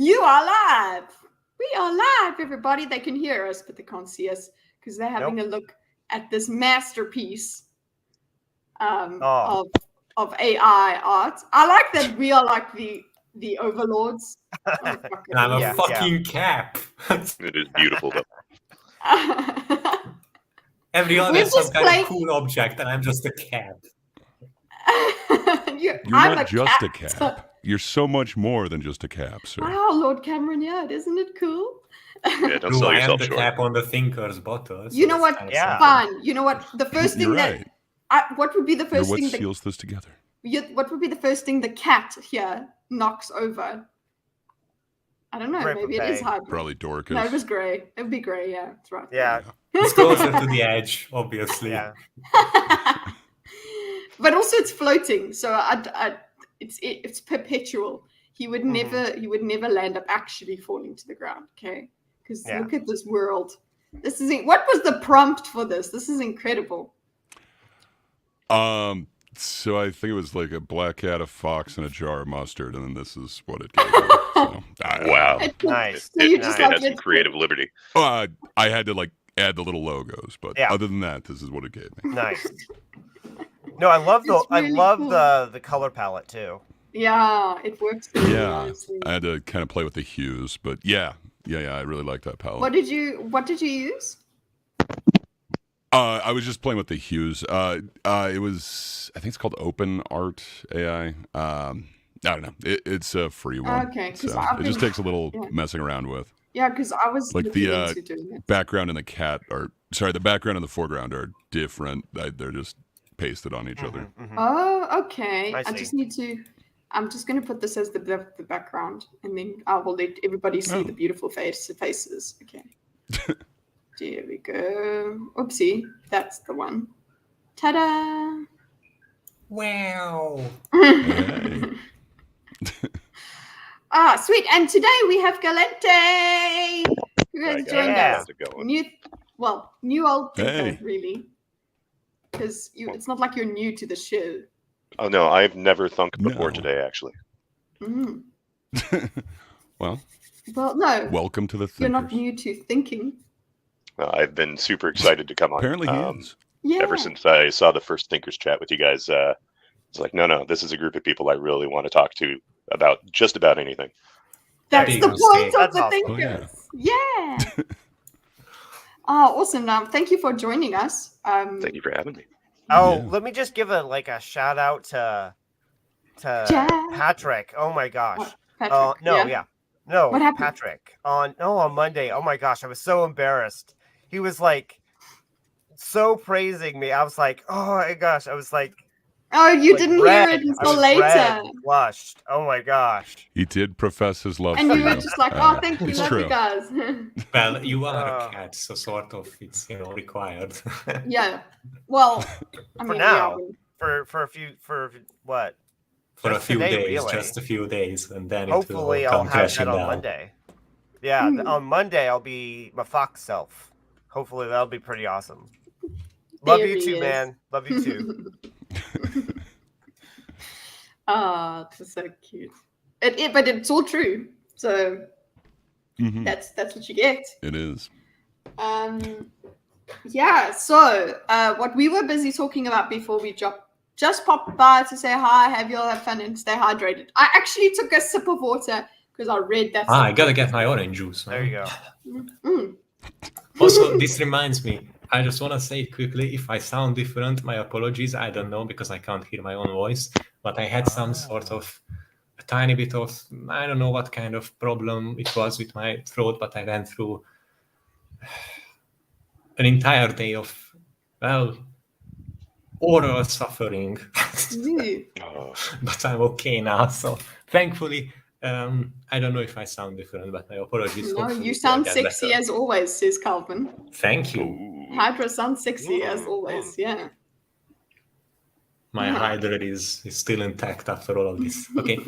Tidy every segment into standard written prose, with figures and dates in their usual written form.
You are live. We are live, everybody. They can hear us, but they can't see us because they're having a look at this masterpiece of AI art. I like that we are like the overlords. And I'm a fucking cap. It is beautiful, though. Everyone is some kind of cool object, and I'm just a cap. You're not just a cap. You're so much more than just a cap, sir. Wow, Lord Cameron, isn't it cool? Yeah, don't sell yourself I am the cap on the thinker's bottle. You know what? Fine. You know what? The first thing what would be the first thing that seals this together? What would be the first thing the cat here knocks over? I don't know. Maybe it is hybrid. Probably Dorcas. No, it was grey. It would be grey. Yeah, that's right. Yeah, it's closer to the edge, obviously. Yeah. But also, it's floating, so it's perpetual. He would never land up actually falling to the ground. Okay, because look at this world. This is what was the prompt for this? This is incredible. So I think it was like a black cat, a fox, and a jar of mustard, and then this is what it gave me. So, wow, nice. So it has some creative liberty. I had to like add the little logos, but other than that, this is what it gave me. Nice. No, I love the color palette too. Yeah, it works. Really nicely. I had to kind of play with the hues, but yeah, I really like that palette. What did you use? I was just playing with the hues. It was, I think it's called Open Art AI. I don't know. It's a free one. Okay, so it just takes a little messing around with. Yeah, because I was like the background and the cat the background and the foreground are different. They're just pasted on each other. Mm-hmm. Oh, okay. I just need to. I'm just going to put this as the background, and then I will let everybody see the beautiful faces. Okay. There we go. Oopsie, that's the one. Ta-da! Wow. Sweet. And today we have GALLENTE, who has joined us. New old thinker, really. Because it's not like you're new to the show. Oh, no, I've never thunk before today, actually. Mm. Well, no. Welcome to the thinkers. You're not new to thinking. I've been super excited to come on. Apparently he is. Ever since I saw the first Thinkers chat with you guys, it's like, no, this is a group of people I really want to talk to about just about anything. That's the point of the Thinkers. Yeah. Awesome. Thank you for joining us. Thank you for having me. Let me just give a shout out to Patrick. Oh my gosh. Patrick. No, what happened? Patrick. On Monday. Oh my gosh, I was so embarrassed. He was like so praising me. I was like, oh my gosh. I was like, oh, you didn't hear it until later. Blushed. Oh my gosh. He did profess his love. And for you were just like, oh, thank you, love you guys. Well, you are a cat, so sort of it's required. Yeah. Well, I mean, for now, for a few what? For just a few today, days, really. Just a few days, and then hopefully it will I'll come have that on down. Monday. Yeah, on Monday I'll be my fox self. Hopefully that'll be pretty awesome. Love you too, man. Love you too. It's so cute. But it's all true. So that's what you get. It is. Yeah. So what we were busy talking about before we just popped by to say hi, have fun and stay hydrated. I actually took a sip of water because I read that. I gotta get my orange juice. There you go. Also, this reminds me. I just want to say quickly, if I sound different, my apologies. I don't know because I can't hear my own voice. But I had some sort of a tiny bit of, I don't know what kind of problem it was with my throat, but I went through an entire day of, oral suffering. But I'm okay now. So thankfully, I don't know if I sound different, but my apologies. No, you sound sexy as always, says Calvin. Thank you. Hydra sounds sexy as always, yeah. My Hydra is still intact after all of this. Okay,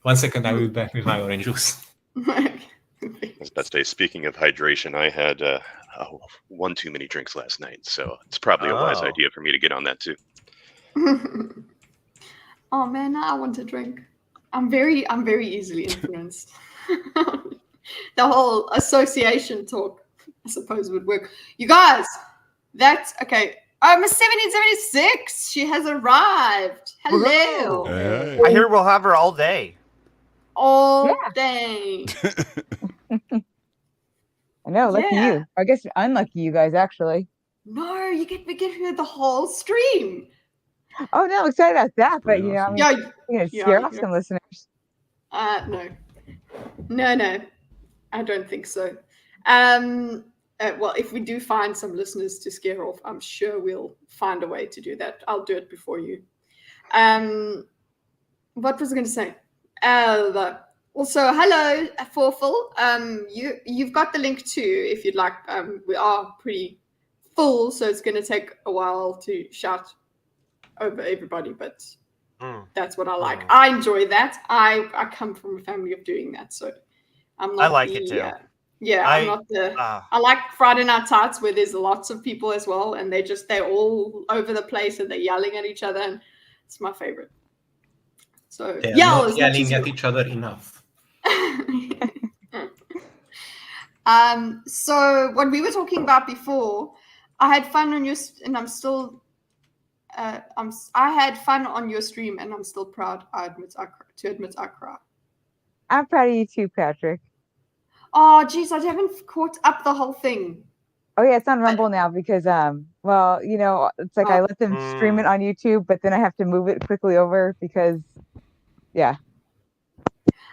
1 second, I will be back with my orange juice. I was about to say, speaking of hydration, I had one too many drinks last night, so it's probably a wise idea for me to get on that too. Oh man, I want to drink. I'm very easily influenced. The whole association talk, I suppose, would work. You guys, that's okay. Miss 1776, she has arrived. Hello. Hey. I hear we'll have her all day. All day. I know, lucky Yeah. you. I guess unlucky you guys, actually. No, we get her the whole stream. Oh, no, excited about that. But, Pretty you know, I mean, Yeah, you're going to yeah, scare off yeah. some listeners. No, I don't think so. Well, if we do find some listeners to scare off, I'm sure we'll find a way to do that. I'll do it before you. What was I going to say? Also, hello, Forful. You've got the link too, if you'd like. We are pretty full, so it's going to take a while to shout over everybody, but that's what I like. I enjoy that. I come from a family of doing that, so I'm not. I like it too. I'm not the. I like Friday Night Tights where there's lots of people as well, and they're all over the place and they're yelling at each other, and it's my favorite. So They are yell not as much yelling as at you each other enough. So what we were talking about before, I had fun on your and I'm still I had fun on your stream and I'm still proud to admit I cried. I'm proud of you too, Patrick. Oh geez, I haven't caught up the whole thing. Oh yeah, it's on Rumble now because well, you know, it's like I let them stream it on YouTube, but then I have to move it quickly over because yeah.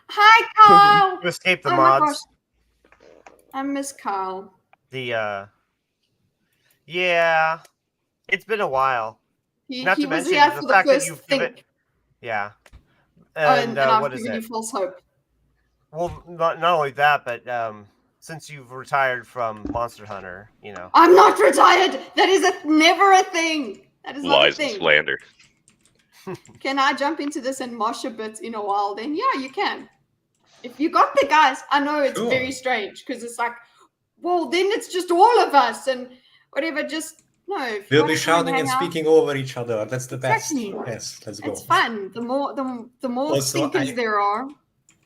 Hi Kyle. You escaped the Oh my mods. gosh. I miss Kyle. Yeah, it's been a while. He Not to was mention here the for the fact that first you've thing. given- Yeah. And I've what is given you it? false hope. Well, not only that, but since you've retired from Monster Hunter, you know. I'm not retired. That is never a thing. That is not a Lies and thing. slander. Can I jump into this and mosh a bit in a while? Then yeah, you can. If you got the guys, I know it's Sure. very strange because it's like, well, then it's just all of us and whatever. Just no. If you We'll wanna be come shouting and hang out, speaking over each other. That's the best. Exactly. Yes, let's go. it's fun. The more Also, thinkers there are.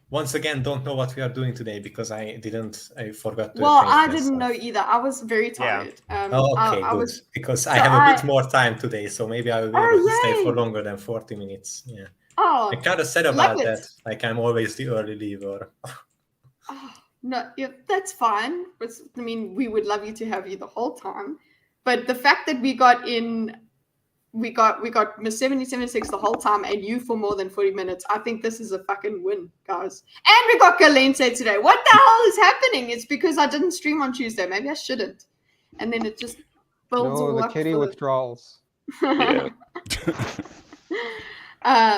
Once again, don't know what we are doing today because I forgot to. Well, change I myself. didn't know either. I was very tired. Oh, okay, I good. was, Because so I have a I- bit more time today, so maybe I will be Oh, able to stay yay. for longer than 40 minutes. Yeah. oh, I kind of said love about it. that. Like I'm always the early leaver. Oh, no, yeah, that's fine. I mean, we would love you to have you the whole time, but the fact that we got Miss 7076 the whole time and you for more than 40 minutes, I think this is a fucking win, guys. And we got GALLENTE today. What the hell is happening? It's because I didn't stream on Tuesday. Maybe I shouldn't. And then it just builds all No, the up. kitty for withdrawals. Yeah.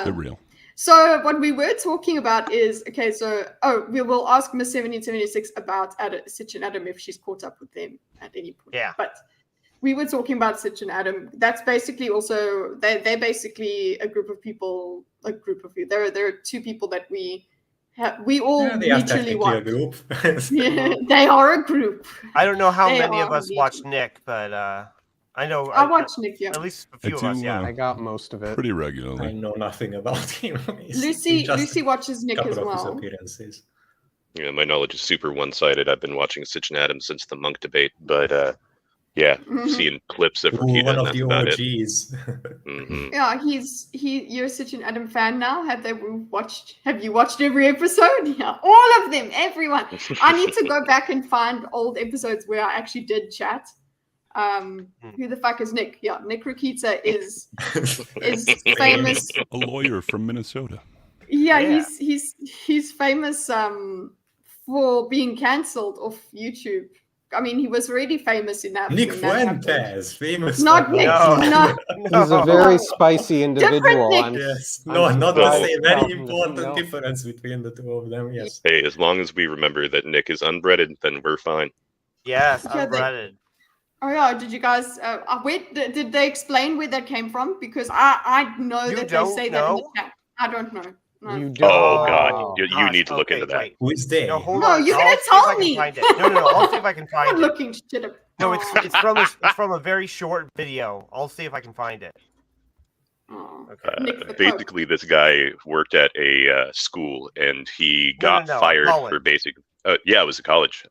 They're real. So what we were talking about is, okay, so, we will ask Miss 7076 about Sitch and Adam if she's caught up with them at any point. Yeah. But we were talking about Sitch and Adam. That's basically also, they're basically a group of people, There are two people that we all Yeah, they are mutually technically a watch. group. Yeah, they are a group. I don't know how They many of are us indeed. watch Nick, but I know I watch Nick, yeah. at least a few of do, us. Yeah. I got most of it. Pretty I regularly. know nothing about him. Lucy watches Nick as Couple of his well. appearances. Yeah, my knowledge is super one-sided. I've been watching Sitch Adam since the monk debate, but yeah, Mhm. seeing clips of Ooh, Rekieta, one and of that's the about it. OGs. Hmm Yeah, you're such an Adam fan now. Have you watched every episode? Yeah, all of them, everyone. I need to go back and find old episodes where I actually did chat. Who the fuck is Nick? Yeah, Nick Rekieta is famous. A lawyer from Minnesota. Yeah, Yeah. he's famous for being cancelled off YouTube. I mean, he was already famous in that. Nick when that happened. Fuentes, famous. Not for- Nick. No. No. He's a very spicy individual. Nick. I'm, Yes, I'm no, not the surprised same. Calvin Very doesn't important know. difference between the two of them. Yes. Hey, as long as we remember that Nick is unbreaded, then we're fine. Yes, Yeah, they- unbreaded. Oh yeah, did you guys? Did they explain where that came from? Because I know You that they don't say that in the know? chat. I don't know. No. You don't. Oh, God, Oh, you gosh, need to look into that. wait. Who is they? No, hold No, on. you're I'll gonna see if I tell can me. find it. No. I'll see if I can I'm find not it. looking shit up. No, it's from a very short video. I'll see if I can find it. Oh, Okay. Nick the Pope. Basically, this guy worked at a school, and he got fired college. for basic. Yeah, it was a college.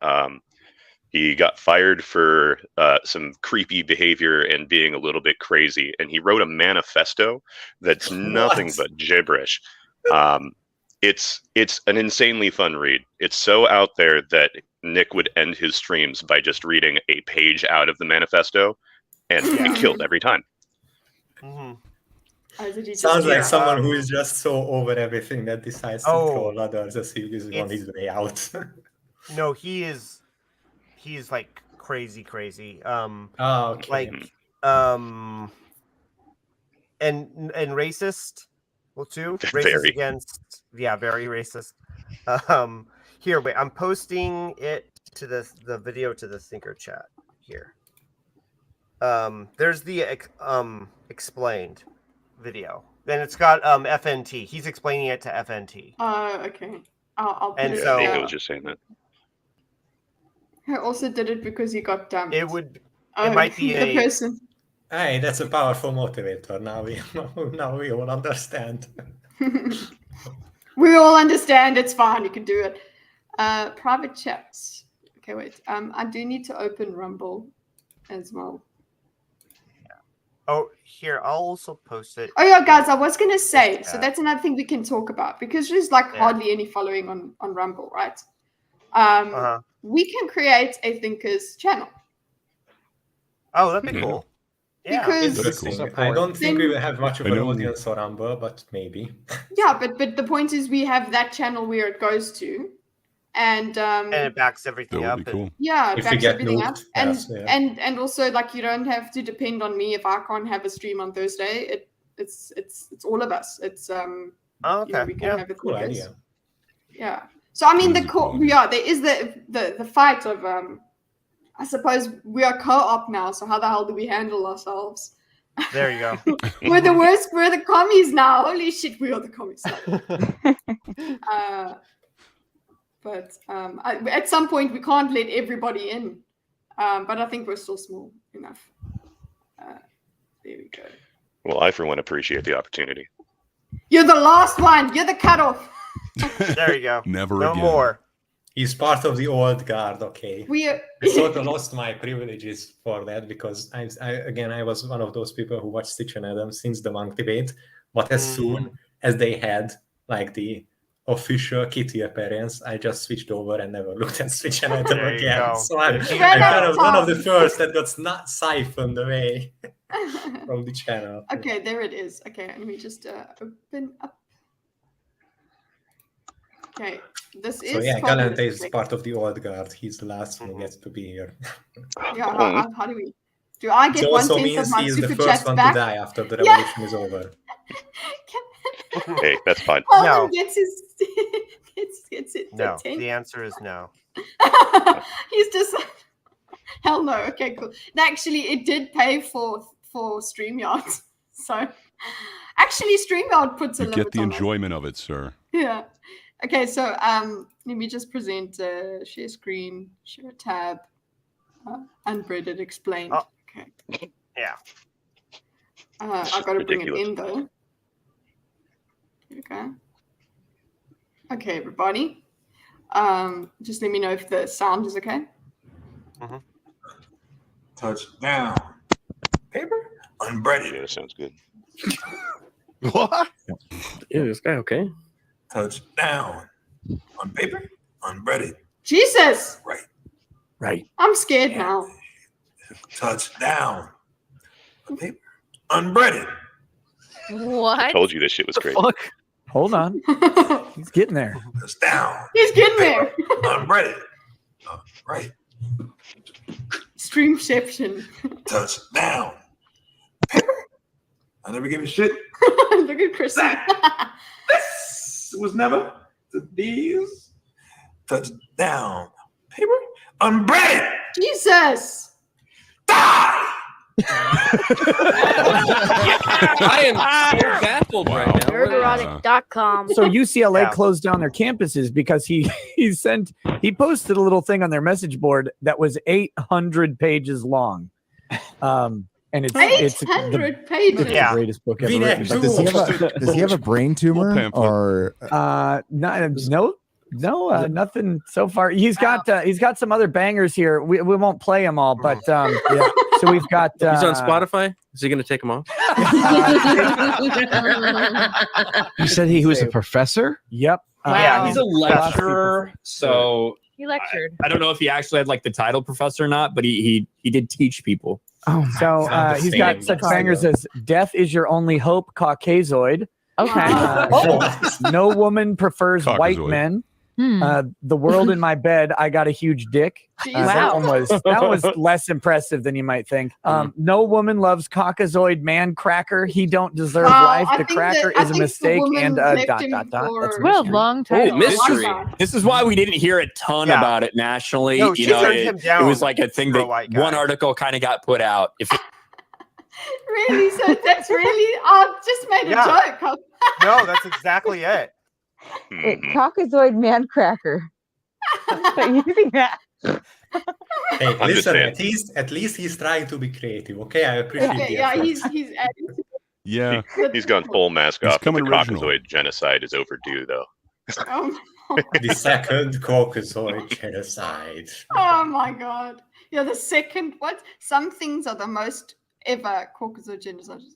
He got fired for some creepy behavior and being a little bit crazy, and he wrote a manifesto that's nothing but gibberish. It's an insanely fun read. It's so out there that Nick would end his streams by just reading a page out of the manifesto, and it killed every time. Mm-hmm. Sounds like someone who is just so over everything that decides to troll others as he is on his way out. No, he's like crazy. Okay. Like and racist. Well, too racist Very. against very racist. Here, wait, I'm posting it to the video to the Thinker chat here. There's the explained video. Then it's got FNT. He's explaining it to FNT. Okay. I'll put And it so- Nick was just saying that. I also did it because he got dumped. It might be the person. Hey, that's a powerful motivator. Now we all understand. We all understand. It's fine. You can do it. Private chats. Okay, wait. I do need to open Rumble as well. Oh, here, I'll also post it. Oh yeah, guys, I was gonna say, so that's another thing we can talk about because there's like hardly any following on Rumble, right? We can create a Thinkers channel. Oh, that'd be cool. Yeah. Because Interesting. I don't think we will have much of an audience on Rumble, but maybe. Yeah, but the point is we have that channel where it goes to. And it backs everything up. Cool. Yeah, it backs everything up. Nuked, And also like you don't have to depend on me if I can't have a stream on Thursday. It's all of us. It's okay. We can have a Cool idea. Yeah. So I mean there is the fight of I suppose we are co-op now, so how the hell do we handle ourselves? There you go. We're the commies now. Holy shit, we are the commies now. But at some point, we can't let everybody in. But I think we're still small enough. There we go. Well, I, for one, appreciate the opportunity. You're the last one. You're the cutoff. There you go. Never no again. more. He's part of the old guard, okay. I sort of lost my privileges for that because I was one of those people who watched Sitch Adam since the monk debate. But as soon as they had like the official Kitteh appearance, I just switched over and never looked at Sitch Adam again. So I'm kind of one of the first that got not siphoned away from the channel. Okay, there it is. Okay, let me just open up. Okay, this is. So yeah, GALLENTE is part of the old guard. He's the last one who gets to be here. Yeah, how do we? Do I get it one also cent means of my he's super the first chats one back? to die after the revolution is over. Hey, that's fine. No. Gets his gets it. No, the answer is no. He's just hell no. Okay, cool. Actually, it did pay for StreamYard. So actually, StreamYard puts a You limit get the on enjoyment of it, sir. Yeah. Okay, so let me just present share screen, share tab, unbreaded explained. Oh. Okay. Yeah. I gotta bring it in though. Okay. Okay, everybody. Just let me know if the sound is okay. Touchdown. Paper? Unbreaded. Yeah, sounds good. What? Yeah, this guy okay? Touchdown. On paper? Unbreaded. Jesus! Right. I'm scared now. Touchdown. On paper? Unbreaded. What? Told you this shit was great. Fuck. Hold on. He's getting there. Touchdown. He's getting there. Unbreaded. Right. Streamception. Touchdown. Paper? I never give a shit. Look at Chris. This was never to these. Touchdown. Paper? Unbreaded. Jesus. Die. I am so baffled right now. Nerderotic.com. So UCLA closed down their campuses because he posted a little thing on their message board that was 800 pages long. and it's 800 pages. the greatest book ever written. But does he have a brain tumor or no, nothing so far. He's got some other bangers here. We won't play them all, but yeah. So we've got. He's on Spotify. Is he going to take them off? You said he was a professor. Yep. Yeah, he's a lecturer. So he lectured. I don't know if he actually had like the title professor or not, but he did teach people. Oh, so he's got such bangers as "Death is Your Only Hope," Caucasoid. Okay. No woman prefers white men. The World in My Bed, I Got a Huge Dick. That was less impressive than you might think. No woman loves Caucasoid Man Cracker. He don't deserve life. The cracker is a mistake and dot. That's well, long title. Mystery. This is why we didn't hear a ton about it nationally. No, it was like a thing that one article kind of got put out. Really? So that's really? Just made a joke. No, that's exactly it. Caucasoid Man Cracker. Using that. Hey, listen, at least he's trying to be creative. Okay, I appreciate it. Yeah, he's adding. Yeah, he's gone full mask off. The original. Caucasoid genocide is overdue, though. The second Caucasoid genocide. Oh my god! Yeah, the second. What? Some things are the most ever. Caucasoid genocides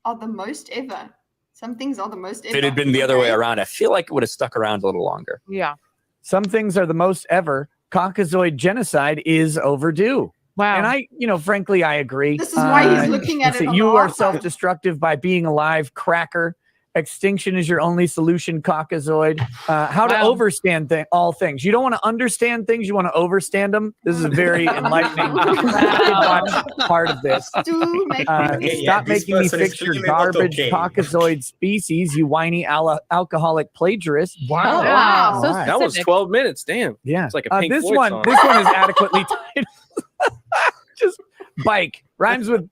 are the most ever. Some things are the most ever. If it had been the other way around, I feel like it would have stuck around a little longer. Yeah. Some things are the most ever. Caucasoid genocide is overdue. Wow. And I, frankly, I agree. This is why he's looking at it. You are self-destructive by being alive, cracker. Extinction is your only solution, Caucasoid. How to overstand all things. You don't want to understand things. You want to overstand them. This is a very enlightening part of this. Stop making me fix your garbage Caucasoid species, you whiny alcoholic plagiarist. Wow. So that was 12 minutes. Damn. Yeah. It's like a Pink this Floyd one. song. This one is adequately titled. Just bike rhymes with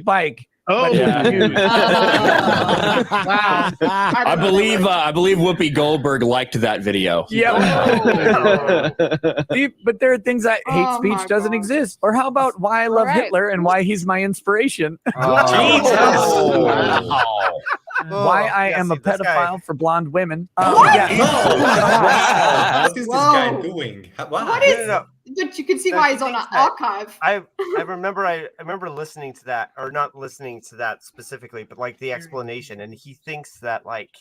bike. Oh, yeah. Wow! I believe Whoopi Goldberg liked that video. Yeah, but there are things hate speech doesn't exist. Or how about why I love Hitler and why he's my inspiration? Why I am a pedophile for blonde women. What is this guy doing? What is? But you can see why he's on an archive. I remember listening to that, or not listening to that specifically, but like the explanation, and he thinks that like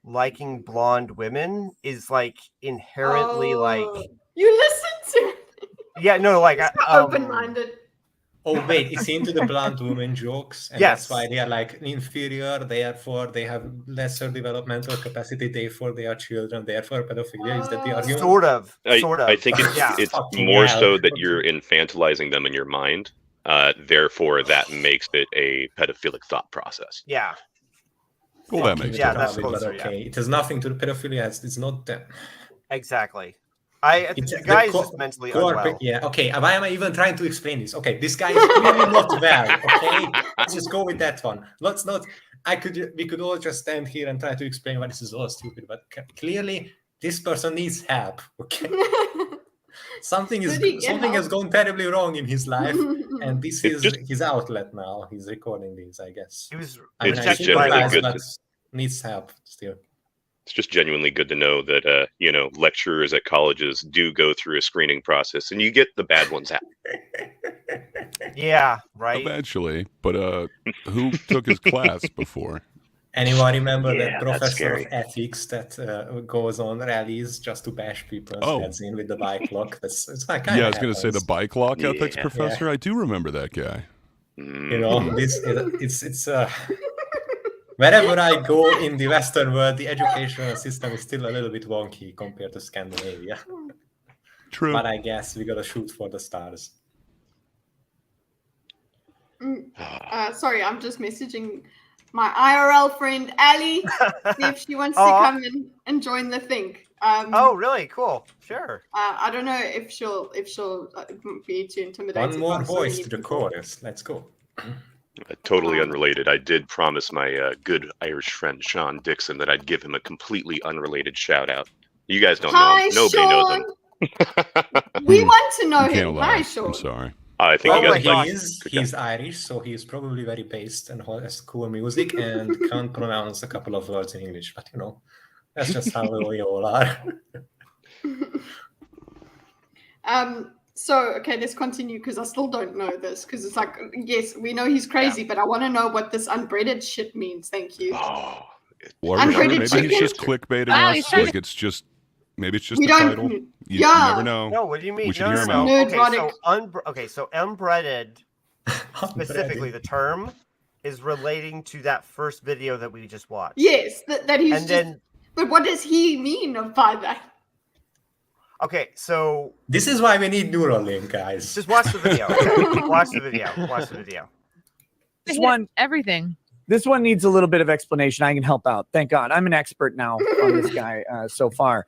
liking blonde women is like inherently like you listen to. Yeah, no, like open-minded. Oh wait, it's into the blonde woman jokes, and that's why they are like inferior. Therefore, they have lesser developmental capacity. Therefore, they are children. Therefore, pedophilia is that the argument. Sort of. I think it's more so that you're infantilizing them in your mind. Therefore, that makes it a pedophilic thought process. Yeah. Well, that makes sense. That's closer. Okay, it has nothing to do pedophilia. It's not that. Exactly. The guy is just mentally unwell. Yeah, okay. Why am I even trying to explain this? Okay, this guy is really not well. Okay, let's just go with that one. Let's not. We could all just stand here and try to explain why this is all stupid. But clearly, this person needs help. Okay, something has gone terribly wrong in his life, and this is his outlet now. He's recording these, I guess. Needs help still. It's just genuinely good to know that, lecturers at colleges do go through a screening process, and you get the bad ones out. Yeah, right. Eventually, but who took his class before? Anyone remember that professor of ethics that goes on rallies just to bash people's heads in with the bike lock? It's like I was going to say the bike lock ethics professor. I do remember that guy. It's wherever I go in the Western world, the educational system is still a little bit wonky compared to Scandinavia. True. But I guess we gotta shoot for the stars. Sorry, I'm just messaging my IRL friend Ali, see if she wants to come in and join the thing. Oh, really? Cool. Sure. I don't know if she'll be too intimidated. One more voice to the chorus. Let's go. Totally unrelated. I did promise my good Irish friend Sean Dixon that I'd give him a completely unrelated shout out. You guys don't know him. Nobody knows him. We want to know him. Hi, Sean. I'm sorry. I think he's Irish, so he's probably very based and has cool music and can't pronounce a couple of words in English. But that's just how we all are. So, okay, let's continue because I still don't know this because it's like, yes, we know he's crazy, but I want to know what this unbreaded shit means. Thank you. Maybe he's just clickbaiting us. Like maybe it's just the title. You never know. No, what do you mean? We should hear him out. So unbreaded, specifically the term, is relating to that first video that we just watched. Yes, that he's but what does he mean by that? Okay, so this is why we need Neuralink, guys. Just watch the video. Okay? Watch the video. Watch the video. This one, everything. This one needs a little bit of explanation. I can help out. Thank God. I'm an expert now on this guy so far.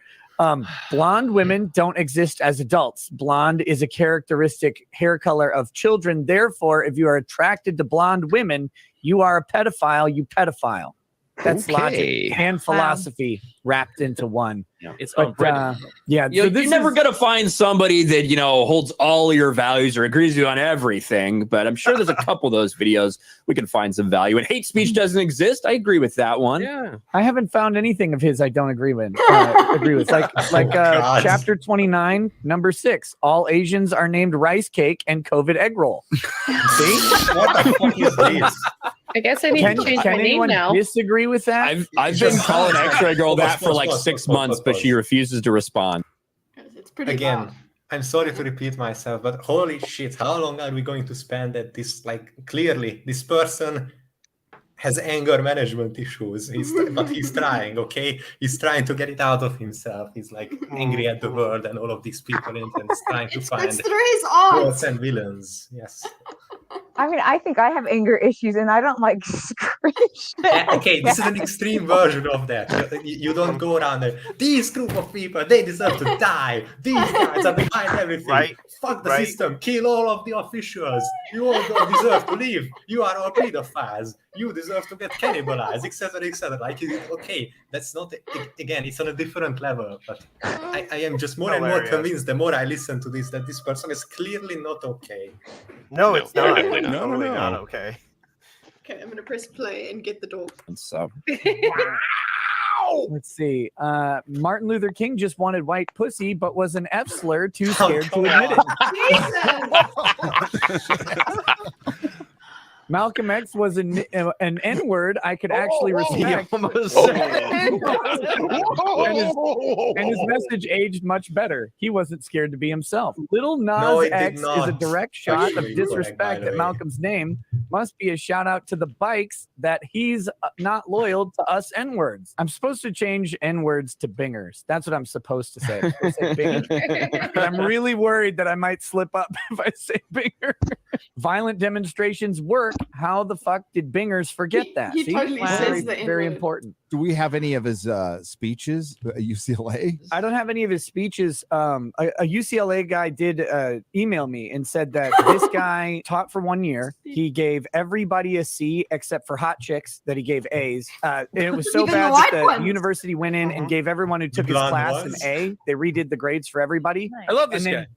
Blonde women don't exist as adults. Blonde is a characteristic hair color of children. Therefore, if you are attracted to blonde women, you are a pedophile. You pedophile. That's logic and philosophy wrapped into one. It's unbreaded. You're never gonna find somebody that holds all your values or agrees with you on everything. But I'm sure there's a couple of those videos we can find some value. And hate speech doesn't exist. I agree with that one. Yeah, I haven't found anything of his I don't agree with. Like chapter 29, number 6. All Asians are named rice cake and COVID egg roll. See what the fuck is this? I guess I need to change my name now. Disagree with that? I've been calling X-Ray Girl that for like 6 months, but she refuses to respond. It's pretty Again, I'm sorry to repeat myself, but holy shit, how long are we going to spend at this? Like, clearly, this person has anger management issues, but he's trying, okay? He's trying to get it out of himself. He's like angry at the world and all of these people and he's trying to find heroes and villains. Yes. I mean, I think I have anger issues and I don't like screenshot. Okay, this is an extreme version of that. You don't go around there. These group of people, they deserve to die. These guys are behind everything. Right. Fuck the system. Kill all of the officials. You all don't deserve to live. You are all pedophiles. You deserve to get cannibalized, etc., etc. Like, okay, that's not, again, it's on a different level. But I am just more and more convinced the more I listen to this that this person is clearly not okay. No, it's not. Definitely not. Totally not okay. Okay, I'm gonna press play and get the dog. So, let's see. Martin Luther King just wanted white pussy, but was an F slur too scared to admit it. Malcolm X was an N-word I could actually respect. And his message aged much better. He wasn't scared to be himself. Little Nas X is a direct shot of disrespect at Malcolm's name. Must be a shout out to the bikes that he's not loyal to us N-words. I'm supposed to change N-words to bingers. That's what I'm supposed to say. I'm, say bingers. But I'm really worried that I might slip up if I say binger. Violent demonstrations work. How the fuck did bingers forget that? He totally says the very important. Do we have any of his speeches at UCLA? I don't have any of his speeches. A UCLA guy did email me and said that this guy taught for 1 year. He gave everybody a C except for hot chicks that he gave A's. And it was so bad that the university went in and gave everyone who took his class an A. They redid the grades for everybody. I love this guy.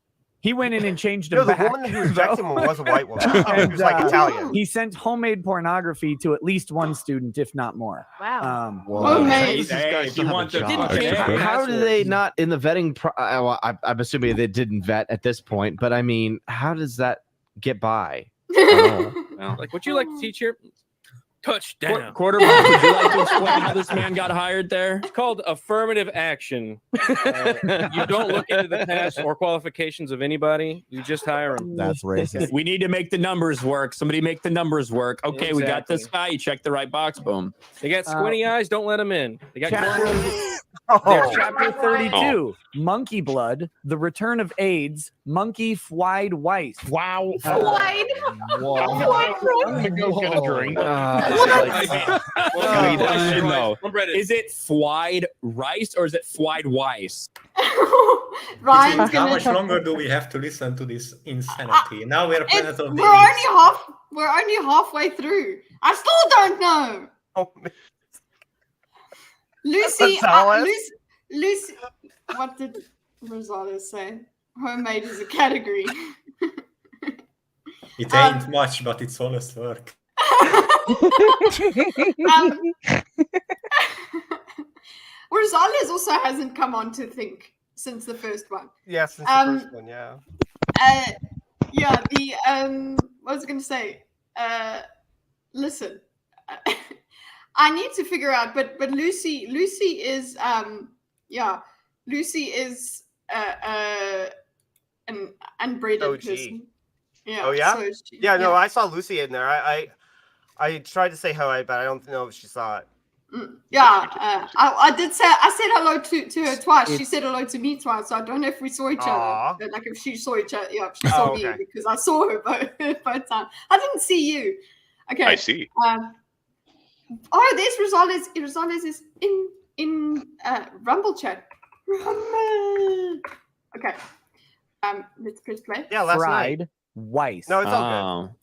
He went in and changed him back. The woman who rejected him was a white woman. She was like Italian. He sent homemade pornography to at least one student, if not more. Wow. Homemade. How do they not in the vetting? I'm assuming they didn't vet at this point, but I mean, how does that get by? Well, like, would you like to teach here? Touchdown. Quarterback, would you like to explain how this man got hired there? It's called affirmative action. You don't look into the past or qualifications of anybody. You just hire them. That's racist. We need to make the numbers work. Somebody make the numbers work. Okay, Exactly. we got this guy. You check the right box. Boom. They got squinty eyes. Don't let them in. They got There's chapter 32. Monkey blood. The return of AIDS. Monkey flied Weiss. Wow. Flied. I'm gonna go get a drink. Is it flied rice or is it flied Weiss? Ryan's How much longer do we have to listen to this insanity? Now we're Planet of the We're only halfway through. I still don't know. Oh, Lucy, Lucy, what did Rosado say? Homemade is a category. It ain't much, but it's honest work. Rosales also hasn't come on to think since the first one. Yeah, since the first one, yeah. What was I going to say? Listen, I need to figure out, but Lucy is Lucy is an unbreaded OG. person. Yeah. Oh yeah. So No, I saw Lucy in there. I tried to say hi, but I don't know if she saw it. I did say I said hello to her twice. She said hello to me twice, so I don't know if we saw each other. But like if she saw each other, she saw me because I saw her both times. I didn't see you. Okay. I see. There's Rosales. Rosales is in Rumble chat. Rumble. Okay. Let's press play. Yeah, last Fried night. Weiss. No, it's all good.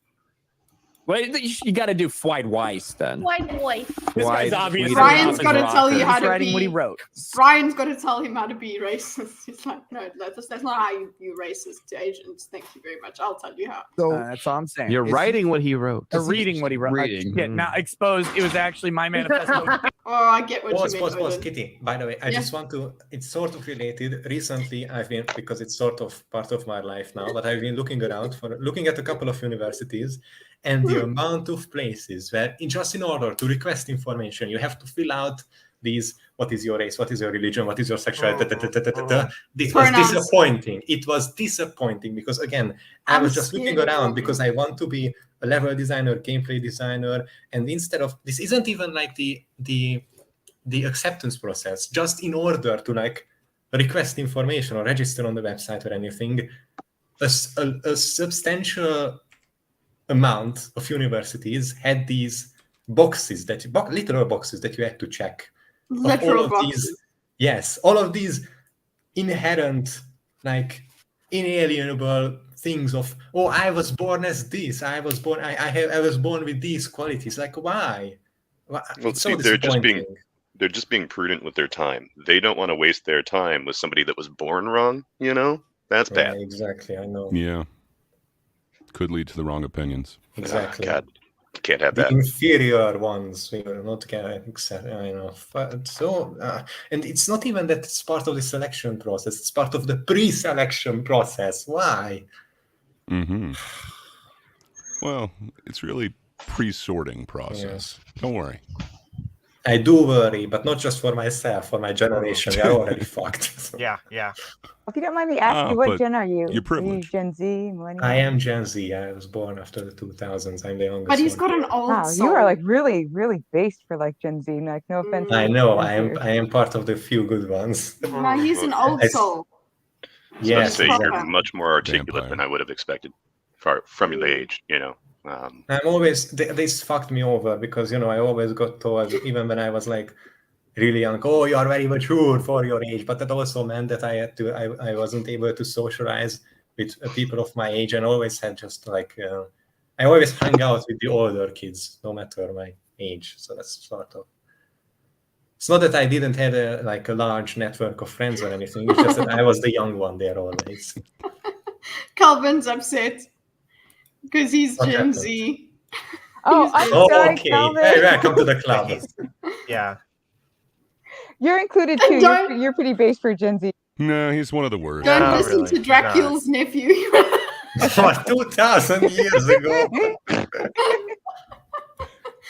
Wait, you got to do Fried Weiss then. White boy. This guy's obviously Brian's got to tell you how to writing be. what he wrote. Brian's got to tell him how to be racist. He's like, no, that's not how you racist to Asians. Thank you very much. I'll tell you how. So that's all I'm saying. You're writing what he wrote. Or reading what he wrote. Reading. Yeah, now exposed. It was actually my manifesto. I get what you mean. Pause, Kitteh. By the way, I just want to, it's sort of related. Recently, I've been, because it's sort of part of my life now, but I've been looking at a couple of universities, and the amount of places where, just in order to request information, you have to fill out these, what is your race, what is your religion, what is your sexuality, This was disappointing. It was disappointing because, again, I was just looking around because I want to be a level designer, gameplay designer, and instead of, this isn't even like the acceptance process, just in order to like request information or register on the website or anything, a substantial amount of universities had these boxes literal boxes that you had to check. Literal boxes. All of these inherent, like, inalienable things of, I was born as this. I was born with these qualities. Like, why? Well, so they're just being prudent with their time. They don't want to waste their time with somebody that was born wrong. You know, that's bad. Yeah, exactly. I know. Yeah. Could lead to the wrong opinions. Exactly. God, can't have the that. Inferior ones, we will not get accept. I know. And it's not even that it's part of the selection process. It's part of the pre-selection process. Why? Mm-hmm. Well, it's really pre-sorting process. Yeah. Don't worry. I do worry, but not just for myself, for my generation. We are already fucked. Yeah. If you don't mind me asking, what gen are you? You're privileged. Are you Gen Z, millennial? I am Gen Z. I was born after the 2000s. I'm the youngest. But he's got an old soul. You are like really, really based for like Gen Z. Like, no offense. I know. I am part of the few good ones. No, he's an old soul. Yes, you're much more articulate than I would have expected from your age. You know. I'm always, this fucked me over because, I always got told, even when I was like really young, you are very mature for your age. But that also meant that I wasn't able to socialize with people of my age, and always had just like, I always hung out with the older kids, no matter my age. So that's sort of, it's not that I didn't have a large network of friends or anything. It's just that I was the young one there always. Calvin's upset. Because he's Gen Z. Oh, I'm sorry, okay. Calvin. Hey, welcome to the club. Yeah. You're included too. You're pretty based for Gen Z. No, he's one of the worst. Don't listen to Dracula's nephew. For 2,000 years ago.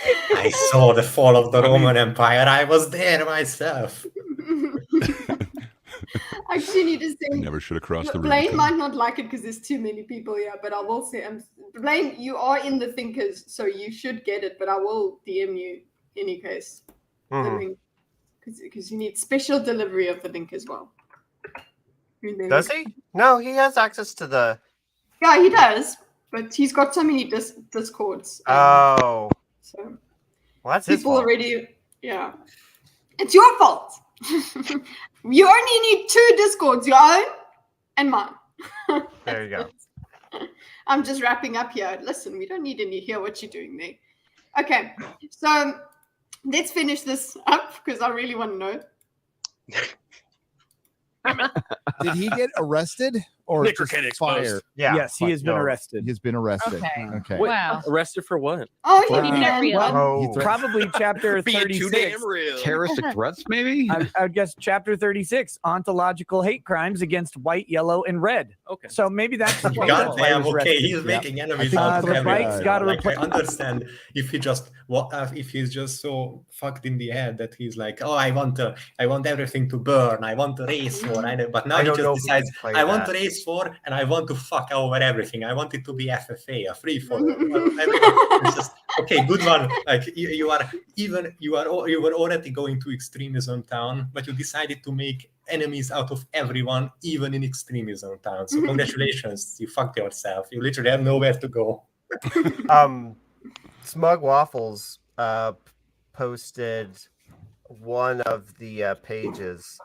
I saw the fall of the Roman Empire. I was there myself. Actually, need to say, never should have crossed the Blaine might not like it because there's too many people here, but I will say, Blaine, you are in the thinkers, so you should get it, but I will DM you in any case. Because you need special delivery of the link as well. Does he? No, he has access to the... Yeah, he does, but he's got so many Discords. So... Well, that's his people fault. already... Yeah. It's your fault. You only need 2 Discords, your own and mine. There you go. I'm just wrapping up here. Listen, we don't need to hear what you're doing there. Okay, so let's finish this up because I really want to know. Did he get arrested or Nick just Rekieta fire? exposed. Yeah. Yes, he has been arrested. He's been arrested. Okay. Okay. Wait, Wow. arrested for what? Oh, Uh, he Not real. well, Oh. probably chapter Being too 36. damn real. Terroristic threats, maybe? I would guess chapter 36, ontological hate crimes against white, yellow, and red. Okay. So maybe that's the case. God that's why he damn, was okay, arrested. he's making enemies I out think of the everyone. bike's gotta Like, I repl- understand if he just if he's just so fucked in the head that he's like, oh, I want everything to burn, I want to race for, but now I he don't know just if we decides, can play I want that. to race for, and I want to fuck over everything. I want it to be FFA, a free for all. It's just okay, good one. Like you were already going to extremism town, but you decided to make enemies out of everyone, even in extremism town. So congratulations, you fucked yourself. You literally have nowhere to go. Smug Waffles posted one of the pages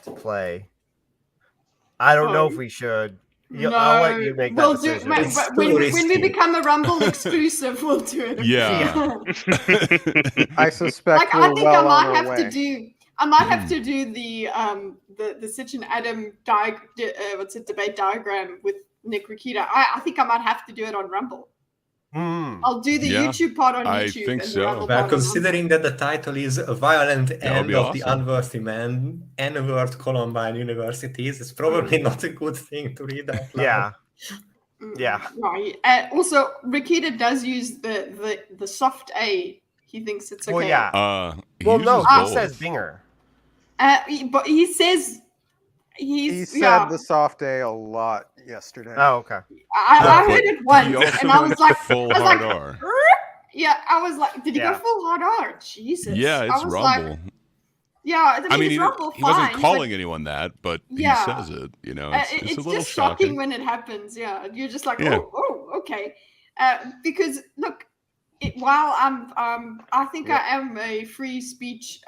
to play. I don't know if we should. I'll let you make that we'll do decision. when we become a Rumble exclusive, we'll do it. Yeah. I suspect Like I we're think well I on might our have way. to do. I might have to do the Sitch Adam debate diagram with Nick Rekieta. I think I might have to do it on Rumble. I'll do the YouTube part on I YouTube. think and so. The Rumble Well, part on considering that the title is A Violent would End be of the awesome. Unworthy Man, N-word Columbine Universities, it's probably not a good thing to read out loud. Yeah. Right. Also, Rekieta does use the soft A. He thinks it's okay. Well, yeah. He Well, no, uses he both. says Binger. But he says He said the soft A a lot yesterday. Oh, okay. I heard it once, He also and I was went like, full hard R. Yeah, I was like, did he Yeah. go full hard R? Jesus. Yeah, I it's was Rumble. Like, yeah, I mean, it's he Rumble, wasn't fine, calling but anyone that, but Yeah. he says it. You know, it's a it's little just shocking shocking. when it happens. Yeah, you're just like, Yeah. oh, okay. Because look, while I think I am a free speech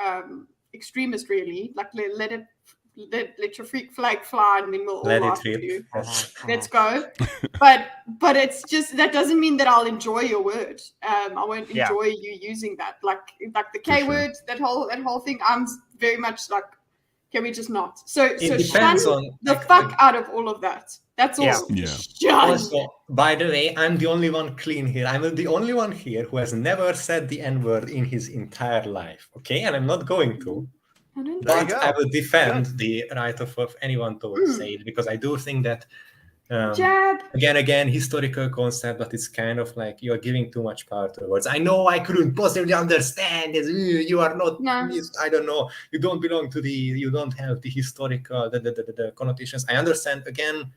extremist, really. Like, let your freak flag fly, and then we'll Let all it laugh rip. at you. Yes. Let's go. But it's just that doesn't mean that I'll enjoy your word. I won't Yeah. enjoy you using that. Like the K sure. word, that whole thing. I'm very much like, can we just not? So It shun depends on the fuck out of all of that. That's all. Yeah. Yeah. Shun. Also, by the way, I'm the only one clean here. I'm the only one here who has never said the N-word in his entire life. Okay, and I'm not going to. But I will defend the right of anyone to say it, because I do think that Jab. again, historical concept, but it's kind of like you're giving too much power to the words. I know I couldn't possibly understand this. You are not. No. I don't know. You don't belong to the. You don't have the historical the connotations. I understand. Again,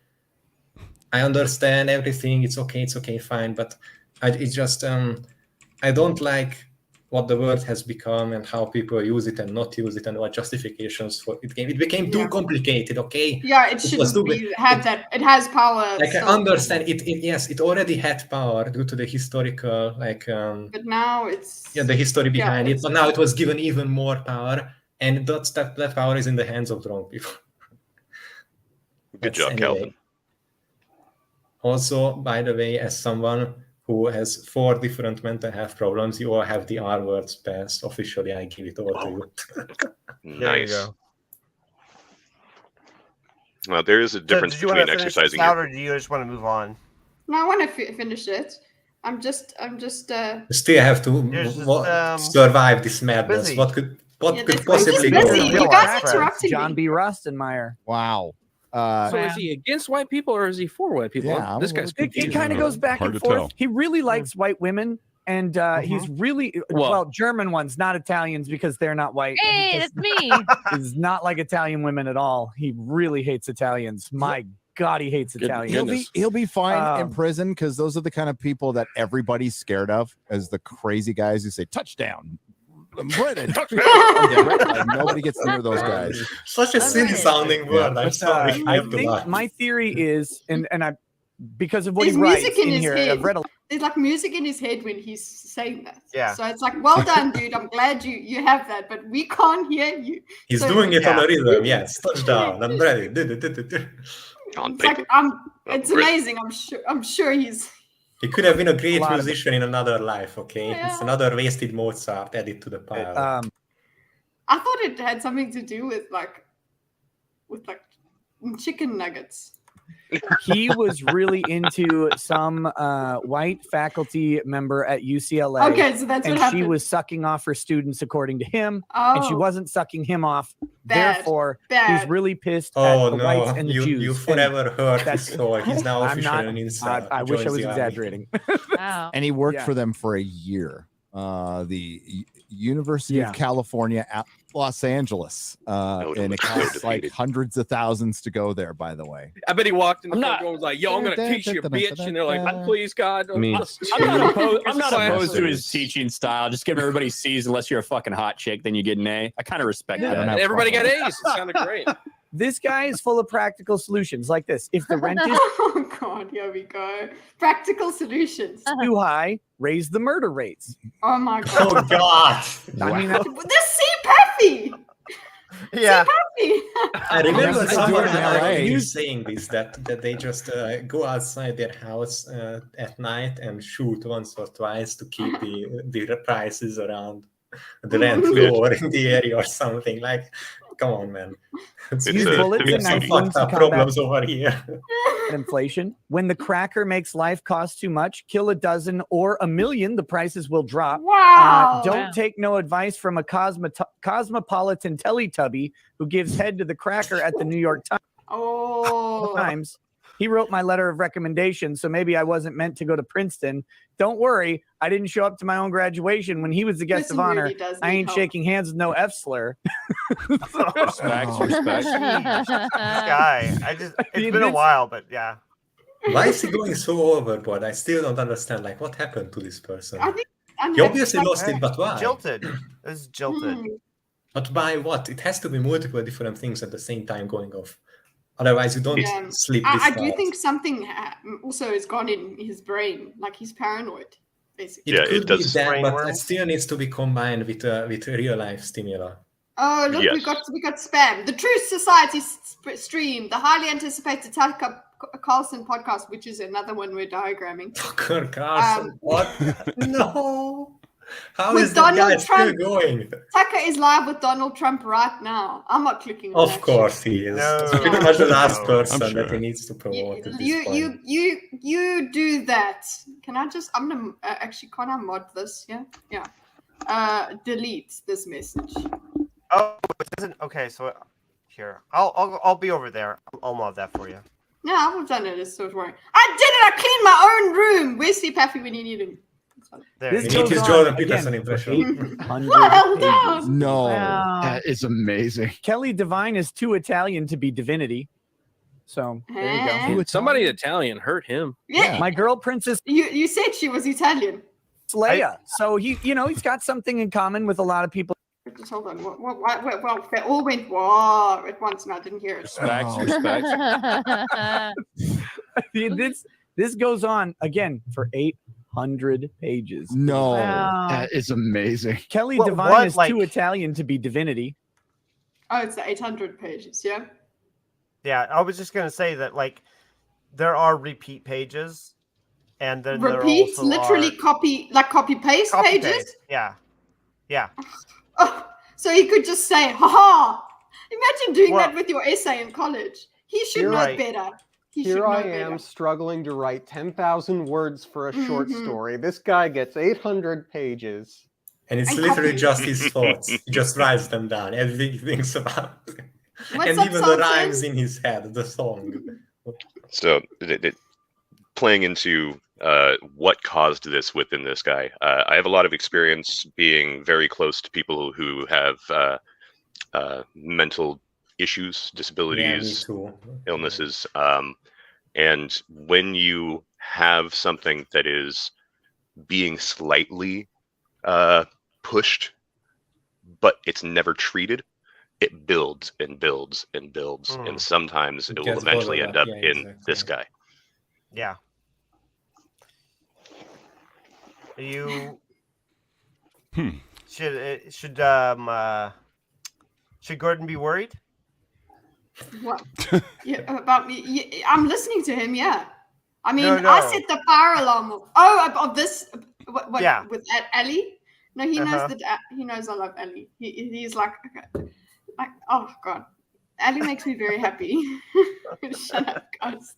I understand everything. It's okay, fine. But it's just I don't like what the word has become and how people use it and not use it and what justifications for it came. It became too complicated, okay? Yeah, it shouldn't have that. It has power. Like I so- understand it. Yes, it already had power due to the historical, But now it's the history behind it. it's- But now it was given even more power, and that power is in the hands of the wrong people. Good job, Calvin. Also, by the way, as someone who has 4 different mental health problems, you all have the R words passed. Officially, I give it over to you. There you Nice. go. Well, there is a difference did you want between to finish exercising this out, your... or do you just want to move on? No, I want to finish it. I'm just. You still have to You're just, survive this madness. busy. What could Yeah, could that's possibly busy. go You wrong? guys interrupting John me. B. Rostenmeyer. Wow. So is he against white people or is he for white people? Yeah, I'm This a guy's little It confused. kind of goes back Hard and to forth. tell. He really likes white women, and he's really well German ones, not Italians, because they're not white. Hey, that's me. He's not like Italian women at all. He really hates Italians. My God, he hates Italians. He'll be fine in Um, prison, because those are the kind of people that everybody's scared of, as the crazy guys who say touchdown. Unbreaded. Like, nobody gets near those guys. Such a silly sounding word. I'm sorry. I I have to think laugh. my theory is, and I, because of what There's he writes music in in his here, head. I've read a There's like music in his head when he's saying that. Yeah. So it's like, well done, dude. I'm glad you have that, but we can't hear you. He's So- doing it on Yeah. a rhythm. Yes, touchdown. I'm ready. On It's like paper. it's Right. amazing. I'm sure he's. He could have been a great lot of- musician in another life. Okay, it's Yeah. another wasted Mozart added to the pile. I thought it had something to do with like chicken nuggets. He was really into some white faculty member at UCLA. Okay, so that's and what happened. she was sucking off her students, according to him, and she Oh. wasn't sucking him off. Bad, Therefore, bad. he's really pissed Oh at the whites no, and the you Jews. forever hurt his That's- soul. He's now I'm officially not- an incel. I wish I Joins was the army. exaggerating. Wow. And he worked Yeah. for them for a year. The University Yeah. of California at Los Angeles. And it costs like hundreds of thousands to go there, by the way. I bet he walked in the I'm front not- door and was like, "Yo, I'm gonna teach you, bitch," and they're like, "Please, God." I mean, I'm not opposed. I'm not Classes. opposed to his teaching style. Just giving everybody C's unless you're a fucking hot chick, then you get an A. I kind of respect I don't that. have Everybody got problem. A's. It sounded great. This guy is full of practical solutions like this. If the rent is Oh God, here we go. Practical solutions. too high, raise the murder rates. Oh my God. Oh God! I mean, This C. Puffy. Yeah. Puffy. I remember Yes, someone in LA. saying this that they just go outside their house at night and shoot once or twice to keep the prices around the rent lower in the area or something. Like, come on, man. Use bullets we have and some knife fucked to up combat problems over here. inflation. When the cracker makes life cost too much, kill a dozen or a million, the prices will drop. Wow. Don't Wow. take no advice from a cosmopolitan Teletubby who gives head to the cracker at the New York Oh. Times. He wrote my letter of recommendation, so maybe I wasn't meant to go to Princeton. Don't worry, I didn't show up to my own graduation when he was the guest Listen, of honor. really does I need ain't help. shaking hands with no F slur. Respect, respect. Jeez, this guy. It's mean, been a this- while, but yeah. Why is he going so overboard? I still don't understand. Like, what happened to this person? I think He obviously lost it, but why? Jilted. It was jilted. But by what? It has to be multiple different things at the same time going off. Otherwise, you don't Yeah. sleep this I do fast. think something also has gone in his brain. Like he's paranoid, basically. It Yeah, could it does. be that, but Brainworm. it still needs to be combined with a real life stimuli. Oh, look, we Yes. got spam. The Truth Society stream, the highly anticipated Tucker Carlson podcast, which is another one we're diagramming. Tucker Carlson, what? No. How With is that guy Donald still Trump. going? Tucker is live with Donald Trump right now. I'm not clicking on Of that course he is. No. It's pretty much the last No. person I'm that he sure. needs to promote shit. at this You, point. you do that. Can I just? I'm gonna actually. Can't I mod this? Yeah, yeah. Delete this message. Oh, it doesn't. Okay, so here, I'll be over there. I'll mod that for you. No, I've done it. It's so worrying. I did it. I cleaned my own room. Where's Steve Paffy when you need him? There. This We need goes his on Jordan again Peterson for impression. 800 Well pages. done. No, Wow. that is amazing. Kelly Devine is too Italian to be divinity. So there you Eh? go. Somebody Italian hurt him. Yeah, My girl Princess you said she was Italian. Leia. So he's got something in common with a lot of people. Just hold on. Well, they all went wow at once, and I didn't hear it. Respect, Oh. respect. I mean, this goes on again for 800 pages. No, Wow. that is amazing. Kelly What- Devine what, is like- too Italian to be divinity. Oh, it's the 800 pages. Yeah. Yeah, I was just gonna say that like there are repeat pages, and then Repeats, there also literally are copy paste copy pages. paste. Yeah, yeah. Oh, so he could just say, "Ha!" Imagine doing Well- that with your essay in college. He should You're know right. better. He should Here know I better. am struggling to write 10,000 words for a short Mhm. story. This guy gets 800 pages. And it's And literally copy. just his thoughts. He just writes them down, everything he thinks about. What's And up, even the Sultan? rhymes in his head, the song. So, playing into what caused this within this guy, I have a lot of experience being very close to people who have mental issues, disabilities, too. illnesses. And when you have something that is being slightly pushed, but it's never treated, it builds and builds and builds. Mm. And sometimes It it will gets eventually bottled end up, up yeah, in exactly. this guy. Yeah. You should Gordon be worried? What? Yeah, about me? Yeah, I'm listening to him. Yeah. I mean, No, I no. set the fire alarm. Of this. What? Yeah. With Ellie? No, he Uh-huh. knows that. He knows I love Ellie. He's like, oh god, Ellie makes me very happy. Shut up, guys.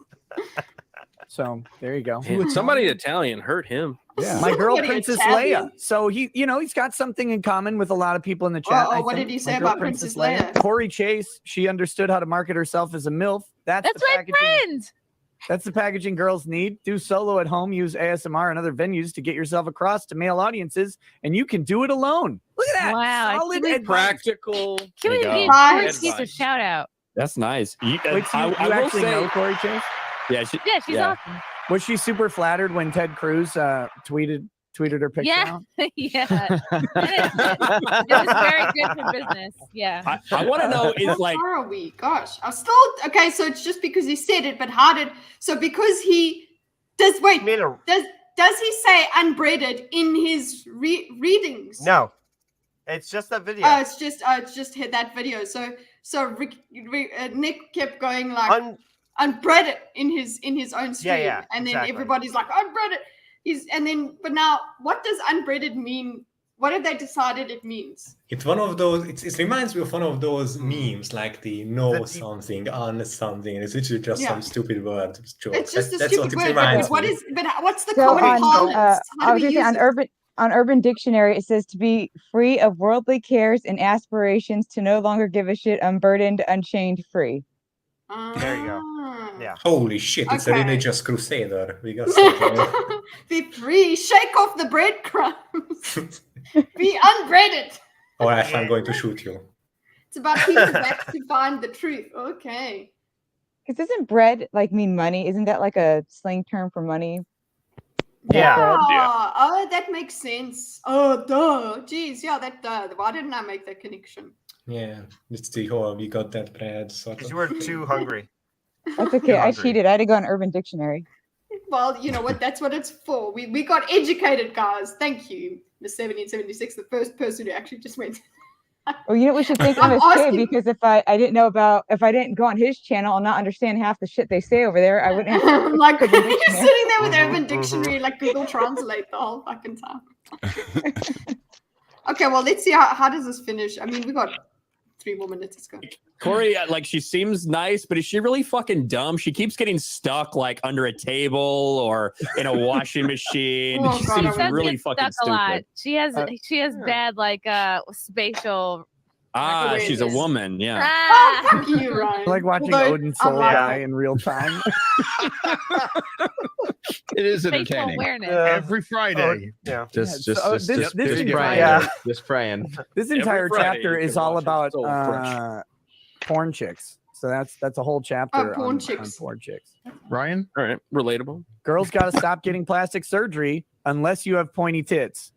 So there you go. Somebody Italian hurt him. Yeah. My girl, Princess Leia. So he's got something in common with a lot of people in the chat. What did he say about Princess Leia? Corey Chase, she understood how to market herself as a MILF. That's my friend. That's the packaging girls need. Do solo at home, use ASMR and other venues to get yourself across to male audiences, and you can do it alone. Look at that. Wow. Solid and practical. Can we give Corey Chase a shout out? That's nice. Wait, you will actually say, know Corey Chase? Yeah, she's awesome. Was she super flattered when Ted Cruz tweeted her picture out? Yeah. It was very good for business. Yeah. I want to know is How far are we? Gosh, I'm still okay. So it's just because he said it, but how did? So because he does. Wait, does he say unbreaded in his readings? No, it's just that video. It's just that video. So Nick kept going like unbreaded in his own stream, and then everybody's like unbreaded. But now, what does unbreaded mean? What have they decided it means? It's one of those. It reminds me of one of those memes, like the no something, on something. It's literally just some stupid word. Joke. It's just that's a stupid what it word. reminds But me. what's the So common parlance? I was going to say on Urban Dictionary, it says to be free of worldly cares and aspirations, to no longer give a shit, unburdened, unchained, free. There you go. Yeah. Holy shit! It's a religious crusader. We got something. Be free. Shake off the breadcrumbs. Be unbreaded. Or else I'm going to shoot you. It's about people back to find the truth. Okay. Because isn't bread mean money? Isn't that like a slang term for money? Yeah. Oh, that makes sense. Oh, duh. Jeez, yeah, that why didn't I make that connection? Yeah, it's the whole we got that bread. Because you were too hungry. That's okay. I cheated. I had to go on Urban Dictionary. Well, you know what? That's what it's for. We got educated, guys. Thank you, Miss 1776, the first person who actually just went. Well, you know, we should thank MSK because if I didn't go on his channel and not understand half the shit they say over there, I wouldn't have to like you're sitting there with Urban Dictionary, like Google Translate the whole fucking time. Okay, well, let's see how does this finish. I mean, we got 3 more minutes. Let's go. Corey, she seems nice, but is she really fucking dumb? She keeps getting stuck under a table or in a washing machine. She seems really fucking stuck a lot. stupid. She has bad spatial. She's a woman. Yeah. Oh, fuck you, Ryan. Like watching Odin Soul die in real time. It is entertaining. Every Friday. Just praying. This entire chapter is all about porn chicks. So that's a whole chapter on porn chicks. Ryan? All right. Relatable. Girls got to stop getting plastic surgery unless you have pointy tits.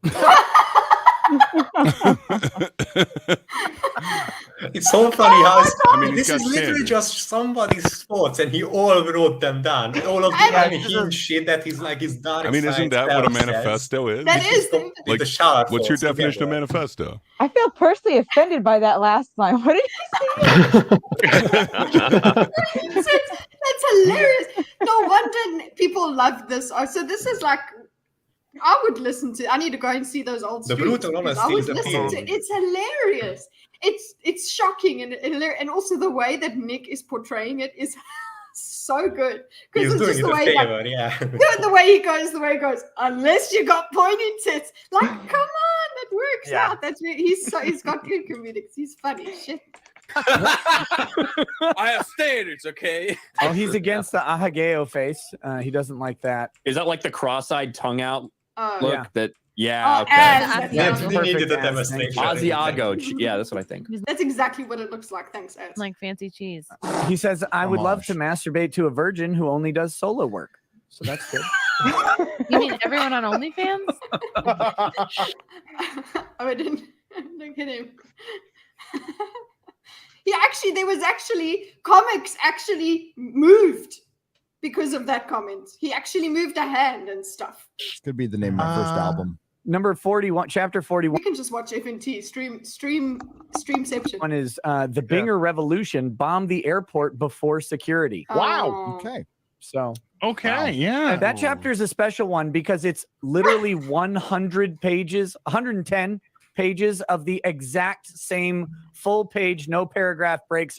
It's so funny how this got is literally 10. just somebody's thoughts, and he all wrote them down. All of the hint shit that is like his dark. I mean, isn't that what a manifesto is? That is like the shout. What's your definition of manifesto? I feel personally offended by that last line. What did he say? That's hilarious. No wonder people love this. So this is like, I would listen to. I need to go and see those old. The streams brutal because honesty I would is listen to. It's hilarious. It's shocking and also the way that Nick is portraying it is so good because He's it's doing just it the a way favor, yeah. the way he goes. Unless you got pointy tits, like come on, that works out. That's he's got good comedics. He's funny shit. I have standards, okay? Oh, he's against the ahageo face. He doesn't like that. Is that like the cross-eyed tongue out look? Yeah. That They needed a demonstration. Asiago. Yeah, that's what I think. That's exactly what it looks like. Thanks, Az. Like fancy cheese. He says, "I would love to masturbate to a virgin who only does solo work." So that's good. You mean everyone on OnlyFans? I didn't look at him. There was comics actually moved because of that comment. He actually moved a hand and stuff. This could be the name of my first album. Number 41, chapter 41. You can just watch FNT streamception. One is the Binger Revolution bombed the airport before security. Wow. Okay. So yeah. That chapter is a special one because it's literally 110 pages of the exact same full page, no paragraph breaks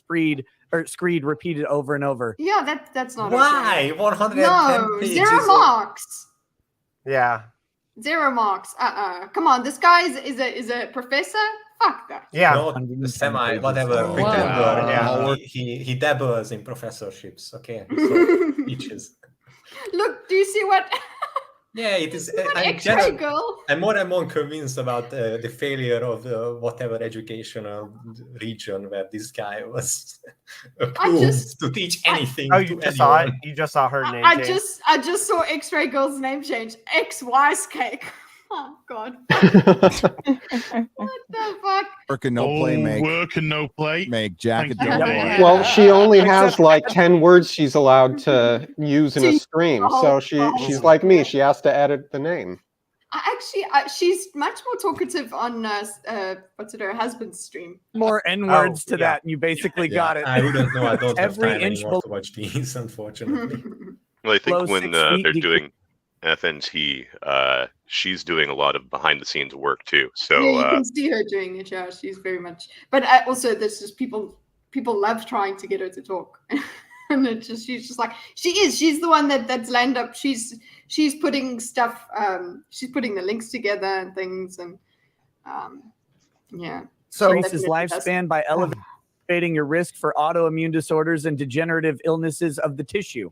or screed repeated over and over. Yeah, that's not Why? okay. 110 No, pages. 0 marks. Yeah. 0 marks. Come on, this guy is a professor. Fuck that. Yeah. No, semi, whatever. Oh, Pretender. wow. He dabbles in professorships. Okay. So, teaches. Look, do you see what? Yeah, it is. X-ray girl. I'm more and more convinced about the failure of whatever educational region where this guy was approved to teach anything. Oh, you to just saw it. anyone. You just saw her name. I change. just saw X-ray girl's name change. X-Wise cake. Oh God. What the fuck? Work and no play make. Work and no play. Make jacket. Thank you. Don't Well, she only has like 10 words she's allowed to use in a stream, so she's like me. She has to edit the name. She's much more talkative on what's it, her husband's stream. More N words to that, and you basically got it. I wouldn't know. I don't have Every time inch anymore to watch these, unfortunately. Well, I think Below when 6 they're feet, doing FNT, she's doing a lot of behind the scenes work too. So yeah, you can see her doing it. Yeah, she's very much. But also, there's just people love trying to get her to talk, and it's just she's just like she's the one that's lined up. She's putting stuff. She's putting the links together and things, and yeah. So increases lifespan by elevating your risk for autoimmune disorders and degenerative illnesses of the tissue.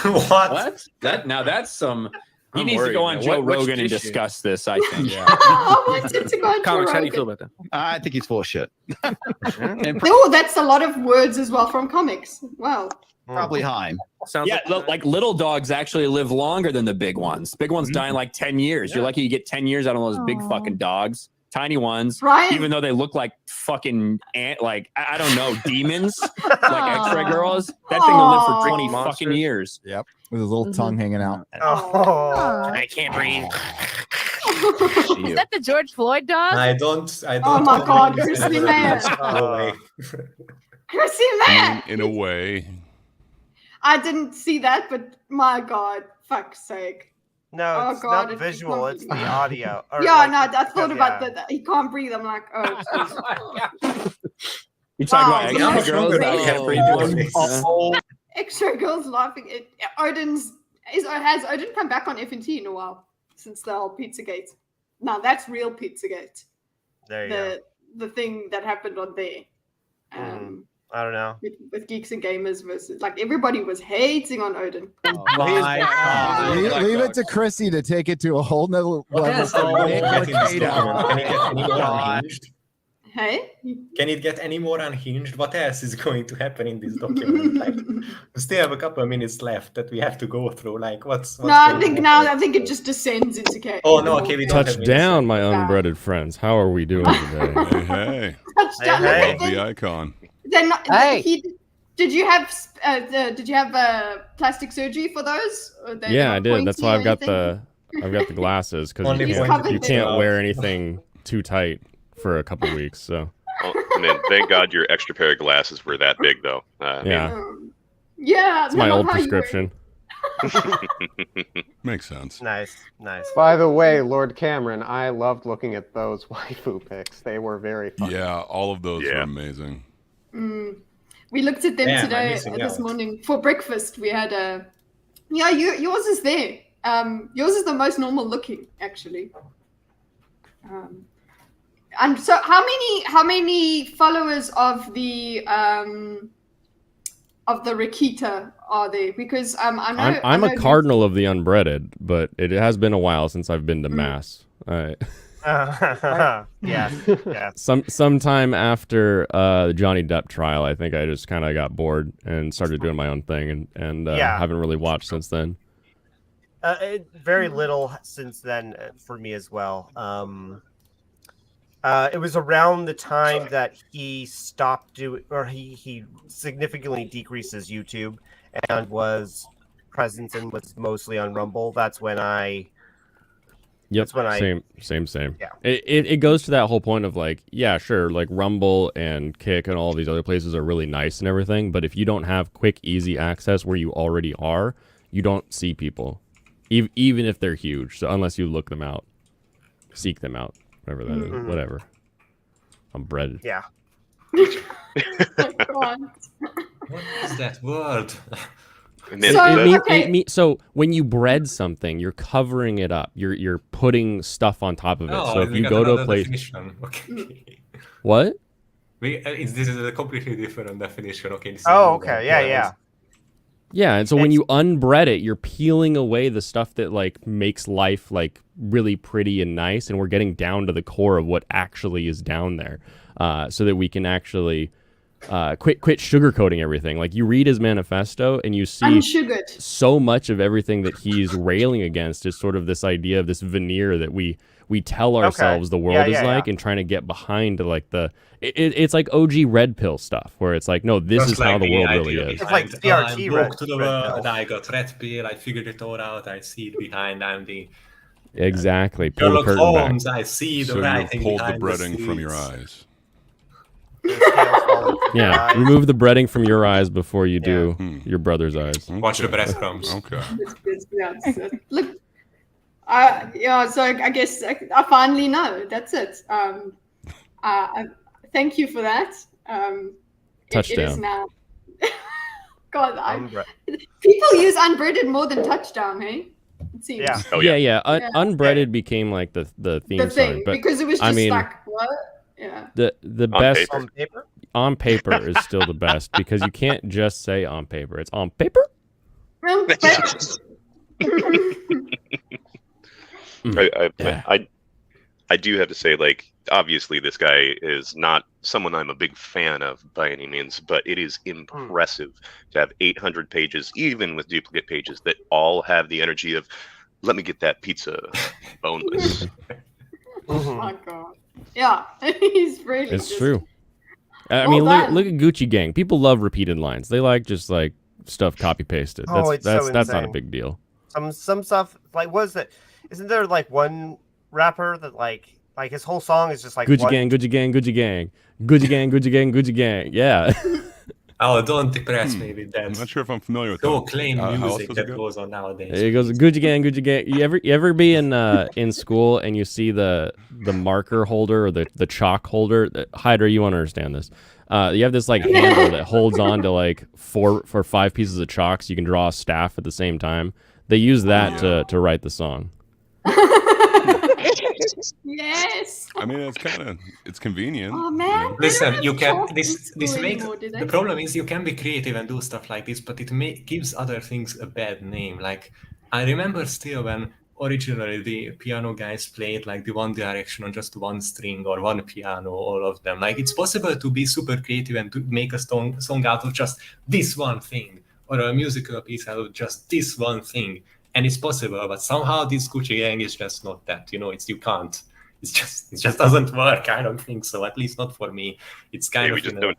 What? That's some. He I'm needs to worried go on now. Joe Which Rogan and tissue? discuss this. I think. I wanted to go on Joe Comics, how do you Rogan. feel about that? I think he's full of shit. Oh, that's a lot of words as well from comics. Wow. Probably Hein. Yeah, like little dogs actually live longer than the big ones. Big ones die in like 10 years. You're lucky you get 10 years out of those big fucking dogs. Tiny ones, Right. even though they look like fucking I don't know, demons, like X-ray girls. That thing will live for 20 fucking years. Yep. With his little tongue hanging out. Oh. I can't breathe. Is that the George Floyd dog? I don't. Oh my God, convince Chrissy anyone man. else. No way. Chrissy man. In a way. I didn't see that, but my God, fuck's sake. No, Oh, it's God, not visual. It's the audio. Or Yeah, like, no, I thought about yeah. that. He can't breathe. I'm like, oh. You talking Wow. about X-ray girls? That we can't breathe. Extra girls laughing. Has Odin come back on FNT in a while since the whole Pizzagate? Now that's real Pizzagate. There you go. The thing that happened on there. I don't know. With Geeks and Gamers versus everybody was hating on Odin. Leave it to Chrissy to take it to a whole nother level. Nick Rekieta. Hey? Can it get any more unhinged? What else is going to happen in this document? We still have a couple of minutes left that we have to go through. What's No, I think it just descends into chaos. Oh no, okay, we don't have Touchdown, my unbreaded friends. How are we doing today? Hey. Touchdown. Love the icon. Then Hey. did you have plastic surgery for those? Or they're Yeah, not I did. That's why pointy I've or got the glasses because Only you can't wear anything too tight for a couple weeks. So well, man, thank God your extra pair of glasses were that big, though. yeah, Yeah, it's my old prescription. Makes sense. Nice. By the way, Lord Cameron, I loved looking at those waifu pics. They were very fun. Yeah, all of those are amazing. We looked at them Damn, I'm today, missing this out. morning for breakfast. We had a yours is there. Yours is the most normal looking, actually. And so, how many followers of the Rekieta are there? Because I know I'm a cardinal of the unbreaded, but it has been a while since I've been to mass. Yeah. Sometime after the Johnny Depp trial, I think I just kind of got bored and started doing my own thing, and haven't really watched since then. Very little since then for me as well. It was around the time that he stopped doing, or he significantly decreased his YouTube and was present and was mostly on Rumble. That's when I. Yep. That's when Same. Yeah. It goes to that whole point of yeah, sure, Rumble and Kick and all these other places are really nice and everything, but if you don't have quick, easy access where you already are, you don't see people, even if they're huge. So unless you look them out, seek them out, whatever that is, whatever. I'm breaded. Yeah. What is that word? So when you bread something, you're covering it up. You're putting stuff on top of it. Oh, so if we you got go to a another place, definition. Okay. what? This is a completely different definition. Okay. This is Oh, new okay. one. Yeah. Yeah, and so when you unbread it, you're peeling away the stuff that like makes life like really pretty and nice, and we're getting down to the core of what actually is down there, so that we can actually quit sugarcoating everything. Like you read his manifesto and you see so much of everything that he's railing against is sort of this idea of this veneer that we tell ourselves the world is like, and trying to get behind like it's like OG red pill stuff where it's like, no, this Just is how like the world idea really is. It's like I CRT walk to the red world, pill. I got red pill, I figured it all out, I see it behind, I'm the Exactly. Pull the Sherlock curtain Holmes, back. I see the So writing you pulled the behind breading from your scenes. eyes. Yeah, remove the breading from your eyes before you do your brother's eyes. Watch the breadcrumbs. Okay. Look, so I guess I finally know. That's it. Thank you for that. Touchdown. It is now. God, people use unbreaded more than touchdown, hey? It seems. Yeah. Unbreaded became like the theme song, but because it was just like what? Yeah. The on best paper? on paper is still the best because you can't just say on paper. It's on paper. I do have to say, like, obviously this guy is not someone I'm a big fan of by any means, but it is impressive to have 800 pages, even with duplicate pages, that all have the energy of, let me get that pizza boneless. Oh my God. Yeah, he's really It's just... true. I mean, look at Gucci Gang. People love repeated lines. They like just like stuff copy pasted. That's not a big deal. Some stuff like what is it? Isn't there like one rapper that like his whole song is just like Gucci Gang, Gucci Gang, Gucci Gang, Gucci Gang, Gucci Gang, Gucci Gang. Yeah. Oh, don't depress me with that. I'm not sure if I'm familiar with so that. clean music that goes on nowadays. It goes Gucci Gang, Gucci Gang. You ever be in school and you see the marker holder or the chalk holder? Hydra, you won't understand this. You have this like handle that holds on to like 4 or 5 pieces of chalk so you can draw a staff at the same time. They use that to write the song. Yes. I mean, it's convenient. Oh man. Listen, you can this makes the problem is you can be creative and do stuff like this, but it gives other things a bad name. Like I remember still when originally the piano guys played like the One Direction on just one string or one piano, all of them. Like it's possible to be super creative and to make a song out of just this one thing, or a musical piece out of just this one thing. And it's possible, but somehow this Gucci Gang is just not that. You can't. It just doesn't work. I don't think so. At least not for me. It's kind of. We just don't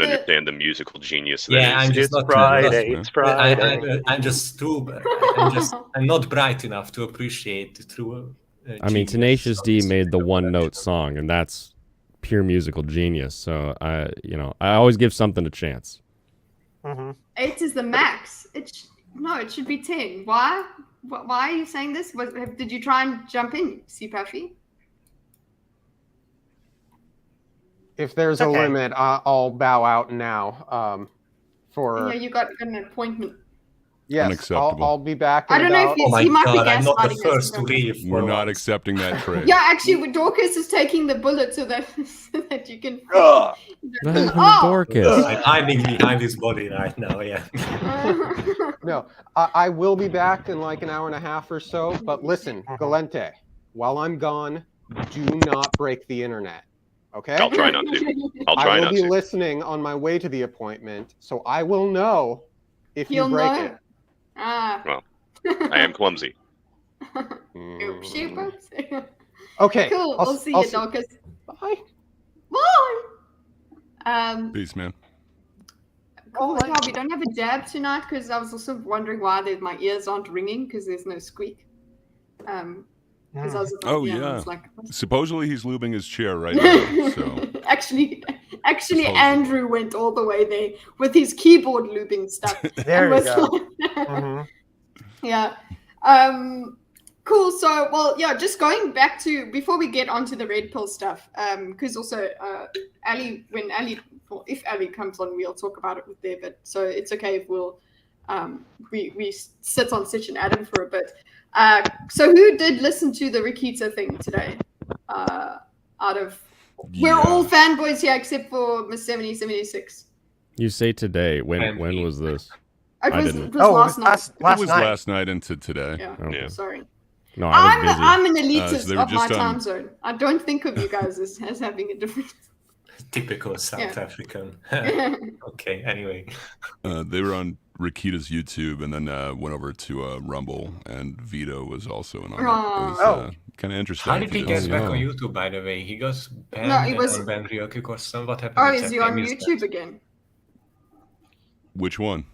understand the musical genius. Yeah, I'm just it's Friday. It's Friday. I'm just too. I'm not bright enough to appreciate the true. I mean, Tenacious D made the one-note song, and that's pure musical genius. So I always give something a chance. 8 is the max. No, it should be 10. Why? Why are you saying this? Did you try and jump in, CPuffy? If there's a limit, I'll bow out now. Yeah, you got an appointment. Yes, I'll be back. I don't know if he might be gaslighting us. I'm not the first to leave. We're not accepting that trade. Yeah, actually, Dorcas is taking the bullet so that you can. Dorcas. I'm hiding behind his body right now. Yeah. No, I will be back in like an hour and a half or so. But listen, Gallente, while I'm gone, do not break the internet. Okay? I'll try not to. I will be listening on my way to the appointment, so I will know if you break it. Well, I am clumsy. Okay. Cool. We'll see you, Dorcas. Bye. Bye. Peace, man. Cool. Yeah, we don't have a jab tonight because I was also wondering why my ears aren't ringing because there's no squeak. Supposedly he's lubing his chair right now. So. Actually, Andrew went all the way there with his keyboard looping stuff. There we go. Yeah. Cool. So, well, yeah, just going back to before we get onto the red pill stuff, because also if Ali comes on, we'll talk about it with there. But so it's okay if we sit on Sitch and Adam for a bit. So who did listen to the Rekieta thing today? We're all fanboys here except for Miss 7076. You say today. When was this? It was last night. It was last night into today. Yeah. Okay. Sorry. No, I was busy. I'm an elitist so of my time zone. I don't think of you guys as having a different. Typical South African. Okay. Anyway, they were on Rekieta's YouTube and then went over to Rumble, and Vito was also in on it. It was kind of interesting. How did he get back on YouTube? By the way, he got banned. No, he was banned real quick or something. What happened? Oh, is he on YouTube again? Which one?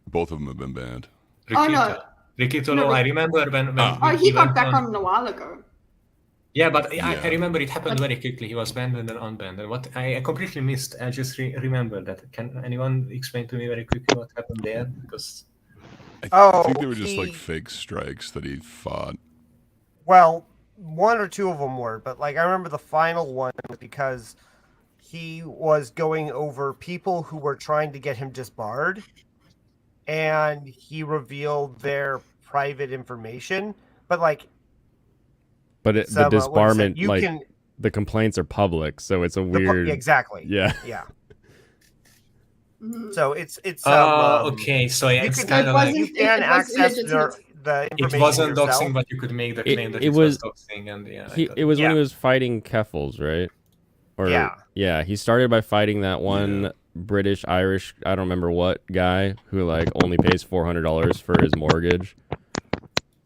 Both of them have been banned. Oh no. Rekieta, no, I remember when he got back on a while ago. Yeah, but I remember it happened very quickly. He was banned and then unbanned. And what I completely missed, I just remember that. Can anyone explain to me very quickly what happened there? Because I think they were just like fake strikes that he fought. Well, one or two of them were, but like I remember the final one because he was going over people who were trying to get him disbarred, and he revealed their private information. But like. But the disbarment, the complaints are public, so it's a weird. Exactly. Yeah. Yeah. So it's. Okay, so yeah, it's kind of like you can access the information. It wasn't yourself. doxing, but you could make the claim that it was doxing, and it was when he was fighting Keffels, right? Or yeah, he started by fighting that one British Irish, I don't remember what guy who like only pays $400 for his mortgage.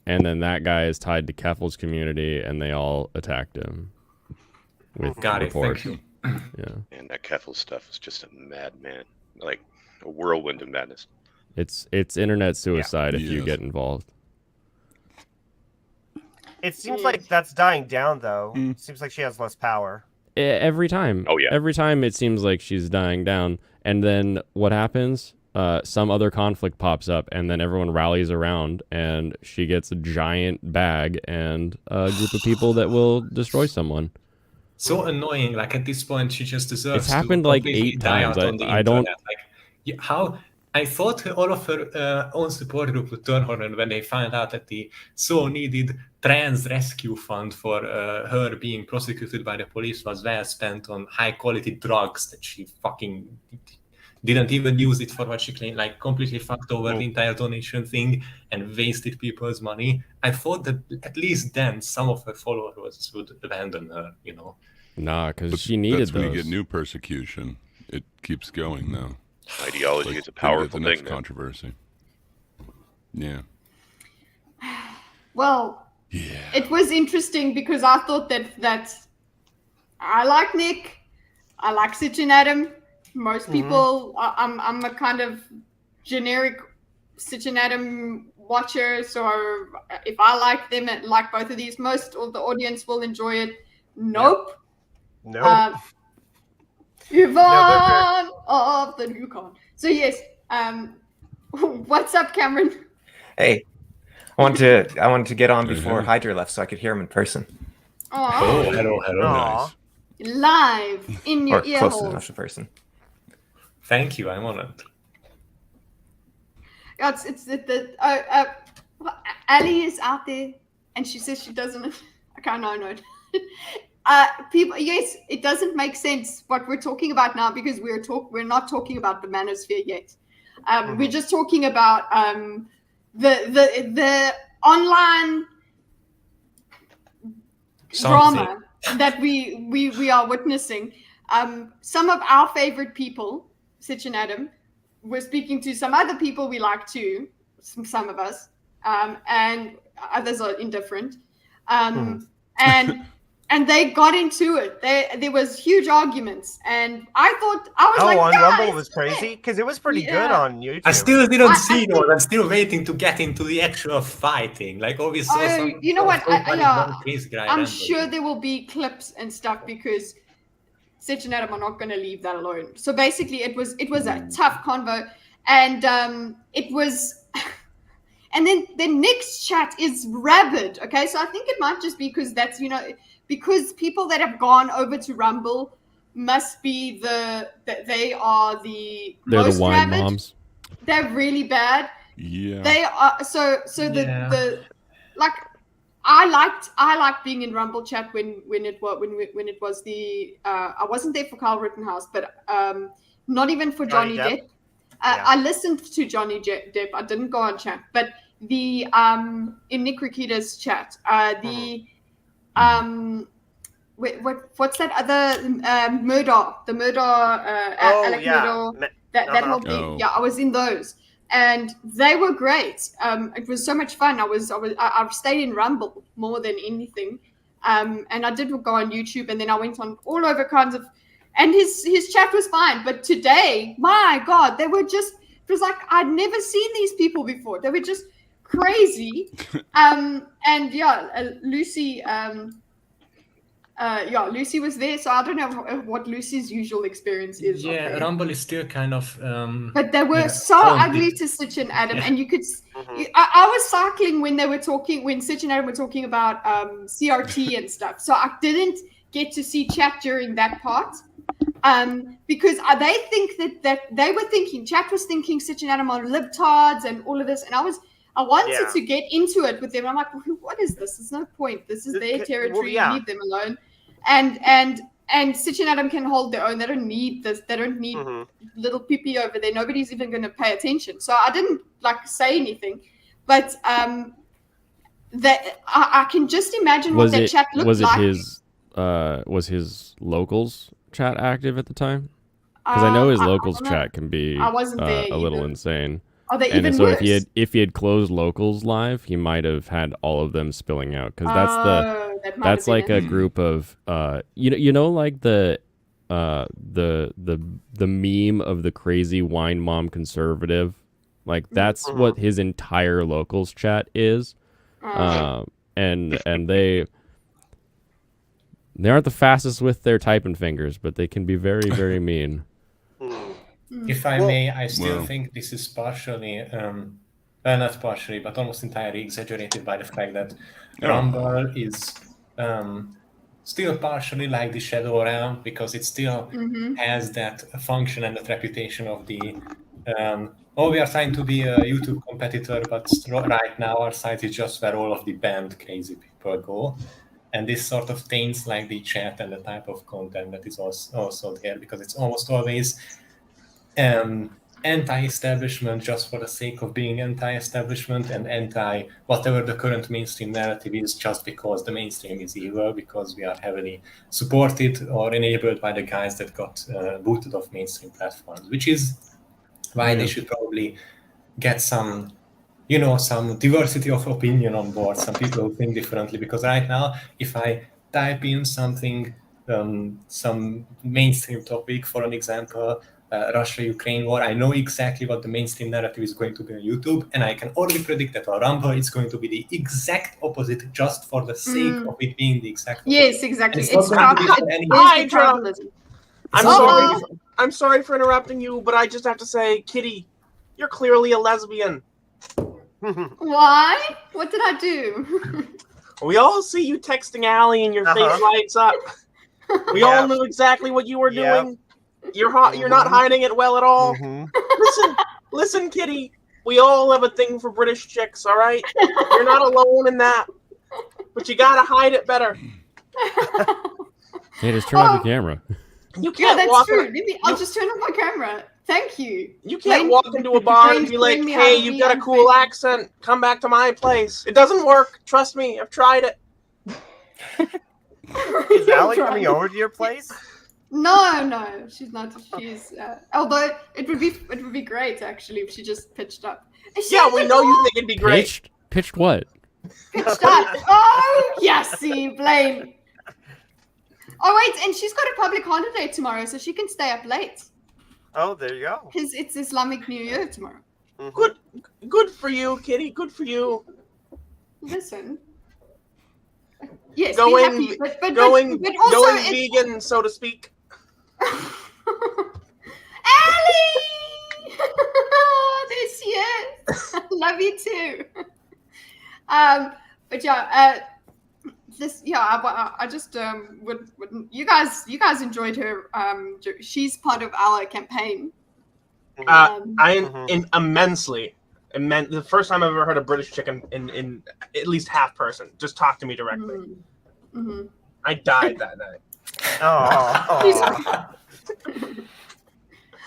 And then that guy is tied to Keffel's community, and they all attacked him with reports. Yeah. And that Keffel stuff is just a madman, like a whirlwind of madness. It's internet suicide if you get involved. It seems like that's dying down, though. It seems like she has less power. Every time. Oh, yeah. Every time it seems like she's dying down. And then what happens? Some other conflict pops up, and then everyone rallies around, and she gets a giant bag and a group of people that will destroy someone. So annoying. Like at this point, she just deserves. It's happened like 8 times. I don't. Like, how? I thought all of her own support group would turn on her when they found out that the so needed trans rescue fund for her being prosecuted by the police was well spent on high quality drugs that she fucking didn't even use it for what she claimed, like completely fucked over the entire donation thing and wasted people's money. I thought that at least then some of her followers would abandon her, you know. Nah, because she needed that's when those. you get new persecution. It keeps going though. Ideology is a powerful the next thing. Controversy. Yeah. Well, it was interesting because I thought that I like Nick, I like Sitch and Adam. Most people, I'm a kind of generic Sitch and Adam watcher, so if I like them and like both of these, most of the audience will enjoy it. Nope. Nope. Yvonne of the Yukon. So yes, what's up, Cameron? Hey, I wanted to get on before Hydra left so I could hear him in person. Oh, hello, nice. Live in your ear close holes. enough in person. Thank you, I'm honored. Ali is out there, and she says she doesn't. I can't know. People, yes, it doesn't make sense what we're talking about now because we're not talking about the manosphere yet. We're just talking about the online drama that we are witnessing. Some of our favorite people, Sitch and Adam, we're speaking to some other people we like too, some of us, and others are indifferent. And they got into it. There was huge arguments, and I thought on Rumble it was crazy because it was pretty good on YouTube. I still didn't see those. I'm still waiting to get into the actual fighting. Like obviously, you know what? I'm sure there will be clips and stuff because Sitch and Adam are not going to leave that alone. So basically, it was a tough convo, and it was And then Nick's chat is rabid. Okay, so I think it might just be because that's, because people that have gone over to Rumble must be they are the They're most the wine rabid. moms. They're really bad. Yeah. They are the like I liked being in Rumble chat when it was the I wasn't there for Kyle Rittenhouse, but not even for Johnny Depp. I listened to Johnny Depp. I didn't go on chat, but the in Nick Rekieta's chat, what's that other Murdoch? The Murdoch, Alec Murdoch, that whole thing. Yeah, I was in those, and they were great. It was so much fun. I stayed in Rumble more than anything, and I did go on YouTube, and then I went on all over kinds of. And his chat was fine, but today, my God, they were just. It was like I'd never seen these people before. They were just crazy. And yeah, Lucy. Lucy was there, so I don't know what Lucy's usual experience is. Yeah, Rumble is still kind of. But they were so ugly to Sitch and Adam, and you could. I was cycling when they were talking, when Sitch and Adam were talking about CRT and stuff, so I didn't get to see chat during that part. Because they think that they were thinking, chat was thinking Sitch and Adam are libtards and all of this, and I wanted to get into it with them. I'm like, what is this? There's no point. This is their territory. Leave them alone. And Sitch and Adam can hold their own. They don't need this. They don't need little pee over there. Nobody's even going to pay attention. So I didn't say anything, but that I can just imagine what that chat looked like. Was his locals chat active at the time? Because I know his locals chat can be a little insane. Are they and even so worse? if he had closed locals live, he might have had all of them spilling out. Because that's like a group of like the meme of the crazy wine mom conservative. Like that's what his entire locals chat is. And they aren't the fastest with their typing fingers, but they can be very, very mean. If I may, I still think this is partially, not partially, but almost entirely exaggerated by the fact that Rumble is still partially like the Shadow Realm, because it still has that function and that reputation of the, we are trying to be a YouTube competitor, but right now our site is just where all of the banned crazy people go. And this sort of taints like the chat and the type of content that is also there, because it's almost always anti-establishment just for the sake of being anti-establishment, and anti whatever the current mainstream narrative is, just because the mainstream is evil, because we are heavily supported or enabled by the guys that got booted off mainstream platforms, which is why they should probably get some diversity of opinion on board, some people who think differently. Because right now, if I type in something, some mainstream topic, for an example, Russia-Ukraine war, I know exactly what the mainstream narrative is going to be on YouTube, and I can already predict that on Rumble it's going to be the exact opposite, just for the sake of it being the exact opposite. Yes, exactly. I'm sorry for interrupting you, but I just have to say, Kitty, you're clearly a lesbian. Why? What did I do? We all see you texting Allie and your face lights up. We all knew exactly what you were doing. You're not hiding it well at all. Listen, Kitty. We all have a thing for British chicks, all right? You're not alone in that. But you gotta hide it better. Hey, just turn off your camera. You can't that's true. I'll just turn off my camera. Thank you. You can't walk into a bar and be like, hey, you've got a cool accent. Come back to my place. It doesn't work. Trust me. I've tried it. Is Allie coming over to your place? No, she's not. She's although it would be great actually if she just pitched up. Yeah, we know you think it'd be great. Pitched what? Pitched up. Oh, yes, see, blame. Oh wait, and she's got a public holiday tomorrow, so she can stay up late. Oh, there you go. It's Islamic New Year tomorrow. Good for you, Kitty. Good for you. Listen. Yes, going be happy, but also going vegan, so to speak. Allie! There she is. Love you too. But yeah, I just would you guys enjoyed her. She's part of our campaign. Immensely. The first time I've ever heard a British chick in at least half person just talk to me directly. Mm-hmm. I died that night. Oh.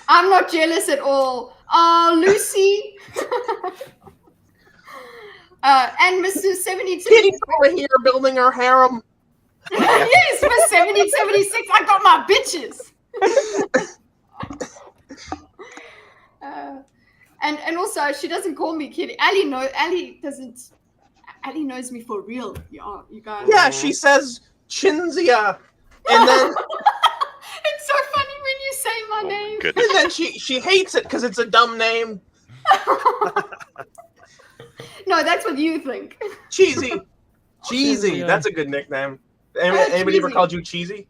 I'm not jealous at all. Oh, Lucy. And Mrs. 1776. Kitty's over here building her harem. Yes, Miss 1776. I got my bitches. And also, she doesn't call me Kitty. Ali knows me for real. You guys. Yeah, she says Chinzia, and then it's so funny when you say my name. And then she hates it because it's a dumb name. No, that's what you think. Cheesy. That's a good nickname. Anybody ever called you Cheesy?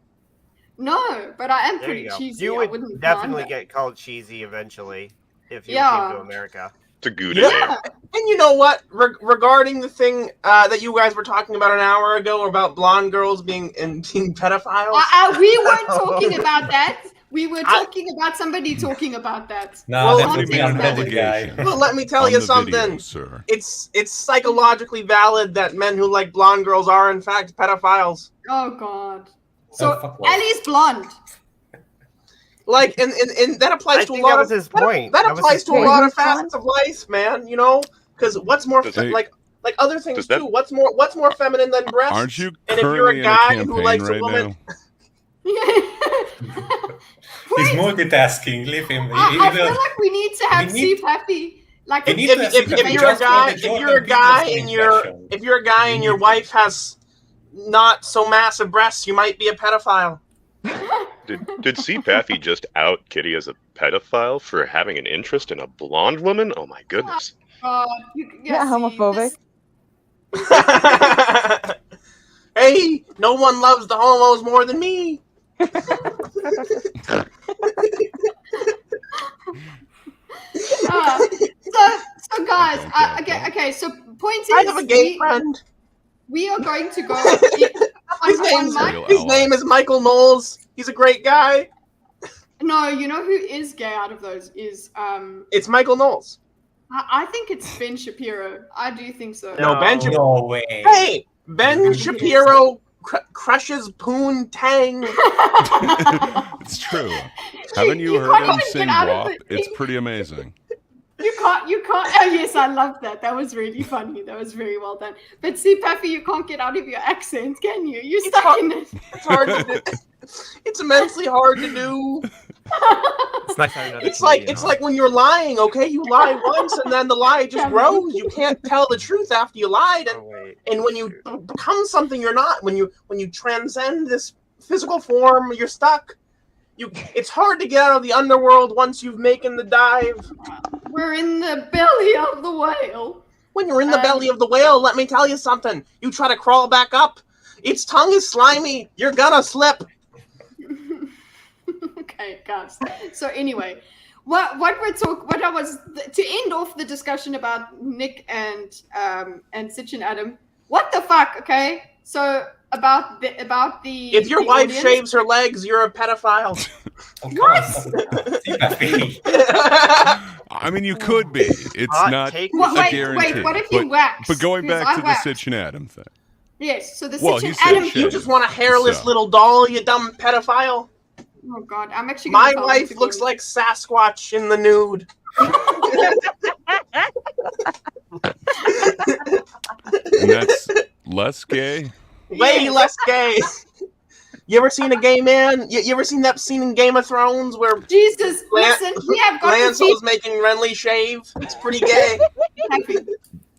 No, but I am There pretty you go. cheesy. You I would wouldn't definitely mind get called cheesy eventually if you Yeah. came to America. It's a good Yeah. And you know what? Regarding the thing that you guys were talking about an hour ago about blonde girls being pedophiles. We weren't talking about that. We were talking about somebody talking about that. No, Well, that would be unbreaded guy. Well, let me tell On you the something. video, sir. It's psychologically valid that men who like blonde girls are in fact pedophiles. Oh God. So fuck off. Ellie's blonde. Like, and that applies I to a think lot that of was his point. That That was applies his to a point. lot of Who's blonde? facets of life, man. You know, because what's more Hey. like other things Does that- too. What's more feminine than breasts? Aren't you And if you're currently a in a guy who campaign likes a right woman, now? He's multitasking. Leave him. I feel like we need to have we need- CPAPI. Like we need if, to have if, CPAPI if you're a just for guy, the if Jordan you're a guy Peterson and your impression. if you're a guy and your wife has not so massive breasts, you might be a pedophile. Did C. Paffy just out Kitty as a pedophile for having an interest in a blonde woman? Oh my goodness. Yeah, homophobic. Hey, no one loves the homos more than me. So guys, okay. So point is, I have a gay friend. We are going to go. His name is Michael Knowles. He's a great guy. No, you know who is gay out of those is It's Michael Knowles. I think it's Ben Shapiro. I do think so. No, Ben Shapiro. No way. Hey, Ben Shapiro crushes Poontang. It's true. Haven't you You heard can't him even sing get out of WAP? it. It's pretty amazing. You can't. Oh yes, I love that. That was really funny. That was very well done. But see, Paffy, you can't get out of your accent, can you? You're stuck in it. It's hard to do. It's immensely hard to do. It's nice having another It's like comedian on. when you're lying. Okay, you lie once, and then the lie just grows. You can't tell the truth after you lied, and when you become something you're not, when you transcend this physical form, you're stuck. It's hard to get out of the underworld once you've making the dive. We're in the belly of the whale. When you're in the belly of the whale, let me tell you something. You try to crawl back up, its tongue is slimy. You're gonna slip. Okay, guys. So anyway, what I was to end off the discussion about Nick and Sitch and Adam. What the fuck? Okay, so about the If your the wife audience- shaves her legs, you're a pedophile. I mean, you could be. It's Hot not take. a Wait, guarantee. what if you wax? But going Because back I to the waxed. Sitch and Adam thing. Yes, so the Well, Sitch he and said Adam. shave. You just want a hairless So. little doll, you dumb pedophile. Oh God, I'm actually. My gonna tell wife them to looks go- like Sasquatch in the nude. And that's less gay. Way less gay. You ever seen a gay man? You ever seen that scene in Game of Thrones where Jesus, listen, we have got to Lancel's making Renly shave? It's pretty gay. Happy.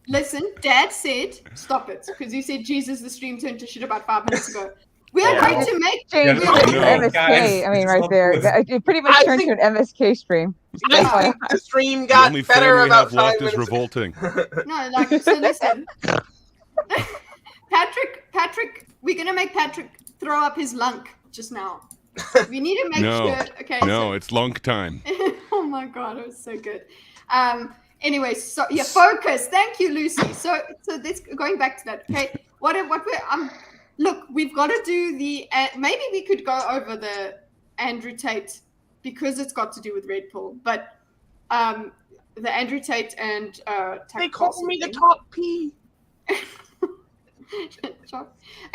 Listen, Dad said stop it because you said Jesus. The stream turned to shit about 5 minutes ago. We are going to make Change Yeah, it to no, MSK. guys, I mean, it's right not there. good. It pretty much I turned think- to an MSK stream. I think the stream The got only better fan we about have 5 left is minutes. revolting. no, like so. Listen, Patrick, we're gonna make Patrick throw up his lunk just now. We need to make No, sure. Okay. no, it's lunk time. Oh my God, it was so good. Anyway, so yeah, focus. Thank you, Lucy. So this going back to that. Okay, what we're look, we've got to do the. Maybe we could go over the Andrew Tate because it's got to do with Red Pill, but the Andrew Tate and they call me the top P.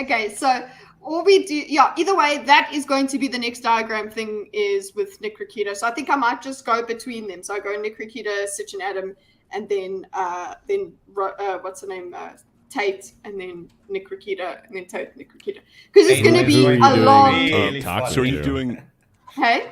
Okay, so all we do, yeah, either way, that is going to be the next diagram thing is with Nick Rekieta. So I think I might just go between them. So I go Nick Rekieta, Sitch Adam, and then what's the name? Tate, and then Nick Rekieta, and then Tate, Nick Rekieta. Because it's going to be a long. So are you doing? Hey.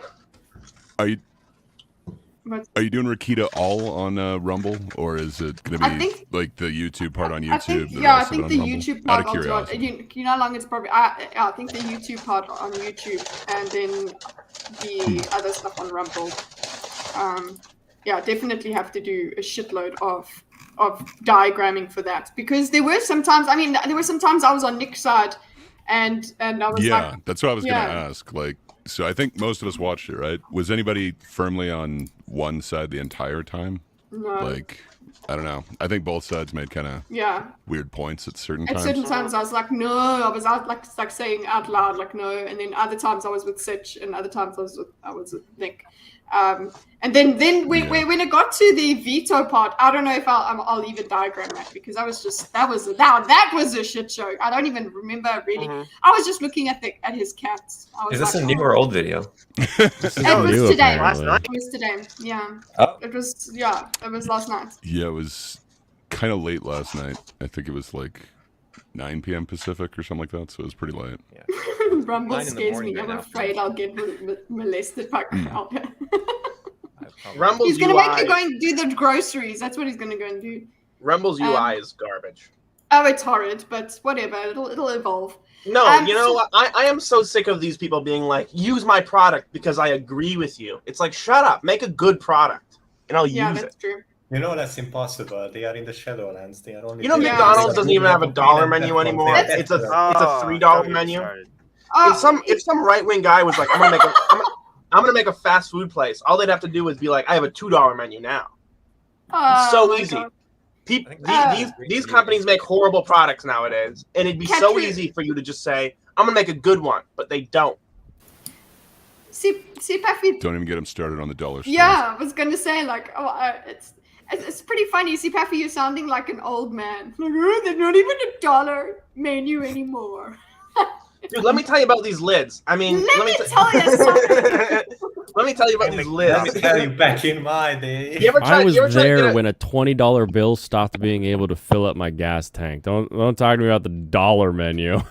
Are you doing Rekieta all on Rumble, or is it going to be like the YouTube part on YouTube? I think the YouTube part on you know how long it's probably. I think the YouTube part on YouTube, and then the other stuff on Rumble. Yeah, definitely have to do a shitload of diagramming for that, because there were some times. I mean, there were some times I was on Nick's side, and I was like, that's what I was going to ask. Like, so I think most of us watched it, right? Was anybody firmly on one side the entire time? No. Like, I don't know. I think both sides made kind of weird points at certain times. At certain times, I was like, no. I was out like saying out loud, like no. And then other times I was with Sitch, and other times I was with Nick. And then when it got to the veto part, I don't know if I'll even diagram that, because that was a shit show. I don't even remember really. I was just looking at his cats. Is this a new or old video? It was today. It was today. Yeah. Oh. It was last night. Yeah, it was kind of late last night. I think it was like 9 p.m. Pacific or something like that, so it was pretty late. Yeah. Rumble scares me. I'm afraid I'll get molested by crowd. Rumble's he's going to UI. make you go and do the groceries. That's what he's going to go and do. Rumble's UI is garbage. Oh, it's horrid, but whatever. It'll evolve. No, you know what? I am so sick of these people being like, use my product because I agree with you. It's like, shut up. Make a good product, and I'll use it. Yeah, that's true. You know that's impossible. They are in the Shadowlands. They are only. You know, McDonald's doesn't even have a dollar menu anymore. It's a $3 menu. If some right wing guy was like, I'm gonna make a fast food place, all they'd have to do is be like, I have a $2 menu now. It's so easy. These companies make horrible products nowadays, and it'd be so easy for you to just say, I'm gonna make a good one, but they don't. See, Puffy. Don't even get them started on the dollar store. Yeah, I was gonna say it's pretty funny. See, Puffy, you're sounding like an old man. Like, oh, there's not even a dollar menu anymore. Dude, let me tell you about these lids. I mean, let me tell you something. Let me tell you about these lids. Let me tell you, back in my day. I was there when a $20 bill stopped being able to fill up my gas tank. Don't talk to me about the dollar menu.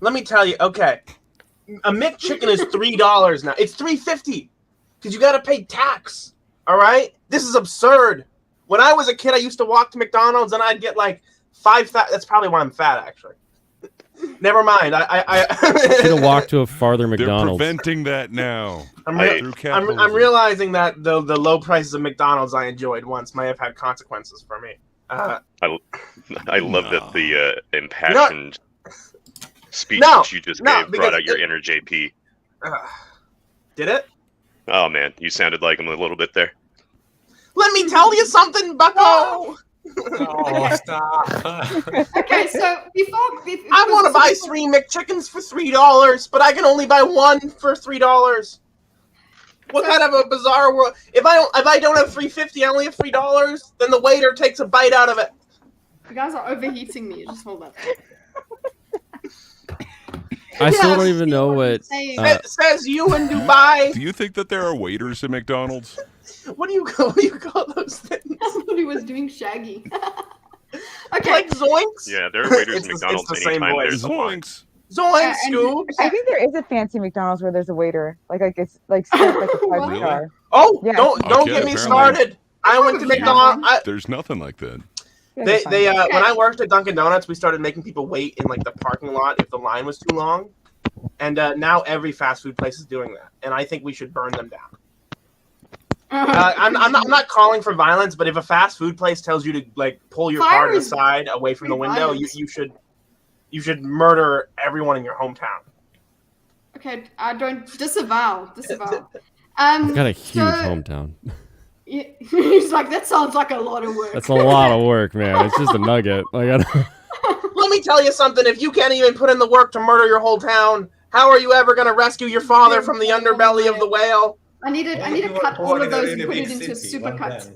Let me tell you, okay. A McChicken is $3 now. It's $3.50 because you got to pay tax. All right, this is absurd. When I was a kid, I used to walk to McDonald's and I'd get like 5. That's probably why I'm fat, actually. Never mind. I should have walked to a farther McDonald's. They're preventing that now. I'm realizing that the low prices of McDonald's I enjoyed once may have had consequences for me. I love that the impassioned speech that you just gave brought out your inner JP. Did it? Oh man, you sounded like him a little bit there. Let me tell you something, Bucko. Oh, stop. Okay, so before I want to buy 3 McChickens for $3, but I can only buy 1 for $3. What kind of a bizarre world? If I don't have $3.50, I only have $3. Then the waiter takes a bite out of it. You guys are overheating me. Just hold up. I still don't even know what says you in Dubai. Do you think that there are waiters at McDonald's? What do you call those things? That's what he was doing, Shaggy. Okay. Like Zoinks? Yeah, there are waiters at McDonald's anytime there's a line. Zoinks, Scoob. I think there is a fancy McDonald's where there's a waiter. Like it's like a 5-star. Oh, yeah. Don't get me started. I went to McDonald's. There's nothing like that. They when I worked at Dunkin' Donuts, we started making people wait in like the parking lot if the line was too long, and now every fast food place is doing that, and I think we should burn them down. I'm not calling for violence, but if a fast food place tells you to like pull your car to the side away from the window, you should murder everyone in your hometown. Okay, I don't disavow. I've got a huge hometown. He's like, that sounds like a lot of work. That's a lot of work, man. It's just a nugget. Like, I don't... Let me tell you something. If you can't even put in the work to murder your whole town, how are you ever going to rescue your father from the underbelly of the whale? I need to cut all of those and put it into a supercut.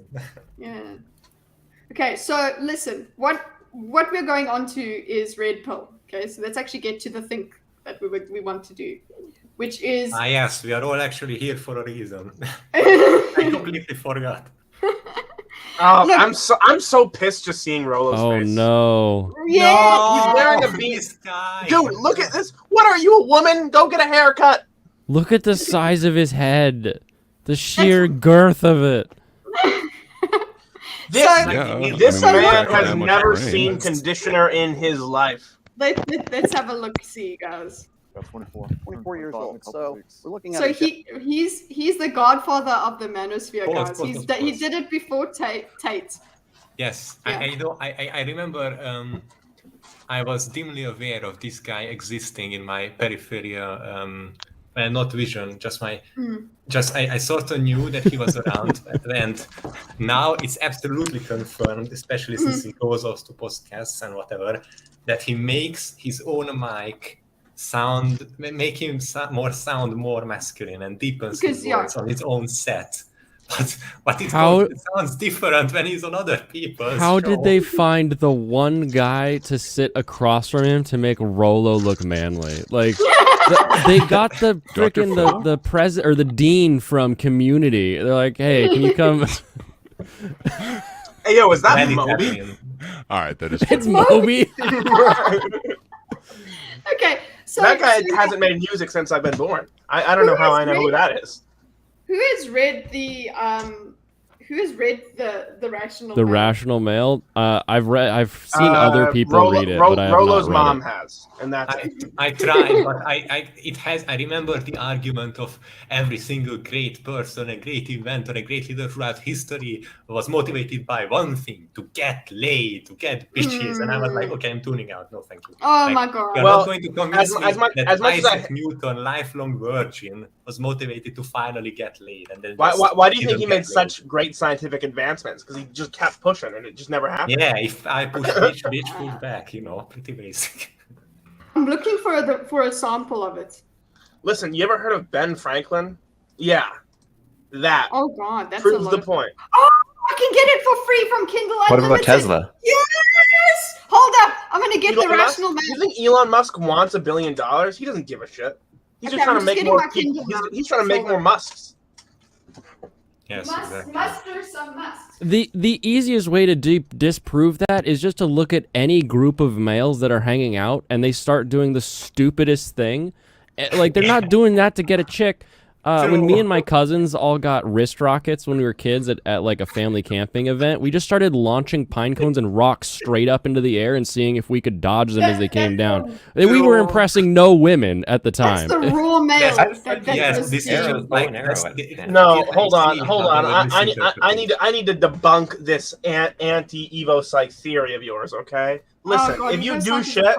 Yeah. Okay, so listen, what we're going on to is red pill. Okay, so let's actually get to the thing that we want to do, which is yes, we are all actually here for a reason. I completely forgot. Oh, look, I'm so pissed just seeing Rolo's face. No. Yeah. No, he's wearing a beast. Dude, look at this. What are you, a woman? Go get a haircut. Look at the size of his head. The sheer girth of it. This man has never seen conditioner in his life. Let's have a look, see, guys. 24 years old. So we're looking at. So he's the godfather of the manosphere, guys. He did it before Tate. Yes, Yeah. I remember. I was dimly aware of this guy existing in my peripheral, not vision, just my. I sort of knew that he was around, and now it's absolutely confirmed, especially since he goes off to podcasts and whatever, that he makes his own mic make him sound more masculine and deepens his voice on his own set. But it sounds different when he's on other people's How show. did they find the one guy to sit across from him to make Rolo look manly? Like, they got the freaking the president or the dean from Community. They're like, hey, can you come? Hey, yo, is that Moby? All right, that is. It's Moby. Okay, so that guy hasn't made music since I've been born. I don't know how I know who that is. Who has read the rational? The Man? Rational Male. I've seen other people read it, but I have Rolo's not read mom it. has, and that's it. I tried, but I remember the argument of every single great person, a great inventor, a great leader throughout history was motivated by one thing: to get laid, to get bitches. And I was like, okay, I'm tuning out. No, thank you. Oh my god! You're not going to convince me that as much Isaac Newton, lifelong virgin, was motivated to finally get laid. And then why do you think he made such great scientific advancements? Because he just kept pushing, and it just never happened. Yeah, if I push bitch push back, pretty basic. I'm looking for a sample of it. Listen, you ever heard of Ben Franklin? Yeah, that. Oh god, that's proves the point. Oh, I can get it for free from Kindle What Unlimited. about Tesla? Yes! Hold up, I'm gonna get the Rational Man. You think Elon Musk wants $1 billion? He doesn't give a shit. He's just trying to make more. He's trying to make more Musks. Yes, Muster some Musks. The easiest way to disprove that is just to look at any group of males that are hanging out and they start doing the stupidest thing. Like, they're not doing that to get a chick. When me and my cousins all got wrist rockets when we were kids at like a family camping event, we just started launching pine cones and rocks straight up into the air and seeing if we could dodge them as they came down. We were impressing no women at the time. That's the raw male. No, hold on. I need to debunk this anti-Evo psych theory of yours. Okay, listen. If you do shit,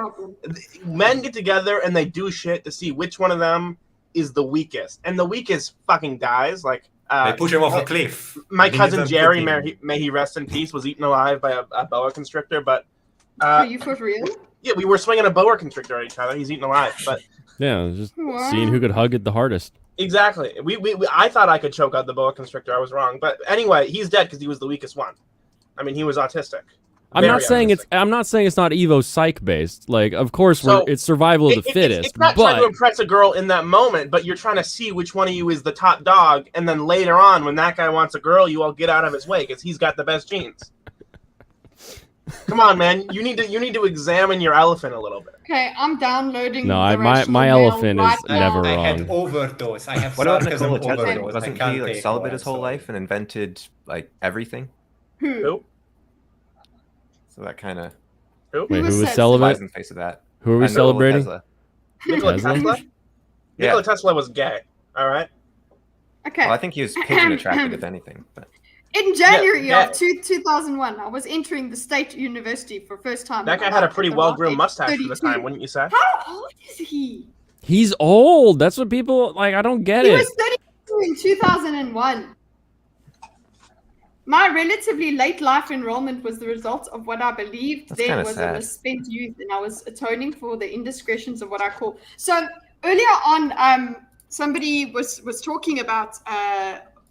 men get together and they do shit to see which one of them is the weakest, and the weakest fucking dies. Like they push him off a cliff. My cousin Jerry, may he rest in peace, was eaten alive by a boa constrictor. But are you for real? Yeah, we were swinging a boa constrictor at each other. He's eaten alive, but yeah, just seeing who could hug it the hardest. Exactly. I thought I could choke out the boa constrictor. I was wrong, but anyway, he's dead because he was the weakest one. I mean, he was autistic. I'm not saying it's not Evo psych based. Like, of course, it's survival of the fittest. It's not trying to impress a girl in that moment, but you're trying to see which one of you is the top dog, and then later on, when that guy wants a girl, you all get out of his way because he's got the best genes. Come on, man! You need to examine your elephant a little bit. Okay, I'm downloading. No, my elephant is never wrong. I had overdose. I have what about sarcasm Nikola Tesla? overdose. Wasn't he like celibate his whole life and invented like everything? Who? So that kind of. Wait, who was celibate? In the face of that. Who are we celebrating? Nikola Tesla. Yeah. Nikola Tesla was gay. All right. Okay. Well, I think he was pigeon attracted, if anything. But. In January of 2001, I was entering the State University for first time. That guy had a pretty well-groomed mustache for the time, wouldn't you say? How old is he? He's old. That's what people like. I don't get it. He was 32 in 2001. My relatively late life enrollment was the result of what I believed That's then kinda was sad. a misspent youth, and I was atoning for the indiscretions of what I call. So earlier on, somebody was talking about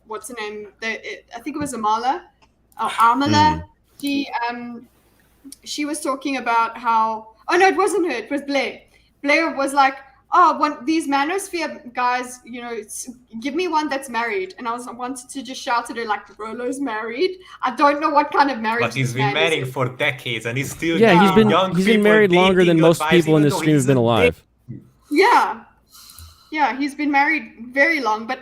what's her name? I think it was Amala. Amala. She was talking about how. Oh no, it wasn't her. It was Blair. Blair was like, these manosphere guys, give me one that's married. And I wanted to just shout at her like, Rolo's married. I don't know what kind of marriage. But he's been married for decades, and he's still Yeah, he's been young married people longer than dating most advice, people in even this though stream have he's been a alive. Yeah, he's been married very long, but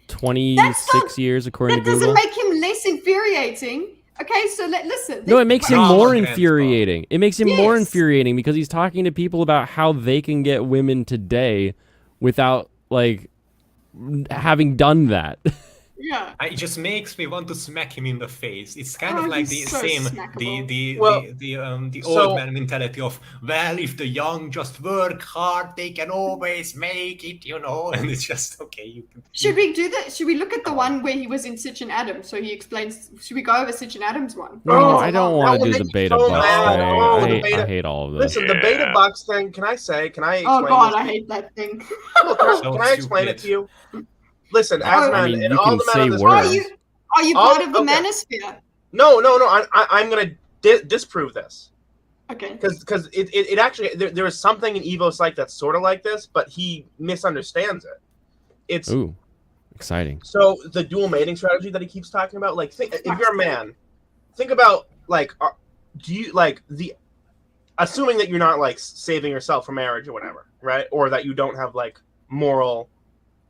26 years according that to Google. doesn't make him less infuriating. Okay, so listen. No, it makes him Drama more grandpa. infuriating. It makes him more infuriating because he's talking to people about how they can get women today without like having done that. Yeah. It just makes me want to smack him in the face. It's kind of Oh, like the he's so same, smackable. the so- old man mentality of, well, if the young just work hard, they can always make it, And it's just okay. You can. Should we do that? Should we look at the one where he was in Sitch Adam? So he explains. Should we go over Sitch Adam's one? No, I don't want to would do the make me beta so bucks mad. thing. Oh, the I beta- hate all of this. Listen, the beta box thing. Can I explain? Oh God, this? I hate that thing. Look, can I explain it to you? Listen, as I man, mean, and you all can the men say on this words. Are you All- part of the okay. manosphere? No. I'm gonna disprove this. Okay. Because it actually there is something in Evo Psych that's sort of like this, but he misunderstands it. It's Ooh, exciting. so the dual mating strategy that he keeps talking about. Like, if you're a man, think about like, do you like assuming that you're not like saving yourself for marriage or whatever, right? Or that you don't have like moral,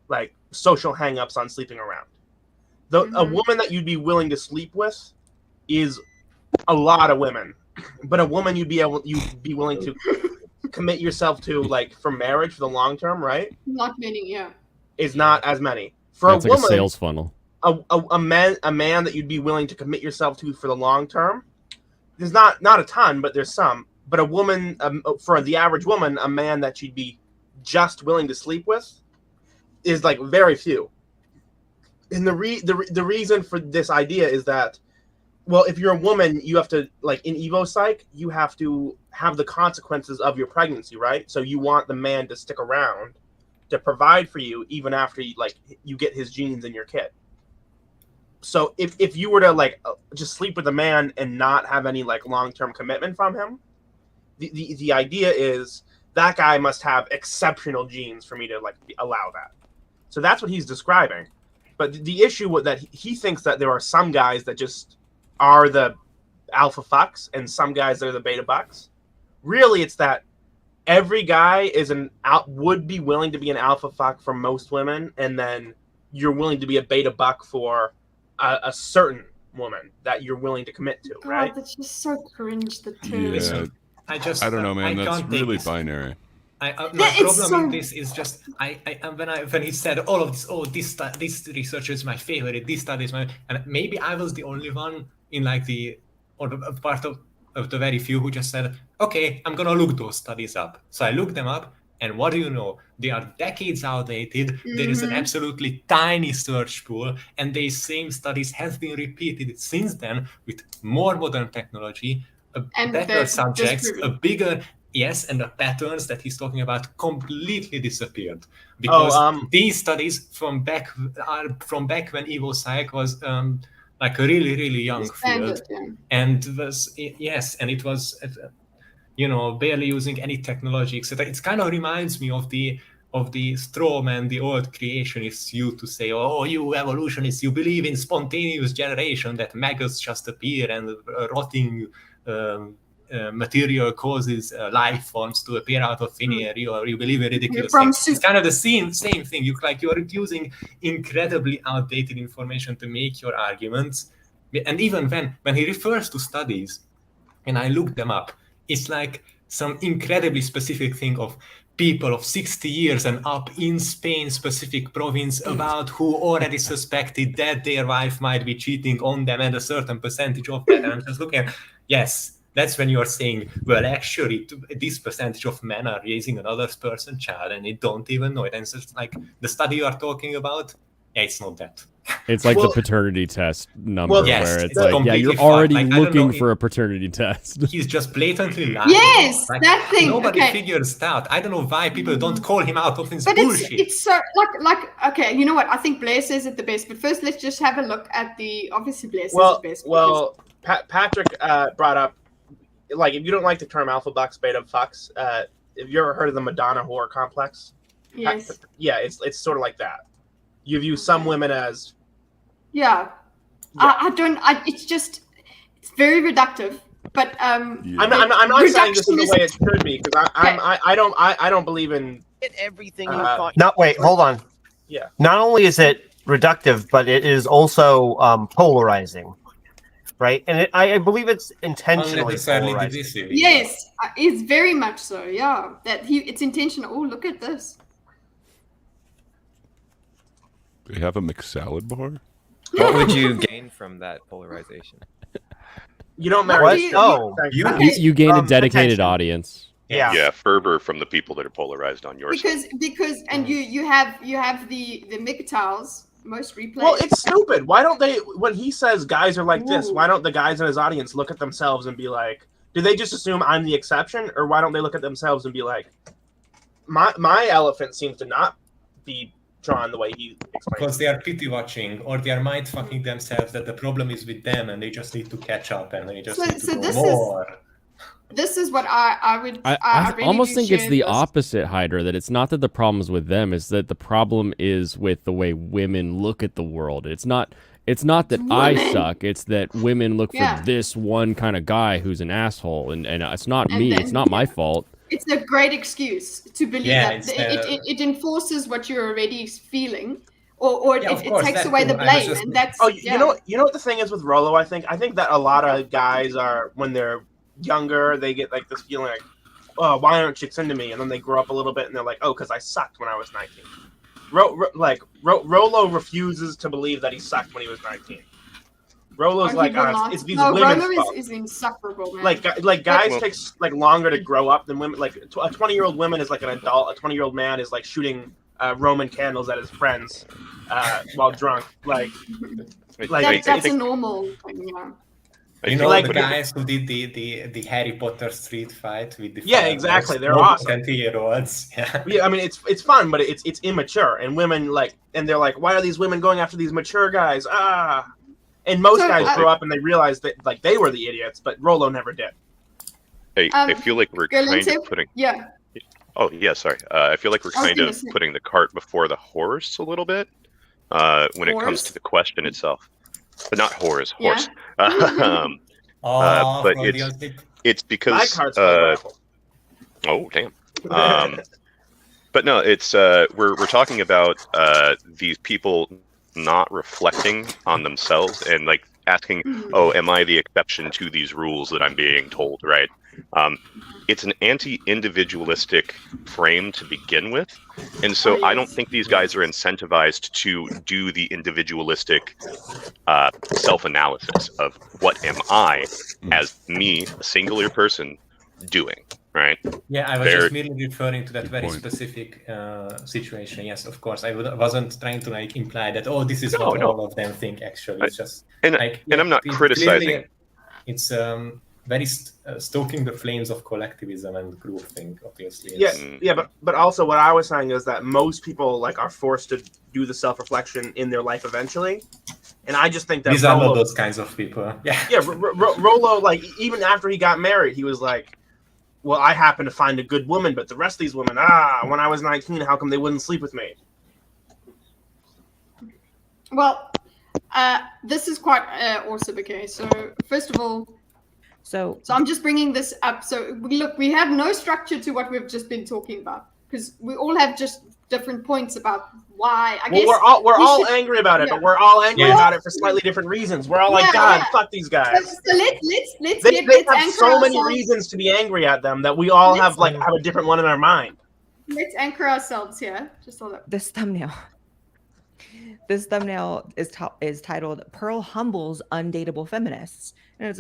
like social hangups on sleeping around. A woman that you'd be willing to sleep with is a lot of women, but a woman you'd be willing to commit yourself to like for marriage for the long term, right? Not many, yeah. Is not as many. For It's a like woman, a sales funnel. a man that you'd be willing to commit yourself to for the long term, there's not a ton, but there's some. But a woman, for the average woman, a man that she'd be just willing to sleep with is like very few. And the reason for this idea is that, well, if you're a woman, you have to, like in Evo Psych, you have to have the consequences of your pregnancy, right? So you want the man to stick around to provide for you even after you get his genes in your kid. So if you were to like just sleep with a man and not have any like long-term commitment from him, the idea is that guy must have exceptional genes for me to like allow that. So that's what he's describing. But the issue that he thinks that there are some guys that just are the alpha fucks and some guys that are the beta bucks. Really, it's that every guy would be willing to be an alpha fuck for most women, and then you're willing to be a beta buck for a certain woman that you're willing to commit to, right? God, that's just so cringe. The term. Yeah, I don't know, man. That's really binary. My problem with this is just when he said all of this, this research is my favorite, this study is my, and maybe I was the only one in like a part of the very few who just said, okay, I'm gonna look those studies up. So I looked them up, and what do you know? They are decades outdated. There is an absolutely tiny search pool, and these same studies have been repeated since then with more modern technology, better subjects, a bigger. Yes, and the patterns that he's talking about completely disappeared because these studies from back when Evo Psych was like a really, really young field, and it was barely using any technology, etc. It kind of reminds me of the straw man, the old creationists used to say, "Oh, you evolutionists, you believe in spontaneous generation, that maggots just appear and rotting." Material causes life forms to appear out of thin air, you believe in ridiculous things. It's kind of the same thing. You're using incredibly outdated information to make your arguments. And even when he refers to studies, and I looked them up, it's like some incredibly specific thing of people of 60 years and up in Spain specific province about who already suspected that their wife might be cheating on them, and a certain percentage of that. And I'm just looking at, yes, that's when you're saying, well, actually, this percentage of men are raising another person's child and they don't even know it. And it's just like the study you are talking about, yeah, it's not that. It's like the paternity test number Well, yes, where it's it's like, yeah, completely you're fucked. already Like, I don't looking know for a paternity test. He's just blatantly lying. Yes, Like, that thing. Nobody Okay. figures it out. I don't know why people don't call him out of his But bullshit. it's so like okay, you know what? I think Blair says it the best. But first, let's just have a look at obviously Blair says it best. Well, Patrick brought up, like, if you don't like the term alpha bucks, beta fucks, have you ever heard of the Madonna whore complex? Yes. Yeah, it's sort of like that. You view some women as. Yeah. It's just, it's very reductive. But I'm not saying this is the way it should be, because I don't believe in everything. Not wait, hold on. Yeah. Not only is it reductive, but it is also polarizing, right? And I believe it's intentionally polarizing. Yes, it's very much so. Yeah, it's intentional. Oh, look at this. They have a McSalad bar. What would you gain from that polarization? You don't marry. You gain a dedicated audience. Yeah, fervor from the people that are polarized on your side. Because and you have the MGTOWs most replays. Well, it's stupid. Why don't they? When he says guys are like this, why don't the guys in his audience look at themselves and be like, do they just assume I'm the exception, or why don't they look at themselves and be like, my elephant seems to not be drawn the way he explains? Because they are pity watching, or they are mind fucking themselves that the problem is with them and they just need to catch up and they just need to go more. This is what I would. I really almost do think it's share the this. opposite, Hydra, that it's not that the problem's with them, it's that the problem is with the way women look at the world. It's not that I suck, it's that women look for this one kind of guy who's an asshole, and it's not me, it's not my fault. It's a great excuse to believe that it enforces what you're already feeling, or it takes away the blame, and that's. Oh, you know what the thing is with Rolo? I think that a lot of guys are, when they're younger, they get like this feeling like, oh, why aren't chicks into me? And then they grow up a little bit and they're like, oh, because I sucked when I was 19. Rolo refuses to believe that he sucked when he was 19. Rolo's like, it's these women's Rolo fault. is insufferable, man. Like guys takes like longer to grow up than women. Like a 20-year-old woman is like an adult. A 20-year-old man is like shooting Roman candles at his friends while drunk. That's a normal thing, yeah. You know, like the guys who did the Harry Potter street fight with the exactly, they're awesome. 20-year-olds. Yeah, I mean it's fun, but it's immature, and women and they're like, why are these women going after these mature guys? And most guys grow up and they realize that like they were the idiots, but Rolo never did. Hey, I feel like we're kind of putting. Yeah. Oh yeah, sorry. I feel like we're kind of putting the cart before the horse a little bit when it comes to the question itself. But not horse. Yeah. But it's because oh damn. But no, it's we're talking about these people not reflecting on themselves and like asking, oh, am I the exception to these rules that I'm being told, right? It's an anti-individualistic frame to begin with, and so I don't think these guys are incentivized to do the individualistic self-analysis of what am I, as me, a singular person, doing, right? Yeah, I was just merely referring to that very specific situation. Yes, of course, I wasn't trying to like imply that this is what all of them think. Actually, it's just and I'm not criticizing. It's very stoking the flames of collectivism and groupthink, obviously. But also what I was saying is that most people like are forced to do the self-reflection in their life eventually, and I just think that these are not those kinds of people. Rolo, like even after he got married, he was like, well, I happen to find a good woman, but the rest of these women, when I was 19, how come they wouldn't sleep with me? Well, this is quite awesome. Okay, so first of all, so I'm just bringing this up. So look, we have no structure to what we've just been talking about because we all have just different points about why. I guess we're all angry about it, but we're all angry about it for slightly different reasons. We're all like, God, fuck these guys. So let's they have so many reasons to be angry at them that we all have a different one in our mind. Let's anchor ourselves here. Just hold up. This thumbnail is titled "Pearl Humbles Undateable Feminists," and it's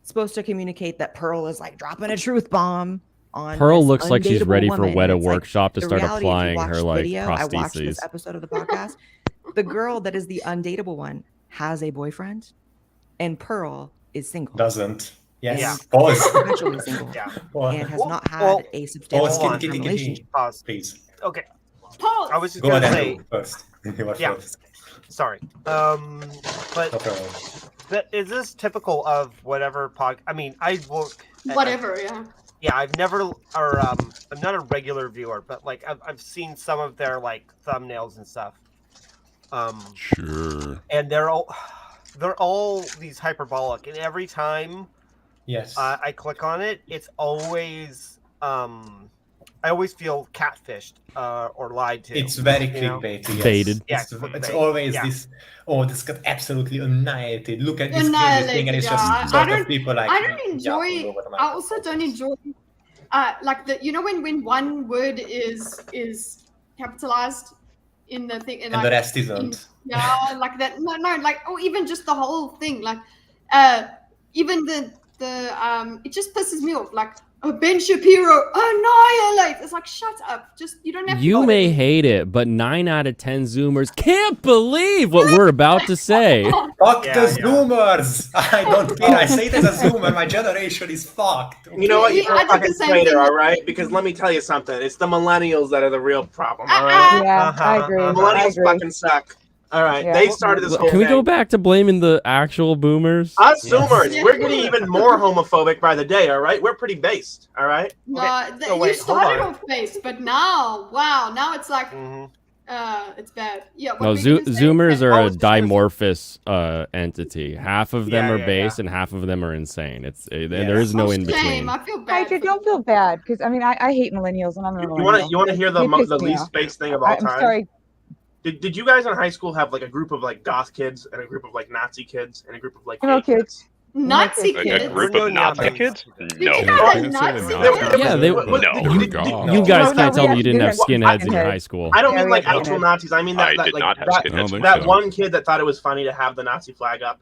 supposed to communicate that Pearl is like dropping a truth bomb on Pearl looks like she's ready for woman. Weta It's Workshop to the start reality, applying if you watch her the like video, I watched this prostheses. episode of the podcast. The girl that is the undateable one has a boyfriend, and Pearl is single. Doesn't. Yes. And Pause. perpetually single. And has not had a substantial long-term relationship. Pause. Please. Okay. Pause. I was just Go gonna ahead, say. Andrew, first. You are Yeah. first. Sorry. But is this typical of whatever I mean, I work. Whatever, yeah. Yeah, I've never, or I'm not a regular viewer, but like I've seen some of their like thumbnails and stuff. Sure. And they're all these hyperbolic, and every time, yes, I click on it, it's always I always feel catfished or lied to. It's very you know? clickbaity. Yes. Baited. Yeah, It's always this. Oh, this got absolutely annihilated. Look at this crazy Annihilated, thing, and it's just yeah. sort of people like. I don't enjoy. yapping over the I also don't enjoy, like the when one word is capitalized in the thing, and like, the rest isn't. Yeah, like that. No, like, or even just the whole thing, like, even the it just pisses me off. Like, Ben Shapiro annihilate. It's like, shut up. Just you don't have. You to may hate it, but 9 out of 10 Zoomers can't believe what we're about to say. Fuck the Zoomers! I don't care. I say it as a Zoomer. My generation is fucked. You know what? You're I a did fucking the same traitor, thing. all right? Because let me tell you something. It's the millennials that are the real problem, all right? Yeah, I agree. Millennials fucking suck. All right, Yeah. they started this whole Can we thing. go back to blaming the actual boomers? Us Yes. Zoomers, we're getting even more homophobic by the day, all right? We're pretty based, all right? No, so wait, you hold started on. off base, but now, wow, now it's like, it's bad. Yeah. what No, were you gonna say? Zoomers are I a was just gonna say- dimorphous entity. Half of them are base and half of them are insane. There is no in between. Shame. I feel bad. Hydra, don't feel bad because I mean I hate millennials and I'm a You millennial. want to hear the They piss me least off. based thing of all I'm time? sorry. Did you guys in high school have like a group of like goth kids and a group of like Nazi kids and a group of like Hello, gay kids. Nazi A kids. group of Nazi kids? No. Yeah, you guys can't tell me you didn't have skinheads in your high school. I don't mean like actual Nazis. I mean I that did like not have that, skinheads when I that was one kid that thought it was funny to have the Nazi flag up.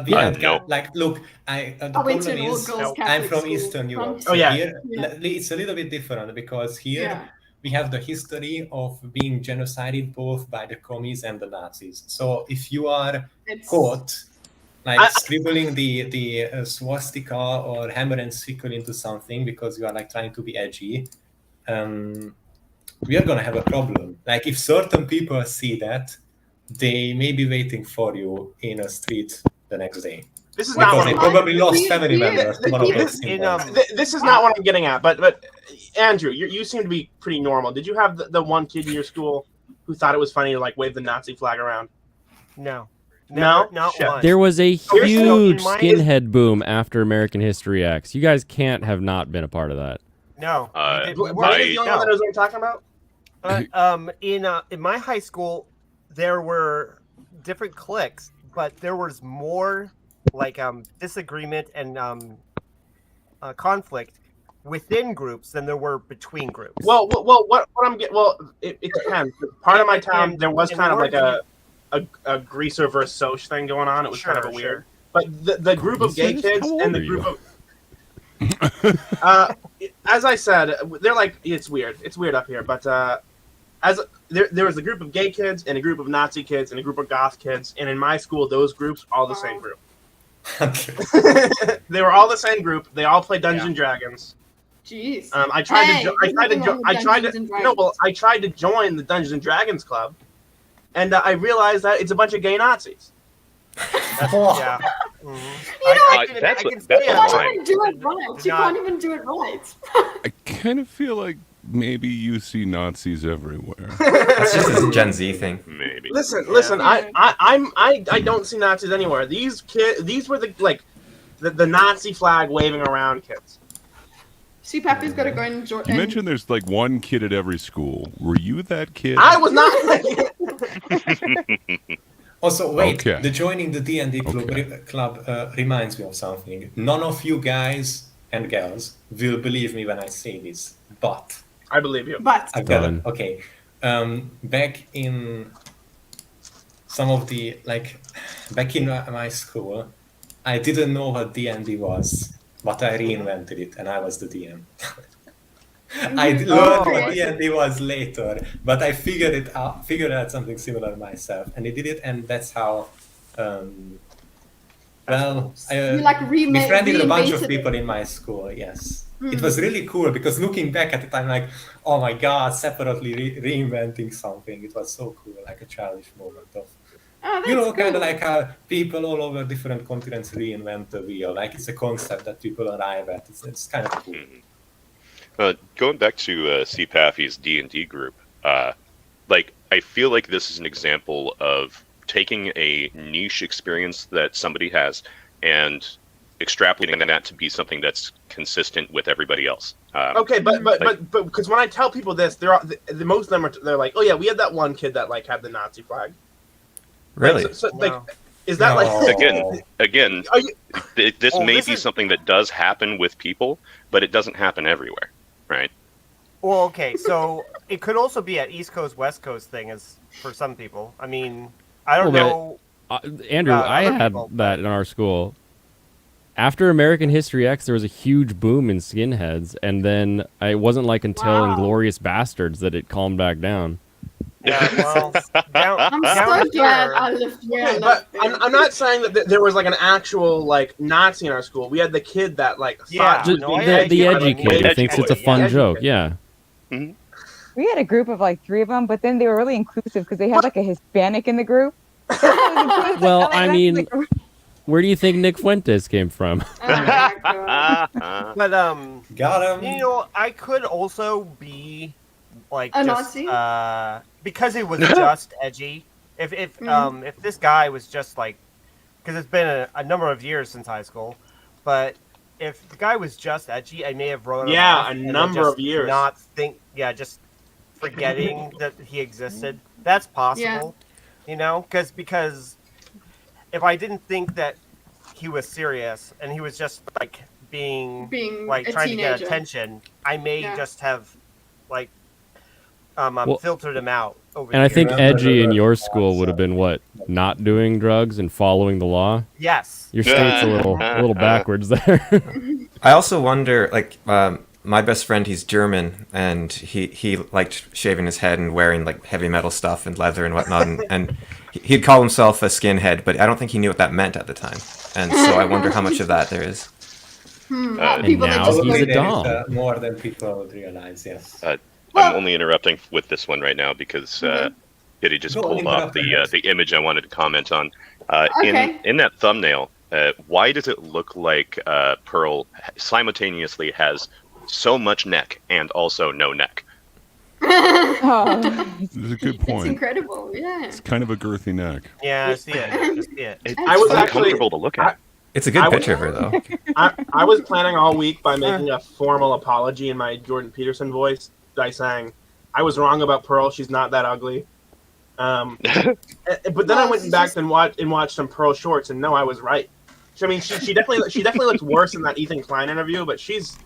We had like, look, the I went to problem an is all-girls I'm Catholic from school. Eastern Europe. Oh, yeah. Here, it's a little bit different because here Yeah. we have the history of being genocided both by the commies and the Nazis. So if you are caught like scribbling the swastika or hammer and sickle into something because you are like trying to be edgy, we are gonna have a problem. Like if certain people see that, they may be waiting for you in a street the next day. This is because not they what I'm- probably lost family members to one of those symbols. This is not what I'm getting at, but Andrew, you seem to be pretty normal. Did you have the one kid in your school who thought it was funny to like wave the Nazi flag around? No. No? Not Shit. one. There was a Seriously? huge In my- skinhead boom after American History X. You guys can't have not been a part of that. No. Were you the only one that knows what I'm talking about? In my high school, there were different cliques, but there was more like disagreement and conflict within groups than there were between groups. Well, what I'm getting? Well, it depends. Part of my town, there was in kind of like order a greaser versus Soch thing going on. It was kind of a Sure, weird. But the group of gay Greasers? kids How and the old are group you? of as I said, they're like it's weird. It's weird up here, but there was a group of gay kids and a group of Nazi kids and a group of goth kids, and in my school, those groups all the same group. They were all the same group. They all play Dungeons and Dragons. Jeez. I tried Hey, to. there's nothing wrong with Dungeons and Dragons. I tried to join the Dungeons and Dragons club, and I realized that it's a bunch of gay Nazis. Yeah. You know, I can that's see you it. can't even do it right. You Not- can't even do it right. I kind of feel like maybe you see Nazis everywhere. That's just a Gen Z thing. Maybe. Listen. I don't see Nazis anywhere. These were the Nazi flag waving around kids. See, Pappy's got to go and join. You mentioned there's like one kid at every school. Were you that kid? I was not. Also, wait, Okay. the joining the D&D club reminds me of something. None of you guys and gals will believe me when I say this, but I believe you. But I've got it. Okay. Back in some of the back in my school, I didn't know what D&D was, but I reinvented it, and I was the DM. I learned what D&D was later, but I figured out something similar myself, and I did it, and that's how. Well, You like befriended a bunch of reinvented people in my school. Yes, it was really cool because looking back at it, I'm like, oh my god, separately reinventing something. It was so cool, like a childish moment of. Kind of like how people all over different continents reinvent the wheel. Like it's a concept that people arrive at. It's kind of cool. Going back to CPAFI's D&D group, like I feel like this is an example of taking a niche experience that somebody has and extrapolating that to be something that's consistent with everybody else. Okay, but because when I tell people this, the most of them they're like, oh yeah, we had that one kid that like had the Nazi flag. Really? Like, is that like again? This may be something that does happen with people, but it doesn't happen everywhere, right? Well, okay, so it could also be an East Coast West Coast thing, as for some people. I mean, I don't know. Andrew, I had that in our school. After American History X, there was a huge boom in skinheads, and then it wasn't like until Inglourious Bastards that it calmed back down. Yeah, well, I'm so glad I lived here. Okay, but I'm not saying that there was like an actual like Nazi in our school. We had the kid that like the edgy kid who thinks it's a fun joke. Yeah. We had a group of like 3 of them, but then they were really inclusive because they had like a Hispanic in the group. Well, I mean, where do you think Nick Fuentes came from? But got him. You know, I could also be like a just Nazi? Because it was just edgy. If this guy was just like, because it's been a number of years since high school, but if the guy was just edgy, I may have wrote him off a and number just of years. Not think, just forgetting that he existed. That's possible, you know, because if I didn't think that he was serious and he was just like being like trying to get attention, I may just have like filtered him out. And I think edgy in your school would have been what? Not doing drugs and following the law? Yes. Your state's a little backwards there. I also wonder, like, my best friend, he's German, and he liked shaving his head and wearing like heavy metal stuff and leather and whatnot, and he'd call himself a skinhead, but I don't think he knew what that meant at the time. And so I wonder how much of that there is. And now he's a dom. More than people would realize, yes. I'm only interrupting with this one right now because Kitteh just pulled off the image I wanted to comment on. In that thumbnail, why does it look like Pearl simultaneously has so much neck and also no neck? That's a good point. It's incredible, yeah. It's kind of a girthy neck. Yeah, I see it. I was uncomfortable to look at. It's a good picture of her, though. I was planning all week by making a formal apology in my Jordan Peterson voice by saying, I was wrong about Pearl. She's not that ugly. But then I went back and watched some Pearl shorts, and no, I was right. I mean, she definitely looks worse in that Ethan Klein interview, but she's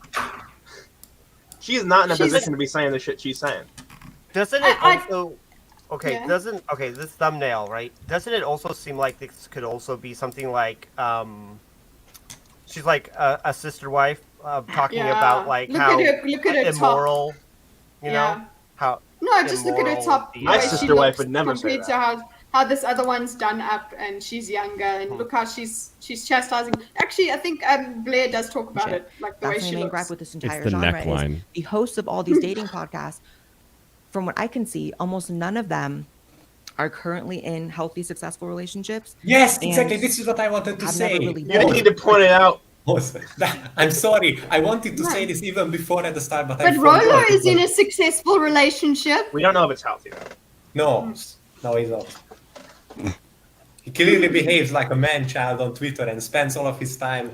not in a position to be saying the shit she's saying. Doesn't it also? Okay, this thumbnail, right? Doesn't it also seem like this could also be something like she's like a sister wife talking about like how immoral, you know, how just look at her top. My sister wife would never say compared that. to how this other one's done up, and she's younger, and look how she's chastising. Actually, I think Blair does talk about it, like the way That's she my main looks. gripe with this entire It's the genre neckline. is the hosts of all these dating podcasts. From what I can see, almost none of them are currently in healthy, successful relationships. Yes, exactly. This is what I wanted to say. Really You need to point it out. I'm sorry. I wanted to say this even before at the start, but But Rolo is in a successful relationship. We don't know if it's healthy though. No, he's not. He clearly behaves like a man-child on Twitter and spends all of his time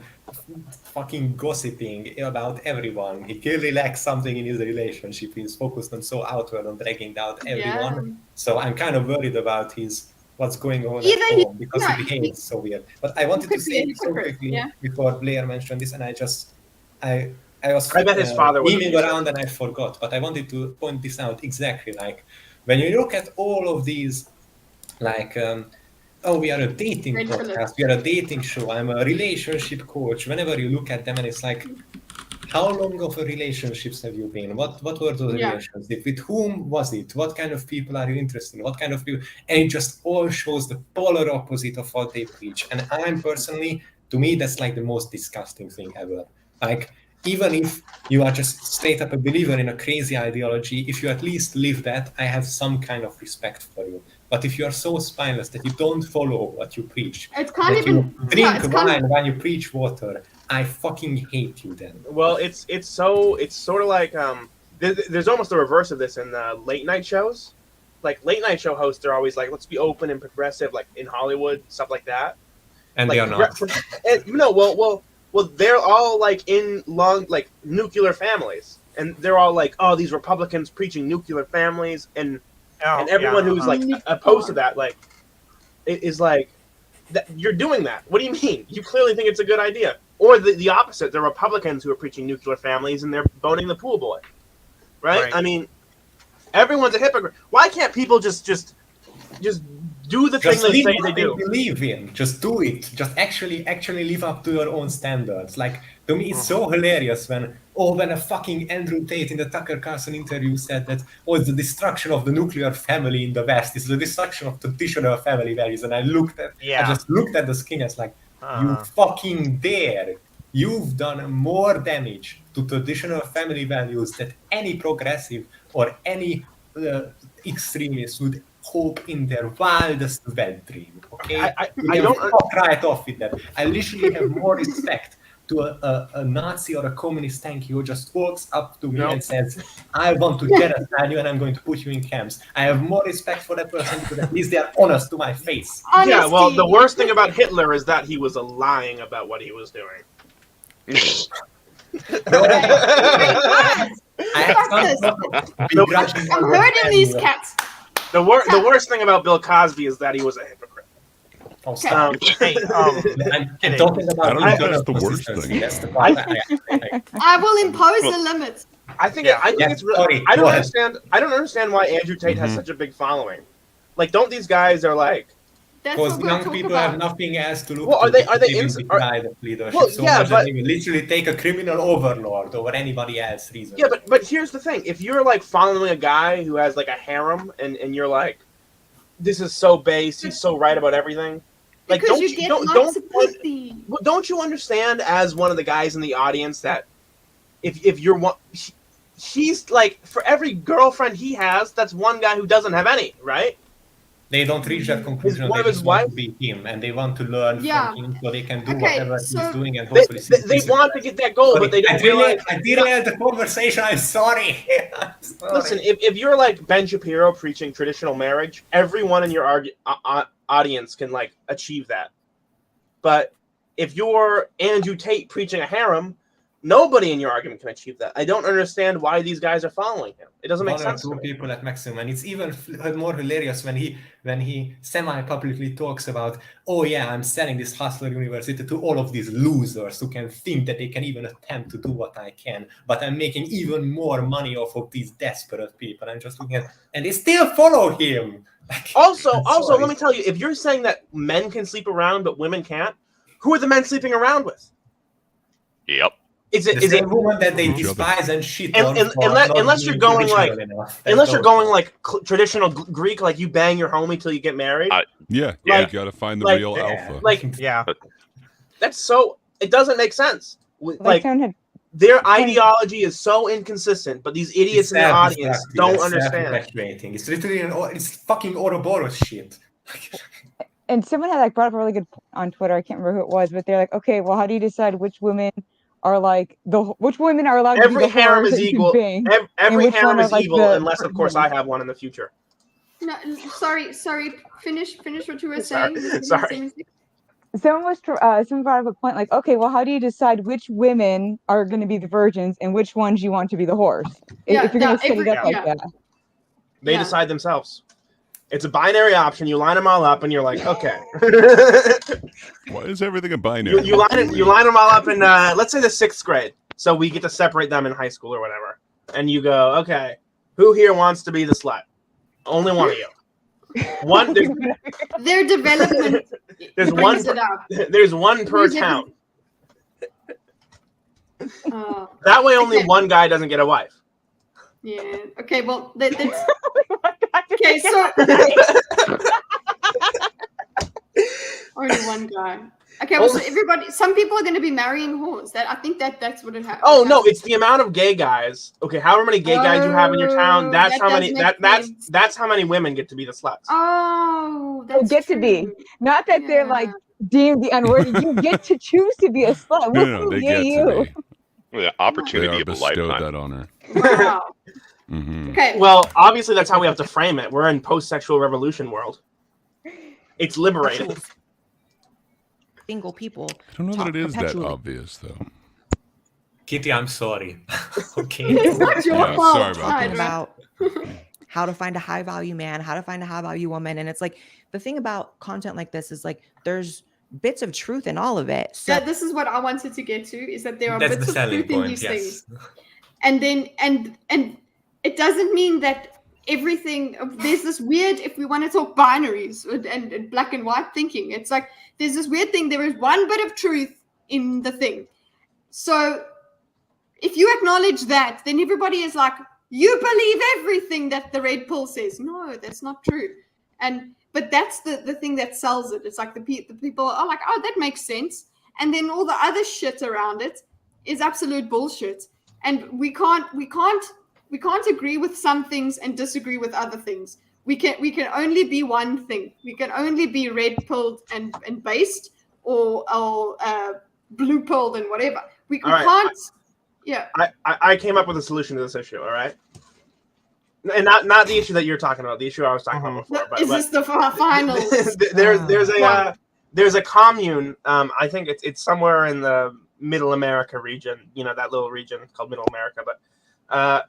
fucking gossiping about everyone. He clearly lacks something in his relationship. He's focused on so outward on dragging down everyone. Yeah. So I'm kind of worried about what's going on Either at he- home because no, he behaves so weird. But I wanted to could be a say so hypocrite, quickly yeah. before Blair mentioned this, and I was I bet his father would beaming do around and I forgot. But I wanted to point this out exactly. Like when you look at all of these, like. We are a dating podcast, we are a dating show, I'm a relationship coach. Whenever you look at them and it's like, how long of a relationships have you been? What were those relationships? With whom was it? What kind of people are you interested in? What kind of people? And it just all shows the polar opposite of what they preach. And I'm personally, to me, that's like the most disgusting thing ever. Like, even if you are just straight up a believer in a crazy ideology, if you at least live that, I have some kind of respect for you. But if you are so spineless that you don't follow what you preach, It's can't that even you drink wine when you preach water, I fucking hate you then. Well, it's sort of like there's almost the reverse of this in late night shows. Like late night show hosts are always like, let's be open and progressive, like in Hollywood, stuff like that. And like, they are not. Well, they're all like in like nuclear families, and they're all like, oh, these Republicans preaching nuclear families, and everyone who's like opposed to that, like, is like, you're doing that. What do you mean? You clearly think it's a good idea. Or the opposite, the Republicans who are preaching nuclear families and they're boning the pool boy, right? I mean, everyone's a hypocrite. Why can't people just do the thing they say they do? Believe in. Just do it. Just actually live up to your own standards. Like, to me, it's so hilarious when a fucking Andrew Tate in the Tucker Carlson interview said that, it's the destruction of the nuclear family in the West. It's the destruction of traditional family values. And I just looked at the screen as like, you fucking dare. You've done more damage to traditional family values than any progressive or any extremist would hope in their wildest wet dream. Okay, I don't fuck right off with that. I literally have more respect to a Nazi or a communist tanky who just walks up to me and says, I want to genocide you and I'm going to put you in camps. I have more respect for that person because at least they are honest to my face. Honesty. Yeah, well, the worst thing about Hitler is that he was lying about what he was doing. I'm hurting these cats. The worst thing about Bill Cosby is that he was a hypocrite. I'm talking about I don't know if that's the worst thing. I will impose the limits. I think it's really. I don't understand why Andrew Tate has such a big following. Like, don't these guys are like? Because young people have nothing else to look. Well, are they leadership? Well, yeah, but they will literally take a criminal overlord over anybody else reason. Yeah, but here's the thing: if you're like following a guy who has like a harem, and you're like, this is so base, he's so right about everything. Like, because don't you understand as one of the guys in the audience that if you're one, he's like, for every girlfriend he has, that's one guy who doesn't have any, right? They don't reach that conclusion. They just want to be him, and they want to learn from him so they can do whatever he's doing and hopefully they want to get that goal, but they don't realize. I derailed the conversation. I'm sorry. Listen, if you're like Ben Shapiro preaching traditional marriage, everyone in your audience can like achieve that. But if you're Andrew Tate preaching a harem, nobody in your argument can achieve that. I don't understand why these guys are following him. It doesn't make sense. One or two people at maximum, and it's even more hilarious when he semi-publicly talks about, oh yeah, I'm selling this hustler university to all of these losers who can think that they can even attempt to do what I can, but I'm making even more money off of these desperate people. I'm just looking at, and they still follow him. Also, let me tell you, if you're saying that men can sleep around but women can't, who are the men sleeping around with? Yep. Is it woman that they despise and shit on? Unless you're going like traditional Greek, like you bang your homie till you get married. You got to find the real alpha. That's so. It doesn't make sense. Like their ideology is so inconsistent, but these idiots in the audience don't understand. It's literally it's fucking Ouroboros shit. And someone had brought up a really good point on Twitter. I can't remember who it was, but they're like, okay, well, how do you decide which women are like which women are allowed to be the harem is equal. Every harem is evil, unless of course I have one in the future. No, sorry. Finish what you were saying. Sorry. Someone brought up a point like, okay, well, how do you decide which women are going to be the virgins and which ones you want to be the horse? If you're going to set it up like that, they decide themselves. It's a binary option. You line them all up, and you're like, okay. Why is everything a binary? You line them all up in, let's say, the 6th grade. So we get to separate them in high school or whatever. And you go, okay, who here wants to be the slut? Only one of you. Their development. There's one per town. That way, only one guy doesn't get a wife. Yeah. Okay. Well, that's okay. So only one guy. Okay. Well, so everybody. Some people are going to be marrying whores. I think that's what it happens. Oh no, it's the amount of gay guys. Okay, however many gay guys you have in your town, that's how many. That's how many women get to be the sluts. Oh, that's get to be. Not that they're like deemed the unworthy. You get to choose to be a slut. No, they get to be. The opportunity of a bestowed lifetime. that honor. Wow. Okay. Well, obviously that's how we have to frame it. We're in post-sexual revolution world. It's liberating. Single people. I don't know that it is that obvious, though. Kitteh, I'm sorry. Okay. It's not your fault. Sorry about Talking that. about how to find a high value man, how to find a high value woman. And it's like the thing about content like this is like there's bits of truth in all of it. So Yeah, this is what I wanted to get to, is that there are That's bits the of selling truth in point, these yes. things. And then and it doesn't mean that everything, there's this weird, if we want to talk binaries and black and white thinking, it's like there's this weird thing, there is one bit of truth in the thing. So if you acknowledge that, then everybody is like, you believe everything that the red pill says. No, that's not true. But that's the thing that sells it. It's like the people are like, oh, that makes sense. And then all the other shit around it is absolute bullshit. And we can't agree with some things and disagree with other things. We can only be one thing. We can only be red pilled and based or blue pilled and whatever. We All right. can't. Yeah. I came up with a solution to this issue. All right. And not the issue that you're talking about. The issue I was talking about before. But, Is this the final? There's a commune. I think it's somewhere in the Middle America region. You know, that little region called Middle America. But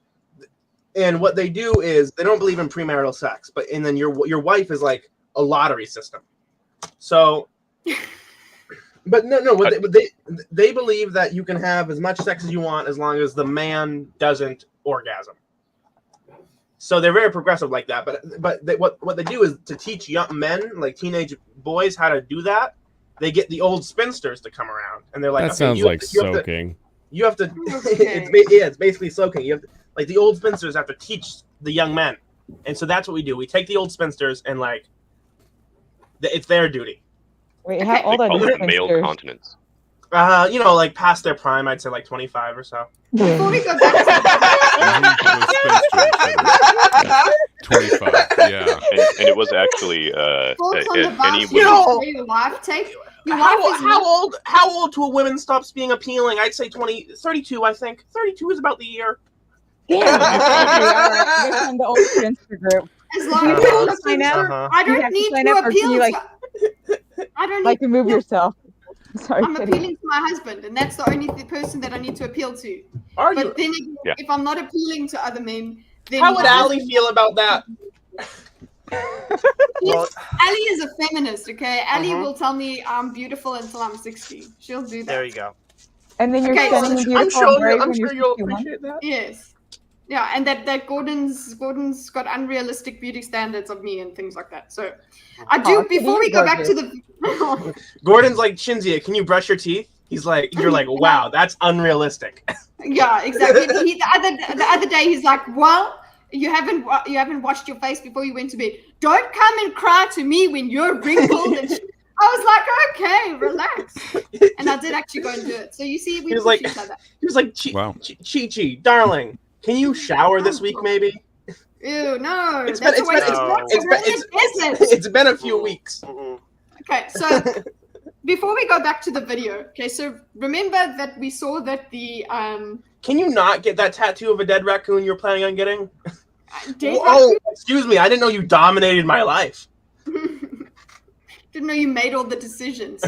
and what they do is they don't believe in premarital sex. And then your wife is like a lottery system. So. But no. What they believe that you can have as much sex as you want as long as the man doesn't orgasm. So they're very progressive like that. But what they do is to teach young men, like teenage boys, how to do that. They get the old spinsters to come around, and they're like, That sounds like soaking. You have to. It's basically soaking. You have to, like the old spinsters have to teach the young men, and so that's what we do. We take the old spinsters and like, it's their duty. Wait, how old are these male spinsters? continents. Like past their prime, I'd say like 25 or so. Before we go back to 25, yeah. And it was actually thoughts on the any vast women. your wife take. Your wife is How old to a woman stops being appealing? I'd say 32, I think. 32 is about the year. Yeah. All right. You're from the old spinster group. As long as You you're have to sign up. I You don't have to need sign to up, or can appeal you, like, to. I don't like need remove yourself. Sorry, I'm Kitteh. appealing to my husband, and that's the only person that I need to appeal to. Are but you? then again, Yeah. if I'm not appealing to other men, then How would my Allie husband- feel about that? Allie is a feminist, okay? Allie will tell me I'm beautiful until I'm 60. She'll do that. There you go. And then you're Okay, stunning and I'm beautiful and brave sure when you're you'll 61. appreciate that. Yes. Yeah, and that Gordon's got unrealistic beauty standards of me and things like that. So I do Oh, before we go back to the Gordon's like, Shinzia, can you brush your teeth? He's like, you're like, wow, that's unrealistic. Yeah, exactly. The other day he's like, well, you haven't washed your face before you went to bed. Don't come and cry to me when you're wrinkled and I was like, okay, relax. And I did actually go and do it. So you see, we He was push like, each other. Chi, darling, can you shower this week maybe? Ew, no. It's that's been- a waste it's of been- time. it's been- business. It's been a few weeks. Okay, so before we go back to the video, okay, so remember that we saw that the Can you not get that tattoo of a dead raccoon you're planning on getting? dead Oh, excuse me. I didn't know you dominated my life. didn't know you made all the decisions.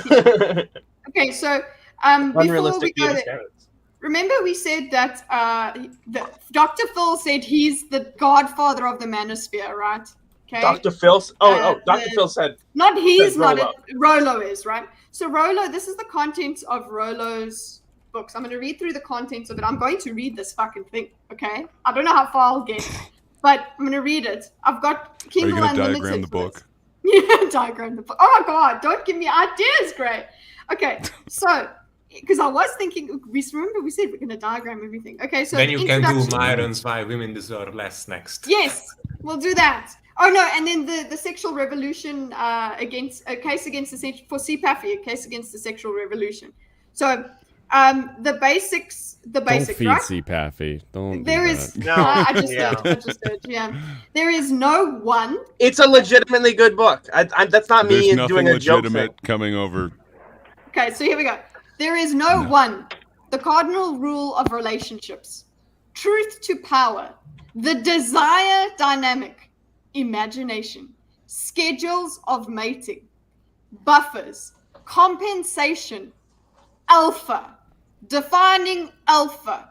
Okay, so before we Unrealistic go, beauty standards. remember we said that Dr. Phil said he's the godfather of the manosphere, right? Okay. Dr. Phil. Dr. Phil said. Not he's said not Rolo. it. Rolo is, right? So Rolo, this is the contents of Rolo's books. I'm going to read through the contents of it. I'm going to read this fucking thing, okay? I don't know how far I'll get, but I'm going to read it. I've got Are you Kindle going to Unlimited. diagram the for it. book? Yeah, diagram the book. Oh my god, don't give me ideas, Gray. Okay, so because I was thinking, we said we're going to diagram everything. Okay, so then you can do introduction. Myron's Why Women Deserve Less next. Yes, we'll do that. Oh no, and then the sexual revolution against a case against the for CPAFI, a case against the sexual revolution. So the basics, Don't feed right? CPAFI. Don't. There do is that. No. I just did. Yeah. There is no one. It's a legitimately good book. That's not There's me nothing doing a joke thing. legitimate coming over. Okay, so here we go. There is no one. The cardinal rule of relationships. Truth to power. The desire dynamic. Imagination. Schedules of mating. Buffers. Compensation. Alpha. Defining alpha.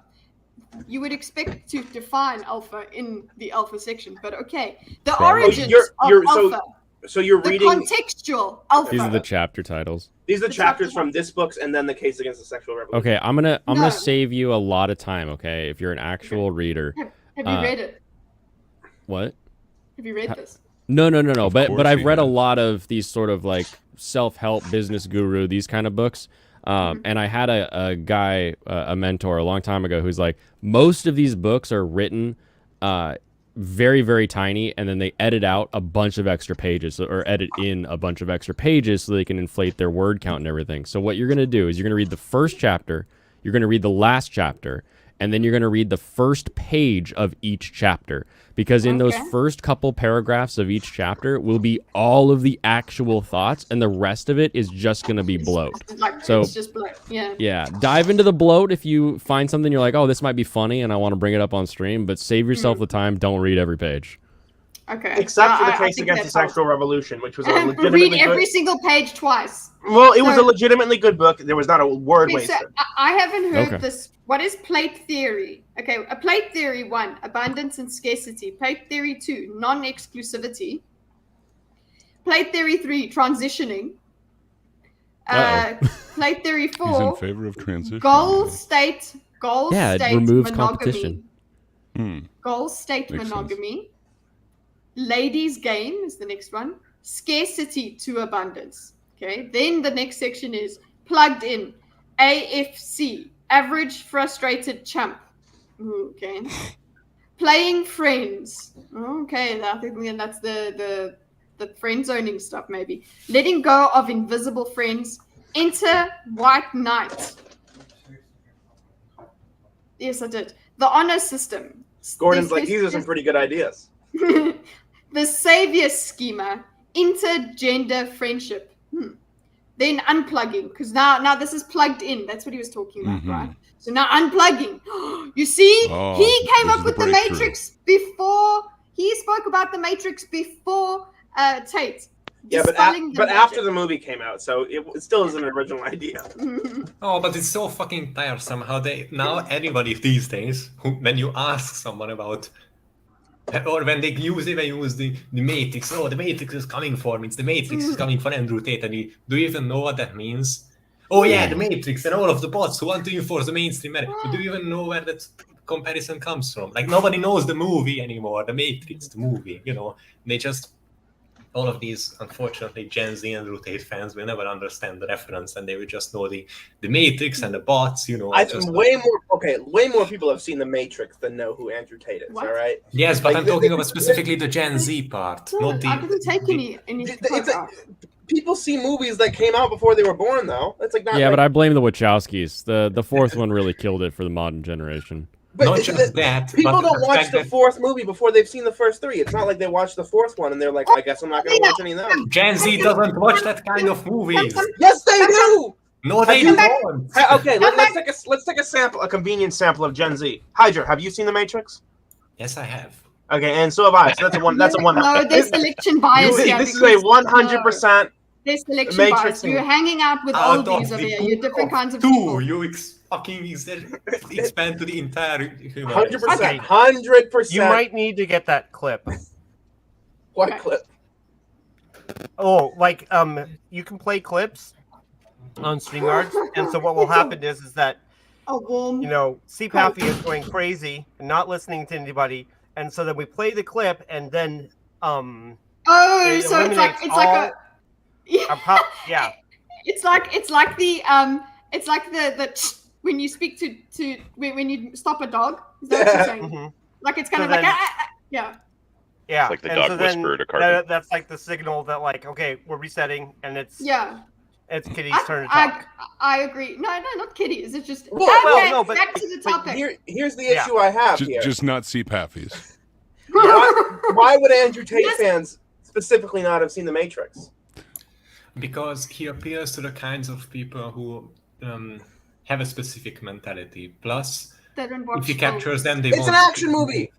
You would expect to define alpha in the alpha section, but okay. The origins of alpha. So you're the reading contextual alpha. These are the chapter titles. These are the chapters from this book and then the case against the sexual revolution. Okay, I'm gonna save you a lot of time. Okay, if you're an actual reader. Have you read it? What? Have you read this? No. But I've read a has. lot of these sort of like self-help, business guru, these kind of books. And I had a guy, a mentor a long time ago who's like, most of these books are written very, very tiny, and then they edit out a bunch of extra pages or edit in a bunch of extra pages so they can inflate their word count and everything. So what you're going to do is you're going to read the first chapter, you're going to read the last chapter, and then you're going to read the first page of each chapter. Because in those first couple paragraphs of each chapter will be all of the actual thoughts, and the rest of it is just going to be bloat. So it's just bloat. Yeah. Dive into the bloat if you find something you're like, oh, this might be funny and I want to bring it up on stream, but save yourself the time. Don't read every page. Okay. Except for the case against the sexual revolution, which was a legitimately read every single page twice. Well, it was a legitimately good book. There was not a word wasted. So I haven't heard this. What is plate theory? Okay, a plate theory 1, abundance and scarcity. Plate theory 2, non-exclusivity. Plate theory 3, transitioning. Plate theory 4, He's in favor of transition. goal state removes monogamy. competition. Goal state Makes monogamy. Ladies game is the next one. Scarcity to abundance. Okay, then the next section is plugged in. AFC, average frustrated chump. Okay. Playing friends. Okay, I think that's the friend zoning stuff maybe. Letting go of invisible friends. Enter white knight. Yes, I did. The honor system. Gordon's like, these are some pretty good ideas. The savior schema. Intergender friendship. Then unplugging, because now this is plugged in. That's what he was talking about, right? So now unplugging. You see, he came up with the Matrix before. He spoke about the Matrix before Tate. Yeah, but after the movie came out, so it still is an original idea. Oh, but it's so fucking tiresome how now anybody these days, when you ask someone about, or when they use the Matrix, oh, the Matrix is coming for me, it's the Matrix is coming for Andrew Tate, and do you even know what that means? Oh yeah, the Matrix and all of the bots who want to enforce the mainstream media. But do you even know where that comparison comes from? Like, nobody knows the movie anymore, the Matrix, the movie, they just... All of these, unfortunately, Gen Z and Andrew Tate fans will never understand the reference, and they will just know the Matrix and the bots. Way more people have seen the Matrix than know who Andrew Tate is. All right. Yes, but I'm talking about specifically the Gen Z part, not the. I didn't take any. People see movies that came out before they were born, though. It's like but I blame the Wachowskis. The fourth one really killed it for the modern generation. But not just that. People don't watch the fourth movie before they've seen the first three. It's not like they watch the fourth one and they're like, I guess I'm not going to watch any of them. Gen Z doesn't watch that kind of movies. Yes, they do. No, they don't. Okay, let's take a sample, a convenient sample of Gen Z. Hydra, have you seen The Matrix? Yes, I have. Okay, and so have I. So that's a one. No, there's selection bias here. This is a 100%. There's selection bias. You're hanging out with oldies over here. You're different kinds of people. You fucking expand to the entire 100%. 100%. You might need to get that clip. What clip? Oh, you can play clips on StreamYard, and so what will happen is that CPAFI is going crazy and not listening to anybody, and so then we play the clip, and then so it's like yeah. It's like the It's like the when you speak to when you stop a dog. Is that what you're saying? Like it's kind of like yeah. Yeah, It's like the and dog so then whisperer to Cartman. that's like the signal that like, okay, we're resetting, and it's it's Kitty's turn to talk. I agree. No, not Kitty's. It's just no, but back to the topic. Here's the issue I have here. Just not CPAFies. Why would Andrew Tate fans specifically not have seen The Matrix? Because he appeals to the kinds of people who have a specific mentality. Plus, if he captures them, It's an action movie.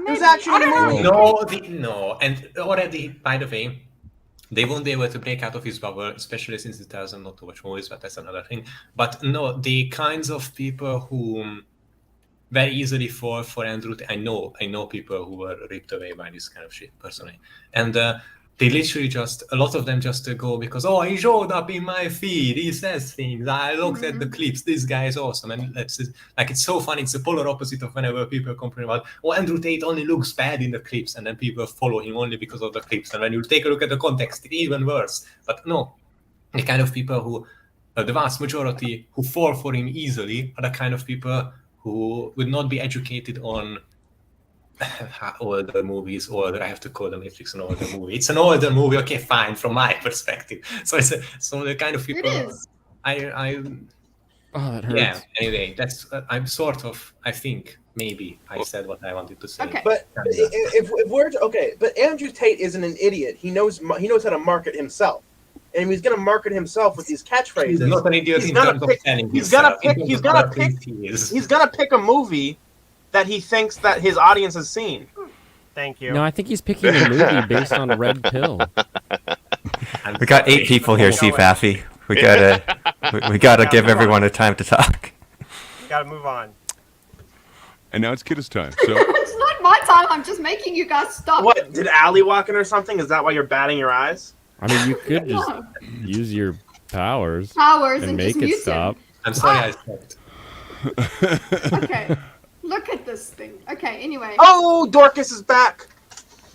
There's action in the movie. No, and already, by the way, they won't be able to break out of his bubble, especially since it tells them not to watch movies, but that's another thing. But no, the kinds of people who very easily fall for Andrew. I know people who were ripped away by this kind of shit personally, and they literally a lot of them just go because he showed up in my feed. He says things. I looked at the clips. This guy is awesome, and it's so funny. It's the polar opposite of whenever people complain about Andrew Tate only looks bad in the clips, and then people follow him only because of the clips. And when you take a look at the context, it's even worse. But no, the kind of people who, the vast majority who fall for him easily, are the kind of people who would not be educated on older movies, or I have to call The Matrix an older movie. It's an older movie, okay, fine, from my perspective. So it's so the kind of people that hurts. Yeah. Anyway, that's I think maybe I said what I wanted to say. Okay. But if we're but Andrew Tate isn't an idiot. He knows how to market himself. And he's going to market himself with these catchphrases. He's not an idiot in terms of selling He's himself. gonna pick a movie that he thinks that his audience has seen. Thank you. No, I think he's picking a movie based on Red Pill. We got 8 people here, CPAFi. We gotta give everyone a time to talk. Gotta move on. And now it's Kitteh's time. So It's not my time. I'm just making you guys stop. What, did Allie walk in or something? Is that why you're batting your eyes? I mean, you could just use your powers and make just it mute stop. him. I'm sorry, I stopped. Okay, look at this thing. Okay, anyway. Oh, Dorcas is back.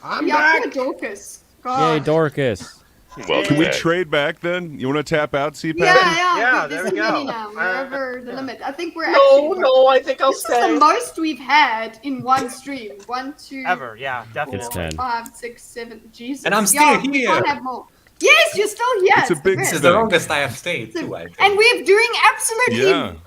I'm back. back. Dorcas. Yay, God. Dorcas. Can we trade back then? You want to tap out, CPAP? Yeah, there there's we a go. mini now. We're over the limit. I think we're I think I'll this stay. is the most we've had in one stream. 1, 2, Ever, yeah, definitely. It's 10. 5, 6, 7. Jesus. And I'm still We here. can't have more. Yes, you're still here. It's a big This is thing. the longest I have stayed, too, I think. And we're doing absolutely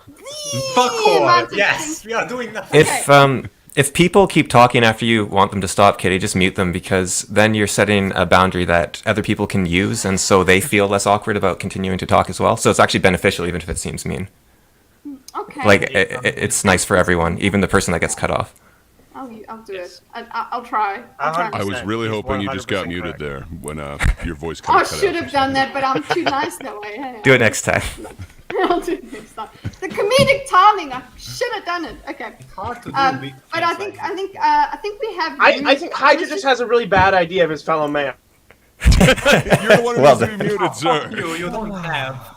Fuck the all. amount of Yes, things. we are doing nothing. If people keep talking after you want them to stop, Kitteh, just mute them, because then you're setting a boundary that other people can use, and so they feel less awkward about continuing to talk as well. So it's actually beneficial, even if it seems mean. Okay. Like it's nice for everyone, even the person that gets cut off. I'll do it. I'll try. I'll try. I was really hoping you just got muted there when your voice I kind of cut should out. have done that, but I'm too nice that way. Hey, Do it next time. I'll do it next time. The comedic timing, I should have done it. Okay. Hard to do but I think we have. I think Hydra just has a really bad idea of his fellow man. You're the one who Well needs to be muted, sir. You don't have.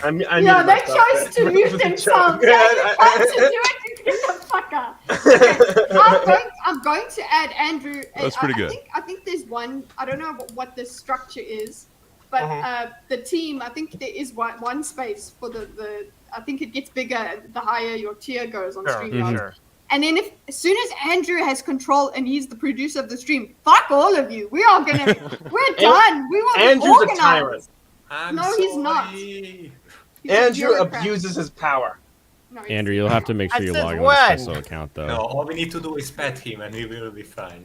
They chose to mute themselves. They chose to do it, you fucker. Okay. I'm going to add Andrew. That's pretty good. I think there's one. I don't know what the structure is, but the team. I think there is one space for the. I think it gets bigger the higher your tier goes on StreamYard. Sure. And then as soon as Andrew has control and he's the producer of the stream, fuck all of you. We are gonna. We're done. We will be Andrew's a organized. tyrant. No, he's not. Andrew abuses his power. No, Andrew, you'll have to make sure you log on when? a special account, though. No, all we need to do is pet him and we will be fine.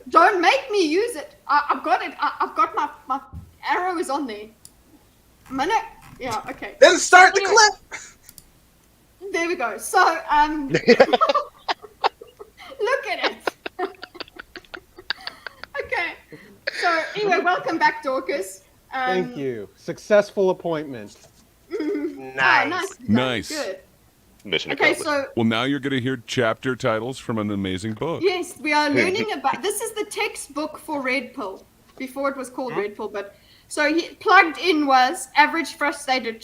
Don't make me use it. I've got it. I've got my arrow is on there. A minute. Yeah. Okay. Then start the clip. There we go. So look at it. Okay. So anyway, welcome back, Dorcas. Thank you. Successful appointment. Nice. Good. Mission Okay, accomplished. so Well, now you're going to hear chapter titles from an amazing book. yes, we are learning about. This is the textbook for Red Pill. Before it was called Red Pill, but so he plugged in was average frustrated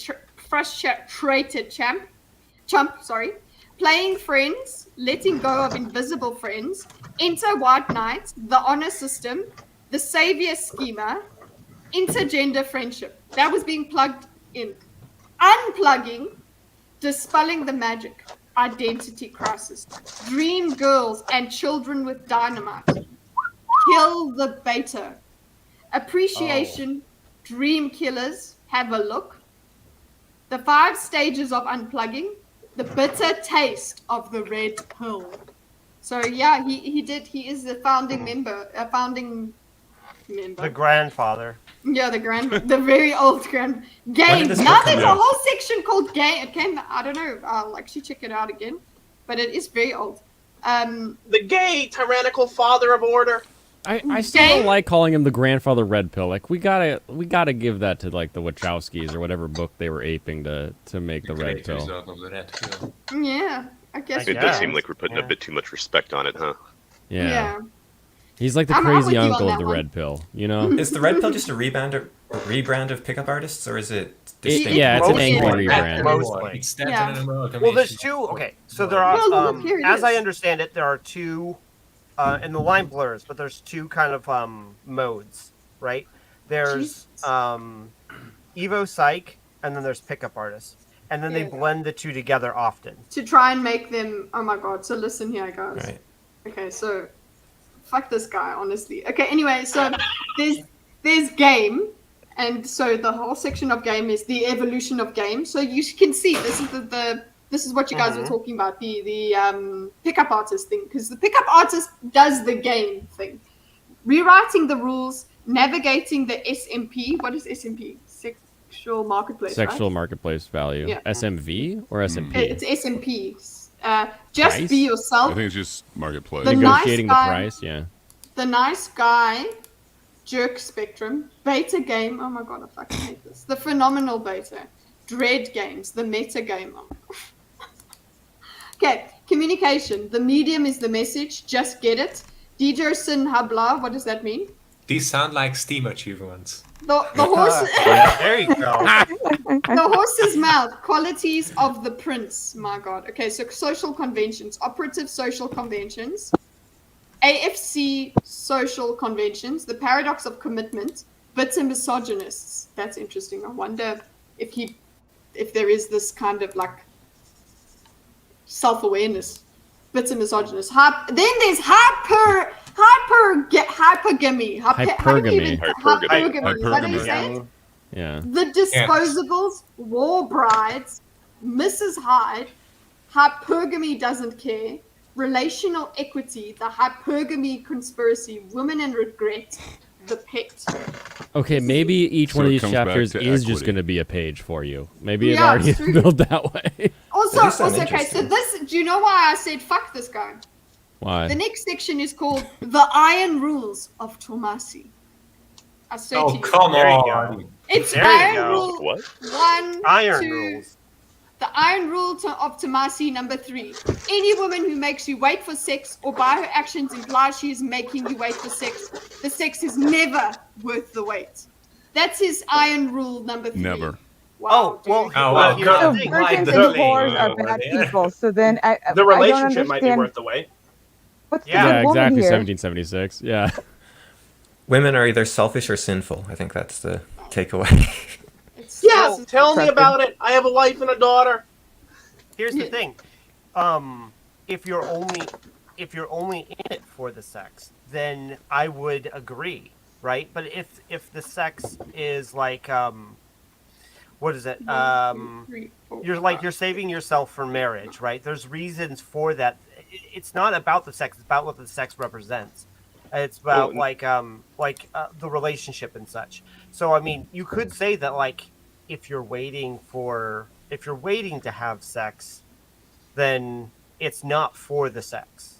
chump. Sorry, playing friends, letting go of invisible friends, enter white knight, the honor system, the savior schema, intergender friendship. That was being plugged in. Unplugging, dispelling the magic, identity crisis, dream girls and children with dynamite, kill the beta, appreciation, dream killers, have a look, the 5 stages of unplugging, the bitter taste of the red pill. So yeah, he is the founding member, The grandfather. Yeah, the very old game. Now there's a whole section called game. It came, I don't know, I'll actually check it out again, but it is very old. The gay tyrannical father of order. I still don't like calling him the grandfather red pill. Like we gotta give that to like the Wachowskis or whatever book they were aping to make the red pill. Yeah, I guess. It does seem like we're putting a bit too much respect on it, huh? Yeah. He's like the I'm crazy with you on uncle of that the one. red pill, you know? Is the red pill just a rebrand of pickup artists, or is it distinct? Yeah, it's an angry rebrand. Mostly. Yeah. Well, there's two. Okay, so there are, Well, look, here it as is. I understand it, there are two, and the line blurs, but there's two kind of modes, right? There's Evo Psych, and then there's pickup artists, and then they blend the two together often. To try and make them, oh my god, so listen here, guys. Right. Okay, so fuck this guy, honestly. Okay, anyway, so there's game, and so the whole section of game is the evolution of game. So you can see this is this is what you guys were talking about, the pickup artist thing, because the pickup artist does the game thing, rewriting the rules, navigating the SMP. What is SMP? Sexual marketplace. Sexual right? marketplace value. Yeah. SMV or SMP? It's SMP. Just Price? be yourself. I think it's just marketplace. The Negotiating nice the guy- price, yeah. The nice guy, jerk spectrum, beta game. Oh my god, I fucking hate this. The phenomenal beta, dread games, the meta game. Okay, communication. The medium is the message. Just get it. DJ Sin Habla. What does that mean? These sound like Steam achievements. The horse. Yeah, there you go. The horse's mouth. Qualities of the prince. My god. Okay, so social conventions, operative social conventions, AFC social conventions, the paradox of commitment, bitter misogynists. That's interesting. I wonder if there is this kind of like self-awareness. Bitter misogynist. Then there's hypergamy. Hypergamy. Hypergamy. What do you say? Yeah. The Disposables, War Brides, Mrs. Hyde, Hypergamy Doesn't Care, Relational Equity, The Hypergamy Conspiracy, Women in Regret, The Pet. Okay, maybe each So one of it these comes back chapters to is just equity. going to be a page for you. Maybe it Yeah, already it's is true. built that way. Also, okay, so this, do you know why I said fuck this guy? Why? The next section is called The Iron Rules of Tomasi. I say to you. There you go. It's There you Iron go. Rule What? 1, Iron 2, rules. The Iron Rule of Tomasi number 3. Any woman who makes you wait for sex or by her actions implies she is making you wait for sex, the sex is never worth the wait. That's his Iron Rule number 3. Never. Wow, well, well, here's the So thing. virgins and whores are bad people. So then I The don't relationship might be understand worth the wait. what's Yeah. the Yeah, woman exactly. here? 1776. Yeah. Women are either selfish or sinful. I think that's the takeaway. Yes, tell me about it. I have a wife and a daughter. Here's the thing. If you're only in it for the sex, then I would agree, right? But if the sex is like what is it? You're saving yourself for marriage, right? There's reasons for that. It's not about the sex, it's about what the sex represents. It's about the relationship and such. So I mean, you could say that like if you're waiting to have sex, then it's not for the sex,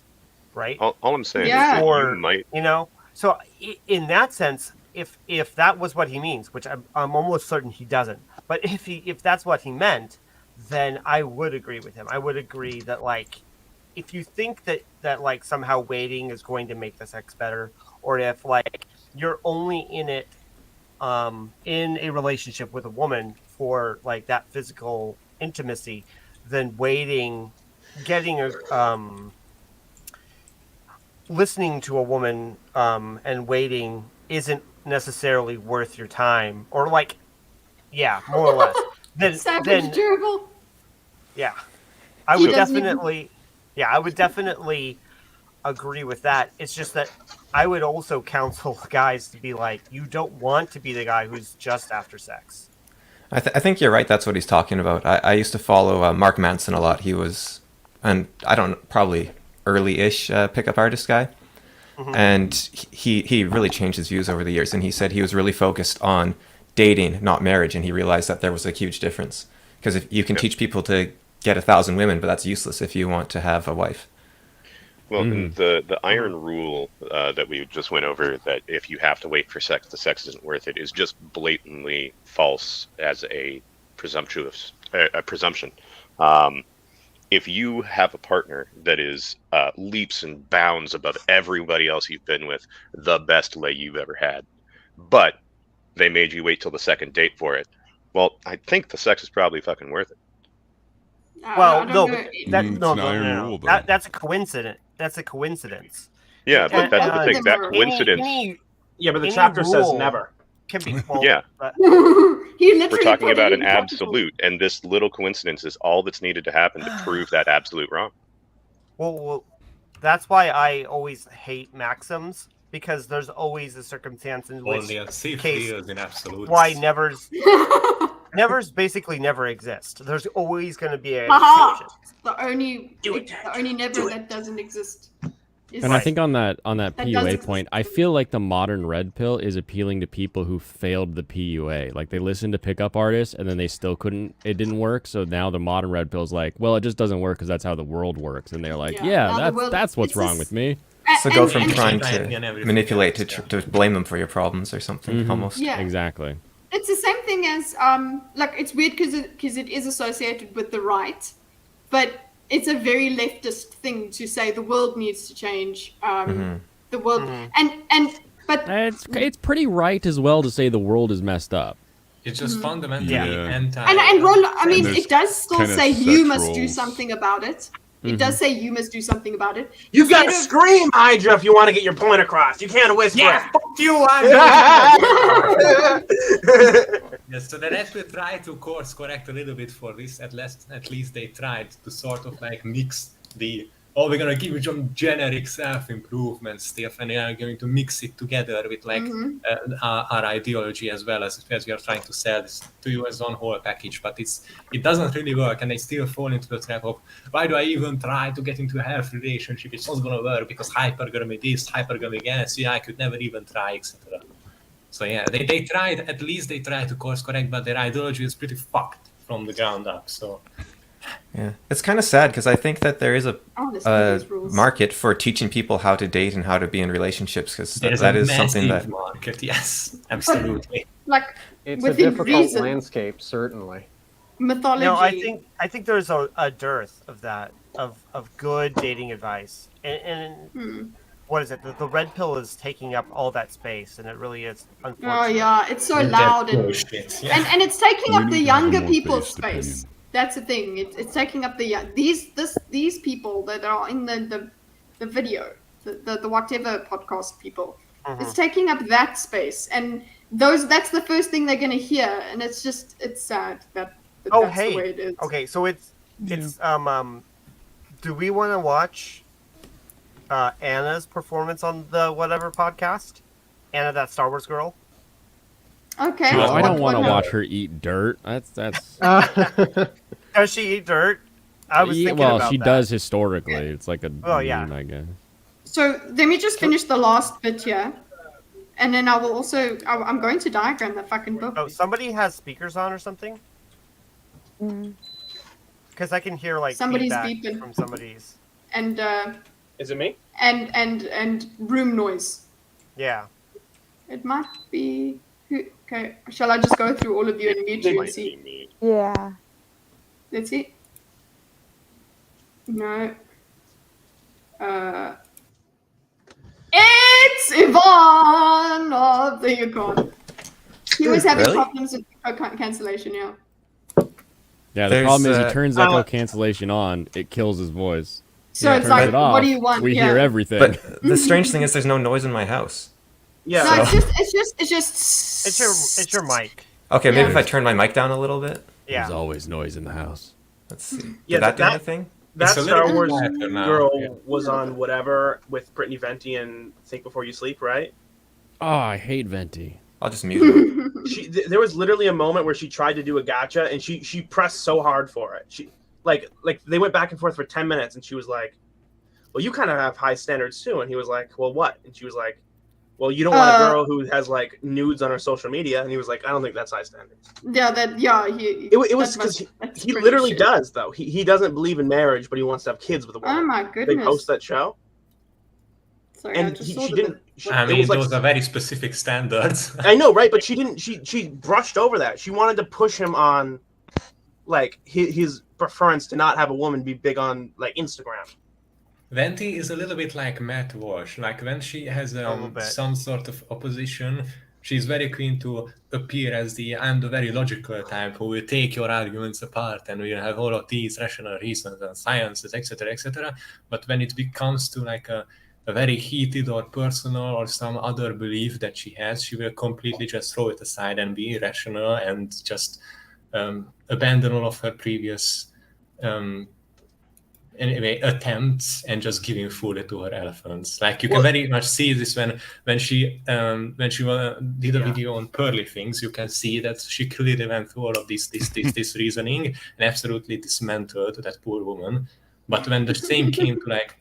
right? All I'm saying Yeah. is that Or you might. So in that sense, if that was what he means, which I'm almost certain he doesn't, but if that's what he meant, then I would agree with him. I would agree that like if you think that like somehow waiting is going to make the sex better, or if like you're only in it in a relationship with a woman for like that physical intimacy, then listening to a woman and waiting isn't necessarily worth your time, or like, yeah, more or less. Then durable. Yeah, I would definitely agree with that. It's just that I would also counsel guys to be like, you don't want to be the guy who's just after sex. I think you're right. That's what he's talking about. I used to follow Mark Manson a lot. He was, and I don't know, probably early-ish pickup artist guy. Mm-hmm. And he really changed his views over the years. And he said he was really focused on dating, not marriage. And he realized that there was a huge difference. Because if you can teach people to get 1,000 women, but that's useless if you want to have a wife. Well, the iron rule that we just went over, that if you have to wait for sex, the sex isn't worth it, is just blatantly false as a presumption. If you have a partner that is leaps and bounds above everybody else you've been with, the best lay you've ever had, but they made you wait till the second date for it, well, I think the sex is probably fucking worth it. Well, no, that's a coincidence. That's a coincidence. Yeah, but that's the thing. That coincidence. Yeah, but the chapter says never. Can be. Yeah. But we're talking about an absolute, and this little coincidence is all that's needed to happen to prove that absolute wrong. Well, that's why I always hate maxims, because there's always a circumstance in which why nevers basically never exist. There's always going to be an exception. The only never that doesn't exist. And I think on that PUA point, I feel like the modern red pill is appealing to people who failed the PUA. Like they listened to pickup artists and then they still it didn't work. So now the modern red pill is like, well, it just doesn't work because that's how the world works. And they're like, that's what's wrong with me. So go from trying to manipulate to blame them for your problems or something, almost. Yeah. Exactly. It's the same thing as like it's weird because it is associated with the right, but it's a very leftist thing to say the world needs to change. The world but it's pretty right as well to say the world is messed up. It's just fundamentally anti. And Ron, I mean, it does still say you must do something about it. It does say you must do something about it. You got to scream, Hydra, if you want to get your point across. You can't whisper. Yeah, fuck you, Hydra. Yes, so the rest will try to course correct a little bit for this. At least they tried to sort of like mix the we're gonna give you some generic self-improvement stuff, and they are going to mix it together with like our ideology as well as we are trying to sell this to you as one whole package. But it doesn't really work, and they still fall into the trap of why do I even try to get into a healthy relationship? It's not gonna work because hypergamy this, hypergamy again. So I could never even try, etc. So yeah, they tried. At least they tried to course correct, but their ideology is pretty fucked from the ground up. So. Yeah, it's kind of sad because I think that there is a market for teaching people how to date and how to be in relationships, because that is something that market. Yes, absolutely. Like it's a difficult landscape, certainly. Mythology. No, I think there's a dearth of that of good dating advice, and what is it? The red pill is taking up all that space, and it really is. Oh yeah, it's so loud and it's taking up the younger people's space. That's the thing. It's taking up these people that are in the video, the whatever podcast people. It's taking up that space, and that's the first thing they're gonna hear, and it's sad that that's the way it is. Okay, so it's do we want to watch Anna's performance on the whatever podcast? Anna, that Star Wars girl. Okay. No, I don't want to watch her eat dirt. That's. Does she eat dirt? I was thinking about she that. does historically. It's like a meme, I guess. So let me just finish the last bit here, and then I will also. I'm going to diagram the fucking book. Oh, somebody has speakers on or something? Because I can hear like somebody's feedback beeping from somebody's. And is it me? And room noise. Yeah. It might be. Okay, shall I just go through all of you and mute you and see? Yeah. Let's see. No. It's Yvonne of the Yukon. He was having problems with cancellation, yeah. Yeah, the problem is he turns echo cancellation on, it kills his voice. So it's like, what do you want? We hear everything. But the strange thing is there's no noise in my house. Yeah. No, So- it's just. It's your mic. Okay, maybe if I turn my mic down a little bit. Yeah. There's always noise in the house. Let's see. Did Yeah, that do anything? That It's a Star little Wars quieter now, girl yeah. was on whatever with Brittany Venti and Think Before You Sleep, right? Oh, I hate Venti. I'll just mute her. There was literally a moment where she tried to do a gotcha and she pressed so hard for it. She like they went back and forth for 10 minutes and she was like, "Well, you kind of have high standards too." And he was like, "Well, what?" And she was like, "Well, you don't want a girl who has like nudes on her social media." And he was like, "I don't think that's high standards." It was because he literally does though. He doesn't believe in marriage, but he wants to have kids with a woman. Oh my They goodness. post that show. Sorry, And I just saw she the didn't. I it mean, was like- those are very specific standards. I know, right? But she didn't. She brushed over that. She wanted to push him on, like his preference to not have a woman be big on like Instagram. Venti is a little bit like Matt Walsh. Like when she has some sort of opposition, she's very keen to appear as I'm the very logical type who will take your arguments apart and will have all of these rational reasons and sciences, etc., etc. But when it becomes to like a very heated or personal or some other belief that she has, she will completely just throw it aside and be irrational and just abandon all of her previous attempts and just giving food to her elephants. Like you can very much see this when she did a video on pearly things. You can see that she clearly went through all of this reasoning and absolutely dismantled that poor woman. But when the same came to like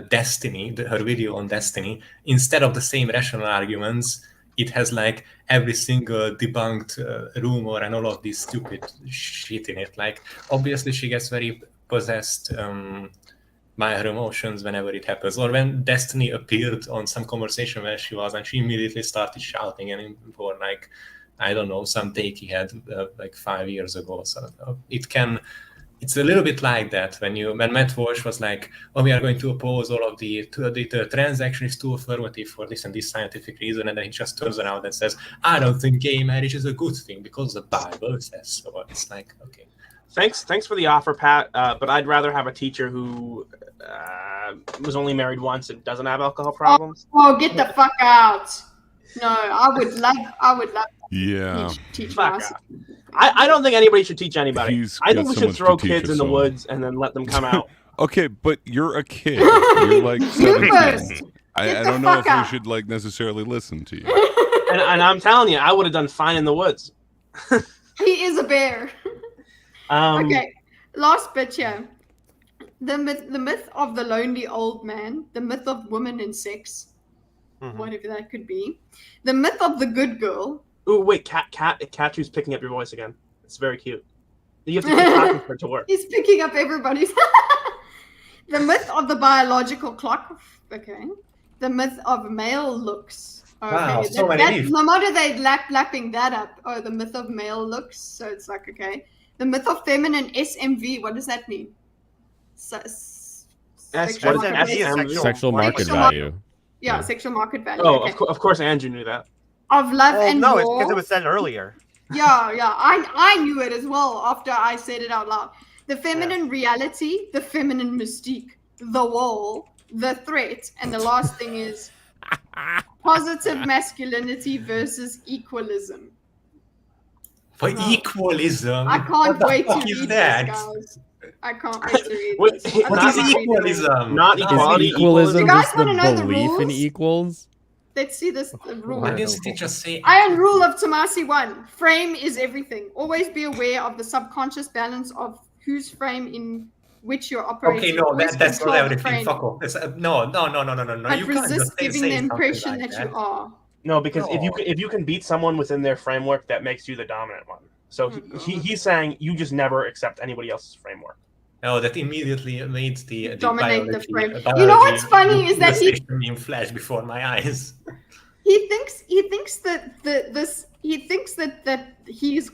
Destiny, her video on Destiny, instead of the same rational arguments, it has like every single debunked rumor and all of this stupid shit in it. Like obviously she gets very possessed by her emotions whenever it happens. Or when Destiny appeared on some conversation where she was and she immediately started shouting and for like, I don't know, some take he had like 5 years ago. So it's a little bit like that when Matt Walsh was like, "Oh, we are going to oppose all of the transaction is too affirmative for this and this scientific reason," and then he just turns around and says, "I don't think gay marriage is a good thing because the Bible says so." It's like, okay. Thanks for the offer, Pat. But I'd rather have a teacher who was only married once and doesn't have alcohol problems. Oh, get the fuck out! No, I would love. Yeah. Teach Fuck us. out. I don't think anybody should teach anybody. He's I think got we so should much throw to teach kids us in the all. woods and then let them come out. Okay, but you're a kid. You're like 17. I Get the don't know fuck if out. we should like necessarily listen to you. and I'm telling you, I would have done fine in the woods. He is a bear. Okay, last bit here. The myth of the lonely old man, the myth of women and sex, whatever that could be. The myth of the good girl. Oh wait, Catu's picking up your voice again. It's very cute. You have to keep talking for it to work. He's picking up everybody's. The myth of the biological clock. Okay. The myth of male looks. Okay. Wow, so many myths. No matter they lapping that up. Oh, the myth of male looks. So it's like, okay. The myth of feminine SMV. What does that mean? Sexual market value. Yeah, sexual market value. Oh, okay. of course, Andrew knew that. Of love and no, war. it's because it was said earlier. Yeah. I knew it as well after I said it out loud. The feminine reality, the feminine mystique, the wall, the threat, and the last thing is positive masculinity versus equalism. For equalism? I can't What wait the to fuck is read that? this, guys. I can't wait to read What- this. I what can't is read it. equalism? Not equality. Equalism You guys just the wanna know the belief in rules? equals. Let's see this rule. Why didn't he just say Iron rule of Tomasi 1. Frame is everything. Always be aware of the subconscious balance of whose frame in which you're operating. Okay, no, Always that's not control the everything. frame, Fuck off. No. But You can't resist just giving say the something impression like that you are. No, because if you can beat someone within their framework, that makes you the dominant one. So he's saying you just never accept anybody else's framework. No, that immediately made the Dominate the biology, frame. biology You know what's funny is that he in flash before my eyes. he thinks that he's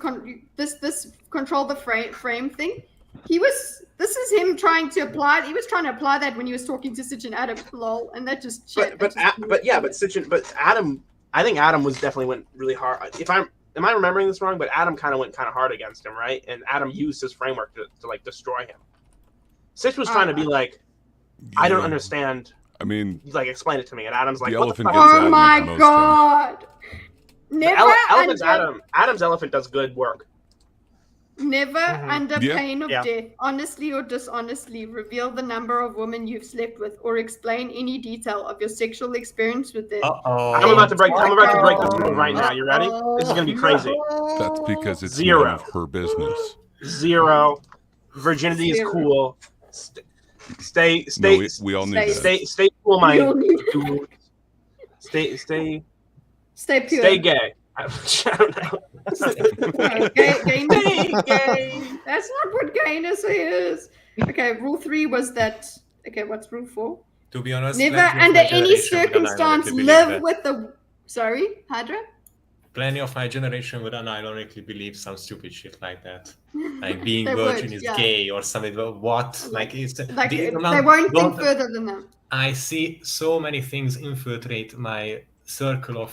this control the frame thing. This is him trying to apply. He was trying to apply that when he was talking to Sitch Adam, lol, and that just shit. But Adam, I think Adam went really hard. Am I remembering this wrong? But Adam went kind of hard against him, right? And Adam used his framework to like destroy him. Sitch was trying to be like, I don't understand I mean, like explain it to me, and Adam's like, the what the elephant fuck? gets Oh my god! Never Elephant's under, Adam's elephant does good work. never under Yeah. pain of Yeah. death, honestly or dishonestly, reveal the number of women you've slept with, or explain any detail of your sexual experience with them. I'm about to break the rule right now. You ready? This is gonna be crazy. That's because it's Zero. none of her business. 0. Virginity is cool. Stay. No, we all need that. Stay cool, my We all need dude. Stay pure. Stay gay. I don't know. No, gay. That's not what gayness is. Okay, rule 3 was that. Okay, what's rule 4? To be honest, Never plenty of under my any generation would circumstance unironically believe live that. with the. Sorry, Hydra? Plenty of my generation would unironically believe some stupid shit like that. Like being They virgin would, is yeah. gay or something. But what? Like it's Like, the they amount- won't think don't- further than that. I see so many things infiltrate my circle of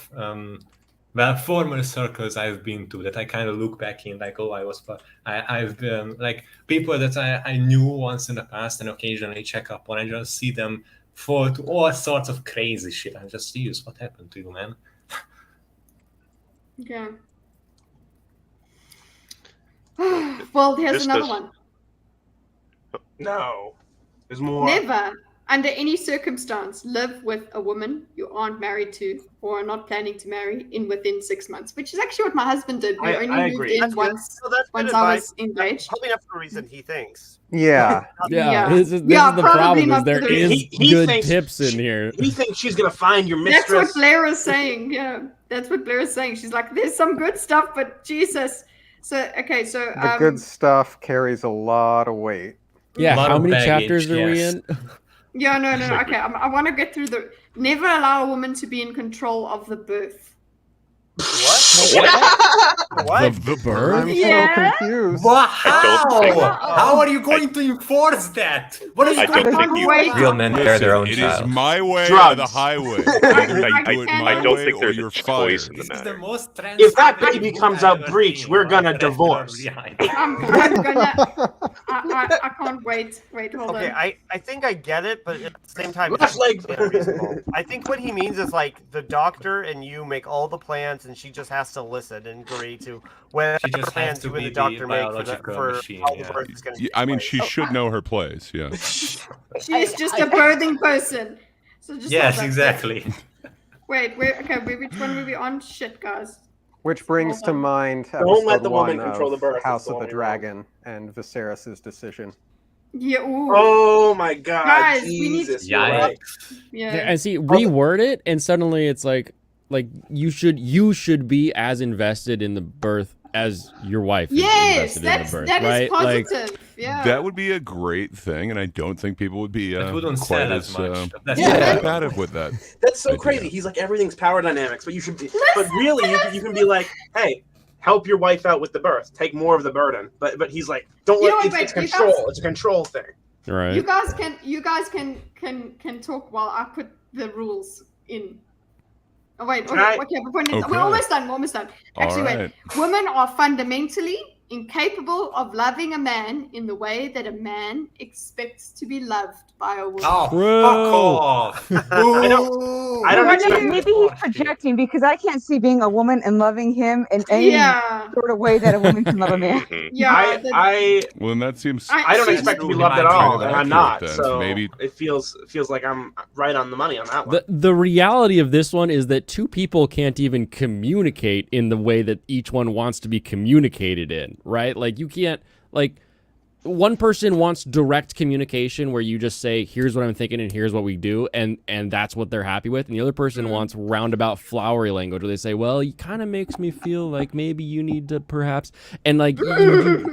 former circles I've been to that I kind of look back in like, oh, I've been like people that I knew once in the past and occasionally check up on. I just see them fall to all sorts of crazy shit. I'm just serious. What happened to you, man? Okay. Well, here's This another does- one. No. There's more. Never, under any circumstance, live with a woman you aren't married to or are not planning to marry within 6 months, which is actually what my husband did. We I only moved agree. in That's good. once, So that's good once I was advice. engaged. Probably not for the reason he thinks. Yeah. Yeah, this is the probably problem. Is not there for the is reason- He good thinks tips in here. He thinks she's gonna find your That's mistress. what Blair is saying. Yeah, that's what Blair is saying. She's like, "There's some good stuff, but Jesus." So okay, so The good stuff carries a lot of weight. Yeah, Lot how of many baggage, chapters are we yes. in? Yeah, no. Okay, I want to get through the. Never allow a woman to be in control of the birth. What? The bird? I'm Yeah. so confused. What? don't think- How are you going to enforce that? What is I going don't on? think you- Wait. Real men bear their own It is child. my way or Drugs. the highway. I I don't think there's a choice in the This is the matter. most If that transparent baby book comes I've out ever breech, seen. we're What gonna the heck divorce. behind? I'm gonna. I can't wait. Wait, hold Okay, on. I think I get it, but at the same time, Left leg. it's unreasonable. I think what he means is like the doctor and you make all the plans, and she just has to listen and agree to whatever She just has plans to you and be the doctor the make biological for machine, how the yeah. birth is going to Yeah, I mean, she should know her place. Yeah. She's just a birthing person. So just Yes, hold on. exactly. Wait, which one were we on? Shit, guys. Which brings Hold to on. mind Don't let episode the woman 1 control the of birth, is House the of the one you're Dragon and Viserys' decision. Yeah. Ooh. Oh my God, Guys, we need- Jesus! You're right. Yeah. And see, reword it, and suddenly it's like you should be as invested in the birth as your wife is Yes, invested in the birth, that is right? Like, positive. Yeah. That would be a great thing, and I don't think people would be wouldn't quite sell as as much. That's Yeah. combative with that. That's so idea. crazy. He's like everything's power dynamics, but you should be. But really, you can be like, hey, help your wife out with the birth. Take more of the burden. But he's like, don't You know let. what, It's wait, you control. guys- It's a control thing. right? You guys can talk while I put the rules in. Oh wait, okay, Right. we're Okay. almost done. We're almost done. Actually, All wait. right. Women are fundamentally incapable of loving a man in the way that a man expects to be loved by a woman. Oh, Bro. fuck off! I don't Well, expect. maybe he's projecting because I can't see being a woman and loving him in any Yeah. sort of way that a woman can love a man. Mhm. Yeah. I Well, then that seems. I don't she's- expect to be Really loved at might be all, right and I'm accurate not. then. So Maybe- it feels like I'm right on the money on that one. The reality of this one is that two people can't even communicate in the way that each one wants to be communicated in, right? Like you can't one person wants direct communication where you just say, here's what I'm thinking and here's what we do, and that's what they're happy with. And the other person wants roundabout flowery language where they say, well, it kind of makes me feel like maybe you need to perhaps, and like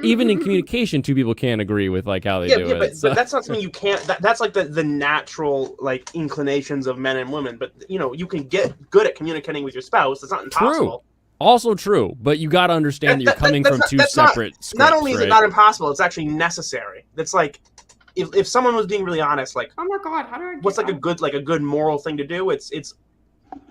even in communication, two people can't agree with like how they do it. But So- that's not something you can't. That's like the natural like inclinations of men and women. But you can get good at communicating with your spouse. It's not impossible. Also true, but you got to understand that you're coming from two separate scripts, Not only is it right? not impossible, it's actually necessary. It's like if someone was being really honest, like Oh my God, how do I? what's like a good moral thing to do? It's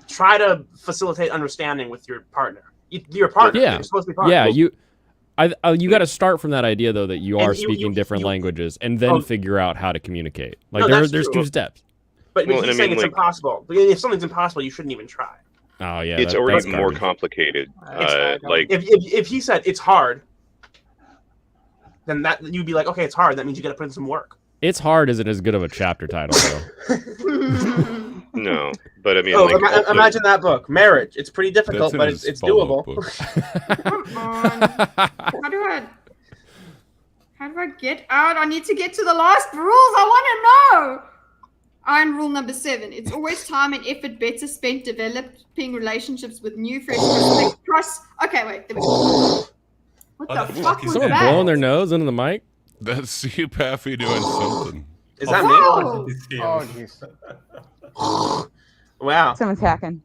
try to facilitate understanding with your partner. Your partner. Yeah. You're supposed to be partner. Yeah, you got to start from that idea though that you And are you- speaking different languages, and then Oh. figure out how to communicate. Like No, there's that's two true. steps. But he's saying it's impossible. If something's impossible, you shouldn't even try. Oh yeah, it's already more complicated. Like if he said it's hard, then that you'd be like, okay, it's hard. That means you got to put in some work. It's hard isn't as good of a chapter title though. No, but I mean, imagine that book, Marriage. It's pretty difficult, but it's doable. Come on. How do I get out? I need to get to the last rules. I want to know. Iron rule number 7. It's always time and effort better spent developing relationships with new fresh prospects. Okay, wait. There we go. What the fuck was someone that? blowing their nose into the mic? That's you, Paffy, doing something. Is that Whoa. me? Oh, jeez. Wow. Someone's hacking.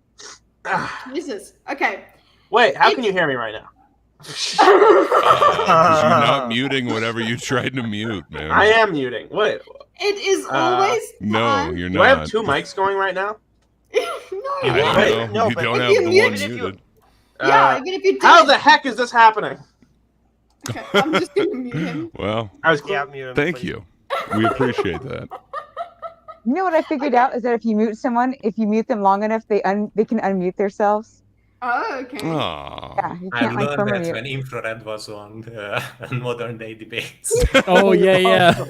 Jesus. Okay. Wait, how can you hear me right now? Because you're not muting whatever you tried to mute, man. I am muting. Wait. It is always No, you're not. Do I have 2 mics going right now? No, I don't know. You don't have the one muted. Yeah, even if you did. How the heck is this happening? Okay, I'm just gonna mute him. Well, I was muting. Thank you. We appreciate that. You know what I figured out is that if you mute someone, if you mute them long enough, they can unmute themselves. Oh, okay. Yeah, you I can't like learned that permanent. when infrared was on modern day debates. Oh yeah.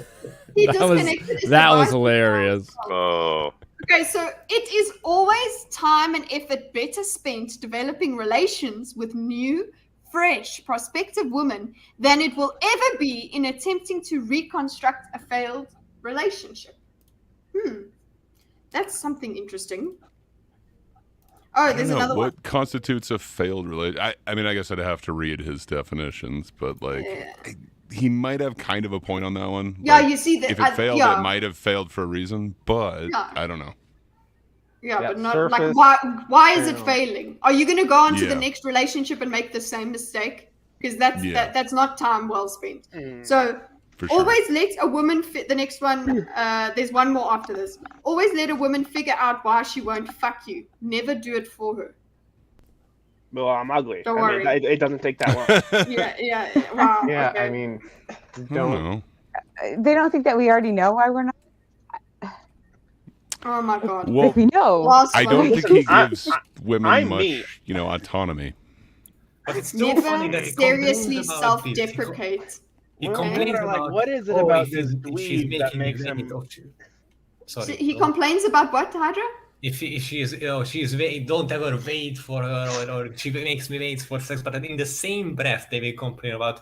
He that disconnected his was device. hilarious. Oh. Okay, so it is always time and effort better spent developing relations with new, fresh, prospective women than it will ever be in attempting to reconstruct a failed relationship. That's something interesting. Oh, there's another one. What constitutes a failed relationship? I mean, I guess I'd have to read his definitions, but like, he might have kind of a point on that one. Yeah, Like, you see that. if it failed, it might have failed for a reason, but I don't know. Yeah, Yeah, but not surface, like why is it failing? Are you going to go on to the Yeah. next relationship and make the same mistake? Because that's Yeah. that's not time well spent. So For sure. always let a woman fit. The next one, there's one more after this. Always let a woman figure out why she won't fuck you. Never do it for her. Well, I'm ugly. Don't I mean, worry. it doesn't take that long. Yeah. Wow. Yeah, okay. I mean, I don't know. They don't think that we already know why we're not. Oh my god. Well, Like we know. Last I don't one. think he gives women I'm much, me. autonomy. But it's still funny Never that he complains seriously about this. self-deprecate. He Well, complains like, about what is it oh, about if this she's dweeb that making makes me him- Sorry. He complains about what, Hydra? If she's wait, don't ever wait for her, or she makes me wait for sex. But in the same breath, they will complain about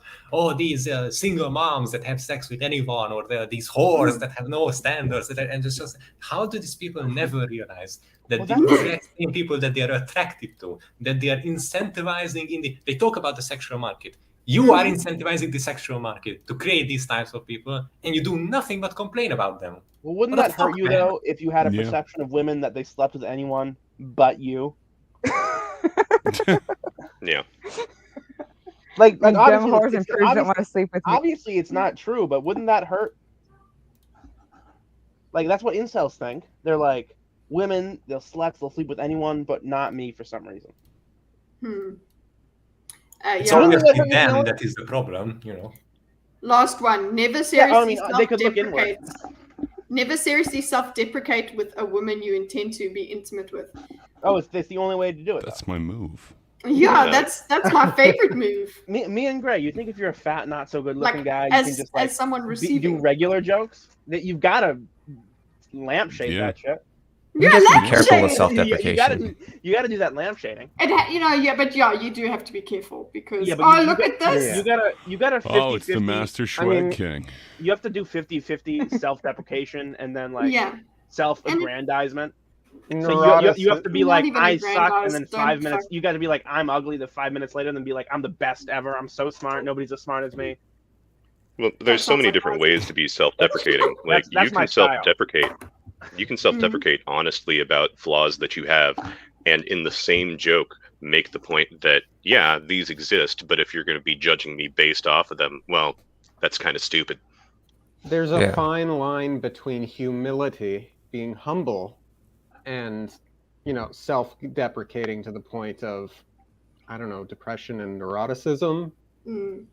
these single moms that have sex with anyone, or these whores that have no standards. And it's just how do these people never realize that the exact same people that they are attracted to, that they are incentivizing they talk about the sexual market. You are incentivizing the sexual market to create these types of people, and you do nothing but complain about them. Well, wouldn't What that the hurt fuck, you man? though if you had a Yeah. perception of women that they slept with anyone but you? Yeah. Like You dumb obviously, whores and it's- prudes don't obviously- want to sleep with me. obviously it's not true, but wouldn't that hurt? Like that's what incels think. They're like, women, they'll sleep with anyone but not me for some reason. It's Yeah. always Wouldn't them that- that is the problem, Last one. Never Yeah, seriously I mean, they could look self-deprecate. Never seriously self-deprecate with a woman you intend to be intimate with. Oh, it's the only way to do it. That's my move. Yeah, that's my favorite move. Me and Gray, you think if you're a fat, not so good looking Like, guy, you as- can just as someone do receiving. regular jokes? That you've got to lampshade Yeah. that shit. Yeah, Be lampshade. careful with You self-deprecation. gotta do that lampshading. You do have to be careful because Yeah, but look at this. You gotta 50, Oh, it's the Master Swag King. You have to do 50-50 self-deprecation and then like Yeah. self-aggrandizement. So Neurotic- you have to be Not like even I suck, and aggrandized, then don't 5 minutes fuck. you got to be like I'm ugly. The 5 minutes later, then be like I'm the best ever. I'm so smart. Nobody's as smart as me. Well, there's so sounds many like different awesome. ways to be self-deprecating. Like That's you my can style. self-deprecate. You can self-deprecate honestly about flaws that you have, and in the same joke, make the point that yeah, these exist, but if you're going to be judging me based off of them, well, that's kind of stupid. There's a Yeah. fine line between humility, being humble, and self-deprecating to the point of, I don't know, depression and neuroticism. Mm.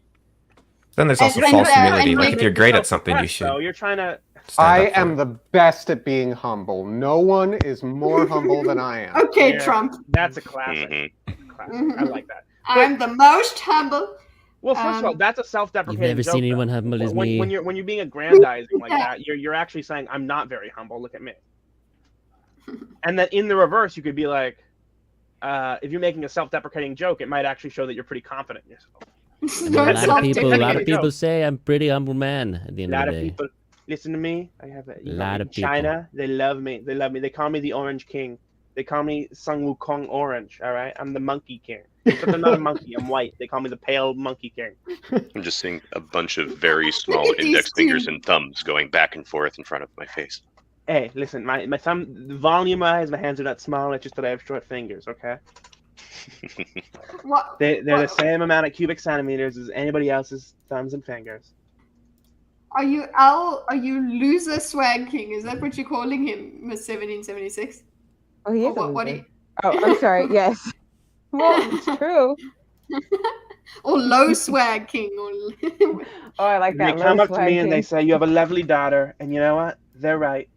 Then there's And- also and, false uh, humility. and Like like- if you're great at something, you should. So you're trying to I am the best at being humble. No one is more humble than I am. Okay, Trump. That's a classic. Mhm. I like that. I'm the most humble. Well, first of all, that's a self-deprecating You've never joke, seen anyone though. humble as when, me. When you're being aggrandizing like that, you're actually saying I'm not very humble. Look at me. And then in the reverse, you could be like, if you're making a self-deprecating joke, it might actually show that you're pretty confident in yourself. I mean, a lot of people say I'm a pretty humble man at the end A lot of of the day. people listen to me. I have a Lot in of people. China. They love me. They love me. They call me the Orange King. They call me Sun Wukong Orange. All right, I'm the Monkey King. But I'm not a monkey. I'm white. They call me the Pale Monkey King. I'm just seeing a bunch of very small at these index two. fingers and thumbs going back and forth in front of my face. Hey, listen, my thumb, volume-wise, my hands are not small. It's just that I have short fingers. Okay. What? They're the same amount of cubic centimeters as anybody else's thumbs and fingers. Are you Al? Are you loser swag king? Is that what you're calling him, Miss 1776? Oh, he is Or a what do loser. you? Oh, I'm sorry. Yes. Well, it's true. Or low swag king? Or Oh, I like They that. come low up to swag me and they king. say, "You have a lovely daughter," and you know what? They're right.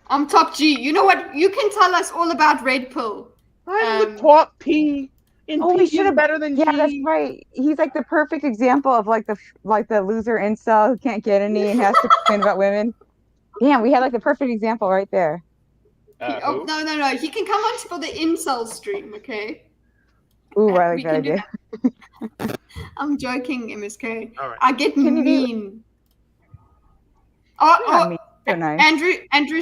I'm top G. You know what? You can tell us all about Red Pill. I'm the top P. And Oh, P we is should have better than Yeah, G. that's right. He's like the perfect example of like the loser incel who can't get any and has to complain about women. Damn, we had like the perfect example right there. Oh no! He can come on for the incel stream, okay? Ooh, I We like that can do idea. I'm joking, MSK. All right. I get Can you be- mean. Oh, Not mean, so nice. Andrew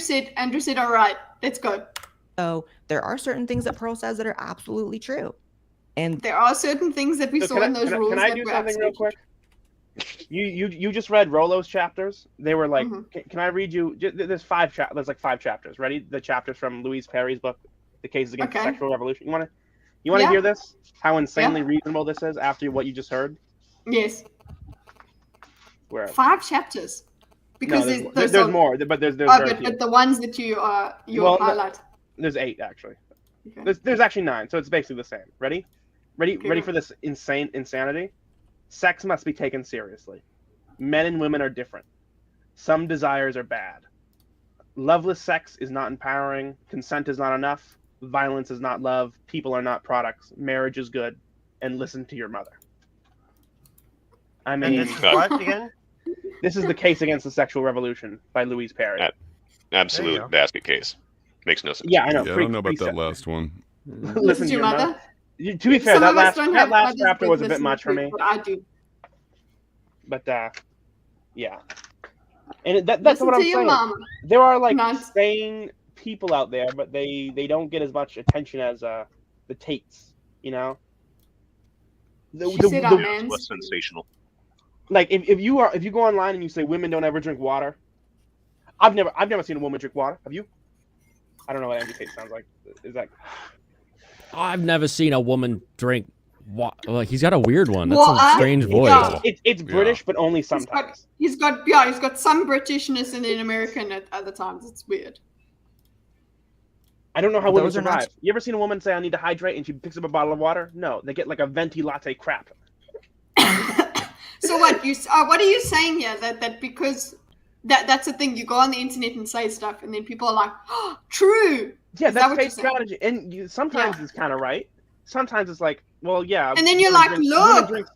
said, all right, let's go. So there are certain things that Pearl says that are absolutely true. And there are certain things that we saw in those rules. Can I that do were something real absolutely quick? You just read Rolo's chapters. They were like, can I read you? There's there's like 5 chapters. Ready? The chapters from Louise Perry's book, The Cases Against the Sexual Revolution. You want to Yeah. hear this? How insanely reasonable this is after what you just heard. Yes. Where? 5 chapters. Because No, there's there's more, but there's oh, very few. but the ones that you highlight. There's 8 actually. Okay. There's actually 9, so it's basically the same. Ready? Ready for this insanity? Sex must be taken seriously. Men and women are different. Some desires are bad. Loveless sex is not empowering. Consent is not enough. Violence is not love. People are not products. Marriage is good. And listen to your mother. I mean, And this is what again? This is The Case Against the Sexual Revolution by Louise Perry. Absolute basket case. Makes no sense. Yeah, I know. Yeah, I don't know about that last one. Listen to your mother. To be Some fair, that of us last don't have mothers chapter that was a bit listen much for to, me. But I do. But yeah, and that's Listen what to I'm your saying. mom. There are like sane people out there, but they don't get as much attention as the Tates. You know. It's less sensational. Like if you go online and you say women don't ever drink water, I've never seen a woman drink water. Have you? I don't know what Andrew Tate sounds like. Is that? I've never seen a woman drink. Like he's got a weird one. That's Water? a strange voice. Yeah. It's British, but only sometimes. He's got some Britishness and then American at other times. It's weird. I don't know how women Those are not- survive. You ever seen a woman say, "I need to hydrate," and she picks up a bottle of water? No, they get like a venti latte crap. So what are you saying here? That because that's the thing, you go on the internet and say stuff, and then people are like, oh, "True." Yeah, Is that that's what fake you're saying? strategy. And sometimes it's kind of right. Sometimes it's like, well, yeah. And then you're women like, drink- look. women drink-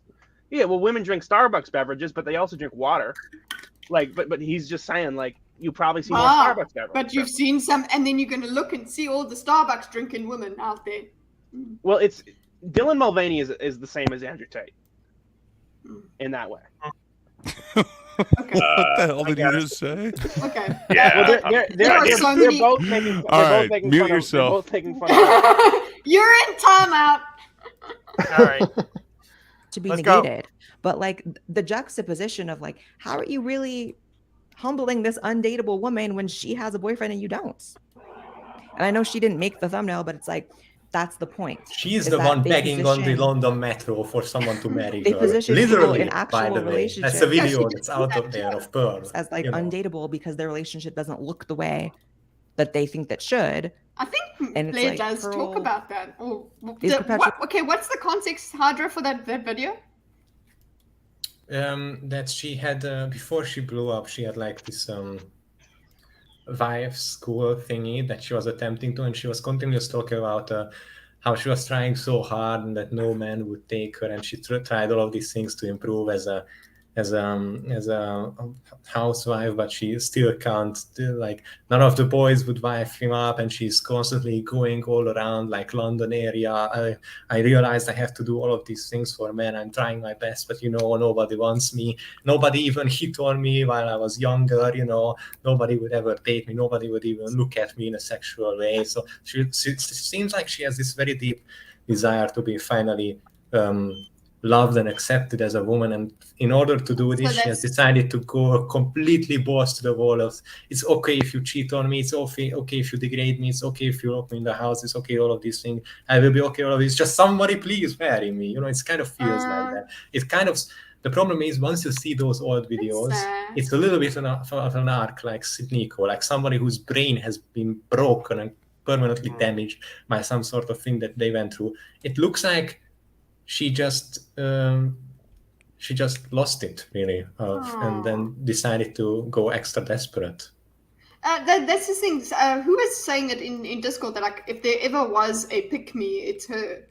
yeah, well, women drink Starbucks beverages, but they also drink water. Like, but he's just saying, like, you probably see more Starbucks beverages. But you've seen some, and then you're going to look and see all the Starbucks drinking women out there. Well, it's Dylan Mulvaney is the same as Andrew Tate in that way. What the hell did you just say? Okay. Yeah. Well, they're both making. All they're right, both making mute fun of- yourself. They're both taking fun of. You're in timeout. All right. to be Let's go. negated. But like the juxtaposition of like, how are you really humbling this undateable woman when she has a boyfriend and you don't? And I know she didn't make the thumbnail, but it's like, that's the point. She's is the that one they begging on the position- London metro for someone to marry They her. position people Literally, in by actual the way. That's relationships. a video that's out of there of Pearl. as like you know. undateable because their relationship doesn't look the way that they think that should. I think And it's Blair like, does talk Pearl about that. Oh, is perpetual- okay, what's the context, Hydra, for that video? That she had before she blew up, she had like this wife school thingy that she was attempting to, and she was continuously talking about how she was trying so hard and that no man would take her, and she tried all of these things to improve as a housewife, but she still can't. Like, none of the boys would wife him up, and she's constantly going all around like London area. I realized I have to do all of these things for men. I'm trying my best, but nobody wants me. Nobody even hit on me while I was younger. Nobody would ever date me. Nobody would even look at me in a sexual way. So she seems like she has this very deep desire to be finally loved and accepted as a woman, and in order to do this, she has decided to go completely balls to the wall of, it's okay if you cheat on me, it's okay if you degrade me, it's okay if you lock me in the house, it's okay, all of these things, I will be okay, all of this, just somebody please marry me. It's kind of feels like that. It kind of, the problem is, once you see those old videos, it's a little bit of an arc like Nico, like somebody whose brain has been broken and permanently damaged by some sort of thing that they went through. It looks like she just lost it, really, and then decided to go extra desperate. That's the thing. Who was saying it in Discord that, like, if there ever was a pick-me, it's her.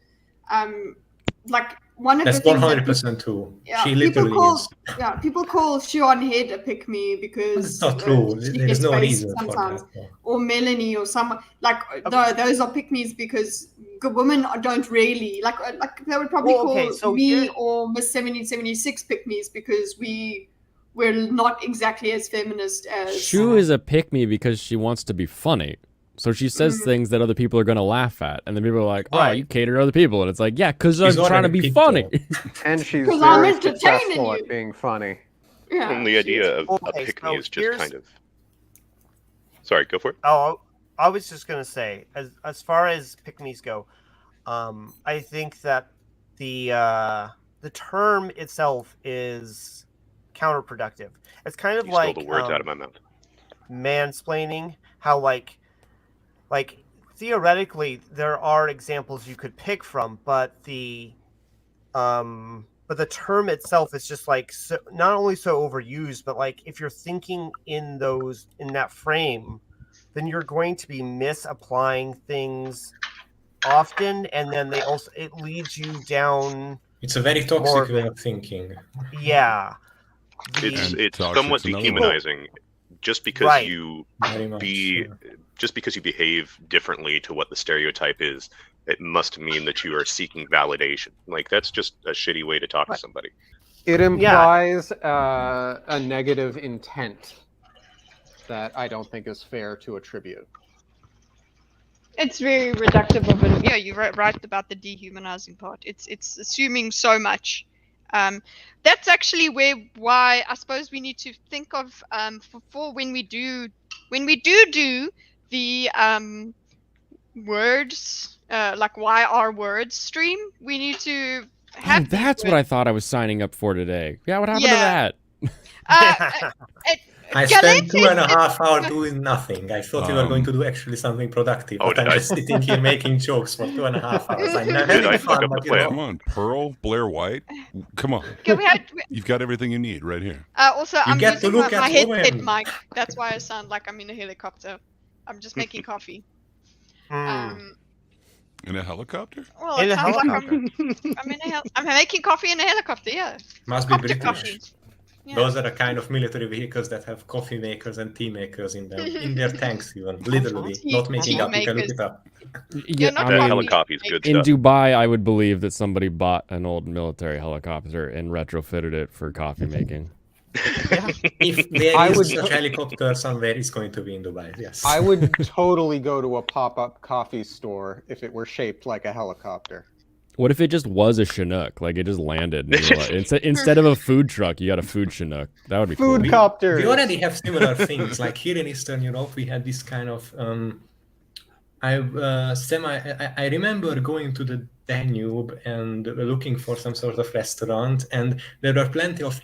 Like, one of that's the things 100% true. Yeah, she literally is. Yeah, people call Siobhan Head a pick-me because it's not true. There's no reason sometimes, for that. or Melanie or someone like those are pick-me's because good women don't really like they would probably call me or Miss 1776 pick-me's because we're not exactly as feminist as. Shu is a pick-me because she wants to be funny. So she says things that other people are going to laugh at. And then people are like, oh, you cater to other people. And it's like, yeah, because I'm trying to be funny. And she's very successful at being funny. Yeah. And the idea of a pick-me is just kind of... Sorry, go for it. Oh, I was just going to say, as far as pick-me's go, I think that the term itself is counterproductive. It's kind of like... stole the words out of my mouth. Mansplaining, how like theoretically there are examples you could pick from, but the term itself is just like not only so overused, but like if you're thinking in that frame, then you're going to be misapplying things often, and then it leads you down. It's a very toxic way of thinking. Yeah, it's somewhat dehumanizing. Just because just because you behave differently to what the stereotype is, it must mean that you are seeking validation. Like, that's just a shitty way to talk to somebody. It implies a negative intent that I don't think is fair to attribute. It's very reductive of it. Yeah, you're right about the dehumanizing part. It's assuming so much. That's actually why I suppose we need to think of for when we do the words like why our words stream, we need to have. That's what I thought I was signing up for today. Yeah, what happened to that? I spent 2.5 hours doing nothing. I thought we were going to do actually something productive, but I'm just sitting here making jokes for 2.5 hours. I'm having fun, but Come on, Pearl, Blair White. Come on. You've got everything you need right here. Also, I'm using my headset mic. That's why I sound like I'm in a helicopter. I'm just making coffee. In a helicopter? Well, it sounds like I'm making coffee in a helicopter, yeah. Must be British. Coffee. Yeah. Those are the kind of military vehicles that have coffee makers and tea makers in them, in their tanks even, literally, not making up, you can look it up. Yeah, helicopter is good in stuff. Dubai, I would believe that somebody bought an old military helicopter and retrofitted it for coffee making. If there is such helicopter somewhere, it's going to be in Dubai, yes. I would totally go to a pop-up coffee store if it were shaped like a helicopter. What if it just was a Chinook? Like, it just landed. And instead of a food truck, you got a food Chinook. That would be cool. Food copter. We already have similar things. Like here in Eastern Europe, we had this kind of... I remember going to the Danube and looking for some sort of restaurant, and there were plenty of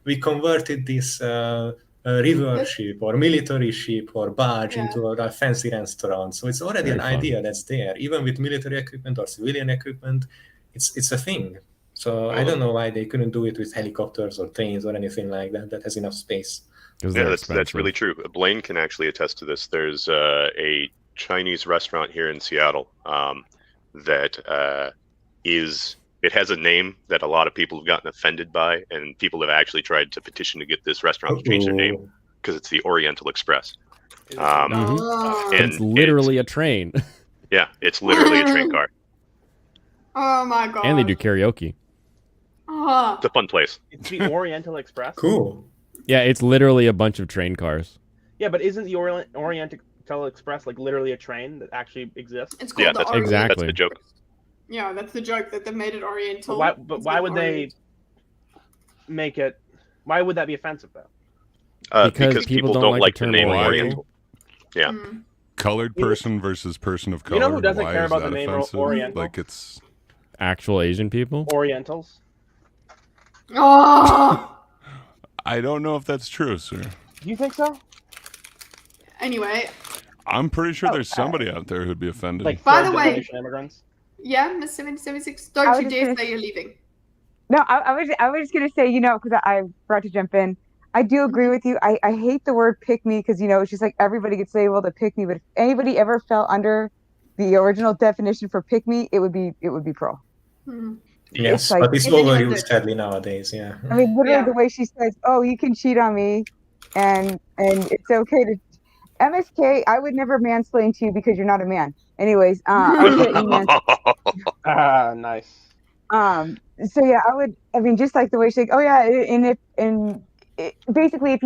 we converted this river ship or military ship or barge into a fancy restaurant. So it's already an idea that's there. Even with military equipment or civilian equipment, it's a thing. So I don't know why they couldn't do it with helicopters or trains or anything like that that has enough space. Yeah, that's really true. Blaine can actually attest to this. There's a Chinese restaurant here in Seattle that it has a name that a lot of people have gotten offended by, and people have actually tried to petition to get this restaurant to change their name because it's the Oriental Express. And it's literally a train. Yeah, it's literally a train car. Oh my god. And they do karaoke. It's a fun place. It's the Oriental Express. Cool. Yeah, it's literally a bunch of train cars. Yeah, but isn't the Oriental Express like literally a train that actually exists? It's called the Orient. That's the joke. Yeah, that's the joke that they made it Oriental. But why would they make it? Why would that be offensive though? Because people don't like the name Oriental. Yeah. Colored person versus person of color. You know who doesn't Why care is about that the name offensive? Oriental? Like it's actual Asian people. Orientals. Oh. I don't know if that's true, sir. Do you think so? Anyway. I'm pretty sure there's somebody out there who'd be offended. Like By the way, immigrants. Yeah, Miss 776. Don't you dare say you're leaving. No, I was just gonna say, because I forgot to jump in. I do agree with you. I hate the word pick me because it's just like everybody gets labeled a pick me, but if anybody ever fell under the original definition for pick me, it would be Pearl. Yes, like, but it's overused sadly nowadays. Yeah. I mean, literally the way she says, "Oh, you can cheat on me, and it's okay to." MSK, I would never mansplain to you because you're not a man. Anyways, nice. So yeah, I mean, just like the way she's like, oh yeah, basically,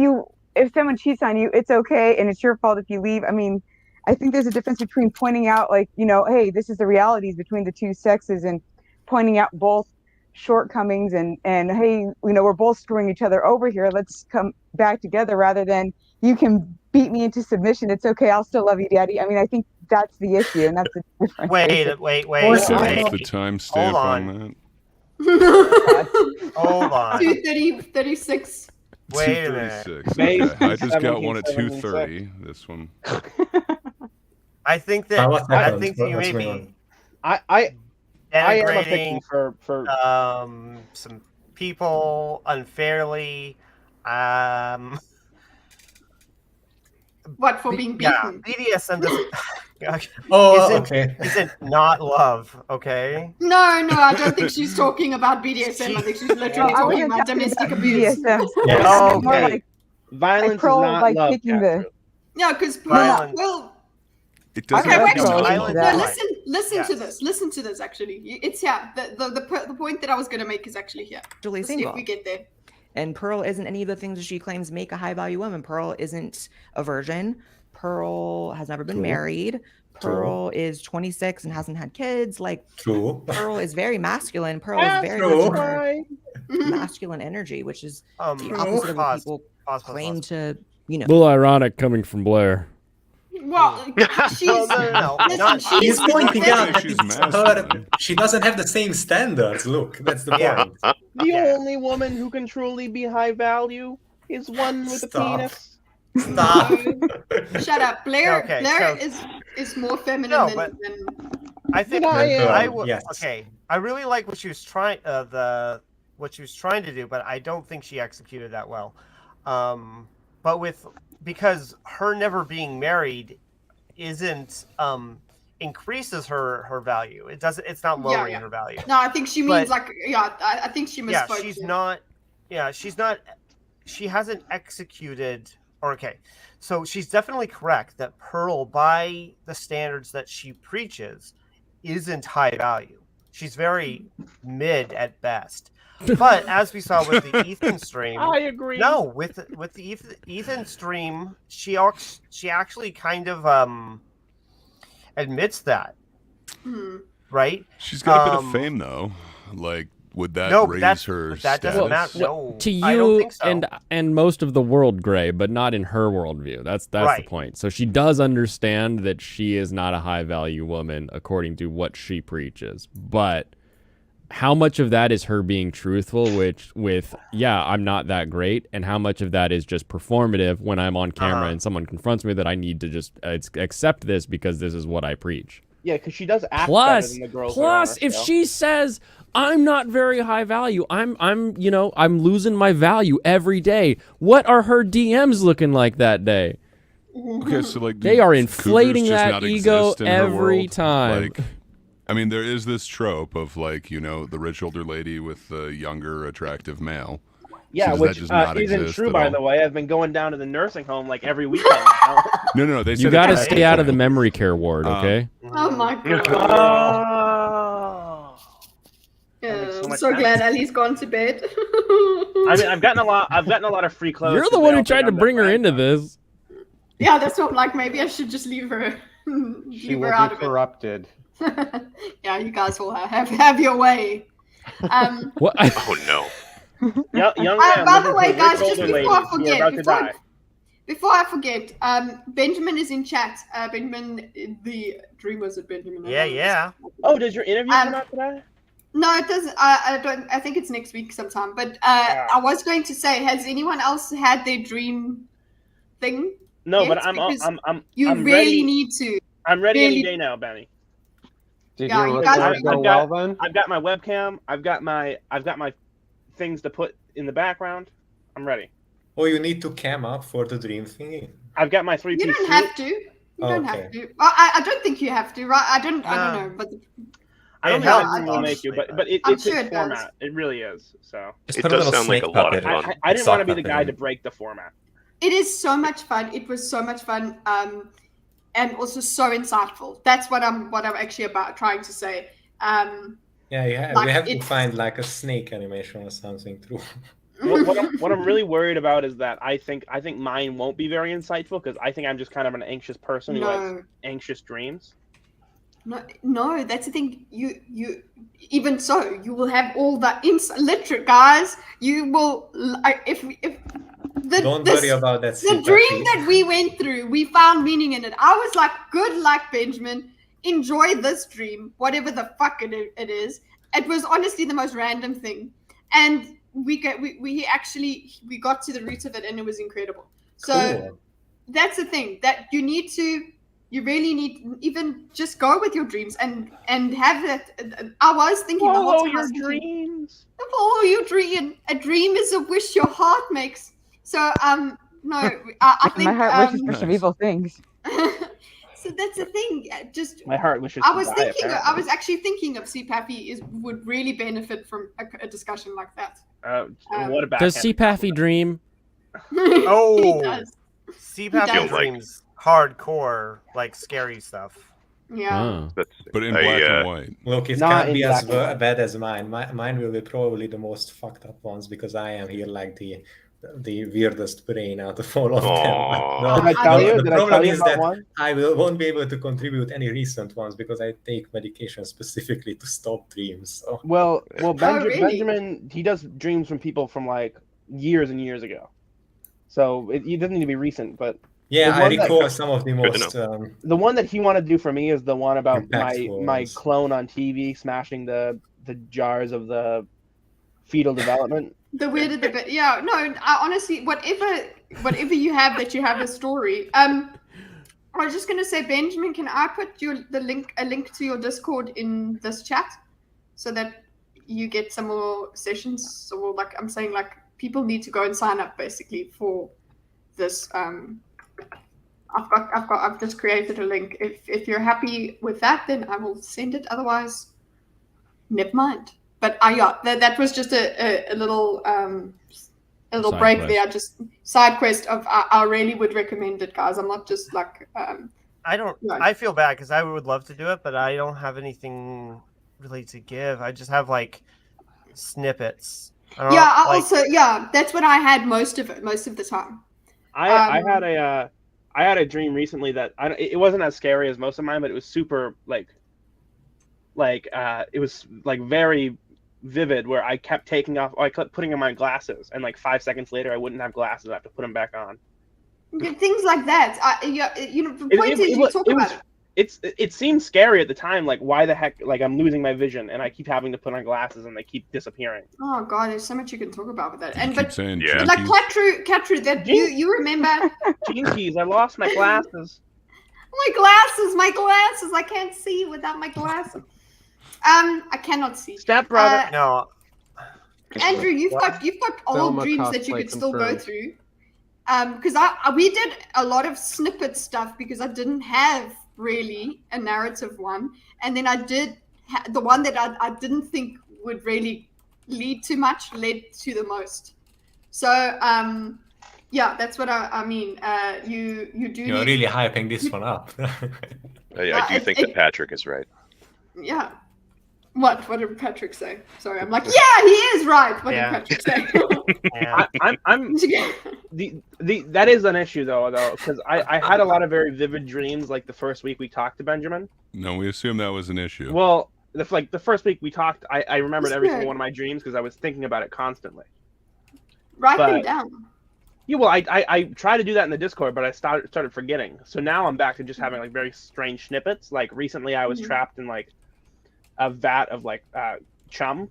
if someone cheats on you, it's okay, and it's your fault if you leave. I mean, I think there's a difference between pointing out, like, hey, this is the realities between the two sexes, and pointing out both shortcomings, and hey, we're both screwing each other over here. Let's come back together, rather than you can beat me into submission. It's okay. I'll still love you, Daddy. I mean, I think that's the issue, and that's the difference. Wait. What's the time stamp on that? Hold on. 2:36. Wait a minute. 2:36. Okay. I just got one at 2:30. This one. I think that you may be. I am a denigrating for some people unfairly. What, for being beaten? Yeah, BDSM doesn't. Isn't not love, okay? No, I don't think she's talking about BDSM. I think she's literally talking about domestic abuse. BDSM. Oh, okay. Like, violence is not like love. Yeah, because violence. Well, it doesn't okay, wait. violence. Listen to this. Listen to this. Actually, it's here. The point that I was going to make is actually here. Actually Let's see single. if we get there. And Pearl isn't any of the things that she claims make a high value woman. Pearl isn't a virgin. Pearl has never been married. Pearl is 26 and hasn't had kids. Like, Pearl is very masculine. Pearl is very much masculine energy, which is the opposite of what people claim to, A little ironic coming from Blair. Well, she's He's pointing out that she doesn't have the same standards. Look, that's the point. The only woman who can truly be high value is one with a penis. Stop. Shut up, Blair. Okay, Blair is more feminine than I think Yes. Okay, I really like what she was trying what she was trying to do, but I don't think she executed that well. Because her never being married isn't increases her value. It's not lowering her value. No, I think she means I think she misspoke. She hasn't executed. Okay, so she's definitely correct that Pearl, by the standards that she preaches, isn't high value. She's very mid at best. But as we saw with the Ethan stream, I agree. No, with the Ethan stream, she actually kind of admits that, right? She's got a bit of fame though. Like, would that raise her that status? doesn't matter. No, to I don't you think so. and most of the world, Gray, but not in her worldview. That's Right. the point. So she does understand that she is not a high value woman according to what she preaches. But how much of that is her being truthful, with I'm not that great, and how much of that is just performative when I'm on camera and someone confronts me that I need to just accept this because this is what I preach. Yeah, because she does act better than the girls. Plus, if she says, I'm not very high value. I'm losing my value every day. What are her DMs looking like that day? Okay, so like They are cougars inflating just that not ego exist in her every world? time. Like, I mean, there is this trope of like, the rich older lady with the younger attractive male. Yeah, So does which that just not isn't exist true, at by all? the way. I've been going down to the nursing home like every weekend now. No. They You got to stay out of the memory care ward, okay? Oh my god. I'm so glad Ali's gone to bed. I mean, I've gotten a lot of free clothes. You're the one who tried to bring her into this. Yeah, that's what I'm like. Maybe I should just leave her. She leave will her out be of it. corrupted. Yeah, you guys will have your way. What? Oh no. Young by the way, guys, just older before I lady, you're about to die. before I forget, Benjamin is in chat. Benjamin, the dream was it Benjamin? Yeah. Oh, does your interview come out today? No, it doesn't. I don't. I think it's next week sometime. But I was going to say, has anyone else had their dream thing? No, yet? but I'm You I'm really ready. need to. I'm ready any Really- day now, Benny. Did Yeah, your you guys record are- go well then? I've got my webcam. I've got my things to put in the background. I'm ready. Oh, you need to cam up for the dream thingy. I've got my 3-piece You don't suit. have to. You don't have to. Well, I don't think you have to, right? I don't know, but I don't It know helps, if it will make you, but it's I'm its sure it does. format. It really is. So Just It put a does little sound like snake a lot of puppet. fun. I didn't Sock want to be the puppet guy in. to break the format. it is so much fun. It was so much fun, and also so insightful. That's what I'm actually trying to say. Yeah, Like, we have to it's- find like a snake animation or something too. What I'm really worried about is that I think mine won't be very insightful because I think I'm just kind of an anxious person who has No. anxious dreams. No, that's the thing. You even so, you will have all the literate guys. You will if Don't worry about that. The dream that we went through, we found meaning in it. I was like, good luck, Benjamin. Enjoy this dream, whatever the fuck it is. It was honestly the most random thing, and we got to the root of it, and it was incredible. So Cool. that's the thing that you really need even just go with your dreams and have that. I was thinking the whole Follow time, your dreams. Follow your dream. A dream is a wish your heart makes. So no, I think My heart wishes for some evil things. So that's the thing. Just My heart wishes. I to was die, thinking. I apparently. was actually thinking of CPAFI would really benefit from a discussion like that. What about Does CPAFI dream? Oh, He does. CPAP does. dreams, hardcore, like scary stuff. Yeah. But in I, black and white. Look, it Not can't in be as black and white. bad as mine. Mine will be probably the most fucked up ones because I am here like the weirdest brain out of all of them. Aw. Did I tell you? The Did I problem tell you is about that one? I won't be able to contribute any recent ones because I take medication specifically to stop dreams. So. Well, really? Benjamin, he does dreams from people from like years and years ago. So it doesn't need to be recent, but Yeah, the I one that- recall some of the Good to most. the one that he wanted to do for me is the one about my Impactful. clone on TV smashing the jars of the fetal development. The weirder the better. Yeah, no, I honestly, whatever you have that you have a story. I was just gonna say, Benjamin, can I put a link to your Discord in this chat so that you get some more sessions? So like I'm saying, like people need to go and sign up basically for this. I've just created a link. If you're happy with that, then I will send it. Otherwise, never mind. But yeah, that was just a little Side break quest. there. Just side quest of I really would recommend it, guys. I'm not just like I don't. No. I feel bad because I would love to do it, but I don't have anything really to give. I just have like snippets. I don't yeah. know, like, Also, yeah, that's what I had most of the time. I had a dream recently that it wasn't as scary as most of mine, but it was super like it was like very vivid where I kept I kept putting on my glasses and like 5 seconds later I wouldn't have glasses. I have to put them back on. Things like that. The point is you talk about it. It seemed scary at the time. Like why the heck? Like I'm losing my vision and I keep having to put on glasses and they keep disappearing. Oh god, there's so much you can talk about with that. You And keep but saying Yeah. like jinkies. Katru, that you remember Jinkies, I lost my glasses. my glasses. I can't see without my glasses. I cannot see. Stepbrother. No. Andrew, you've got old Thelma dreams that you cosplay could still go confirmed. through. Because we did a lot of snippet stuff because I didn't have really a narrative one, and then I did the one that I didn't think would really lead to much led to the most. So yeah, that's what I mean. You do. You're need, really hyping this one up. I do think that Patrick is right. Yeah. What did Patrick say? Sorry, I'm like, yeah, he is right. What did Patrick say? That is an issue though, because I had a lot of very vivid dreams like the first week we talked to Benjamin. No, we assume that was an issue. Well, the first week we talked, I remembered every That's single good. one of my dreams because I was thinking about it constantly. Write them down. Yeah, well, I tried to do that in the Discord, but I started forgetting. So now I'm back to just having like very strange snippets. Like recently, I was trapped in like a vat of like chum.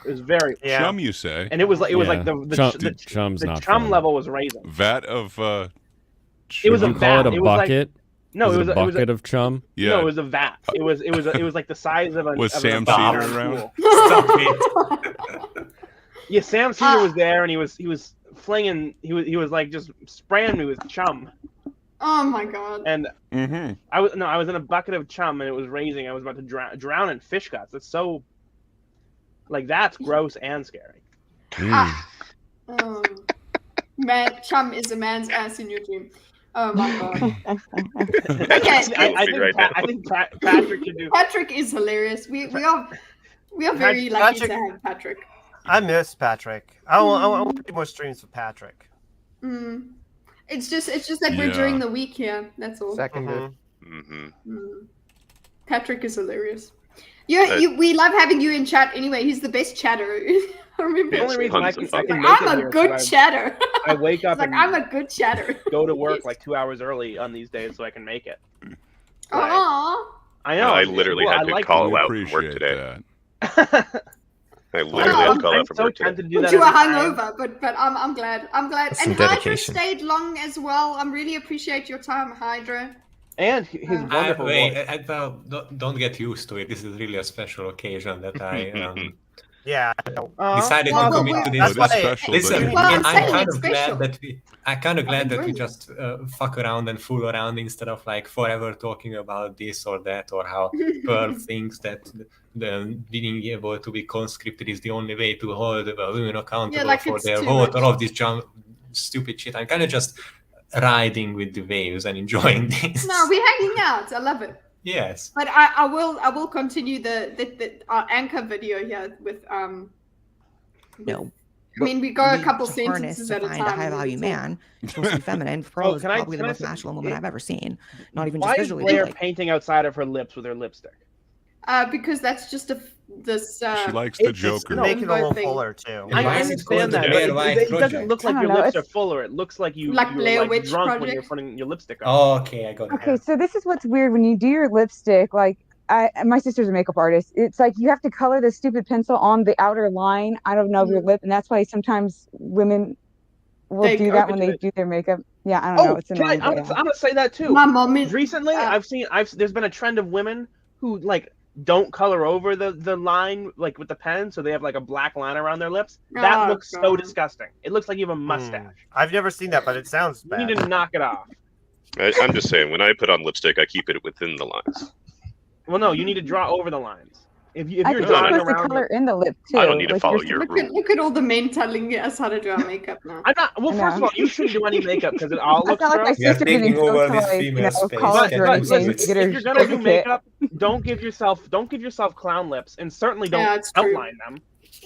It was very Chum, you say? and it was like chum's the not chum fun. level was raising. Vat of It was Would a you vat. call it a It was like- bucket? No, Is it was a it was bucket of chum. Yeah. No, it was a vat. It was like the size of a. Was of Sam a vat Cedar in a around? pool. Yeah, Sam Cedar was there, and he was flinging. He was like just spraying me with chum. Oh my god. And I was in a bucket of chum, and it was raising. I was about to drown in fish guts. That's so. Like that's gross and scary. Man, chum is a man's ass in your dream. Oh my god. Okay, I think Patrick should do. Patrick is hilarious. We are very lucky to have Patrick. I miss Patrick. I want to do more streams with Patrick. It's just that we're during the week here. That's all. Seconded. Patrick is hilarious. We love having you in chat anyway. He's the best chatter. I remember. The only reason I can make it I'm a here good is chatter. I wake up He's like, and I'm a good chatter. go to work like 2 hours early on these days so I can make it. Aww. I know. I literally had to call out from work today. I literally had to call out from work today. You are hungover, but I'm glad. I'm glad. That's some And Hydra dedication. stayed long as well. I really appreciate your time, Hydra. And his wonderful voice. Well, don't get used to it. This is really a special occasion that I Yeah. decided to commit to this. Listen, I'm I'm saying kind it's of glad special. that we just fuck around and fool around instead of like forever talking about this or that or how Pearl thinks that the being able to be conscripted is the only way to hold women accountable like for it's their too vote much. or of this stupid shit. I'm kind of just riding with the waves and enjoying this. No, we're hanging out. I love it. Yes. But I will continue the anchor video here with No. I mean, we go a need couple to harness sentences to at a find time. a high value man. You're supposed to be feminine. Pearl is probably the most masculine woman I've ever seen. Not even just Why is visually. Blair Like, painting outside of her lips with her lipstick? Because that's just this. She likes the Joker. Make it a little fuller too. I understand that, but it doesn't look like I your don't know, lips are fuller. It looks like you Like you were Blair like Witch drunk when you're Project? putting your lipstick on. Oh, okay, I got it. Okay, so this is what's weird when you do your lipstick. Like, my sister's a makeup artist. It's like you have to color the stupid pencil on the outer line out of your lip, and that's why sometimes women will They do that when they caricate. do their makeup. Yeah, I don't know. It's I'm annoying. gonna say that too. My mom is, recently there's been a trend of women who like don't color over the line like with the pen, so they have like a black line around their lips. That Oh, looks so disgusting. It looks like you have a mustache. I've never seen that, but it sounds You bad. need to knock it off. I'm just saying, when I put on lipstick, I keep it within the lines. Well, no, you need to draw over the lines. If I you're think you're drawing supposed to around, color in the lip too. I don't need to Like, follow you're your look at all the men telling us how to do our makeup now. I'm not. Well, I first of know. all, you shouldn't do any makeup because it all I looks felt like my gross. sister didn't go to like, college or anything to get her if you're gonna do certificate. makeup, don't give yourself clown lips, and certainly don't Yeah, it's true. outline them.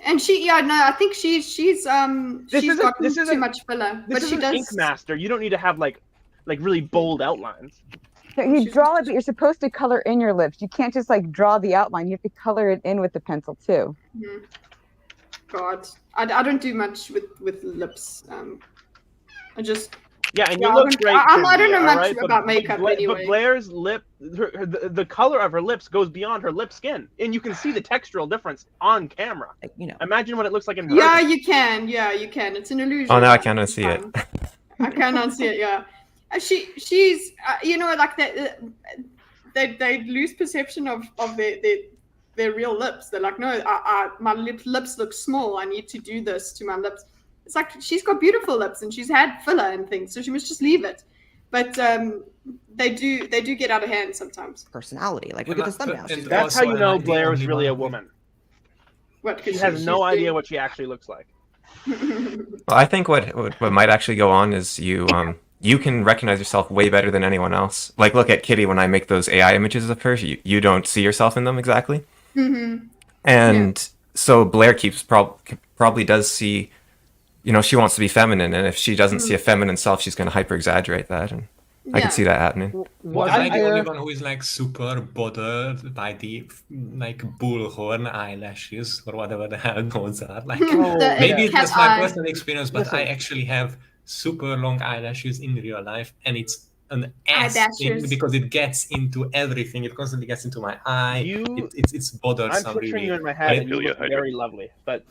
And I think she's This isn't- got this too isn't- much filler, This but is she an does. ink master. You don't need to have like really bold outlines. So you draw it, but you're supposed to color in your lips. You can't just like draw the outline. You have to color it in with the pencil too. Mhm. God, I don't do much with lips. I just Yeah, and you I look don't- great. I don't know Cindy, much alright? But- about makeup but anyway. Blair's lip, the color of her lips goes beyond her lip skin, and you can see the textural difference on camera. You know, imagine what it looks like in Yeah, person. you can. Yeah, you can. It's an illusion. Oh, now I can't unsee it. I can unsee it. Yeah, she's you know, like that. they lose perception of their real lips. They're like, no, my lips look small. I need to do this to my lips. It's like she's got beautiful lips and she's had filler and things, so she must just leave it. But they do get out of hand sometimes. Personality, like look at this thumbnail. That's how you know Blair is really a woman. What? She has no idea what she actually looks like. Well, I think what might actually go on is you can recognize yourself way better than anyone else. Like, look at Kitteh when I make those AI images of her. You don't see yourself in them exactly. Mm-hmm. And so Blair probably does see, she wants to be feminine, and if she doesn't see a feminine self, she's going to hyper exaggerate that, and I can see that happening. Was I the only one who is like super bothered by the like bullhorn eyelashes or whatever the hell those are? Like maybe it's just my personal experience, but I actually have super long eyelashes in real life, and it's an ass thing because it gets into everything. It constantly gets into my eye. It's bothersome. I'm picturing really. you in my head, and you look very lovely, but.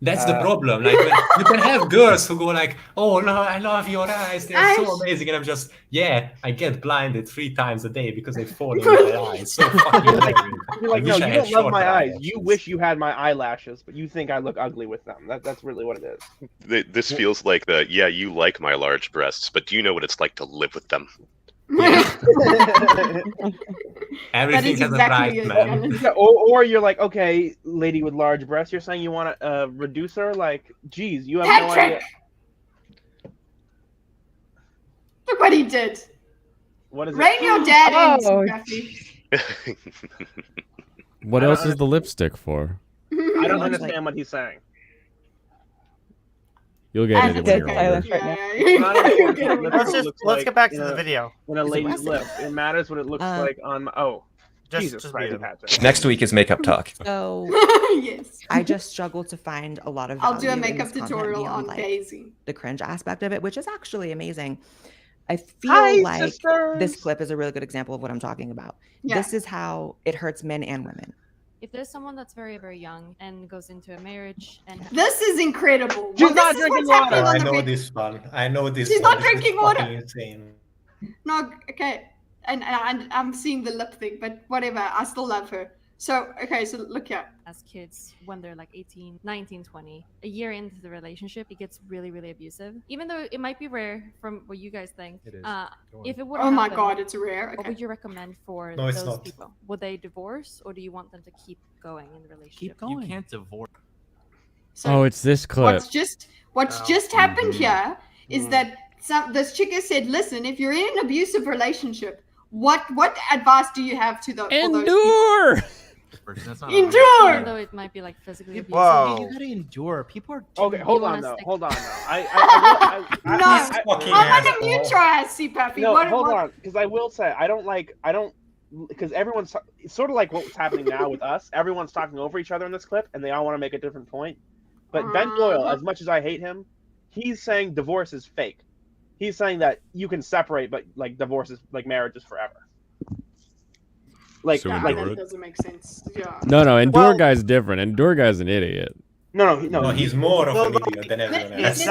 That's the problem. Like when you can have girls who go like, "Oh no, I love your eyes. They're so amazing," and I'm just, I get blinded 3 times a day because they fall in my eyes. So fucking you're like, no, you don't love my eyes. You wish you had my eyelashes, but you think I look ugly with them. That's really what it is. This feels like you like my large breasts, but do you know what it's like to live with them? Everything has a price, man. Or you're like, okay, lady with large breasts, you're saying you want a reducer? Like, geez, you have no idea. Look what he did. What is Rain it? your dad in, What else is the lipstick for? I don't understand what he's saying. You'll get it. Let's get back to the video. When a lady's lip, it matters what it looks like on. Jesus Christ, Patrick. Next week is makeup talk. So yes, I just struggle to find a lot of. I'll do a value in makeup this content tutorial beyond, on Daisy. The cringe aspect of it, which is actually amazing. I feel like this clip is a really good example of what I'm talking about. Yeah. This is how it hurts men and women. If there's someone that's very, very young and goes into a marriage and this is incredible. She's not drinking water. I know this one. She's not drinking water. Insane. No, okay, and I'm seeing the lip thing, but whatever. I still love her. So so look here. As kids, when they're like 18, 19, 20, a year into the relationship, it gets really, really abusive. Even though it might be rare from what you guys think. It is. If it would Oh my God, it's rare. Okay. What would you recommend for No, it's those not. people? Would they divorce, or do you want them to keep going in the relationship? Keep going. You can't divorce. So It's this clip. What's just happened here is that this chick has said, listen, if you're in an abusive relationship, what advice do you have to the endure? Endure. Even though it might be like physically abusive. Whoa. You gotta endure. People are. Okay, hold on wanna though. stick- Hold on though. I'm gonna mute your ass, CPAPy. No, hold on, because I will say I don't because everyone's it's sort of like what's happening now with us. Everyone's talking over each other in this clip, and they all want to make a different point. But Ben Doyle, as much as I hate him, he's saying divorce is fake. He's saying that you can separate, but like divorce is like marriage is forever. Like that doesn't make sense. Yeah. No, Endure Guy's different. Endure Guy's an idiot. No, he's more of an idiot than everyone else.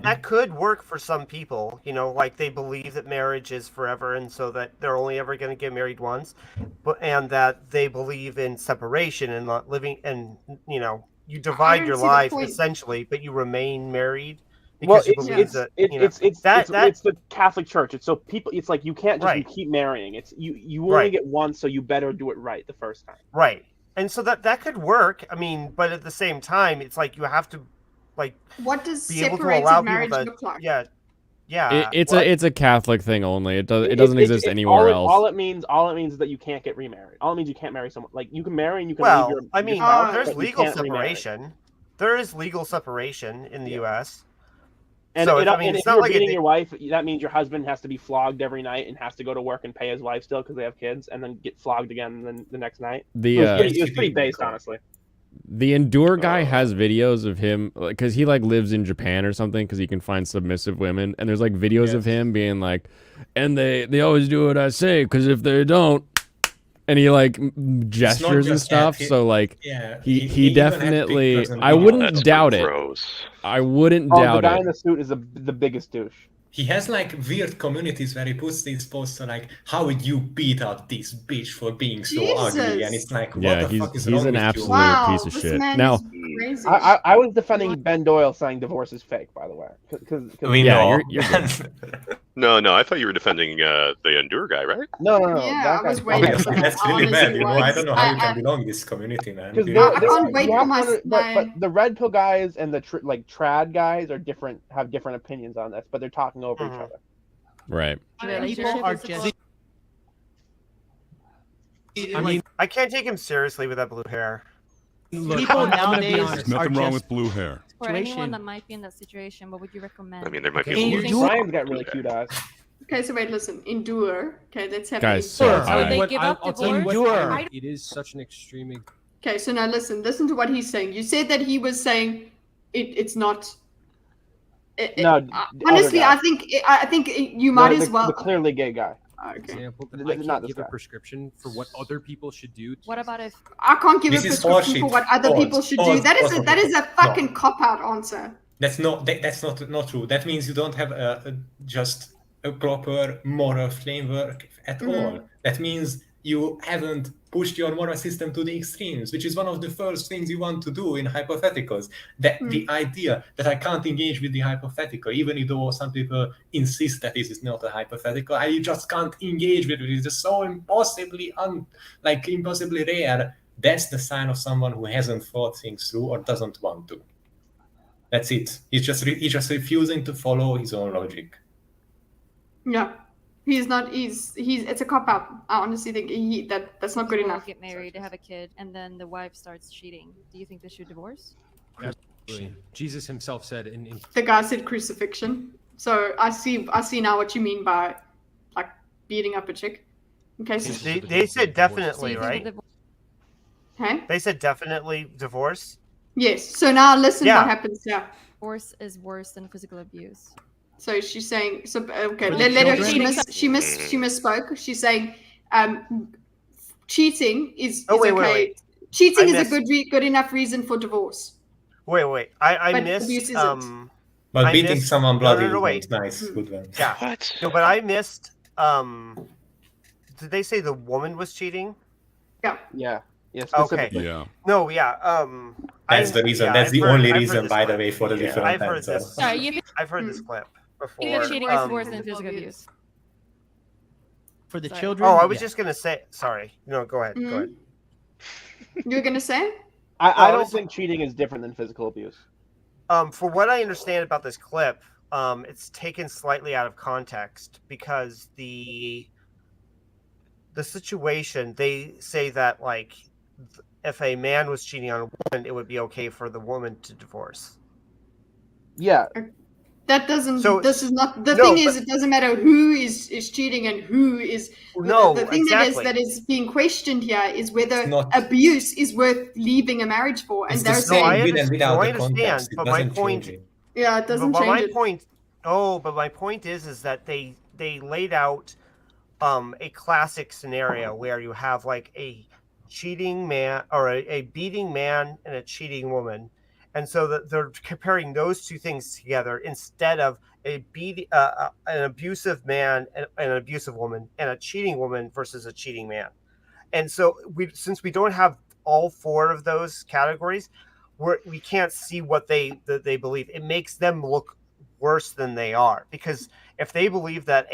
That could work for some people, like they believe that marriage is forever and so that they're only ever going to get married once, and that they believe in separation and not living, and you divide your life essentially, but you remain married. Because it's the Catholic Church. It's so people. It's like you can't just keep marrying. It's you only get once, so you better do it right the first time. Right. And so that could work. I mean, but at the same time, it's like you have to, like, what does be able to separated allow marriage people look like? Yeah. It's a Catholic thing only. It doesn't exist anywhere else. All it means is that you can't get remarried. All it means you can't marry someone. Like you can marry and you can. Leave your spouse, there's but legal you can't separation. remarry. There is legal separation in the U.S. And, so and it's if not you're like beating your wife, that means your husband has to be flogged every night and has to go to work and pay his wife still because they have kids, and then get flogged again the next night. It was pretty based, honestly. The Endure Guy has videos of him because he like lives in Japan or something because he can find submissive women, and there's like videos of him being like, and they always do what I say because if they don't, and he like gestures and stuff. So like he definitely, I wouldn't doubt it. I wouldn't doubt the guy it. in the suit is the biggest douche. He has like weird communities where he puts these posts on like, how would you beat out this bitch for being so ugly? And it's like, what the fuck is wrong he's an with absolute you? piece of shit. Now, I was defending Ben Doyle saying divorce is fake, by the way. No, I thought you were defending the Endure guy, right? No. Yeah, I was guy's waiting fine. for that. That's really bad, you know. I don't know how you I- can belong in this community, man. Because You know? but the red pill guys and the trad guys are different, have different opinions on this, but they're talking over each other. Right. People are just. I mean, I can't take him seriously with that blue hair. People nowadays There's nothing wrong with blue hair. For anyone that might be in that situation, what would you recommend? I mean, there might be Ryan's got really cute eyes. Okay, so wait, listen. Endure. Okay, let's have Guys, endure. so Would they give up divorce? It is such an extreme. Okay, so now listen to what he's saying. You said that he was saying it's not. Honestly, guy. I think you might as well. The clearly gay guy. Okay. Example, Not I can't this give a guy. prescription for what other people should do. What about if I can't give This a is prescription for bullshit. what other people should do. That is a fucking No. cop out answer. That's not true. That means you don't have just a proper moral framework at all. That means you haven't pushed your moral system to the extremes, which is one of the first things you want to do in hypotheticals. That the idea that I can't engage with the hypothetical, even though some people insist that this is not a hypothetical, I just can't engage with it. It's just so impossibly rare. That's the sign of someone who hasn't thought things through or doesn't want to. That's it. He's just refusing to follow his own logic. Yeah, he's not. It's a cop out. I honestly think that's not good people enough. get married, have a kid, and then the wife starts cheating? Do you think they should divorce? Absolutely. Jesus himself said in The guy said crucifixion. So I see now what you mean by like beating up a chick. Okay, so They said definitely, right? Hey? They said definitely divorce. Yes. So now listen Yeah. what happens here. Divorce is worse than physical abuse. So she's saying, okay, For let the her, children? she misspoke. She's saying cheating is Oh, wait, okay. wait. Cheating I is a good enough reason for divorce. Wait. I But missed. abuse isn't. But I beating missed- someone bloody no, is wait. nice. Good one. Yeah. What? No, but I missed. Did they say the woman was cheating? Yeah. Yeah. Yeah. Okay. Specifically. Yeah. No. Yeah. That's the reason. That's the only reason, by the way, for the different I've heard answer. this. Sorry, you think I've heard this clip you before. think cheating is worse than physical abuse? For the Sorry. children. Oh, I was yeah. just gonna say. Sorry. No, go ahead. Go ahead. You were gonna say? I I don't was- think cheating is different than physical abuse. For what I understand about this clip, it's taken slightly out of context because the situation, they say that like if a man was cheating on a woman, it would be okay for the woman to divorce. Yeah. That doesn't. So- this is not. The No, thing is, but- it doesn't matter who is cheating and who is. No, the thing exactly. that is being questioned here is whether It's not- abuse is worth leaving a marriage for, and It's they're the same saying, with and without I the understand, context. It but my doesn't point- change it. yeah, it doesn't but change my it. point. Oh, but my point is that they laid out a classic scenario where you have like a cheating man or a beating man and a cheating woman, and so that they're comparing those two things together instead of an abusive man and an abusive woman and a cheating woman versus a cheating man. And so since we don't have all four of those categories, we can't see what they believe. It makes them look worse than they are, because if they believe that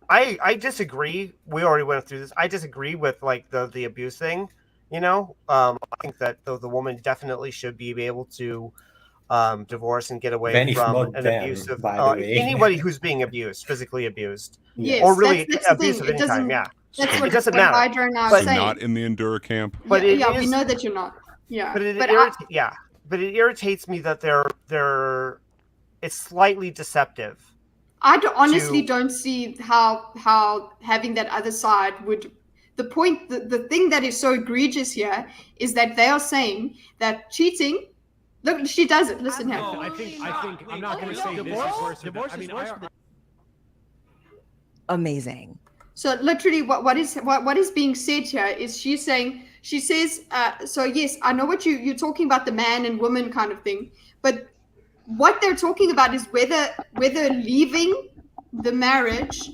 I disagree. We already went through this. I disagree with like the abuse thing. I think that the woman definitely should be able to divorce and get away Then if from not an them, abusive by the way. anybody who's being abused, physically abused, Yes, or really that's the abuse thing. of It any kind. doesn't- Yeah, That's it what doesn't what matter. Hydra and I So are saying. not in the Endure camp. But yeah, it yeah, we is- know that you're not. Yeah, But it I- but it irritates me that they're it's slightly deceptive. I honestly don't see how having that other side would. The point, the thing that is so egregious here is that they are saying that cheating. Look, she does it. Listen here. No, I think I'm not going to say this is worse. Divorce I mean, is worse. Amazing. So literally, what is being said here is she says, so yes, I know what you're talking about, the man and woman kind of thing, but what they're talking about is whether leaving the marriage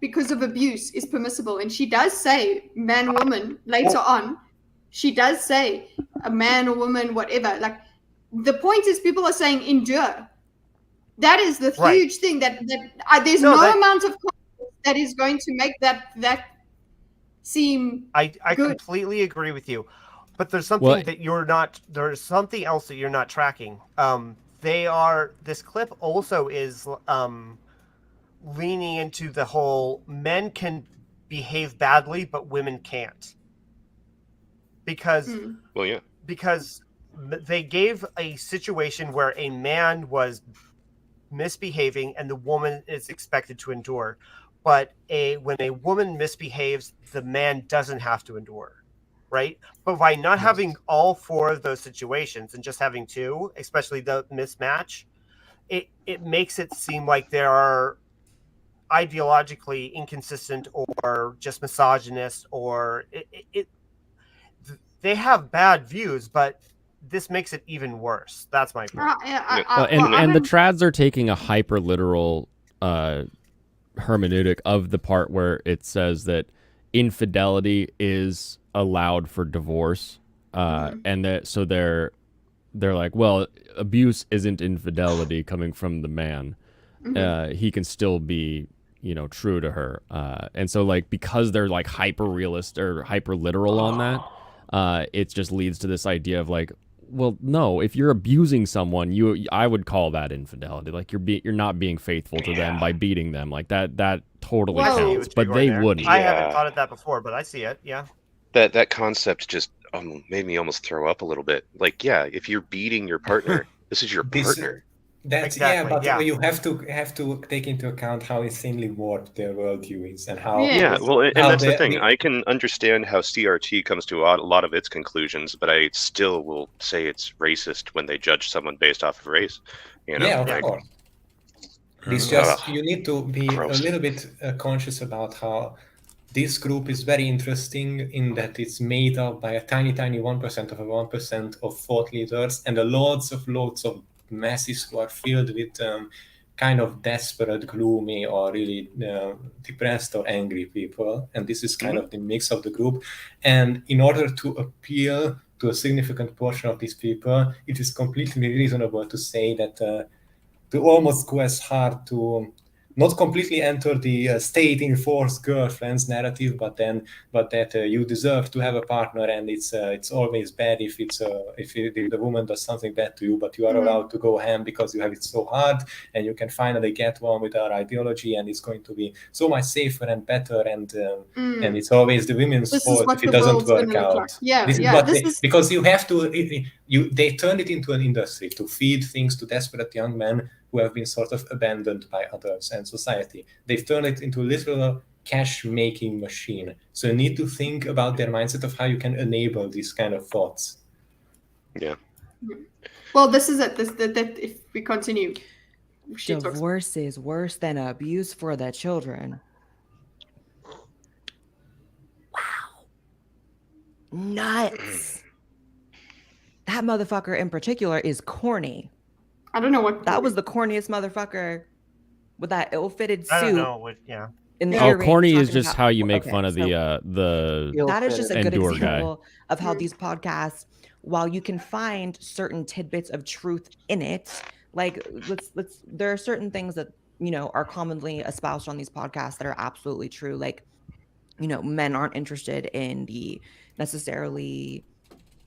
because of abuse is permissible. And she does say man, woman later on. She does say a man, a woman, whatever. Like the point is, people are saying endure. That is the huge thing. That there's no amount of context that is going to make that seem. I completely agree with you, but there's something that you're not. There's something else that you're not tracking. This clip also is leaning into the whole men can behave badly, but women can't. Because because they gave a situation where a man was misbehaving and the woman is expected to endure, but when a woman misbehaves, the man doesn't have to endure, right? But by not having all four of those situations and just having two, especially the mismatch, it makes it seem like there are ideologically inconsistent or just misogynist, or they have bad views, but this makes it even worse. That's my point. And the trads are taking a hyper literal hermeneutic of the part where it says that infidelity is allowed for divorce, and that so they're like, well, abuse isn't infidelity coming from the man. He can still be, true to her, and so like because they're like hyper realist or hyper literal on that. It just leads to this idea of like, well, no, if you're abusing someone, I would call that infidelity. Like you're not being faithful to them by beating them. Like that totally counts. But they wouldn't. I haven't thought of that before, but I see it. Yeah. That concept just made me almost throw up a little bit. Like, yeah, if you're beating your partner, this is your partner. That's you have to take into account how insanely warped their worldview is and how. Yeah, well, and that's the thing. I can understand how CRT comes to a lot of its conclusions, but I still will say it's racist when they judge someone based off of race. Yeah, of course. It's just you need to be a little bit conscious about how this group is very interesting in that it's made up by a tiny 1% of a 1% of thought leaders and loads of masses who are filled with kind of desperate, gloomy, or really depressed or angry people. And this is kind of the mix of the group. And in order to appeal to a significant portion of these people, it is completely reasonable to say that to almost go as hard to not completely enter the state-enforced girlfriends narrative, but that you deserve to have a partner, and it's always bad if the woman does something bad to you, but you are allowed to go ham because you have it so hard, and you can finally get one with our ideology, and it's going to be so much safer and better, and it's always the women's fault if it doesn't work out. Because you have to. They turned it into an industry to feed things to desperate young men who have been sort of abandoned by others and society. They've turned it into a literal cash-making machine. So you need to think about their mindset of how you can enable these kind of thoughts. Yeah. Well, this is it. That if we continue, divorce is worse than abuse for the children. Wow. Nuts. That motherfucker in particular is corny. I don't know what that was. The corniest motherfucker with that ill-fitted suit. I don't know what. Yeah. In the corny is just how you make fun of the. That is just a good example guy. of how these podcasts, while you can find certain tidbits of truth in it, like there are certain things that are commonly espoused on these podcasts that are absolutely true. Like, men aren't interested in the necessarily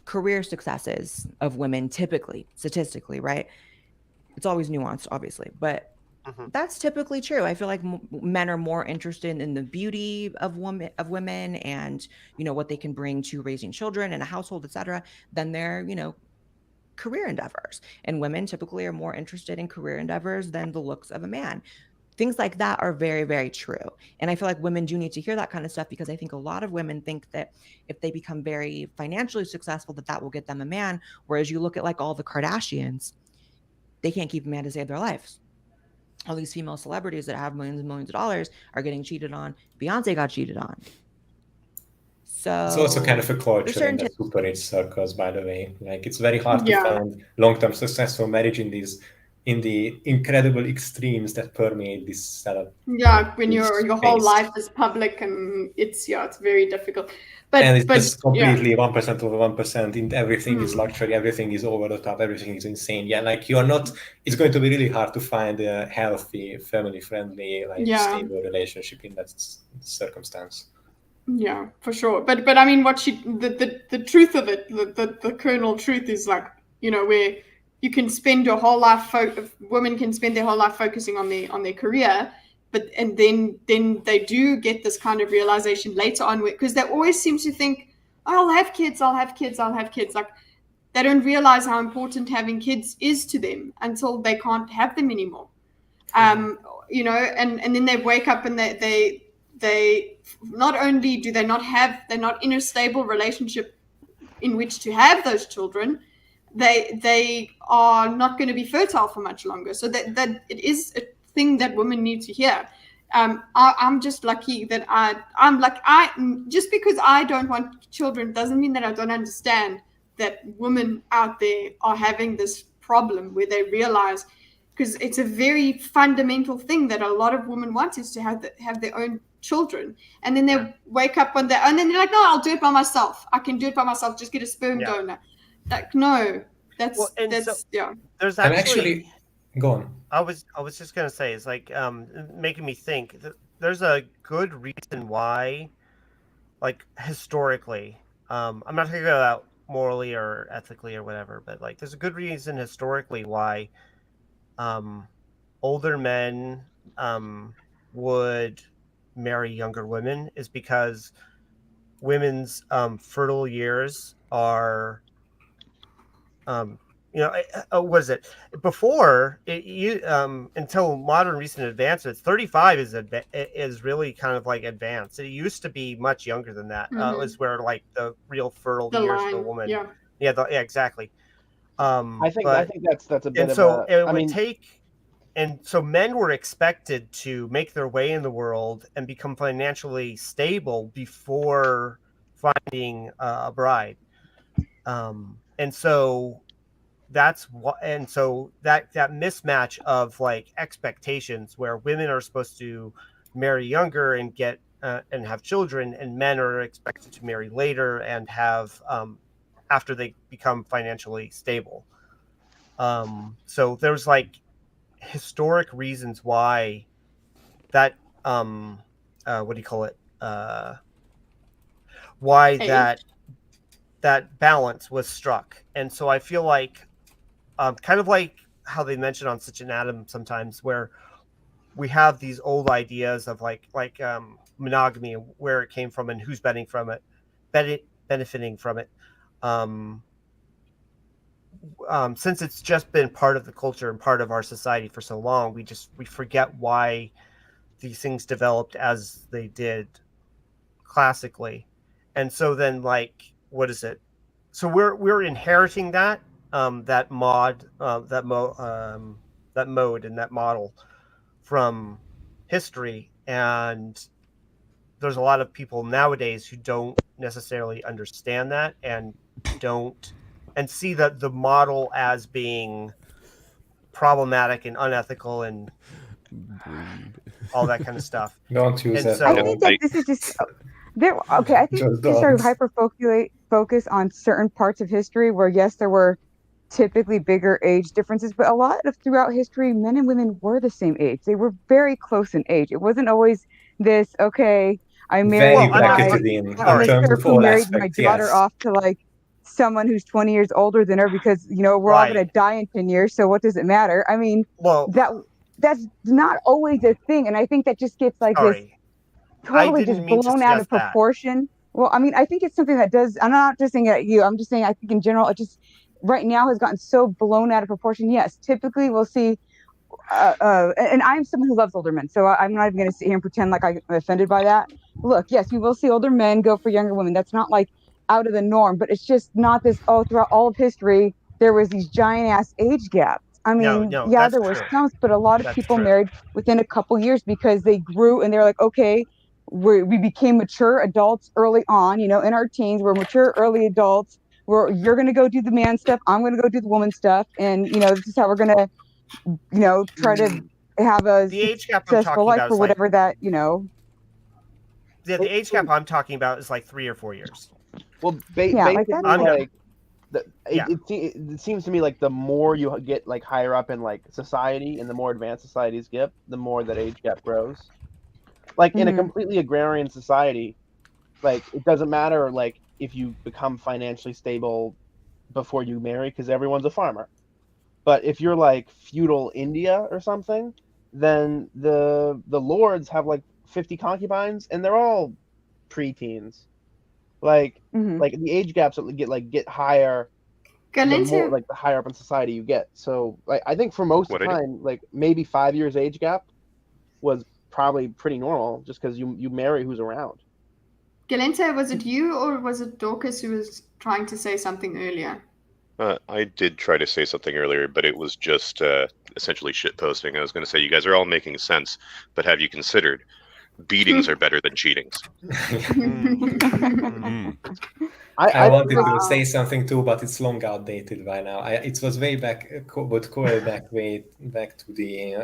career successes of women, typically, statistically, right? It's always nuanced, obviously, but that's typically true. I feel like men are more interested in the beauty of women and what they can bring to raising children and a household, etc., than their career endeavors. And women typically are more interested in career endeavors than the looks of a man. Things like that are very, very true. And I feel like women do need to hear that kind of stuff, because I think a lot of women think that if they become very financially successful, that will get them a man. Whereas you look at like all the Kardashians, they can't keep a man to save their lives. All these female celebrities that have millions and millions of dollars are getting cheated on. Beyonce got cheated on. So it's also kind of a culture in the super rich circles, by the way. Like it's very hard to find long-term successful marriage in these in the incredible extremes that permeate this setup. Yeah, when your whole space. life is public, and it's very difficult. But and it's but just completely 1% over 1%. In everything is Mm. luxury, everything is over the top, everything is insane. Yeah, like you are not. It's going to be really hard to find a healthy, family-friendly, like Yeah. stable relationship in that circumstance. Yeah, for sure. But I mean, the truth of it, the kernel truth is like, where you can spend your whole life, women can spend their whole life focusing on their career, and then they do get this kind of realization later on, because they always seem to think, oh, I'll have kids. Like they don't realize how important having kids is to them until they can't have them anymore. And then they wake up and they not only do they're not in a stable relationship in which to have those children, they are not going to be fertile for much longer. So that it is a thing that women need to hear. I'm just lucky that just because I don't want children doesn't mean that I don't understand that women out there are having this problem where they realize, because it's a very fundamental thing that a lot of women want, is to have their own children, and then they wake up one day and then they're like, no, I'll do it by myself. I can do it by myself. Just get a sperm donor. Like, no, that's yeah. There's I'm actually go on. I was just gonna say, it's like making me think that there's a good reason why, like historically, I'm not talking about morally or ethically or whatever, but like there's a good reason historically why older men would marry younger women, is because women's fertile years are what is it? Before until modern recent advancements, 35 is really kind of like advanced. It used to be much younger than that. Was where like the real fertile years of a woman. Yeah, exactly. I think that's a bit and of so a. it would take. And so men were expected to make their way in the world and become financially stable before finding a bride. And so that's what, and so that mismatch of like expectations, where women are supposed to marry younger and get and have children, and men are expected to marry later and have after they become financially stable. So there's like historic reasons why that what do you call it, why that balance was struck. And so I feel like kind of like how they mention on Sitch Adam sometimes, where we have these old ideas of like monogamy and where it came from and who's benefiting from it. Since it's just been part of the culture and part of our society for so long, we forget why these things developed as they did classically. And so then, like, what is it? So we're inheriting that mode and that model from history, and there's a lot of people nowadays who don't necessarily understand that and see that the model as being problematic and unethical and all that kind of stuff. Don't use that. I think that this is just okay. I think Just just sort of don't. focus on certain parts of history where, yes, there were typically bigger age differences, but a lot of throughout history, men and women were the same age. They were very close in age. It wasn't always this, okay, I married in terms of all married my aspects, daughter yes. off to like someone who's 20 years older than her because we're all going to die in 10 years, so what does it matter? I mean, that's not always a thing, and I think that just gets like this totally just blown out of proportion. Well, I mean, I think it's something that does. I'm not just saying at you. I'm just saying I think in general, it just right now has gotten so blown out of proportion. Yes, typically we'll see. And I'm someone who loves older men, so I'm not even going to sit here and pretend like I'm offended by that. Look, yes, we will see older men go for younger women. That's not like out of the norm, but it's just not this. Oh, throughout all of history, there was these giant ass age gaps. I mean, yeah, there were some, but a lot of people married within a couple years because they grew and they're like, okay, we became mature adults early on. In our teens, we're mature early adults. You're going to go do the man stuff. I'm going to go do the woman stuff, and this is how we're going to try to have a The age gap I'm successful talking life about or is like whatever that the age gap I'm talking about is like 3 or 4 years. Well, Yeah, like basically, that. like, Yeah. it seems to me like the more you get like higher up in like society, and the more advanced societies get, the more that age gap grows. Like in a completely agrarian society, like it doesn't matter like if you become financially stable before you marry, because everyone's a farmer. But if you're like feudal India or something, then the lords have like 50 concubines, and they're all preteens. Like the age gaps get higher the more like the higher up in society you get. So like I think for most of the time, like maybe 5 years age gap was probably pretty normal, just because you marry who's around. Gallente, was it you or was it Dorcas who was trying to say something earlier? I did try to say something earlier, but it was just essentially shit posting. I was going to say, you guys are all making sense, but have you considered beatings are better than cheatings? I wanted to say something too, but it's long outdated by now. It was way back, but coiled back to the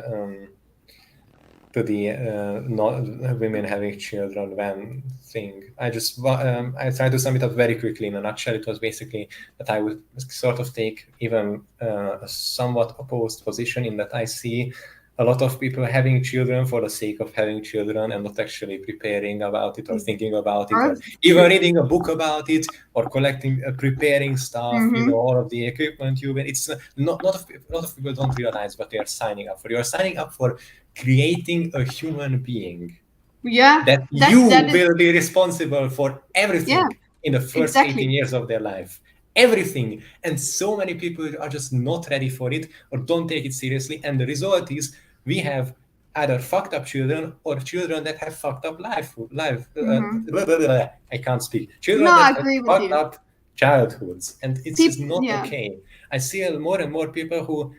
not women having children when thing. I tried to sum it up very quickly in a nutshell. It was basically that I would sort of take even a somewhat opposed position, in that I see a lot of people having children for the sake of having children and not actually preparing about it or thinking about it or even reading a book about it or collecting, preparing stuff, all of the equipment. It's not a lot of people don't realize what they are signing up for. You are signing up for creating a human being. Yeah. That you will be responsible for everything in the first 18 years of their life. Everything. And so many people are just not ready for it or don't take it seriously. And the result is we have either fucked up children or children that have fucked up life. I can't speak. Children that have fucked up childhoods. And it's not okay. I see more and more people who,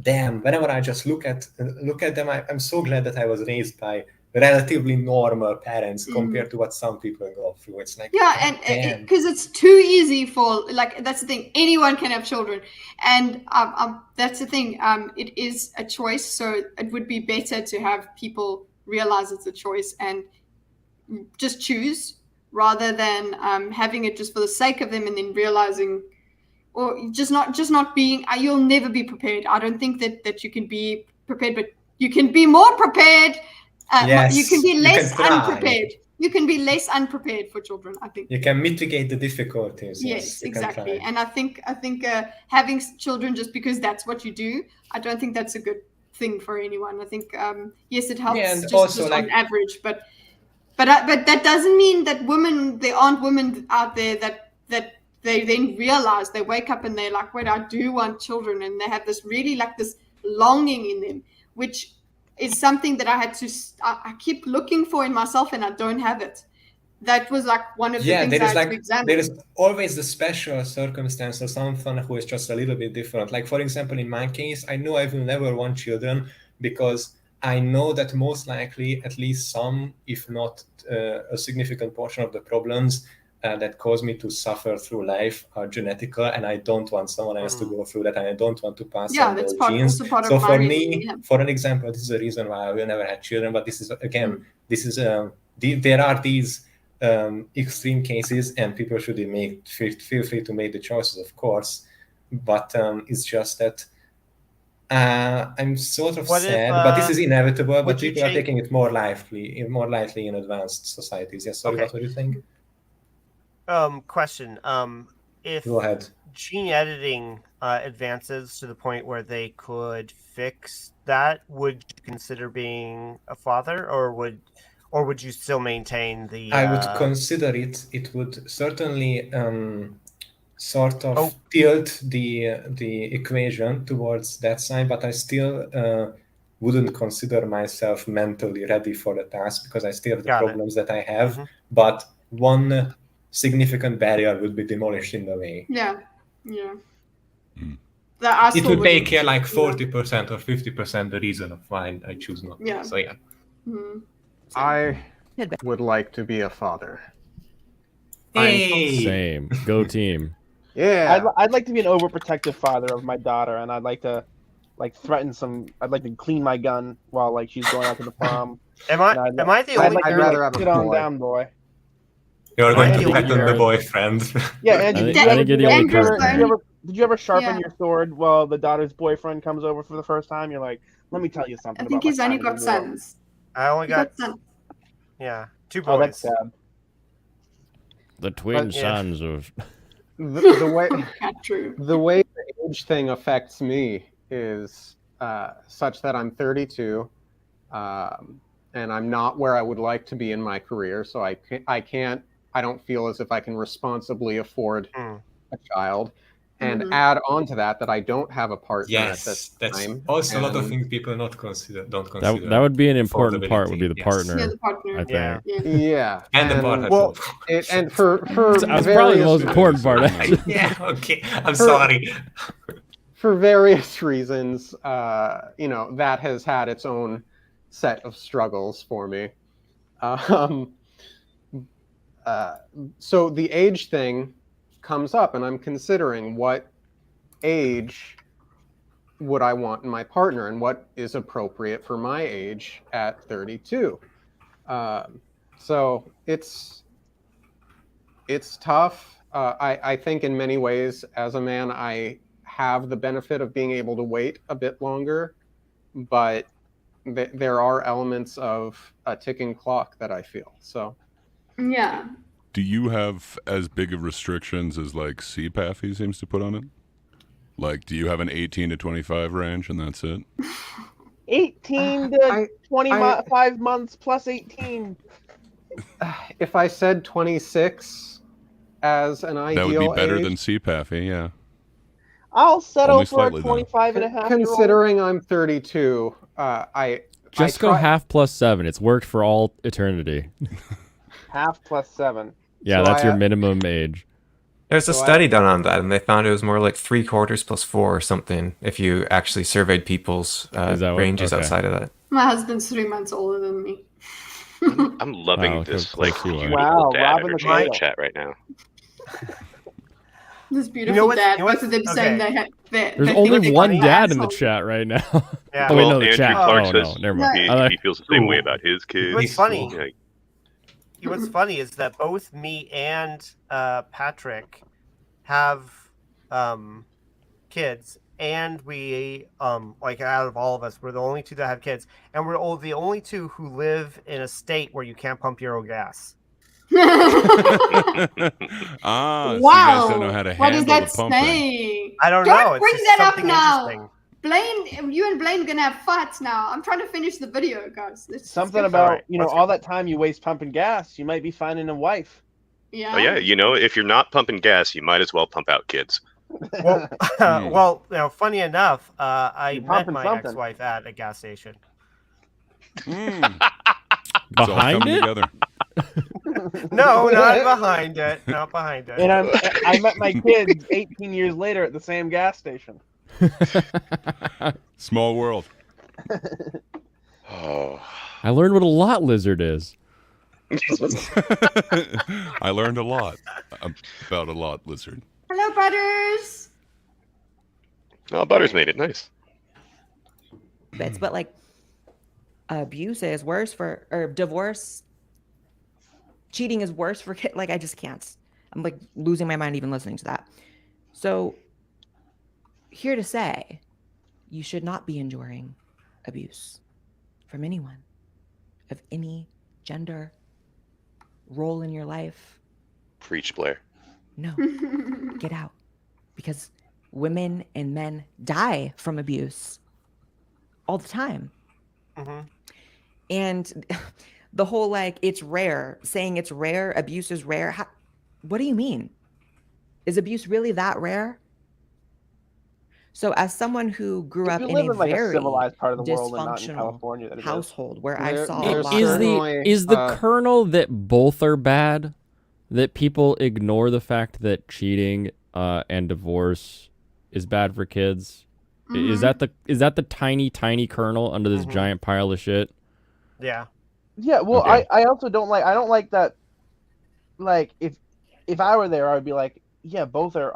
damn, whenever I just look at them, I'm so glad that I was raised by relatively normal parents compared to what some people go through. It's like, and because it's too easy for, like, that's the thing, anyone can have children, and that's the thing, it is a choice, so it would be better to have people realize it's a choice and just choose, rather than having it just for the sake of them and then realizing, or just not being, you'll never be prepared. I don't think that you can be prepared, but you can be more prepared. You can be less unprepared. You can be less unprepared for children, I think. You can mitigate the difficulties. Yes, exactly. And I think having children just because that's what you do, I don't think that's a good thing for anyone. I think yes, it helps just on average, but that doesn't mean that there aren't women out there that they then realize, they wake up and they're like, wait, I do want children, and they have this really like this longing in them, which is something that I keep looking for in myself, and I don't have it. That was like one of the things I had to examine. There is always the special circumstance or someone who is just a little bit different. Like, for example, in my case, I know I will never want children because I know that most likely at least some, if not a significant portion of the problems that cause me to suffer through life are genetical, and I don't want someone else to go through that, and I don't want to pass on those genes. So for me, for an example, this is the reason why I will never have children. But this is there are these extreme cases, and people should feel free to make the choices, of course. But it's just that I'm sort of sad, but this is inevitable. But people are taking it more lightly in advanced societies. Yes, sorry, what were you saying? Question. If Go ahead. Gene editing advances to the point where they could fix that, would you consider being a father, or would you still maintain the? I would consider it. It would certainly sort of tilt the equation towards that side, but I still wouldn't consider myself mentally ready for the task, because I still have the problems that I have. But one significant barrier would be demolished in the way. Yeah. It would take care like 40% or 50% the reason of why I choose not. Yeah. So yeah. I would like to be a father. Hey. Same. Go team. Yeah. I'd like to be an overprotective father of my daughter, and I'd like to like threaten some. I'd like to clean my gun while like she's going out to the prom. Am I the only? I'd rather have a sit on boy. down, boy. You're going to Andy, threaten the boyfriend. Yeah, Andy, did I think you're the only person. did you ever sharpen Yeah. your sword while the daughter's boyfriend comes over for the first time? You're like, let me tell you something. I think about he's my only time got in the war." sons. I only He got sons. 2 boys. Oh, that's sad. The twin But, yeah. sons of. The way Not true. the way the age thing affects me is such that I'm 32, and I'm not where I would like to be in my career. So I don't feel as if I can responsibly afford a child. And Mhm. add on to that I don't have a partner at Yes, this that's time. also a lot of and- things people don't consider. That would be an important part. Would be the Yes. partner. Yeah, the partner. I think. Yeah. Yeah, And the partner. well, and for That's probably the most various important part. Actually. Yeah. Okay. I'm sorry. for various reasons, that has had its own set of struggles for me. So the age thing comes up, and I'm considering what age would I want in my partner and what is appropriate for my age at 32. So it's tough. I think in many ways, as a man, I have the benefit of being able to wait a bit longer, but there are elements of a ticking clock that I feel. So, Yeah. Do you have as big of restrictions as like CPAF he seems to put on it? Like, do you have an 18 to 25 range and that's it? 18 to 25 months plus 18. If I said 26 as an ideal That would be better age, than CPAF, yeah. I'll settle Only for a slightly, though. 25 and a half year old. considering I'm 32, Just go half plus 7. It's worked for all eternity. Half plus 7. Yeah, that's your minimum age. There's a study done on that, and they found it was more like 3/4 plus 4 or something if you actually surveyed people's ranges outside of that. My husband's 3 months older than me. I'm loving this like beautiful Wow, dad Robin energy the in the Cradle. chat right now. This beautiful what's- dad. you know Both of them what's- saying okay. they had. There's only one dad in the chat right now. Yeah. Oh, wait, no, Well, the Andrew chat. Clark Oh, no, says never mind. he feels the same way about his kids. What's funny? Like, What's funny is that both me and Patrick have kids, and we like out of all of us, we're the only two that have kids, and we're all the only two who live in a state where you can't pump your own gas. So you guys don't know how to What does handle that the pumping. say? I don't Don't know. It's bring just that up something now. interesting. Blaine, you and Blaine are gonna have fights now. I'm trying to finish the video, guys. Something about, all that time you waste pumping gas, you might be finding a wife. Yeah. oh yeah, if you're not pumping gas, you might as well pump out kids. Well, well, funny enough, I You're met pumping my something. ex-wife at a gas station. It's all Behind coming it? together. No, not behind it. Not behind it. And I met my kids 18 years later at the same gas station. Small world. Oh. I learned what a lot lizard is. I learned a lot about a lot lizard. Hello, Butters. Oh, Butters made it nice. But like abuse is worse or divorce, cheating is worse for kids. Like I just can't. I'm like losing my mind even listening to that. So here to say, you should not be enduring abuse from anyone of any gender, role in your life. Preach, Blair. No, get out, because women and men die from abuse all the time. Mm-hmm. And the whole like it's rare, saying it's rare, abuse is rare. What do you mean? Is abuse really that rare? So as someone who grew up you in live a in like a very civilized part of the world and not in dysfunctional California, that it is. household where I saw a there's lot Is the kernel that both are bad? That people ignore the fact that cheating and divorce is bad for kids? Is that the tiny kernel under this giant pile of shit? Yeah. Yeah, well, Okay. I also don't like that. Like, if I were there, I would be like, yeah, both are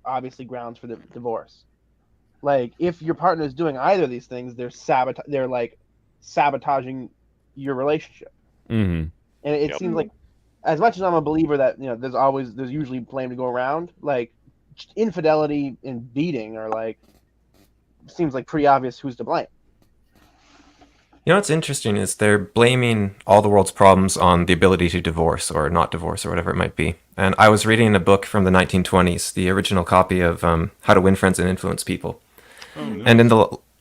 obviously grounds for the divorce. Like, if your partner is doing either of these things, they're like sabotaging your relationship. Mm-hmm. And it seems like, as much as I'm a believer that there's usually blame to go around, like infidelity and beating are like seems like pretty obvious who's to blame. You know what's interesting is they're blaming all the world's problems on the ability to divorce or not divorce or whatever it might be. And I was reading a book from the 1920s, the original copy of How to Win Friends and Influence People. Oh, nice. And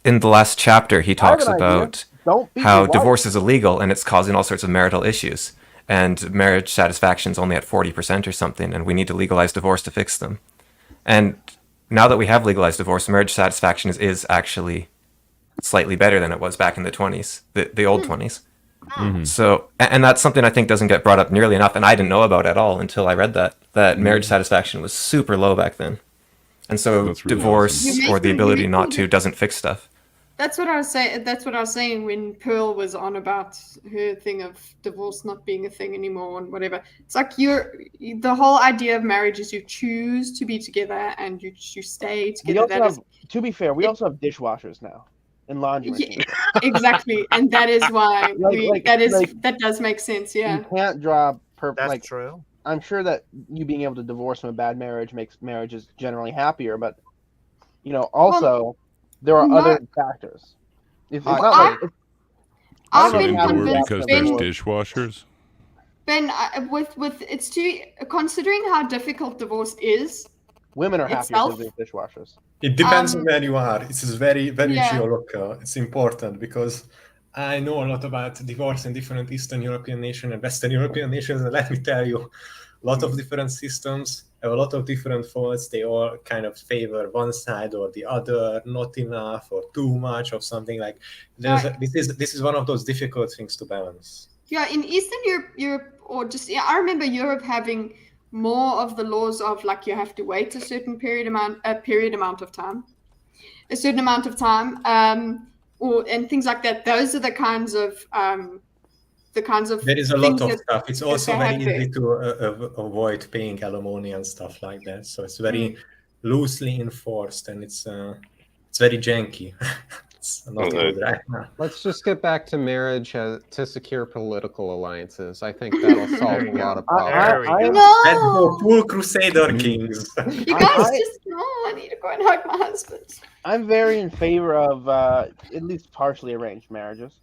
in the last chapter, he talks about how divorce is illegal and it's causing all sorts of marital issues. And marriage satisfaction's only at 40% or something, and we need to legalize divorce to fix them. And now that we have legalized divorce, marriage satisfaction is actually slightly better than it was back in the 20s, the old 20s. Mm-hmm. So, and that's something I think doesn't get brought up nearly enough, and I didn't know about at all until I read that marriage satisfaction was super low back then. And so really divorce awesome. Or the ability not to doesn't fix stuff. That's what I was saying. That's what I was saying when Pearl was on about her thing of divorce not being a thing anymore and whatever. It's like the whole idea of marriage is you choose to be together and you stay together. To be fair, we also have dishwashers now and laundry machines. Exactly, and that is why that does make sense. Yeah, you can't draw That's true. I'm sure that you being able to divorce from a bad marriage makes marriages generally happier, but also. There are other factors. It's not like I've been convinced because there's dishwashers. Ben, with it's too considering how difficult divorce is. Women are happier because there's dishwashers. It depends on where you are. It's very geolocal. It's important because I know a lot about divorce in different Eastern European nations and Western European nations, and let me tell you, a lot of different systems have a lot of different faults. They all kind of favor one side or the other, not enough or too much of something like. This is one of those difficult things to balance. Yeah, in Eastern Europe, or just I remember Europe having more of the laws of like you have to wait a certain amount of time, and things like that. Those are the kinds of. There is a lot of stuff. It's also very easy to avoid paying alimony and stuff like that. So it's very loosely enforced, and it's very janky. It's not good right now. Let's just get back to marriage to secure political alliances. I think that'll solve a lot of problems. Let's go full Crusader Kings. You guys just I need to go and hug my husband. I'm very in favor of at least partially arranged marriages.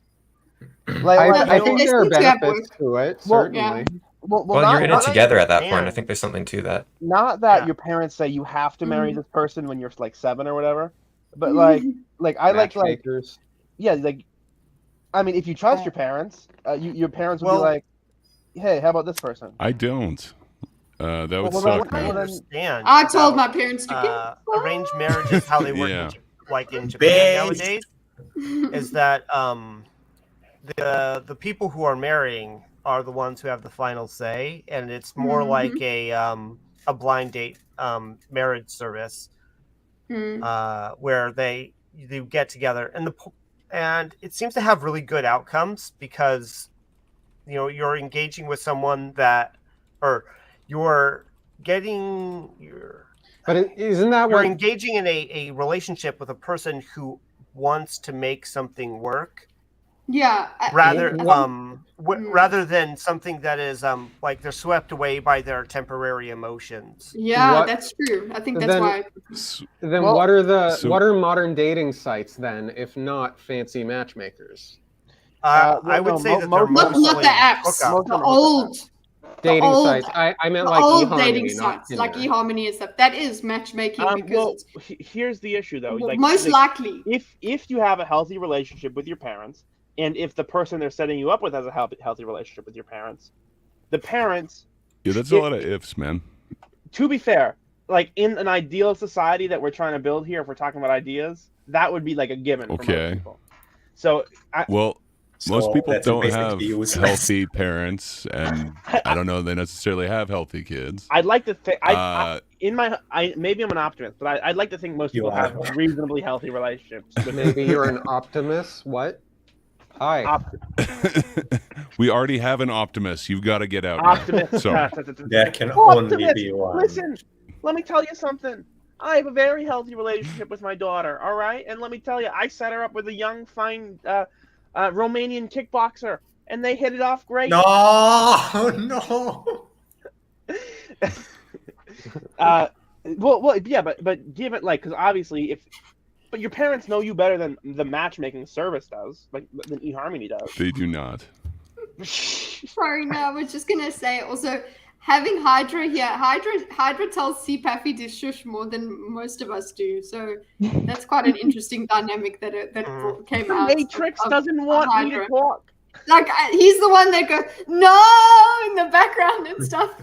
I think there are benefits to it, certainly. Well, you're in it together at that point. I think there's something to that. Not that your parents say you have to marry this person when you're like 7 or whatever, but like I like I mean, if you trust your parents, your parents will be like, hey, how about this person? I don't. That would suck. I told my parents to get arranged marriages how they work like in Japan nowadays is that the people who are marrying are the ones who have the final say, and it's more like a blind date marriage service where they get together, and it seems to have really good outcomes because you're engaging with someone isn't that you're engaging in a relationship with a person who wants to make something work. Yeah. Rather than something that is like they're swept away by their temporary emotions. Yeah, that's true. I think that's why. Then what are modern dating sites then, if not fancy matchmakers? I would say that they're not the apps, the old dating sites. I meant like old eHarmony, dating sites, like eHarmony and stuff. That is matchmaking because here's the issue though. Most likely, if you have a healthy relationship with your parents. And if the person they're setting you up with has a healthy relationship with your parents, the parents... Yeah, that's a lot of ifs, man. To be fair, like in an ideal society that we're trying to build here, if we're talking about ideas, that would be like a given for most people. So, most people don't have healthy parents, and I don't know they necessarily have healthy kids. I'd like to think... maybe I'm an optimist, but I'd like to think most people have reasonably healthy relationships. Maybe you're an optimist? What? Hi. We already have an Optimus. You've got to get out. Optimus. There can only be one. Listen, let me tell you something. I have a very healthy relationship with my daughter. All right, and let me tell you, I set her up with a young, fine Romanian kickboxer, and they hit it off great. No, no. Well, yeah, but give it like, because obviously, but your parents know you better than the matchmaking service does, like than eHarmony does. They do not. Sorry, no, I was just gonna say also having Hydra here. Hydra tells CPAFI to shush more than most of us do, so that's quite an interesting dynamic that came out. Matrix doesn't want me to talk. Like he's the one that goes no in the background and stuff.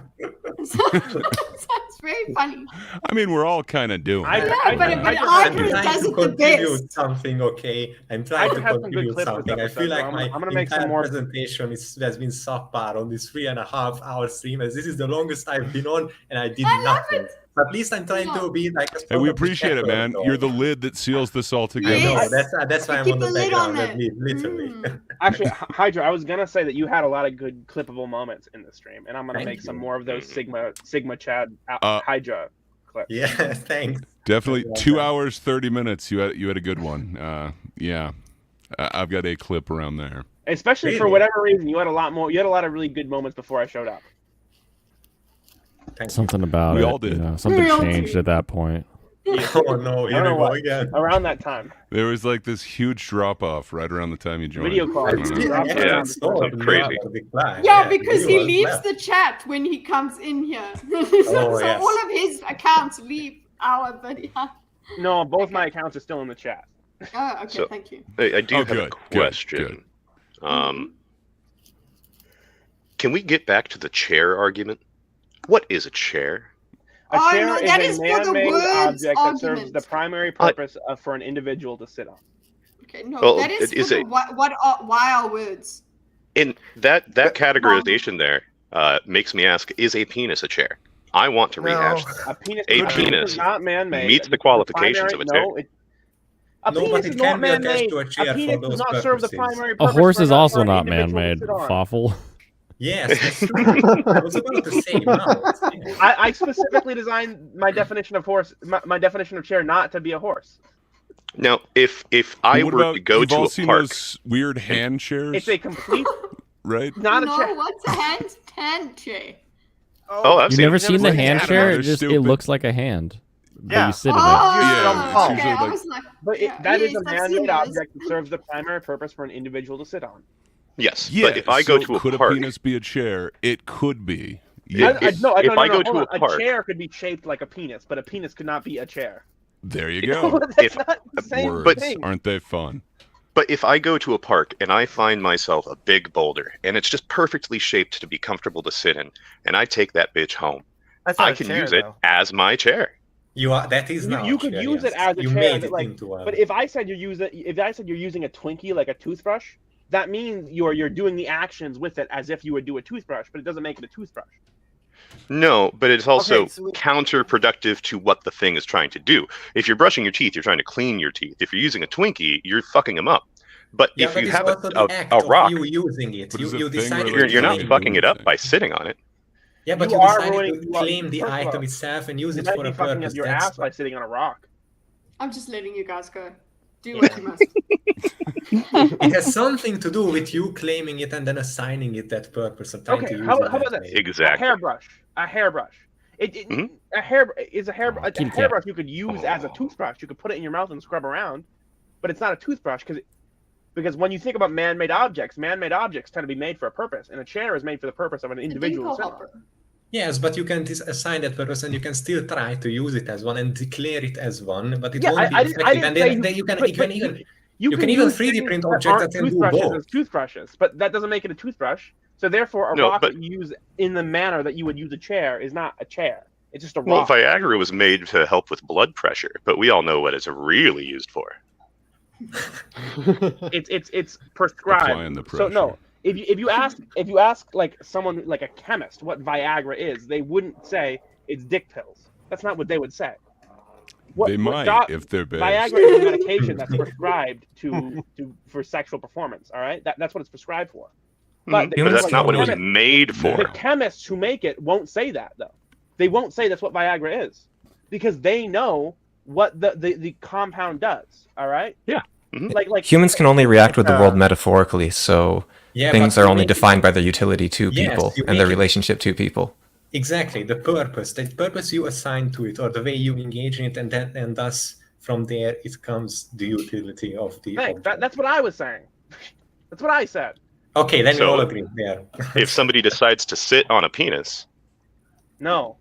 So it's very funny. I mean, we're all kind of doing it. Yeah, but Hydra does it the best. Something, okay? I'm trying to contribute something. I feel like my entire presentation has been subpar on this 3.5-hour stream, as this is the longest I've been on, and I did nothing. At least I'm trying to be like. Hey, we appreciate it, man. You're the lid that seals this all together. I know, that's why I'm on the background, literally. Actually, Hydra, I was gonna say that you had a lot of good clippable moments in the stream, and I'm gonna make some more of those Sigma Chad Hydra clips. Yeah, thanks. Definitely 2 hours 30 minutes. You had a good one. Yeah, I've got a clip around there. Especially for whatever reason, you had a lot more. You had a lot of really good moments before I showed up. Something about We it. all did. Something changed at that point. Oh no, here we go again. Around that time. There was like this huge drop off right around the time you joined. Video call. Crazy. Yeah, because he leaves the chat when he comes in here. So yes. all of his accounts leave our video. No, both my accounts are still in the chat. Oh, okay, So, thank you. I do have a good, question. Can we get back to the chair argument? What is a chair? A chair no, that is is a for the man-made words object that serves argument. the primary purpose for an individual to sit on. Okay, no, Well, that is is for it- why are words? In that categorization there makes me ask: is a penis a chair? I want to rehash that. A penis, A penis penis is not man-made. meets the qualifications of a chair. A No, penis but is it not can be attached man-made. to a chair A for penis those does not serve the purposes. primary A purpose. horse for is an also not individual to man-made. sit on. Fawful. Yes, that's true. I was about to say no. I specifically designed my definition of horse, my definition of chair, not to be a horse. Now, if I What were about, to go you've to all a seen park, those weird hand chairs, It's a complete, right? not a No, chair. what's a hand chair? oh, I've You've seen never it. seen the hand Yeah, chair? they're It stupid. looks like a hand. But Yeah. you sit in it. Yeah, it's okay, usually I like- was like, But yeah, that is yes, a I've seen man-made those. object that serves the primary purpose for an individual to sit on. Yes, Yeah, but if I go so to a could park, a penis be a chair? It could be. Yeah. Yes. No, If I go hold to on. a park- chair could be shaped like a penis, but a penis could not be a chair. There you go. That's If- not the same Words, thing. aren't they fun? But if I go to a park and I find myself a big boulder and it's just perfectly shaped to be comfortable to sit in, and I take that bitch home, That's not I a can chair, use it though. as my chair. That is now. You could use it as a you chair. made it Like, into a. but if I said you're using a Twinkie like a toothbrush, that means you're doing the actions with it as if you would do a toothbrush, but it doesn't make it a toothbrush. No, but it's also Okay, so- counterproductive to what the thing is trying to do. If you're brushing your teeth, you're trying to clean your teeth. If you're using a Twinkie, you're fucking them up. But Yeah, if but you it's have also the act a of rock, you using it. But You, is it you thing decided related you're to not claim fucking it up thing. by sitting on it. Yeah, but You you are decided ruining- to you are- claim the first of all, item itself and use You it might for be a fucking purpose. up your That's ass by sitting on a rock. I'm just letting you guys go. Do what you must. it has something to do with you claiming it and then assigning it that purpose and trying to Okay, use how it about that this? way. Exactly. A hairbrush. Mhm. A hairbrush kitty cat. hairbrush you could use as a toothbrush. You could put it in your mouth and scrub around, but it's not a toothbrush because when you think about man-made objects tend to be made for a purpose, and a chair is made for the purpose of an individual. to sit on. Yes, but you can assign that purpose and you can still try to use it as one and declare it as one, but it Yeah, won't be I didn't effective. And say then you can, but- you can but even You can even use 3D things print that objects aren't that can do toothbrushes both. as toothbrushes, but that doesn't make it a toothbrush. So therefore, a No, rock but- that you use in the manner that you would use a chair is not a chair. It's just a Well, rock. Viagra was made to help with blood pressure, but we all know what it's really used for. It's prescribed. Applying the So no, pressure. if you ask like someone like a chemist what Viagra is, they wouldn't say it's dick pills. That's not what they would say. They might if they're bad. Viagra is a medication that's prescribed for sexual performance. All right, that's what it's prescribed for. But that's not what it was made for. The chemists who make it won't say that though. They won't say that's what Viagra is. because they know what the compound does. All right. Yeah. Like Humans can only react with the world metaphorically, so Yeah, things but are you only make it- defined by their utility to Yes, people you and their make it- relationship to people. Exactly, the purpose you assign to it, or the way you engage in it, and thus from there it comes the utility of the Thanks. object. That's what I was saying. That's what I said. Okay, then we So, all agree there. If somebody decides to sit on a penis, No.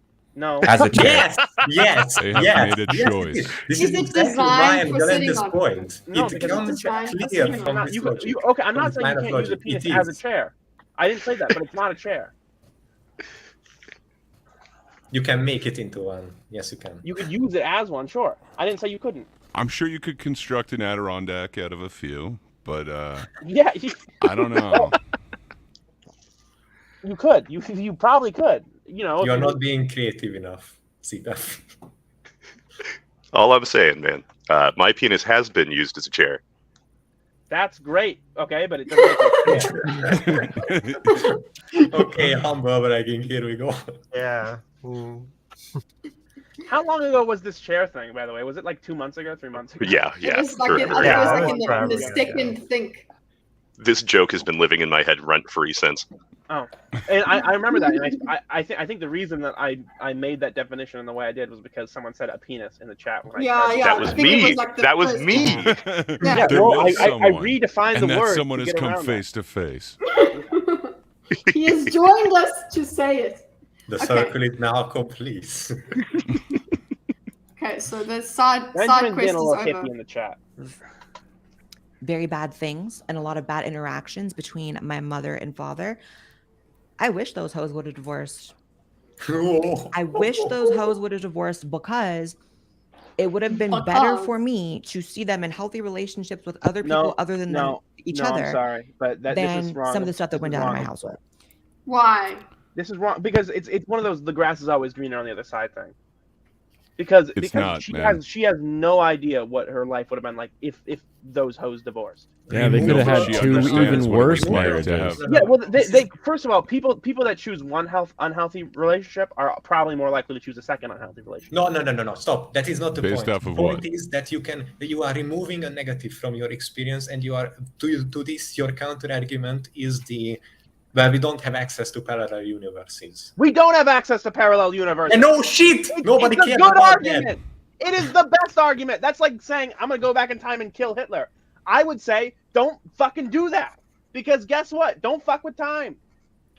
As a chair. Yes, yes, They have yes. made a yes, choice. it is. This Is is it exactly designed Ryan for sitting Galente's on? point. No, It because becomes it's designed for clear sitting from on. this You, logic. okay, I'm from not this saying line you of can't use a logic. penis It as a is. chair. I didn't say that, but it's not a chair. You can make it into one. Yes, you can. You could use it as one, sure. I didn't say you couldn't. I'm sure you could construct an Adirondack out of a few, but Yeah, I don't know. you could. You probably could. You know, You are not being creative enough, Sita. all I'm saying, man, my penis has been used as a chair. That's great. Okay, but it doesn't make it fair. Okay, humble bragging. Here we go. Yeah. How long ago was this chair thing, by the way? Was it like 2 months ago, 3 months ago? Yeah, It yeah. was like, forever. it was like in the forever. second think. This joke has been living in my head rent-free since. Oh, and I remember that, and I think the reason that I made that definition in the way I did was because someone said a penis in the chat. When Yeah, I yeah. That I was think it me. was like the That was first- me. Yeah, There well, was I someone, redefined and the that word. someone to has get come around face to face. He has joined us to say it. The Okay. circle is now complete. Okay, so the side Benjamin's quest being is a little over. hippie in the chat. Very bad things and a lot of bad interactions between my mother and father. I wish those hoes would have divorced. I wish those hoes would have divorced because it would have been better for me to see them in healthy relationships with other people other than each other. I'm sorry, but this than is wrong. some of the stuff that This went is down in wrong. my household. Why? This is wrong because it's one of those the grass is always greener on the other side thing. Because not, she man. has no idea what her life would have been like if those hoes divorced. Yeah, they could have had She two understands even what it worse was like to marriages. have- Yeah, well, they first of all, people that choose one unhealthy relationship are probably more likely to choose a second unhealthy relationship. No. Stop. That is not the Based point. off The of point what? is that you are removing a negative from your experience, and you are to this your counter argument is we don't have access to parallel universes. We don't have access to parallel universes. And no shit. Nobody it's a cares good about argument. that. It is the best argument. That's like saying I'm gonna go back in time and kill Hitler. I would say don't fucking do that because guess what? Don't fuck with time.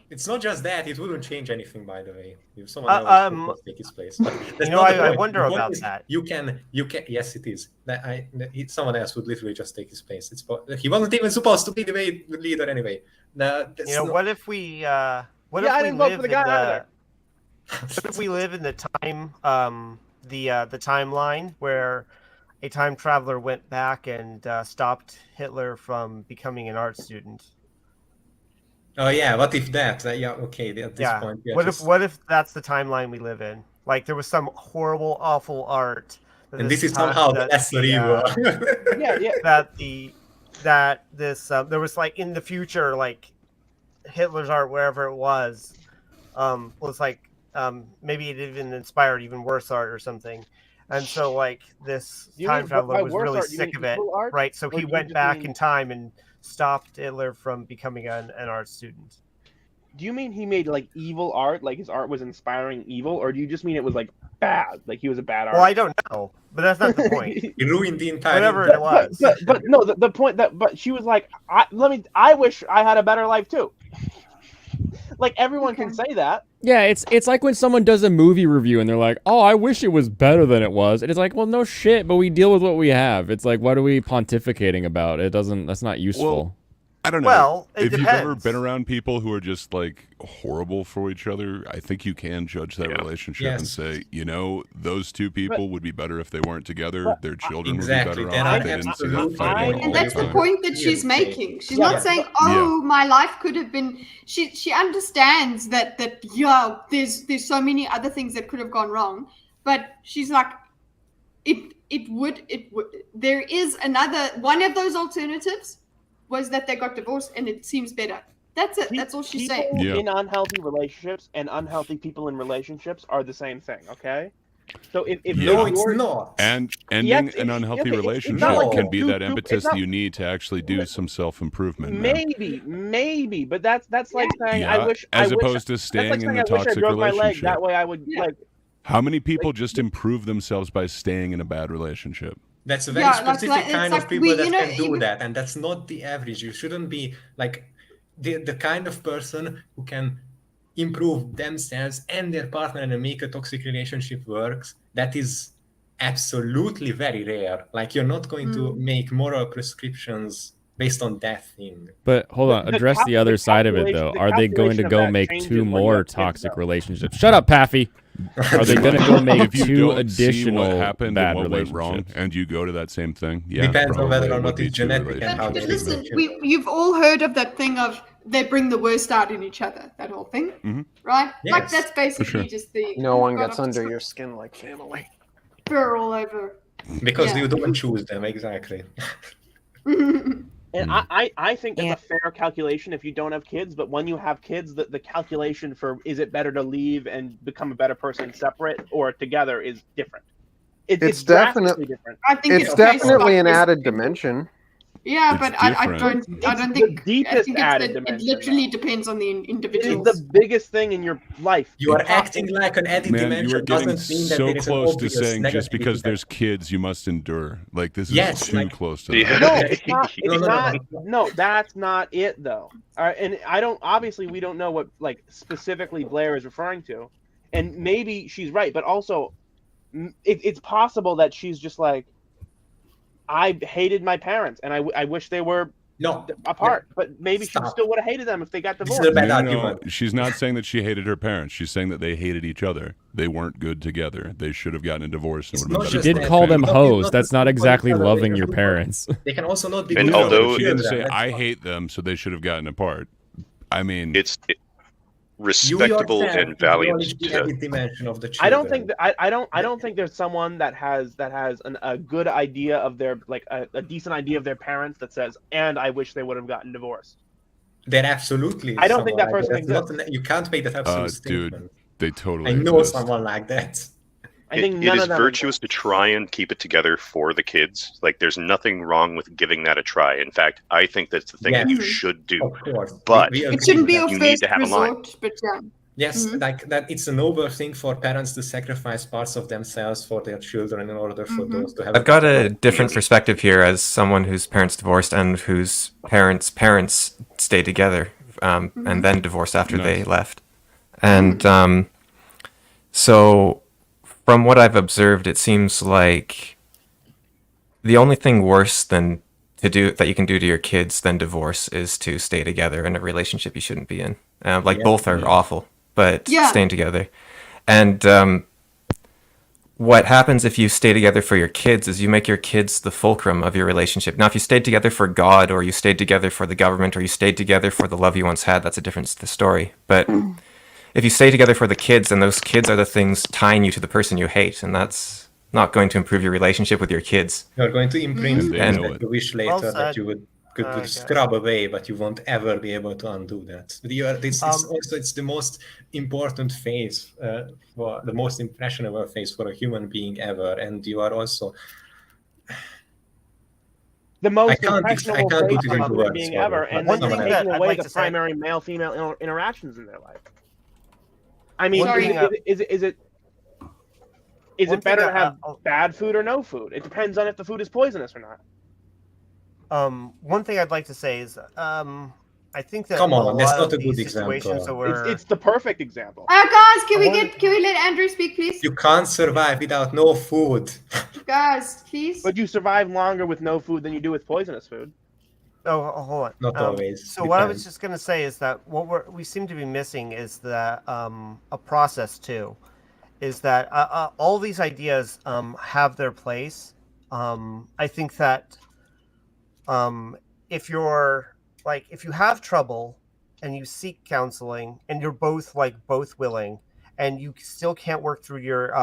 It's not just that; it wouldn't change anything, by the way. If someone else would take his place, but that's You know, not the I point. wonder The point about is that. You can. Yes, it is. Someone else would literally just take his place. He wasn't even supposed to be the leader anyway. You know, what if we I didn't vote for the guy either. what if we live in the time the timeline where a time traveler went back and stopped Hitler from becoming an art student? Oh yeah, what if that? Yeah, okay. At this point, yeah, What if that's the timeline we live in? Like there was some horrible, awful art. And this is somehow the lesser evil. There was like in the future, like Hitler's art, wherever it was like maybe it even inspired even worse art or something. And so like this time traveler was really sick of it, right? So he went back in time and stopped Hitler from becoming an art student. Do you mean he made like evil art, like his art was inspiring evil, or do you just mean it was like bad, like he was a bad artist? Well, I don't know, but that's not the point. He ruined the entire. Whatever it was. But no, the point but she was like, I wish I had a better life too. Like everyone can say that. Yeah, it's like when someone does a movie review and they're like, "Oh, I wish it was better than it was." And it's like, "Well, no shit, but we deal with what we have." It's like, what are we pontificating about? That's not useful. Well, I don't know. Well, it if depends. you've ever been around people who are just like horrible for each other, I think you can judge that relationship and say, you know, those two people would be better if they weren't together. Their children would be better off if they didn't see that fighting all And the that's the time. point that she's making. She's not saying, "Oh, my life could have been." She understands that there's so many other things that could have gone wrong, but she's like, it would. There is another one of those alternatives was that they got divorced, and it seems better. That's it. That's all she's People saying. in unhealthy relationships and unhealthy people in relationships are the same thing. Okay. So if no, it's not. And ending an unhealthy relationship can be that impetus that you need to actually do some self-improvement. Maybe, but that's like saying I wish opposed to staying in the toxic broke my leg. relationship. That way I would like. How many people just improve themselves by staying in a bad relationship? That's a very specific kind of people that can do that, and that's not the average. You shouldn't be like the kind of person who can improve themselves and their partner and make a toxic relationship works. That is absolutely very rare. Like, you're not going to make moral prescriptions based on that thing. But hold on, address the other side of it, though. Are they going to go make 2 more toxic relationships? Shut up, Paffy. Are they going to go make 2 additional what happened bad and what went relationships? wrong, and you go to that same thing? Yeah, depends on whether or probably not it's genetic and how But they listen, you've all heard of that thing of they bring the worst out in each other. That whole thing, right? Like, that's basically just the no one gets under your skin like family. Fur all over. Because you don't choose them, exactly. And I think that's a fair calculation if you don't have kids, but when you have kids, the calculation for is it better to leave and become a better person separate or together is different. It's definitely different. I think it's definitely an added dimension. Yeah, but I don't think the deepest added it dimension. literally depends on the individual. It's the biggest thing in your life. You are acting like an added dimension. You are getting doesn't mean that so there is an close to obvious saying just negative because effect. there's kids, you must endure. Like, this is Yes, too like- close to Yeah. that. No, it's not. It's not. No, that's not it though. All right, and I don't. Obviously, we don't know what like specifically Blair is referring to, and maybe she's right, but also, it's possible that she's just like, I hated my parents, and I wish they were apart, but maybe she still would have hated them if they got divorced. No, she's not saying that she hated her parents. She's saying that they hated each other. They weren't good together. They should have gotten a divorce. And would have been She better did for call their them family. hoes. That's not exactly loving your parents. They can also not be. And good although- for She didn't children, say that's I fine. hate them, so they should have gotten apart. I mean, it's respectable yourself and valiant acknowledge the to added dimension of the I don't children. think that I don't think there's someone that has a good idea of their like a decent idea of their parents that says, and I wish they would have gotten divorced. There absolutely. I don't think that someone person like that. exists. You can't make that absolute dude, statement. they totally I know exist. someone like that. I think it none is of them virtuous to try and keep it together for the kids. Like, there's nothing wrong with giving that a try. In fact, I think that's the thing that you should do. Of course. But We It shouldn't be your you need first to have a line. resort, but yeah. Yes, like that. It's a noble thing for parents to sacrifice parts of themselves for their children in order for those to have. I've got a different perspective here as someone whose parents divorced and whose parents stayed together and then divorced after they left. And so from what I've observed, it seems like the only thing worse than that you can do to your kids than divorce is to stay together in a relationship you shouldn't be in. Both are awful, but staying together. And what happens if you stay together for your kids is you make your kids the fulcrum of your relationship. Now, if you stayed together for God, or you stayed together for the government, or you stayed together for the love you once had, that's a different story. But if you stay together for the kids, then those kids are the things tying you to the person you hate, and that's not going to improve your relationship with your kids. You're going to imprint them And- that you wish later that you could scrub away, but you won't ever be able to undo that. It's the most important phase, for the most impressionable phase for a human being ever, and you are also the most I can't impressionable put phase it of into a human words, being sorry, ever, but and then someone you're else. taking I'd away like the to say- primary male-female interactions in their life. I mean, Sorry. is it One better thing to have bad food or no food? It depends on if the food is poisonous or not. One thing I'd like to say is, I think that Come on, a that's lot not of a good these situations example. where It's the perfect example. Guys, can we let Andrew speak, please? You can't survive without no food. Guys, please. But you survive longer with no food than you do with poisonous food. Oh, hold on. Not always. So what I was Depends. just going to say is that what we seem to be missing is that a process too, is that all these ideas have their place. I think that if you have trouble and you seek counseling and you're both willing and you still can't work through your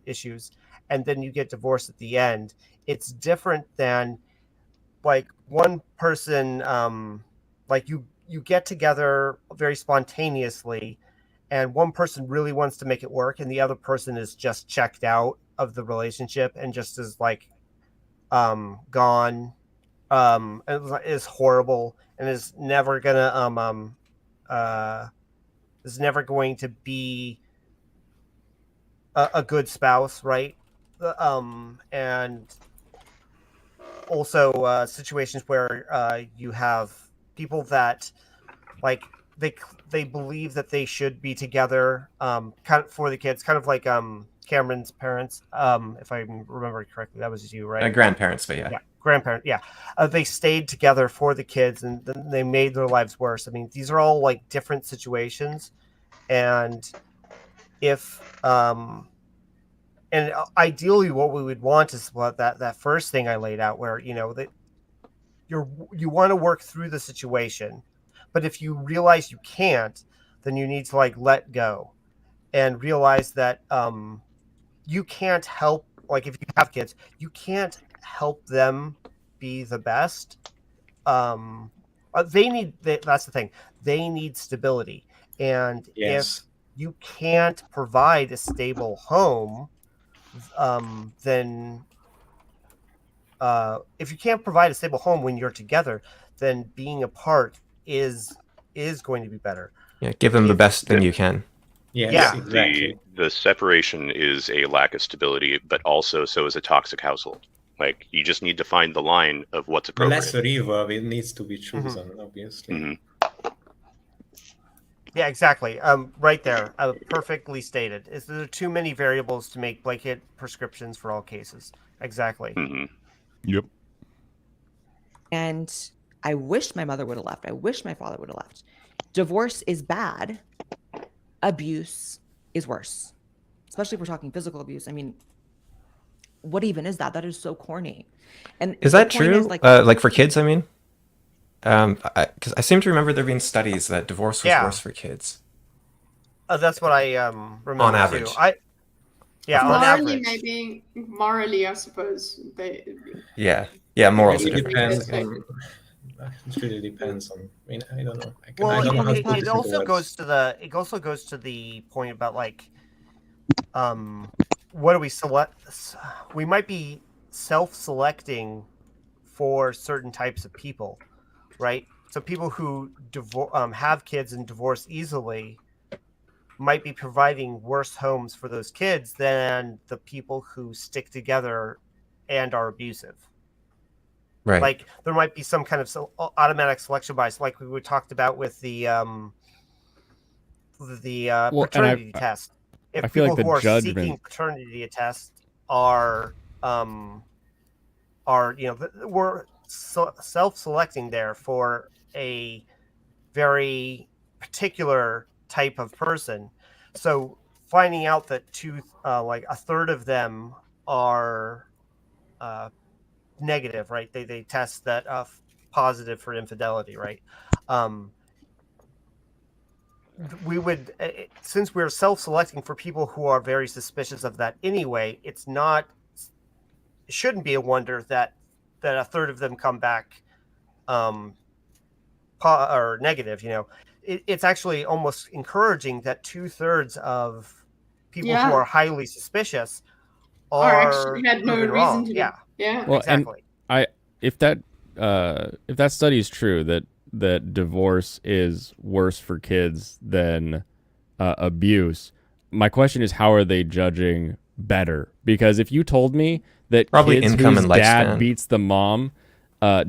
issues and then you get divorced at the end, it's different than like one person you get together very spontaneously and one person really wants to make it work, and the other person is just checked out of the relationship and just is like gone, is horrible, and is never gonna is never going to be a good spouse, right? And also situations where you have people that like they believe that they should be together, kind of for the kids, kind of like Cameron's parents, if I remember correctly. That was you, right? Grandparents, but yeah. Grandparent, yeah. They stayed together for the kids, and they made their lives worse. I mean, these are all like different situations, and if and ideally, what we would want is what that first thing I laid out, where that you want to work through the situation, but if you realize you can't, then you need to like let go, and realize that you can't help. Like if you have kids, you can't help them be the best. They need that's the thing. They need stability, and Yes. if you can't provide a stable home, then if you can't provide a stable home when you're together, then being apart is going to be better. Yeah, give them the best thing you can. Yes, Yeah. exactly. The separation is a lack of stability, but also so is a toxic household. Like you just need to find the line of what's The appropriate. lesser evil, it needs to be chosen, obviously. Yeah, exactly. Right there, perfectly stated. Is there too many variables to make blanket prescriptions for all cases? Exactly. Yep. And I wish my mother would have left. I wish my father would have left. Divorce is bad. Abuse is worse. Especially if we're talking physical abuse. I mean, what even is that? That is so corny. And Is the that point true? is, Like for kids, I mean? Because I seem to remember there being studies that divorce was Yeah. worse for kids. That's what I remember On average. too. On Morally, average. maybe morally, I suppose they. Yeah. Yeah, morals are It different. depends on. It really depends on. I mean, I don't know. I Well, don't know how to put it it also into words. goes to the point about like, what do we select? We might be self-selecting for certain types of people, right? So people who have kids and divorce easily might be providing worse homes for those kids than the people who stick together and are abusive. Right. Like there might be some kind of automatic selection bias, like we talked about with the paternity test. If I feel people like who are the seeking judgment. paternity test are we're self-selecting there for a very particular type of person. So finding out that like a third of them are negative, right? They test that positive for infidelity, right? We would, since we're self-selecting for people who are very suspicious of that anyway, it shouldn't be a wonder that a third of them come back or negative. It's actually almost encouraging that 2/3 of people who are highly suspicious are actually had no proven reason wrong. to be. Yeah. Yeah. Well, Exactly. and if that study is true, that divorce is worse for kids than abuse, my question is, how are they judging better? Because if you told me that Probably kids income whose and dad lifespan. beats the mom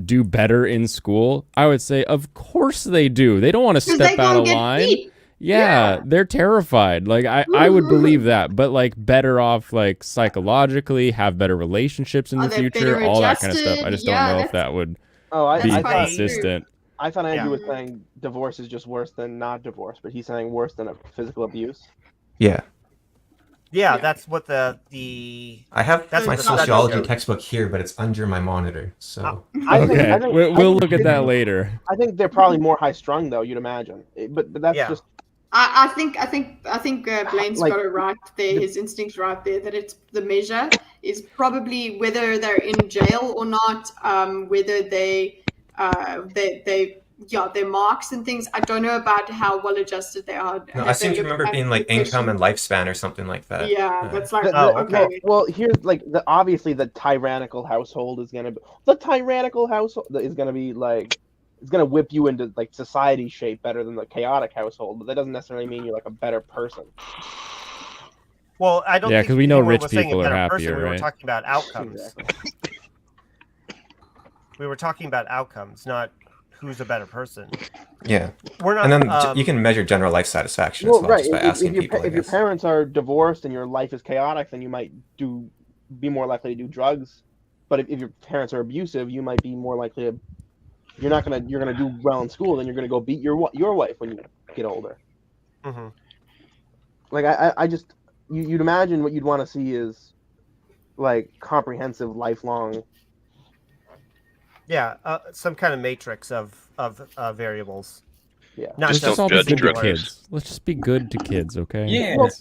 do better in school, I would say, of course they do. They don't want to 'Cause they step out gonna of get line. beat. Yeah, they're terrified. Like I would believe that, but like better off like psychologically, have better relationships in the they're future, better all that kind of stuff. adjusted. I just Yeah, don't know if that's- that would Oh, I be thought consistent. I thought Andrew Yeah. was saying divorce is just worse than not divorce, but he's saying worse than a physical abuse. Yeah. Yeah, that's what the I have that's my what the study sociology shows. textbook here, but it's under my monitor. So I think- Okay, I think- we'll I think look at kids- that later. I think they're probably more high strung though. You'd imagine, but that's Yeah. just I think Blaine's Like- got it right there. His instinct's right there that it's the measure is probably whether they're in jail or not, whether they their marks and things. I don't know about how well adjusted they are. No, I seem to remember being like income and lifespan or something like that. Yeah, that's like okay. Well, here's like obviously the tyrannical household is gonna be like it's gonna whip you into like society shape better than the chaotic household, but that doesn't necessarily mean you're like a better person. Well, I don't. Yeah, think because we know anyone rich was saying people a are better happier, person. We were right? talking about outcomes. We were talking about outcomes, not who's a better person. Yeah. We're not. And then you can measure general life satisfaction as well, Right. just by asking people. If your parents are divorced and your life is chaotic, then you might be more likely to do drugs. But if your parents are abusive, you might be more likely to. You're gonna do well in school, then you're gonna go beat your wife when you get older. Mm-hmm. Like I just you'd imagine what you'd want to see is like comprehensive, lifelong. Yeah, some kind of matrix of variables. Yeah. Not Let's just just all be good to drugs. kids. Let's just be good to kids, okay?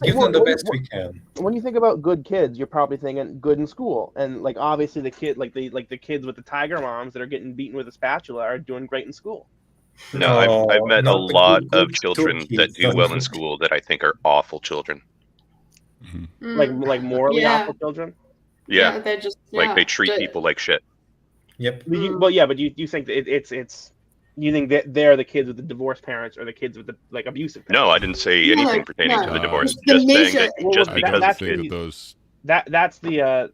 Give them the best we can. When you think about good kids, you're probably thinking good in school, and like obviously the kids with the tiger moms that are getting beaten with a spatula are doing great in school. No, I've met a not the lot good of children that do well in school that I think are awful children. Like morally awful children. Yeah, they're just like they treat people like shit. Yep. But you think that it's you think that they're the kids with the divorced parents or the kids with the like abusive parents? No, I didn't say anything pertaining to the divorce. The Just saying major- that just because that's the the- those. That's the.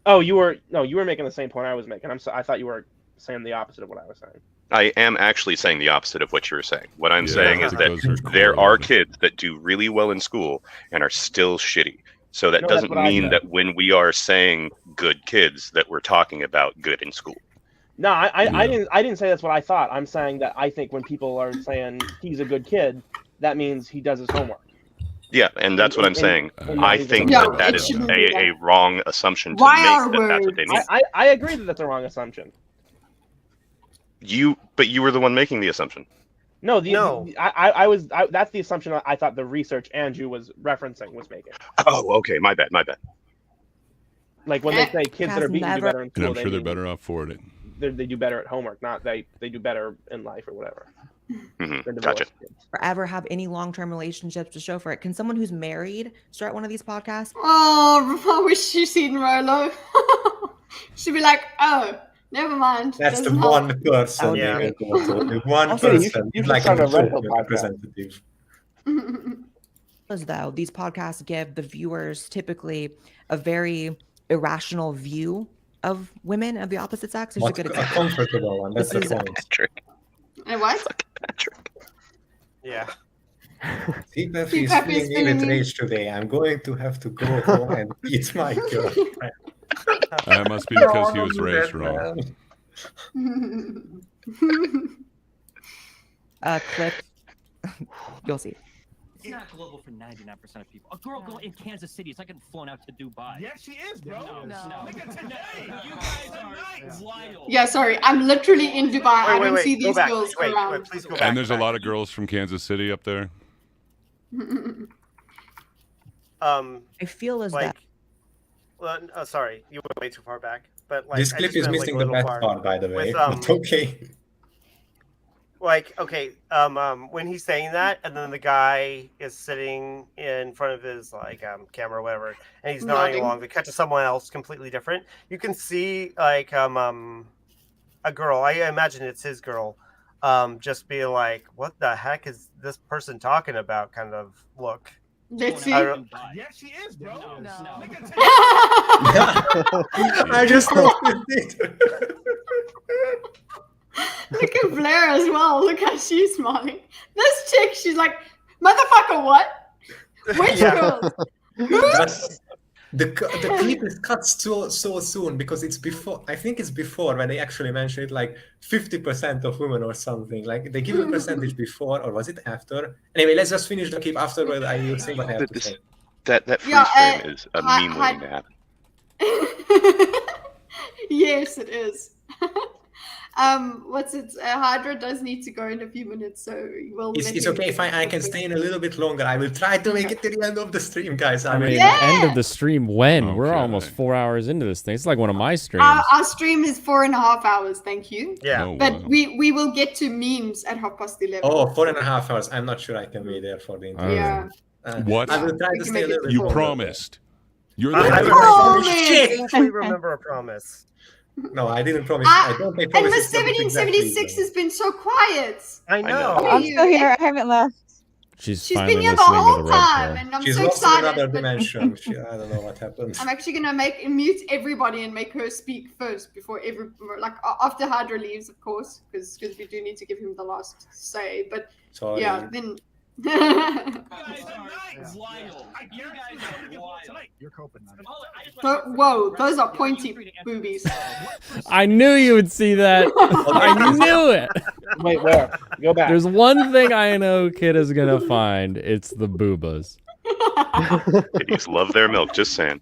Oh, you were making the same point I was making. I thought you were saying the opposite of what I was saying. I am actually saying the opposite of what you were saying. What I'm Yeah, saying is those are that there are kids that do really well in school and are still shitty. So that No, that's doesn't what I mean said. that when we are saying good kids that we're talking about good in school. No, I didn't say that's what I thought. I'm saying that I think when people are saying he's a good kid, that means he does his homework. Yeah, and that's what I'm saying. I think No, that it is shouldn't be a wrong assumption to Why make are that that's what they mean. I agree that that's a wrong assumption. But you were the one making the assumption. No, I was that's the assumption I thought the research Andrew was referencing was making. Oh, okay, my bad. Like when they say kids that are beaten do better in And school, I'm they sure they're mean better off for it. they do better at homework, not they do better in life or whatever. They're Gotcha. divorced kids. Forever have any long-term relationships to show for it. Can someone who's married start one of these podcasts? Oh, I wish you'd seen Rolo. She'd be like, oh, never mind. That's the Doesn't one help. person Yeah. they can go to. The one Okay, you person. should Like start a a rental joke podcast. representative. As though these podcasts give the viewers typically a very irrational view of women of the opposite sex. There's a good A example. comfortable one. That's the This is- point. And what? Yeah. T-Pep T-Pep is is feeling feeling irate rage today. I'm going to have to go home and eat my girlfriend. That must be because he was Don't do raised that, wrong. man. Clip. You'll see. It's not global for 99% of people. A girl in Kansas City is not getting flown out to Dubai. Yeah, she is, bro. No. Look at today. You guys are nice. Wild. Yeah, sorry. I'm literally in Dubai. I don't see Go these back. girls Wait, around. please go back. And there's a lot of girls from Kansas City up there. I feel as like, well, sorry, you went way too far back. But like, This I clip just is went, missing like, the a little best far part, by the way. with, But okay. Like, okay, when he's saying that, and then the guy is sitting in front of his like camera or whatever, and he's nodding Nodding. along. They cut to someone else completely different. You can see like a girl. I imagine it's his girl. Just be like, what the heck is this person talking about? Kind of look. Let's see. I don't- Yeah, she is, bro. No. Look at I just noticed it. Look at Blair as well. Look how she's smiling. This chick, she's like, motherfucker, what? Which girl? That's, the clip is cut so soon because it's before. I think it's before when they actually mention it, like 50% of women or something. Like they give a percentage before, or was it after? Anyway, let's just finish the clip afterward. I will say what I have to say. That freeze Yeah, frame is a meme waiting to happen. Yes, it is. What's it? Hydra does need to go in a few minutes, so we'll. It's okay if I can stay in a little bit longer. I will try to make it to the end of the stream, guys. I mean, end of the stream when? We're almost 4 hours into this thing. It's like one of my streams. Our stream is 4.5 hours. Thank you. Yeah. Oh, But wow. we will get to memes at 11:30. Oh, 4.5 hours. I'm not sure I can be there for the entire. Yeah. What? I will try to stay a little bit You longer. promised. You're the I distinctly remember a promise. No, I didn't promise. I don't make And promises Miss for this exact 1776 reason. has been so quiet. I know. I'm still here. I haven't left. She's She's finally been here the listening to whole the red time, pill. and I'm She's so lost in excited. another but dimension. I don't know what happened. I'm actually gonna mute everybody and make her speak first before after Hydra leaves, of course, because we do need to give him the last say. But Sorry. yeah, then. You're coping, man. Whoa, those are pointy boobies. I knew you would see that. I knew it. Wait, where? Go back. There's one thing I know Kid is gonna find. It's the boobas. Kitties love their milk. Just saying.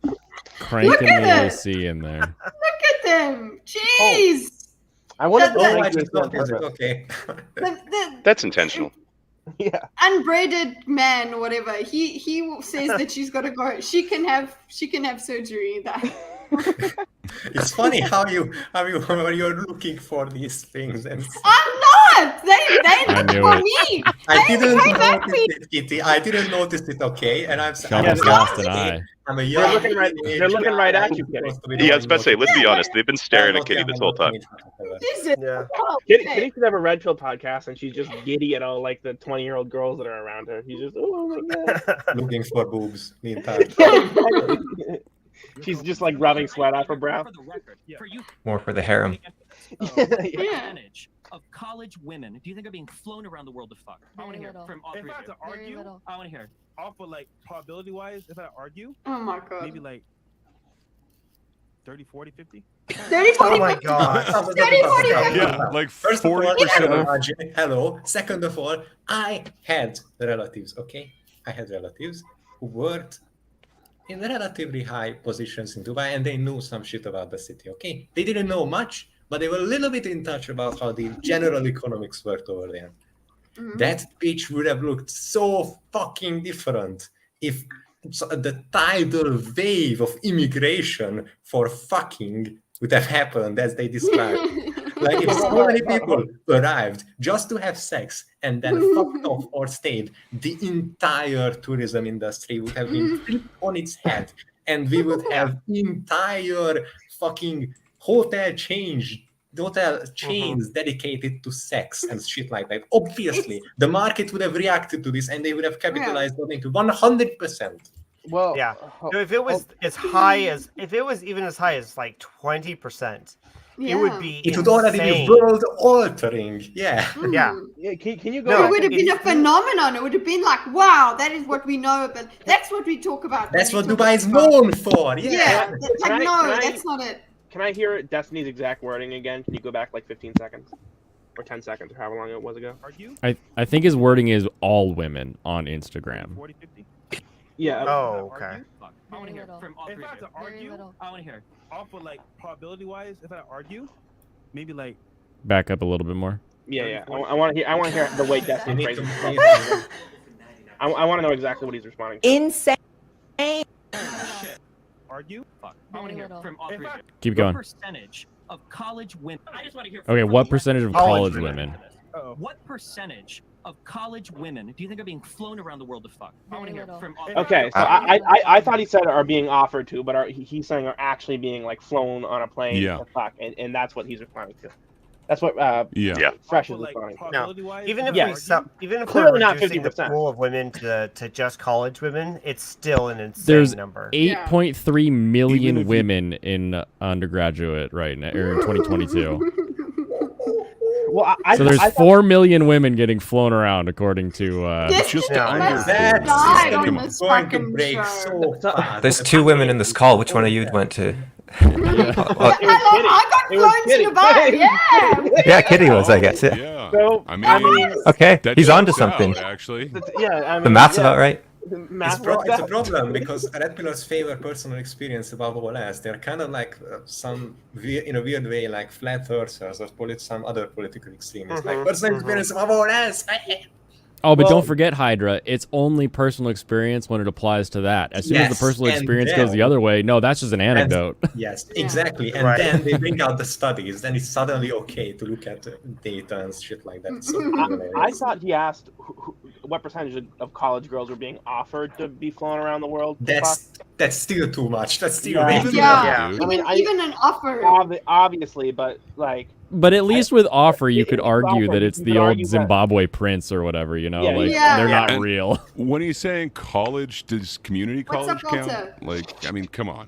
Cranking Look at the this. AC in there. Look at them! Jeez! I want to The- make I this just on noticed it. purpose. Okay. That's intentional. Yeah. Unbraided man, whatever. He says that she's got to go. She can have surgery. That It's funny how you're looking for these things. And I'm not. They I look knew for it. me. I They didn't came back notice me. it, Kitty. I didn't notice it. Okay, and I'm. Sean has lost an eye. I'm a They're young. looking right. They're looking right at you, Kitty. Yeah, I was about to say, let's be honest. They've been staring at Kitty this whole time. Jesus. Yeah. Oh, Kitty okay. should have a Red Pill podcast, and she's just giddy at all like the 20-year-old girls that are around her. She's just, oh my god. Looking for boobs the entire time. She's just like rubbing sweat off her brow. More for the harem. Percentage of college women do you think are being flown around the world to fuck? I want to hear from all If three I of had you. to argue, I want to hear. off of like probability wise, if I had to argue, Oh my god. maybe like 30, 40, 50. 30, 40, Oh my 50. god. 30, 40, 50. Yeah, like First of all, 40% of hello. Second of all, I had relatives. Okay, I had relatives who worked in relatively high positions in Dubai, and they knew some shit about the city. Okay, they didn't know much, but they were a little bit in touch about how the general economics worked over there. That bitch would have looked so fucking different if the tidal wave of immigration for fucking would have happened as they described. Like if so many people arrived just to have sex and then fucked off or stayed, the entire tourism industry would have been flipped on its head, and we would have entire fucking hotel chains dedicated to sex and shit like that. Obviously, the market would have reacted to this, and they would have capitalized on it to 100%. Well, Yeah. So if it was as high as, if it was even as high as like 20%, it would be. It would already be insane. world altering. Yeah. Yeah. Yeah, can you go? It back would have and been a get- phenomenon. It would have been like, wow, that is what we know about. That's what we talk about. That's when what we talk Dubai is about- known for. Yeah. Yeah. Can Like, I- no, can I- that's not it. Can I hear Destiny's exact wording again? Can you go back like 15 seconds? Or 10 seconds, or however long it was ago? Argue, I think his wording is all women on Instagram. 40, 50. Yeah. Oh, okay. Fuck. I want to hear from all If three I of had you. to argue, I want to hear. off of like probability wise, if I had to argue, maybe like Back up a little bit more. Yeah. I want to hear. I want to hear the way Destiny You need phrases. to- it. I want to know exactly what he's responding to. Insane. argue. Fuck. I want to hear from all If three of I- you. Keep What going. percentage of college women? I just want to hear. Okay, from what the percentage of College college women. women? Uh-oh. What percentage of college women do you think are being flown around the world to fuck? I want to hear from all. Okay, so I thought he said are being offered to, but he's saying are actually being like flown on a plane Yeah. to fuck, and that's what he's responding to. That's what Yeah. Fresh Off is of, like, responding to. probability wise, Even if Yeah. even if Clearly we're not reducing the 50%. pool of women to just college women, it's still an insane There's number. 8.3 Even million if you- women in undergraduate right now, or in 2022. Well, I So there's I thought- 4 million women getting flown around, according to. This just shit Yeah, must That have died on system this is going to fucking break show. so fast. There's 2 women in this call. Which one of you went to? I got It was flown Kitteh. to Dubai. Yeah. Yeah, Kitty was, I guess. Yeah. Yeah. So I I mean, Okay, that he's on to checks out, something. actually. yeah, I mean, The math's yeah. about right. It's a problem because red pillars favor personal experience above all else. They're kind of like in a weird way, like flat earthers or some other political extremists. Like personal experience above all else. Oh, but don't forget, Hydra, it's only personal experience when it applies to that. As soon as the personal experience goes the other way, no, that's just an anecdote. Yes, exactly. And then they bring out the studies, then it's suddenly okay to look at data and shit like that. So I thought he asked what percentage of college girls were being offered to be flown around the world. That's still too much. That's still I mean, even an offer. Obviously, but like. But at least with offer, you could argue that it's the old Zimbabwe prince or whatever, you know? They're not real. When he's saying college, does community college count? Walter? Like, I mean, come on.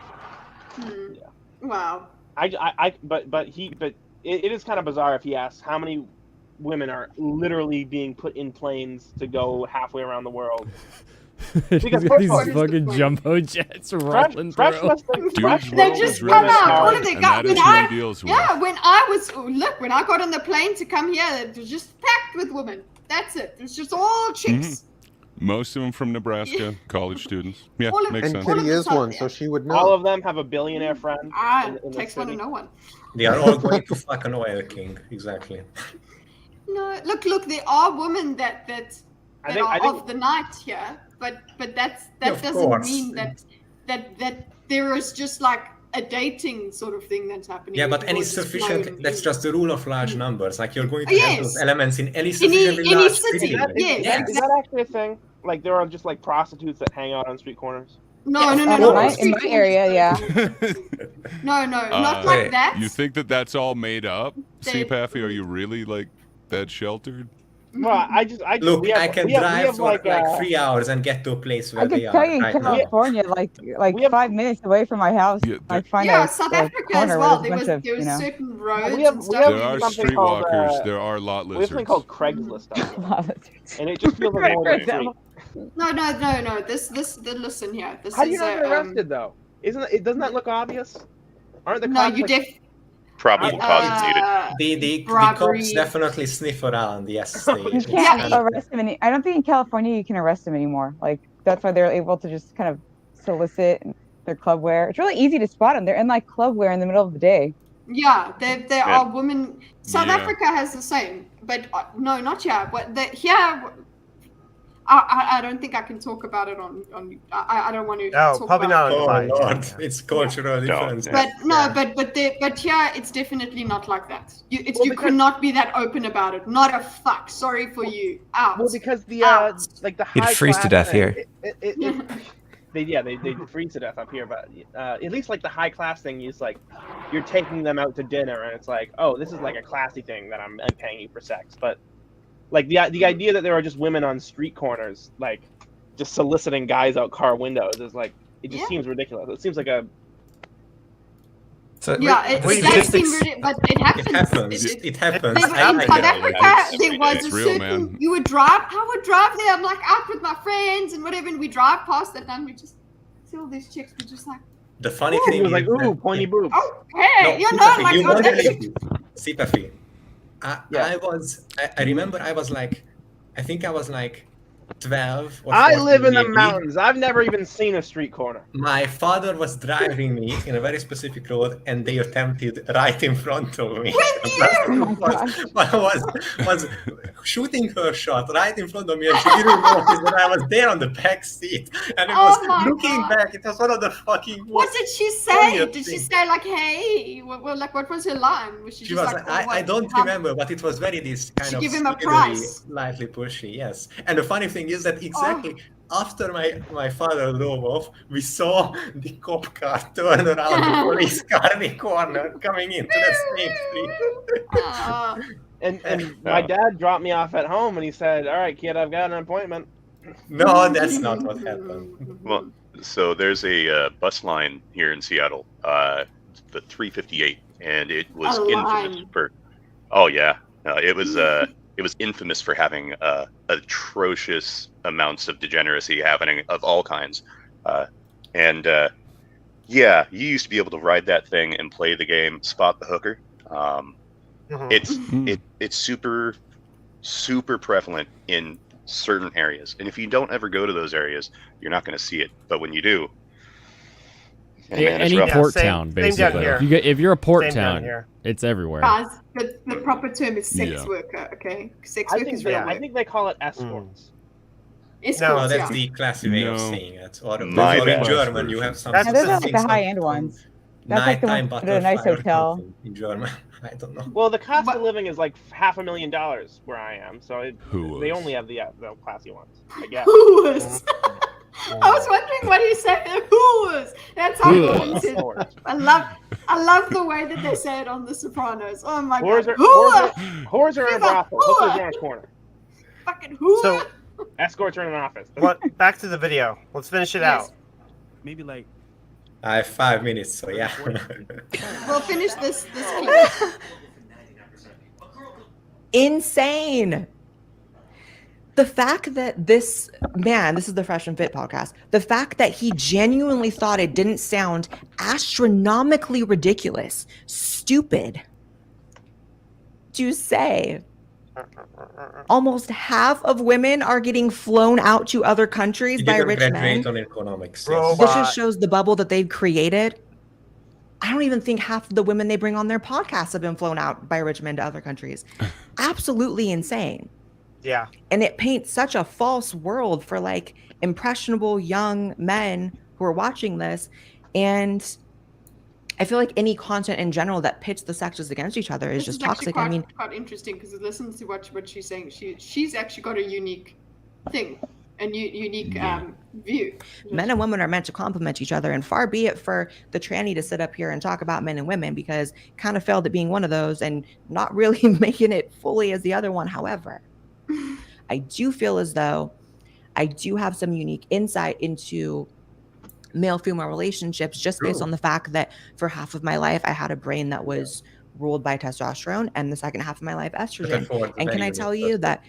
Wow. But it is kind of bizarre if he asks how many women are literally being put in planes to go halfway around the world. Because these fucking jumbo jets rolling through. They just come out. All of they got when I got on the plane to come here, it was just packed with women. That's it. It's just all chicks. Most of them from Nebraska, college students. Yeah, makes sense. And Kitteh is one, so she would know. All of them have a billionaire friend. Takes one to know one. They are all going to fuck an oil king. Exactly. No, look. There are women that are of the night here. But that doesn't mean that there is just like a dating sort of thing that's happening. Yeah, but any sufficient, that's just the rule of large numbers. Like you're going to have those elements in any sufficiently large city. Is that actually a thing? Like there are just like prostitutes that hang out on street corners? No. In my area, yeah. No, not like that. You think that's all made up? CPAFI, are you really like that sheltered? Well, I can drive for like 3 hours and get to a place where they are. I can tell you in California, like 5 minutes away from my house, I find South Africa as well. There was certain roads. There are streetwalkers. There are lot lizards. We have something called Craigslist out here, and it just feels like more than free. No. Listen here. How do you not get arrested though? Doesn't that look obvious? Aren't the cops probably causes the cops definitely sniff around. Yes, you can't arrest them. I don't think in California you can arrest them anymore. Like that's why they're able to just kind of solicit their club wear. It's really easy to spot them. They're in like club wear in the middle of the day. Yeah, there are women. South Africa has the same, but no, not here. But here. I don't think I can talk about it on. I don't want to. No, probably not. It's cultural difference. But but here it's definitely not like that. You cannot be that open about it. Not a fuck. Sorry for you. Out. Well, because the high You'd freeze to death here. They freeze to death up here, but at least like the high class thing is like you're taking them out to dinner, and it's like, oh, this is like a classy thing that I'm paying you for sex, but. Like the idea that there are just women on street corners, like just soliciting guys out car windows, is like it just seems ridiculous. It seems like a. So, it does seem ridiculous, but it happens. It happens. In South Africa, there was a certain. You would drive. I would drive there. I'm like out with my friends and whatever, and we drive past that, and we just see all these chicks. We just like. The funny thing was like, ooh, pointy boobs. Oh, hey, you're not like. CPAFI. I remember I was like 12 or 14. I live in the mountains. I've never even seen a street corner. My father was driving me in a very specific road, and they attempted right in front of me. was shooting her shot right in front of me, and she didn't notice that I was there on the back seat. And it was looking back. It was one of the fucking. What did she say? Did she say like, "Hey"? Like, what was her line? Was she just like, I don't remember, but it was very this kind of. Give him a prize. Lightly pushy, yes. And the funny thing is that exactly after my father drove off, we saw the cop car turn around the police car in the corner coming into the same street. And my dad dropped me off at home, and he said, "All right, kid, I've got an appointment." No, that's not what happened. Well, so there's a bus line here in Seattle, the 358, and it was infamous for. Oh yeah, it was infamous for having atrocious amounts of degeneracy happening of all kinds. You used to be able to ride that thing and play the game Spot the Hooker. It's super, super prevalent in certain areas. And if you don't ever go to those areas, you're not going to see it. But when you do, man, it's Any rough. port town, basically. If you're a port town, it's everywhere. Guys, the proper term is sex worker, okay? Sex work is real work. I think they call it escorts. Escorts, that's yeah. the classy way of saying it. Or My in bad. German, you have some. No, those are like the high-end ones. That's like the ones at a nice hotel. In German, I don't know. Well, the cost of living is like $500,000 where I am, so they only have the classy ones, I guess. Whoos. I was wondering what he said there. Whoos. That's how he said it. I love the way that they say it on The Sopranos. Oh my god. Whores are in a brothel. Hookers are on a corner. Fucking whore. So, escorts are in an office. Back to the video. Let's finish it out. Maybe like I have 5 minutes, so yeah. We'll finish this clip. Insane. The fact that this is the Fresh and Fit podcast. The fact that he genuinely thought it didn't sound astronomically ridiculous, stupid to say. Almost half of women are getting flown out to other countries by rich men. On economics. This just shows the bubble that they've created. I don't even think half of the women they bring on their podcasts have been flown out by rich men to other countries. Absolutely insane. Yeah. And it paints such a false world for like impressionable young men who are watching this. And I feel like any content in general that pits the sexes against each other is just toxic. Quite interesting because listen to what she's saying. She's actually got a unique thing, a unique view. Men and women are meant to complement each other, and far be it for the tranny to sit up here and talk about men and women, because kind of failed at being one of those and not really making it fully as the other one. However, I do feel as though I do have some unique insight into male-female relationships just based on the fact that for half of my life I had a brain that was ruled by testosterone and the second half of my life estrogen. And can I tell you that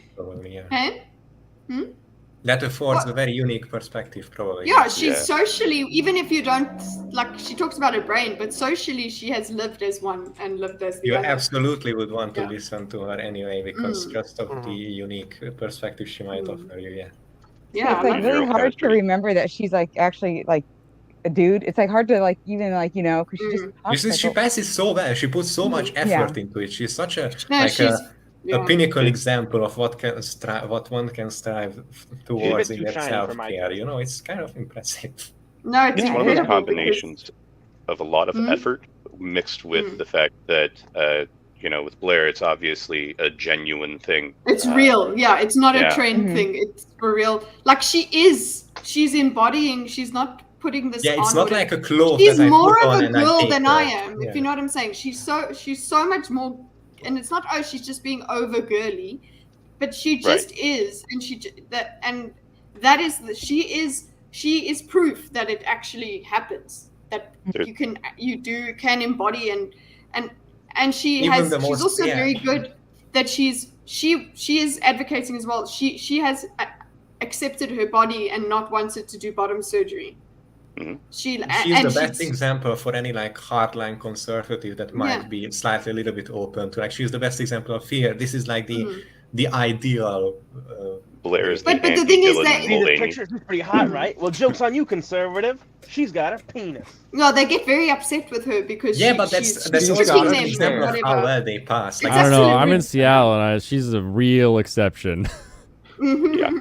that affords a very unique perspective, probably. Yeah, she's socially, even if you don't, like, she talks about her brain, but socially she has lived as one and lived as the you other. absolutely would want to listen to her anyway, because just of the unique perspective she might offer you. Yeah, it's like really hard to remember that she's like actually like a dude. It's like hard to like even like because she just she passes so well. She puts so much effort into it. She's such a a pinnacle example of what one can strive towards in their self-care. It's kind of impressive. No, it's one of those combinations of a lot of effort mixed with the fact that with Blair, it's obviously a genuine thing. It's real. Yeah, it's not a trend thing. It's for real. Like she's embodying, she's not putting this on. Yeah, it's not like a cloth. She's more of a girl than I am, if you know what I'm saying. She's so much more, and it's not, she's just being over girly, but she just is, and she is proof that it actually happens, that you can embody and she's also very good that she is advocating as well. She has accepted her body and not wanted to do bottom surgery. She's the best example for any like hardline conservative that might be slightly a little bit open to she's the best example of fear. This is like the ideal. Blair is but the thing is that the picture's pretty hot, right? Well, joke's on you, conservative. She's got a penis. No, they get very upset with her because but that's also an example of how well they pass. I don't know. I'm in Seattle and she's a real exception. Yeah.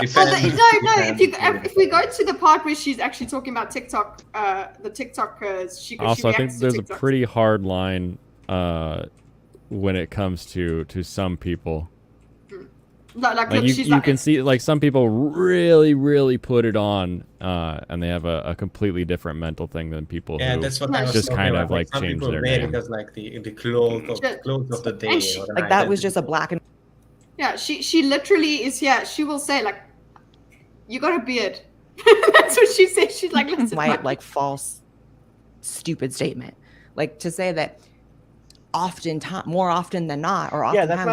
If we go to the part where she's actually talking about TikTok, the TikTokers, I think there's a pretty hard line when it comes to some people. You can see like some people really, really put it on, and they have a completely different mental thing than people who that's what I was just kind of like some change people their wear name. it as like the clothes of the day. Like that was just a black and. Yeah, she literally is here. She will say like, "You got a beard." That's what she says. She's like, "Listen." White, like false, stupid statement, like to say that. More often than not, or oftentimes, that's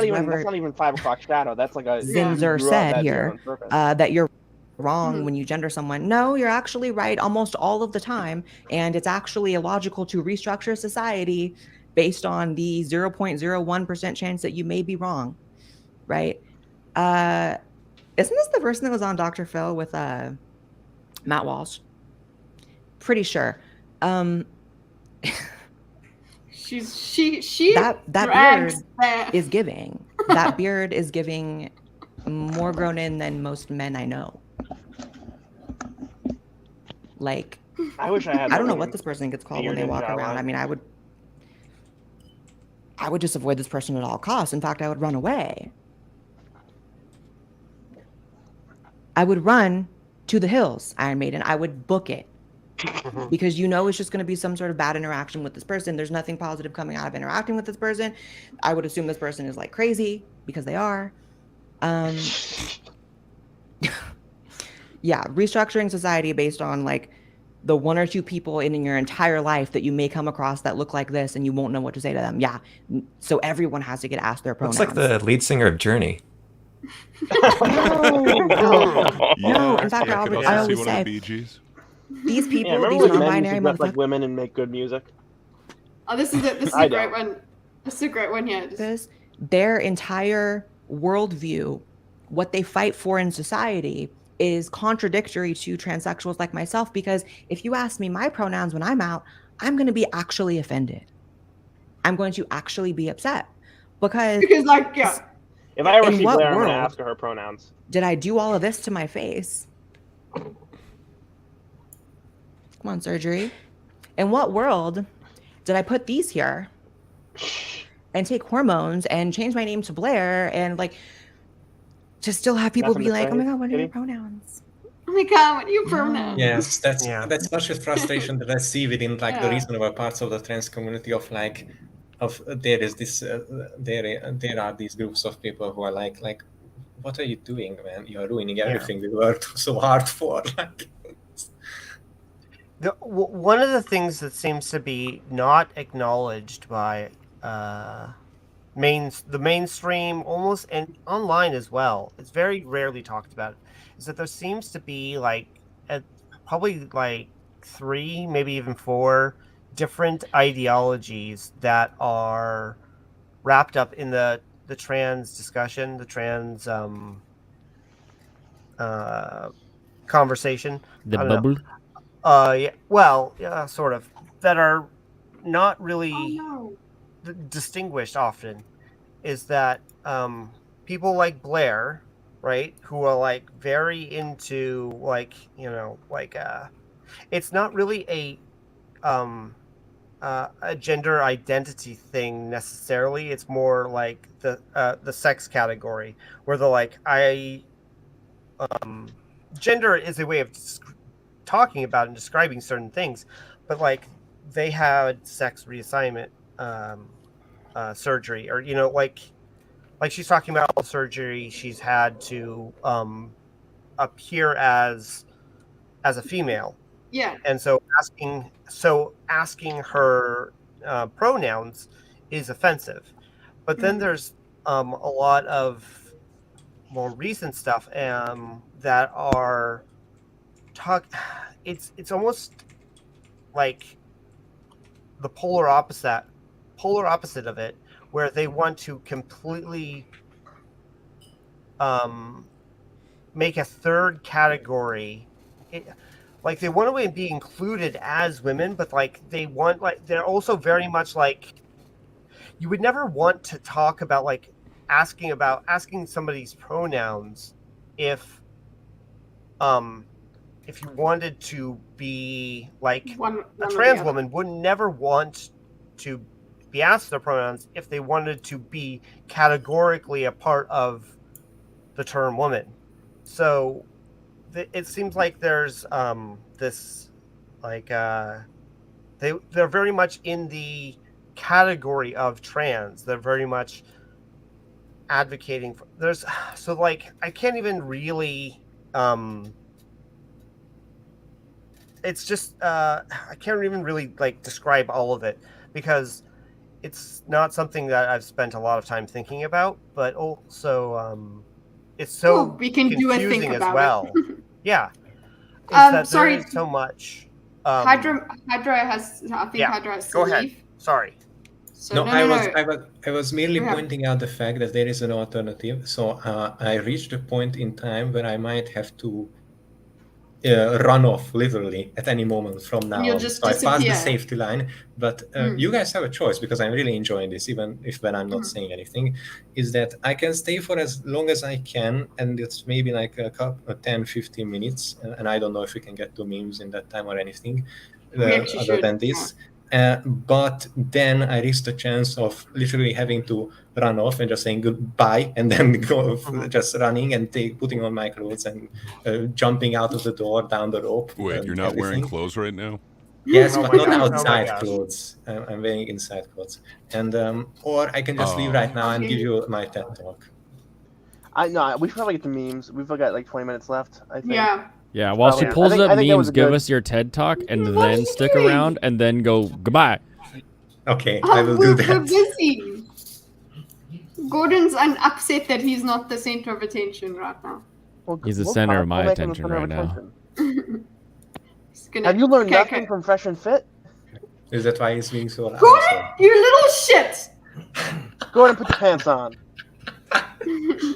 not even 5 o'clock shadow. That's like a Zinzer said here that you're wrong when you gender someone. No, you're actually right almost all of the time, and it's actually illogical to restructure society based on the 0.01% chance that you may be wrong, right? Isn't this the person that was on Dr. Phil with Matt Walsh? Pretty sure. She that beard drags that. is giving. That beard is giving more grown in than most men I know. Like, I wish I had. I don't know what this person gets called when they walk around. I mean, I would just avoid this person at all costs. In fact, I would run away. I would run to the hills, Iron Maiden. I would book it. Because you know it's just going to be some sort of bad interaction with this person. There's nothing positive coming out of interacting with this person. I would assume this person is like crazy, because they are. Yeah, restructuring society based on like the one or two people in your entire life that you may come across that look like this and you won't know what to say to them. Yeah, so everyone has to get asked their pronouns. Looks like the lead singer of Journey. No, in fact, I always say, these people, these non-binary motherfuckers, like women and make good music. Oh, this is a great one. This is a great one. Yeah, their entire worldview, what they fight for in society, is contradictory to transsexuals like myself. Because if you ask me my pronouns when I'm out, I'm going to be actually offended. I'm going to actually be upset because like, yeah. If I ever see Blair, I'm going to ask her pronouns. Did I do all of this to my face? Come on, surgery. In what world did I put these here and take hormones and change my name to Blair and like to still have people be like, oh my God, what are your pronouns? Oh my God, what are your pronouns? Yes, that's such a frustration that I see within like the reasonable parts of the trans community of like, there is this, there are these groups of people who are like, what are you doing, man? You are ruining everything we worked so hard for. Like, one of the things that seems to be not acknowledged by the mainstream, almost, and online as well, it's very rarely talked about, is that there seems to be like probably like 3, maybe even 4 different ideologies that are wrapped up in the trans discussion, the trans conversation. The bubble. Yeah, well, yeah, sort of, that are not really distinguished often. Is that people like Blair, right, who are like very into like, you know, like it's not really a gender identity thing necessarily. It's more like the sex category, where they're like, gender is a way of talking about and describing certain things, but like they had sex reassignment surgery, or, you know, like she's talking about all the surgery she's had to appear as a female. Yeah. And so asking her pronouns is offensive. But then there's a lot of more recent stuff that are it's almost like the polar opposite of it, where they want to completely make a third category. Like they want to be included as women, but like they want, like, they're also very much like, you would never want to talk about like asking somebody's pronouns if you wanted to be like a trans woman would never want to be asked their pronouns if they wanted to be categorically a part of the term woman. So it seems like there's this like they're very much in the category of trans. They're very much advocating for, so like I can't even really it's just I can't even really like describe all of it, because it's not something that I've spent a lot of time thinking about, but also it's so we can do a think confusing about as well. it. Yeah. Sorry. So much. Hydra has. I think Hydra has to Go ahead. leave. Sorry. So, No, no, I was merely Yeah. pointing out the fact that there is an alternative. So I reached a point in time where I might have to run off literally at any moment from now you'll on. just So I passed the disappear. safety line, but you guys have a choice, because I'm really enjoying this, even if when I'm not saying anything, is that I can stay for as long as I can, and it's maybe like a couple, 10, 15 minutes, and I don't know if we can get to memes in that time or anything actually other should, than this. But then I risk the chance of literally having to run off and just saying goodbye, and then go just running and putting on my clothes and jumping out of the door down the rope. Wait, you're not wearing clothes right now? Yes, Oh but my not gosh. Oh my outside gosh. clothes. I'm wearing inside clothes, and or I can just leave Oh. right now and give you my TED talk. We should probably get to memes. We've got like 20 minutes left, I think. Yeah. Yeah, while she I pulls think- up I think that was memes, a give good- us your TED talk, and What are then you stick doing? around, and then go goodbye. Okay, I will do We're that. busy. Gordon's upset that he's not the center of attention right now. Well, He's the we'll center find- of my we'll make him the attention center of right now. attention. He's gonna- Have you learned Okay, nothing okay. from Fresh and Fit? Is that why he's being so loud? Gordon, you little shit! Go ahead and put your pants on.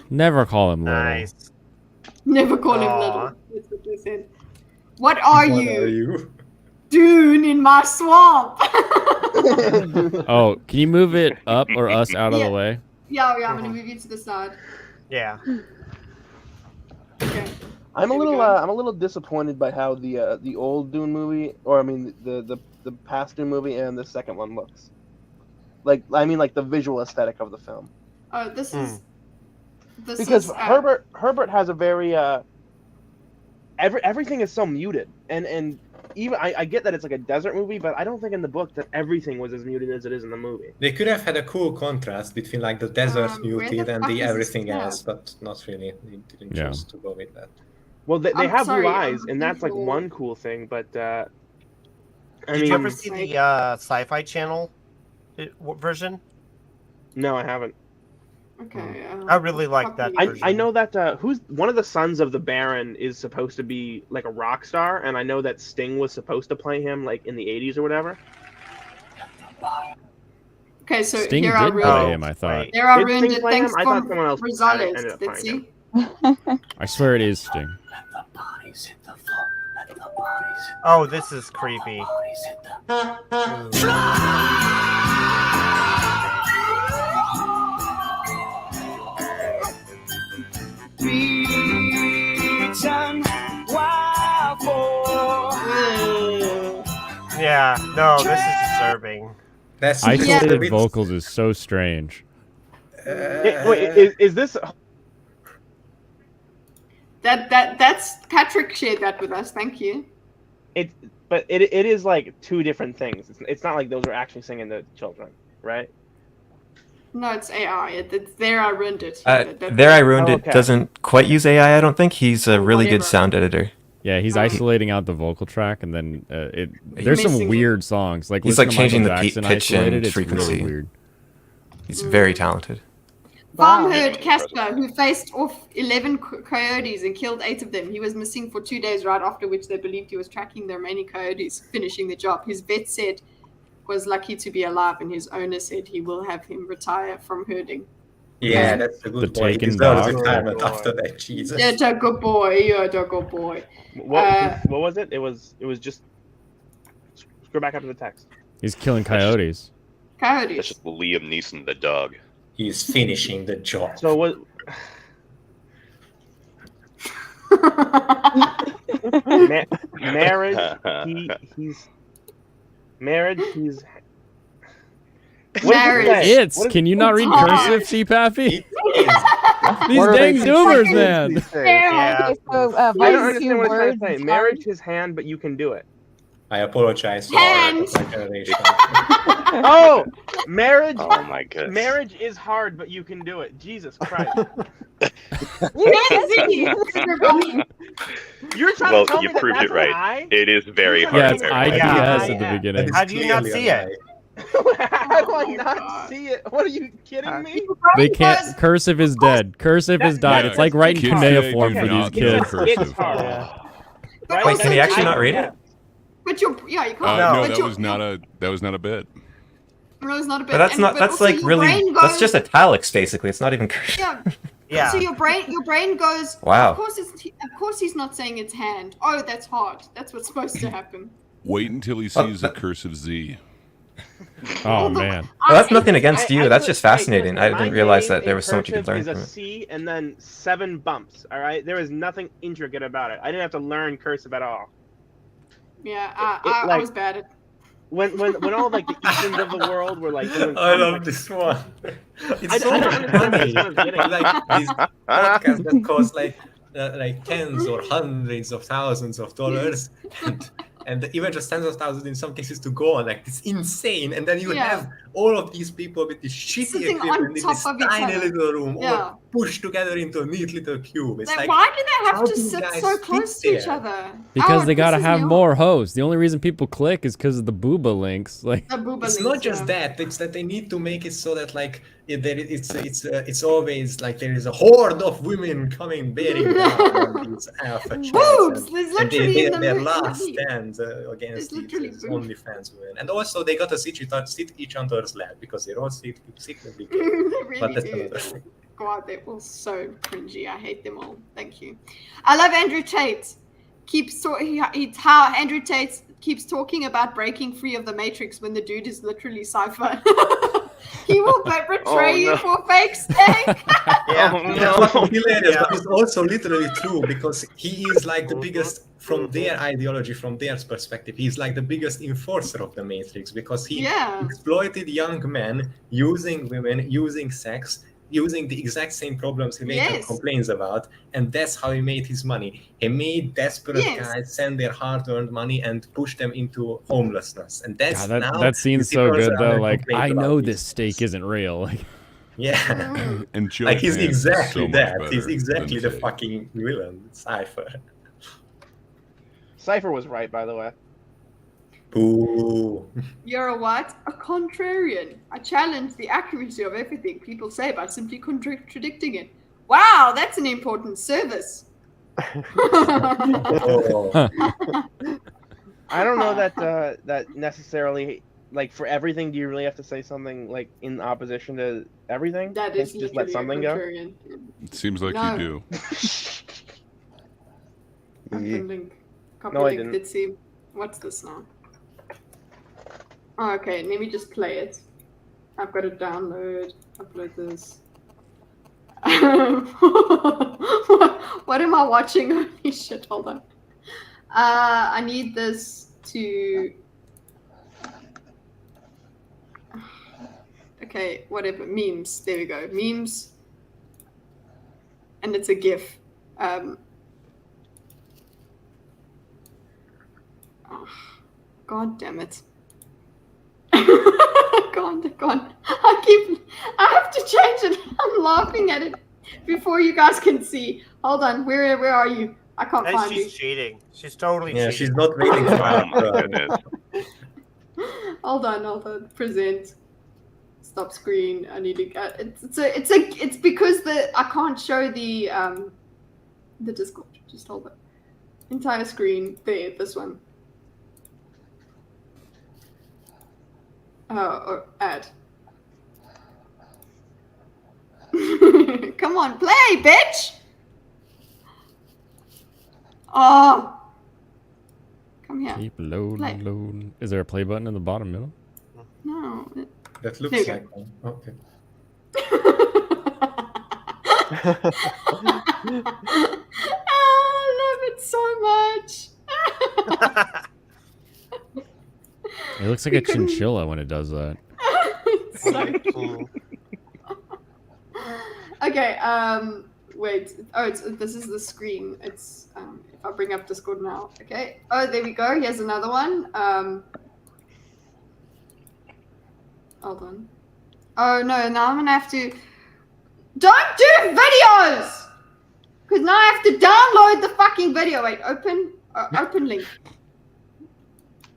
Never call him little. Nice. Never call him Aw. little. That's what they said. What are What you? are you? Doing in my swamp? Oh, can you move it up or us out of the way? Yeah, I'm gonna move you to the side. Yeah. Okay. I'm a Here we little go. I'm a little disappointed by how the old Dune movie, or I mean the past Dune movie and the second one looks. Like the visual aesthetic of the film. Oh, this is. This Because is, Herbert has a very everything is so muted, and even I get that it's like a desert movie, but I don't think in the book that everything was as muted as it is in the movie. They could have had a cool contrast between like the desert where muted the and fuck the is this everything tab? else, but not really. They didn't Yeah. choose to go with that. Well, they I'm have sorry, blue I'm eyes, and that's like looking for- one cool thing. But I Did mean, you ever see the Sci-Fi Channel version? no, I haven't. Okay. I really like that version. I know that who's one of the sons of the Baron is supposed to be like a rock star, and I know that Sting was supposed to play him like in the 80s or whatever. Okay, so Sting here I did ruined play it. him, I thought. There I Did ruined Sting it. play him? Thanks I thought from someone else ended up Rosales. Let's playing see. I swear it is Sting. Oh, this is creepy. Yeah, no, this is disturbing. That's Isolated vocals is so strange. Wait, is this? That's Patrick shared that with us. Thank you. But it is like two different things. It's not like those are actually singing the children, right? No, it's AI. It's there I ruined it. There I Ruined It okay. doesn't quite use AI, I don't think. He's a really good Whatever. sound editor. Yeah, he's isolating out the vocal track, and then there's some mixing it. weird songs. Like He's listen like to changing Michael the Jackson pitch isolated, and it's frequency. really weird. He's very talented. Farm herd Casper, who faced off 11 coyotes and killed 8 of them. He was missing for 2 days, right after which they believed he was tracking the remaining coyotes, finishing the job. His vet said was lucky to be alive, and his owner said he will have him retire from herding. Yeah, that's a good The boy. He taken deserves dog. retirement after that. Jesus. You're a good boy. You're a good boy. What was it? It was just scroll back up to the text. He's killing coyotes. That's Coyotes. just Liam Neeson, the dog. He's finishing the job. So what? Marriage. He's marriage. He's Marriage. It's. Can you not read cursive, CPappy? These What are dang they zoomers, saying? man. Yeah. Okay, so I don't voice understand two what it's trying words. to say. Marriage his hand, but you can do it. I apologize for Hands. my generation. Oh, marriage. Oh my goodness. Marriage is hard, but you can do it. Jesus Christ. You're trying Well, to tell you me that proved that's it right. an eye? It is very hard. Yeah, it's very IDS hard. at the Yeah. beginning. How do you not Clearly see a it? How do I not see it? What are you kidding me? They can't. Cursive is dead. Cursive has died. It's like writing Kids cuneiform do for these not do kids. cursive. It's hard. Wait, can he actually not read it? But you can't. Oh, No, but that you- was not a bit. No, it's not a bit. But that's not. That's like really. That's just italics, basically. It's not even. Yeah. Yeah. So your brain goes. Wow. Of course, he's not saying it's hand. Oh, that's hard. That's what's supposed to happen. Wait until he sees the cursive Z. Oh man. Well, that's nothing against you. That's just fascinating. I didn't realize that there was so much you could learn Is a from it. C and then 7 bumps. All right, there is nothing intricate about it. I didn't have to learn cursive at all. Yeah, I was bad at. When all like the Eastons of the world were like doing. I love this one. It's so funny. Like these podcasts that cost like tens or hundreds of thousands of dollars, and even just tens of thousands in some cases to go on. Like it's insane. And then you have all of these people with this shitty Sitting equipment on in top this of each tiny other. little room, Yeah. all pushed together into a neat little cube. It's Like, like, why do they how have to do sit guys so fit close to each there? other? Because Oh, they it gotta pisses have me off. more hosts. The only reason people click is because of the booba links. Like The booba It's links, not just yeah. that; it's that they need to make it so that like it's always like there is a horde of women coming bearing down on these alpha chats, Boobs! and, There's and literally in the their in the last lead. stand against There's literally these boobs. OnlyFans women, and also they got to sit each other's lap because they're all secretly gay. They But really that's do. another thing. God, they're all so cringy. I hate them all. Thank you. I love Andrew Tate. How Andrew Tate keeps talking about breaking free of the Matrix when the dude is literally Cypher. He will betray you for fake steak. That's hilarious, but it's also literally true because he is like the biggest from their ideology, from their perspective. He's like the biggest enforcer of the Matrix because he exploited young men using women, using sex, using the exact same problems he later complains about, and that's how he made his money. He made desperate guys send their hard-earned money and push them into homelessness, and that's God, now that seems he so turns good around though. and Like complains I about know these this steak isn't real. Like yeah, And Joe like he's Pants is exactly so much that. better He's exactly than the Faye. fucking villain, Cypher. Cypher was right, by the way. Boo. You're a what? A contrarian. I challenge the accuracy of everything people say by simply contradicting it. Wow, that's an important service. Oh. I don't know that that necessarily, like, for everything, do you really have to say something like in opposition to everything? That Can't is you just let something go. contrarian. It seems like No. you do. Copy link. Copy No, I link. didn't. Let's see. What's this now? Oh, okay, let me just play it. I've got to download, upload this. What am I watching? Holy shit, hold on. I need this to... Okay, whatever. Memes. There we go. Memes. And it's a GIF. Oh, God damn it. God. I have to change it. I'm laughing at it before you guys can see. Hold on. Where are you? I can't And find you. she's cheating. She's totally Yeah, cheating. she's not waiting for Oh my goodness. Hold on. Present. Stop screen. I need to. It's because I can't show the Discord. Just hold it. Entire screen. There. This one. Oh, add. Come on, play, bitch! Oh. Come here. keep loading. Is there a play button in the bottom middle? No. That There looks you like one. Okay. I love it so much. It looks like a chinchilla when it does that. It's so cute. Okay, wait. Oh, this is the screen. It's if I bring up Discord now. Okay. Oh, there we go. Here's another one. Hold on. Oh no, now I'm gonna have to. Don't do videos! Because now I have to download the fucking video. Wait, open link.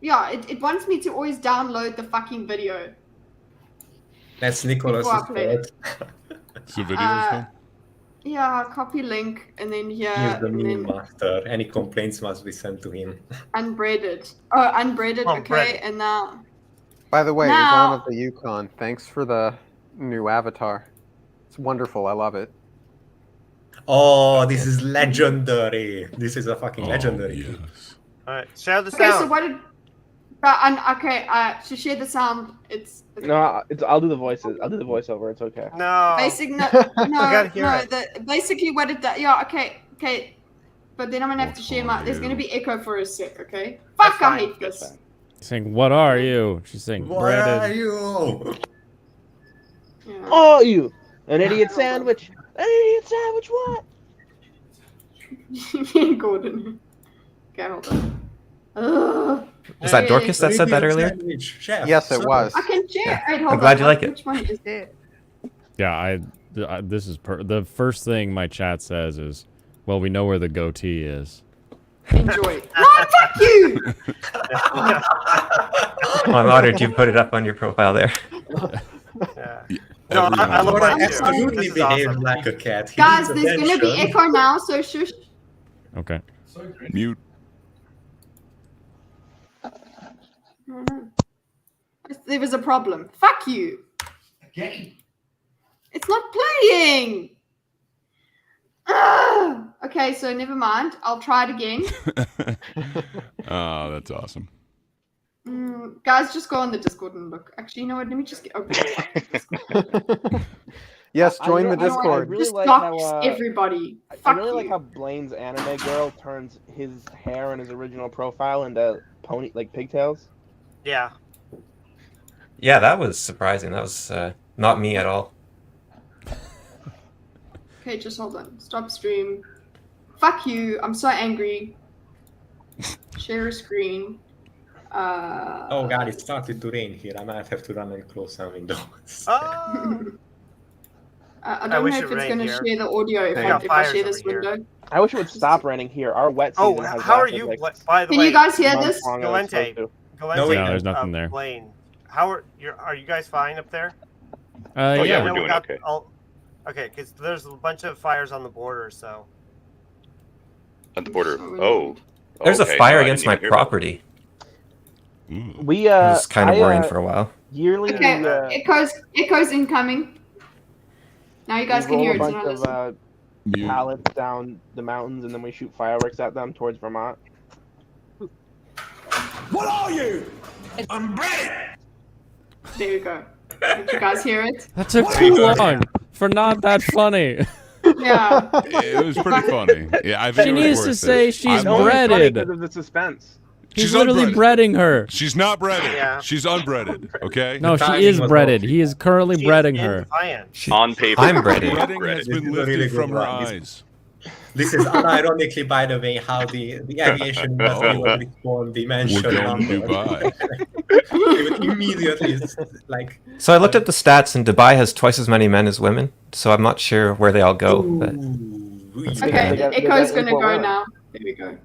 Yeah, it wants me to always download the fucking video. That's Nicholas's Before I play it. fault. It's a video as well? Yeah, copy link, and then here, He's the and meme then master. Any complaints must be sent to him. unbreaded. Oh, unbreaded, okay, Unbreaded. and now... By the way, Now- Yvonne of the Yukon, thanks for the new avatar. It's wonderful. I love it. Oh, this is legendary. This is a fucking legendary. All right, share the Okay, so sound. what did? To share the sound, it's No, I'll do the voices. I'll do the voiceover. It's okay. No. Basically what it does. Yeah, okay. But then I'm gonna have to share my. There's gonna be echo for a sec. Okay. Fuck! I hate this. Saying, "What are you?" She's saying, "Breaded." you? Oh, you an idiot sandwich? An idiot sandwich? What? Gordon. Okay, hold on. Was that Dorcas that said that earlier? Yes, it was. I can share. Wait, hold I'm glad on. you like it. Which one is it? Yeah, this is the first thing my chat says is, "Well, we know where the goatee is." Enjoy. No, fuck you. Well, I'm honored you put it up on your profile there. No, I love mine too. Absolutely This is behaved awesome. like a cat. He Guys, needs there's gonna be attention. echo now, so shush. Okay. Mute. There was a problem. Fuck you. It's not playing. Okay, so never mind. I'll try it again. Oh, that's awesome. Guys, just go on the Discord and look. Actually, you know what? Let me just get open it. Yes, join the I Discord. really Just like dox how, everybody. I Fuck really like you. how Blaine's anime girl turns his hair in his original profile into pigtails. Yeah. Yeah, that was surprising. That was not me at all. Okay, just hold on. Stop stream. Fuck you. I'm so angry. Share a screen. Oh god, it started to rain here. I might have to run and close some windows. I don't know if it's going to share the audio if I share this window. I wish it would stop raining here. Our wet season has how are lasted, you? like, By the Can way, you guys hear this? Galente, No, there's nothing there. Blaine, how are you guys fine up there? Oh, yeah, we're No, doing not- okay. Okay, because there's a bunch of fires on the border, so. At the border. Oh. There's a okay. fire No, I against didn't my even hear about property. We I was kind of worrying for a while. Yearly, Okay, echoes incoming. Now you guys we can roll hear a it. bunch so now of listen. pallets down the mountains, and then we shoot fireworks at them towards Vermont. What are you? Unbreaded. There you go. Did you guys hear it? That took too long for not that funny. Yeah. It was pretty funny. Yeah, I think She it was needs worth to it. say she's It's only funny breaded. because of the suspense. He's She's literally unbreaded. breading her. She's not breaded. Yeah. She's unbreaded. Okay. No, she is breaded. He is currently breading her. On paper. I'm breaded. Breading has been This is a really lifted from good her one. eyes. This is unironically, by the way, how the aviation industry would respond the mention We're going to number. Dubai. They would immediately, like... So I looked at the stats, and Dubai has twice as many men as women. So I'm not sure where they all go. But Okay, got- Echo's they got going to equal go rounds. now. There we go.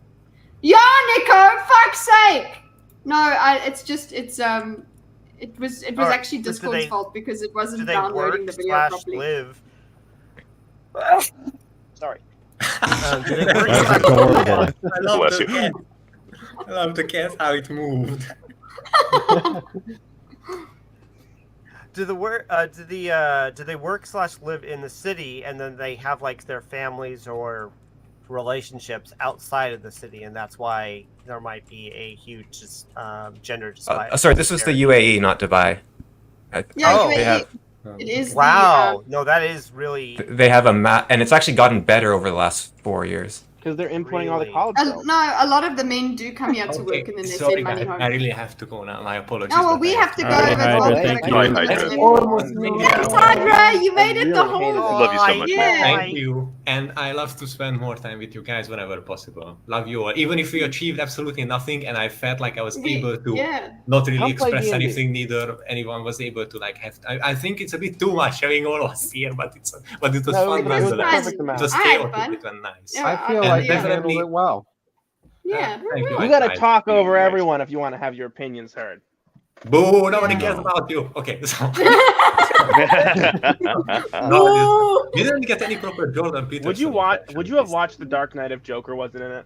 Yeah, Nico, fuck's sake! No, it was Alright, actually but do Discord's they- fault because it Do wasn't they downloading work the video / properly. live? Sorry. Do they work That's / adorable. live? I love Bless the you. cat. I love the cat, how it moved. Do they work / live in the city, and then they have like their families or relationships outside of the city, and that's why there might be a huge gender disparity. sorry, this was the UAE, not Dubai. Yeah, They have, It is Wow, no, that is really. they have a map, and it's actually gotten better over the last 4 years. Because they're importing all the college The, girls. no, a lot of the men do come here to work and then they Sorry, send money guys, home. I really have to go now. My apologies. Oh, well, but we I have to go Alright, over as well. Hydra, thank you. Bye, Hydra. Thanks, Hydra. You made it the really whole hated it. Love you so much, yeah. man. Thank you. And I love to spend more time with you guys whenever possible. Love you all. Even if we achieved absolutely nothing and I felt like I was able to Yeah. not really I'll play express D&D. anything, neither anyone was able to like have. I think it's a bit too much having all of us here, but it was No, fun it was nonetheless. perfect amount. Just I had chaotic, fun. it went nice. Yeah, I feel And like you definitely- handled it well. Yeah. Thank you. You got to I- talk over Nice. everyone if you want to have your opinions heard. Boo! Nobody Yeah. cares about you. Okay. So. No. You didn't get any proper Jordan Peterson. Would you watch? impression. Would you have watched The Dark Knight if Joker wasn't in it?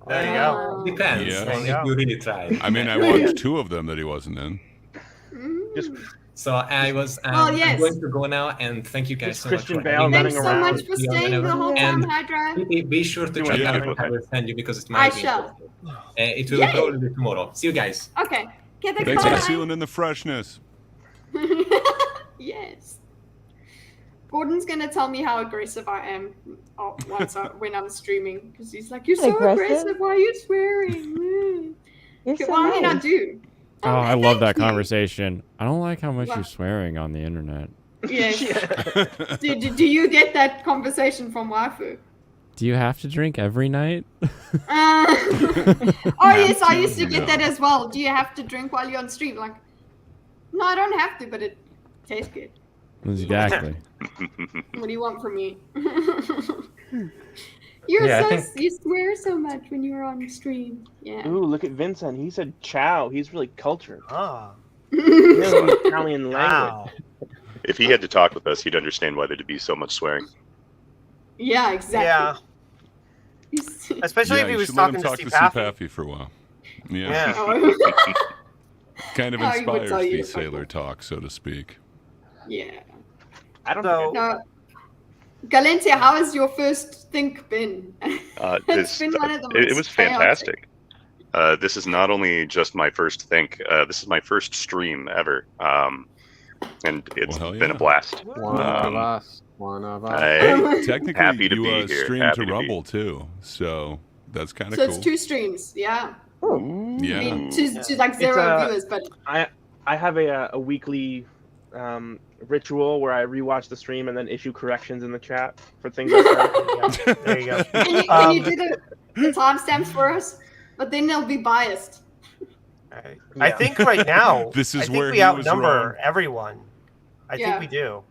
There you go. Depends Yes. on if you really try. I mean, I watched 2 of them that he wasn't in. So I was. Oh, yes. I'm going to go now, and thank you guys Just so Christian much. Bale Thanks so much for staying the whole time, And Hydra. be sure to check Yeah. out I will send you because it I might be shall. interesting. It will Yay. probably be tomorrow. See you guys. Okay. Okay, Thanks for bye. sealing in the freshness. Yes. Gordon's gonna tell me how aggressive I am when I'm streaming because he's like, "You're so aggressive. Why are you swearing?" You're so Well, I mean, I nice. do. Oh, I love that you. conversation. I don't like how much What? you're swearing on the internet. Yes. do you get that conversation from waifu? Do you have to drink every night? Oh yes, I used to get that as well. Do you have to drink while you're on stream? Like, no, I don't have to, but it tastes good. Exactly. What do you want from me? Yeah, You swear so much when you're on stream. Yeah. Ooh, look at Vincent. He said "chow." He's really cultured. Ah. He knows the Italian language. If he had to talk with us, he'd understand why there'd be so much swearing. Yeah, exactly. Yeah. Especially Yeah, if he you was should let him talking to talk Steve to Paffy. Paffy for a while. Yeah. Kind of Oh, he would inspires tell you the to fuck sailor talk, so to speak. Yeah. I don't know. No. Galente, how has your first think been? This, been one of the it most was chaotic. fantastic. This is not only just my first think, this is my first stream ever. And it's been a blast. One of us. One of us. Hey, Technically, happy to you be here. stream Happy to be. Rumble too, so that's kind of So cool. it's 2 streams, yeah. Yeah. I mean, to like It's 0 viewers, but I have a weekly ritual where I rewatch the stream and then issue corrections in the chat for things like that. Yeah, there you go. can you do the timestamps for us? But then they'll be biased. I think right now, This is I think where we he was outnumber wrong. everyone. I Yeah. think we do.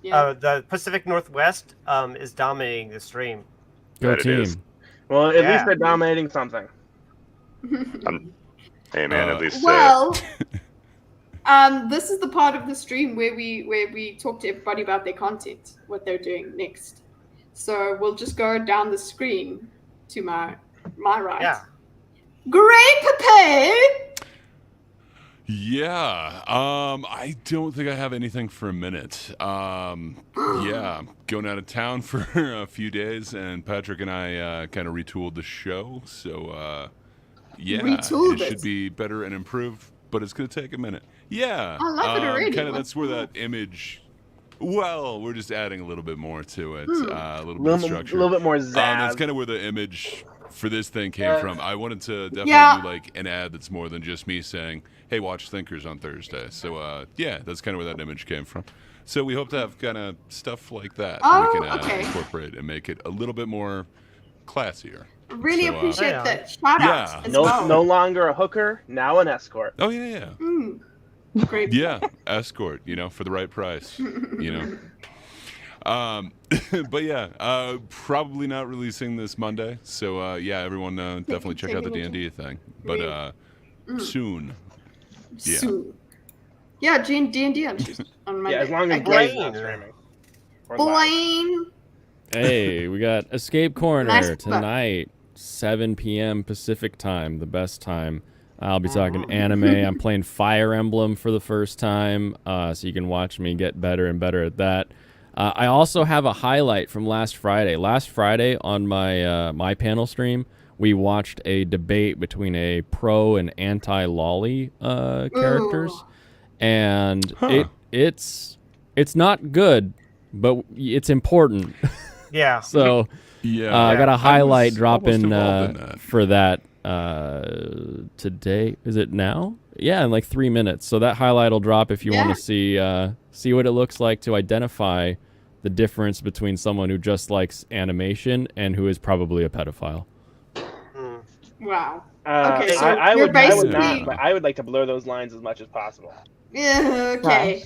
Yeah. The Pacific Northwest is dominating the stream. Go That it team. is. Well, at Yeah. least they're dominating something. Hey man, at least Well, this is the part of the stream where we talk to everybody about their content, what they're doing next. So we'll just go down the screen to my right. Yeah. Great Pepe! Yeah. I don't think I have anything for a minute. Yeah, going out of town for a few days, and Patrick and I kind of retooled the show. So, yeah, Retooled it should it? be better and improved, but it's going to take a minute. Yeah. I love it already. Kind of What's that's where that image. Well, we're just adding a little bit more to it, Hmm. a little bit of structure. A little bit more That's zazz. kind of where the image for this thing came from. I wanted to definitely Yeah. do like an ad that's more than just me saying, "Hey, watch Thinkers on Thursday." So, yeah, that's kind of where that image came from. So we hope to have kind of stuff like that Oh, we can okay. incorporate and make it a little bit more classier. Really So, appreciate yeah. that. Shout Yeah. out as No, well. no longer a hooker, now an escort. Oh yeah, yeah, Mm. Great. yeah. Escort, for the right price, but yeah, probably not releasing this Monday. So yeah, everyone definitely check out the D&D thing. But soon. Yeah. Soon. Yeah, D&D on Monday. Yeah, as long as Okay. Blaine not streaming. Or live. Blaine. Hey, we got Escape Corner Nice book. tonight, 7 p.m. Pacific time, the best time. I'll be talking anime. I'm playing Fire Emblem for the first time, so you can watch me get better and better at that. I also have a highlight from last Friday. Last Friday on my my panel stream, we watched a debate between a pro and anti-lolly characters, and it's not good, but it's important. Yeah. So Yeah, I got a highlight was drop almost in involved in that. for that today. Is it now? Yeah, in like 3 minutes. So that highlight will drop if you want to see what it looks like to identify the difference between someone who just likes animation and who is probably a pedophile. Wow. Okay, so I you're would basically... not, but I would like to blur those lines as much as possible. Yeah, okay.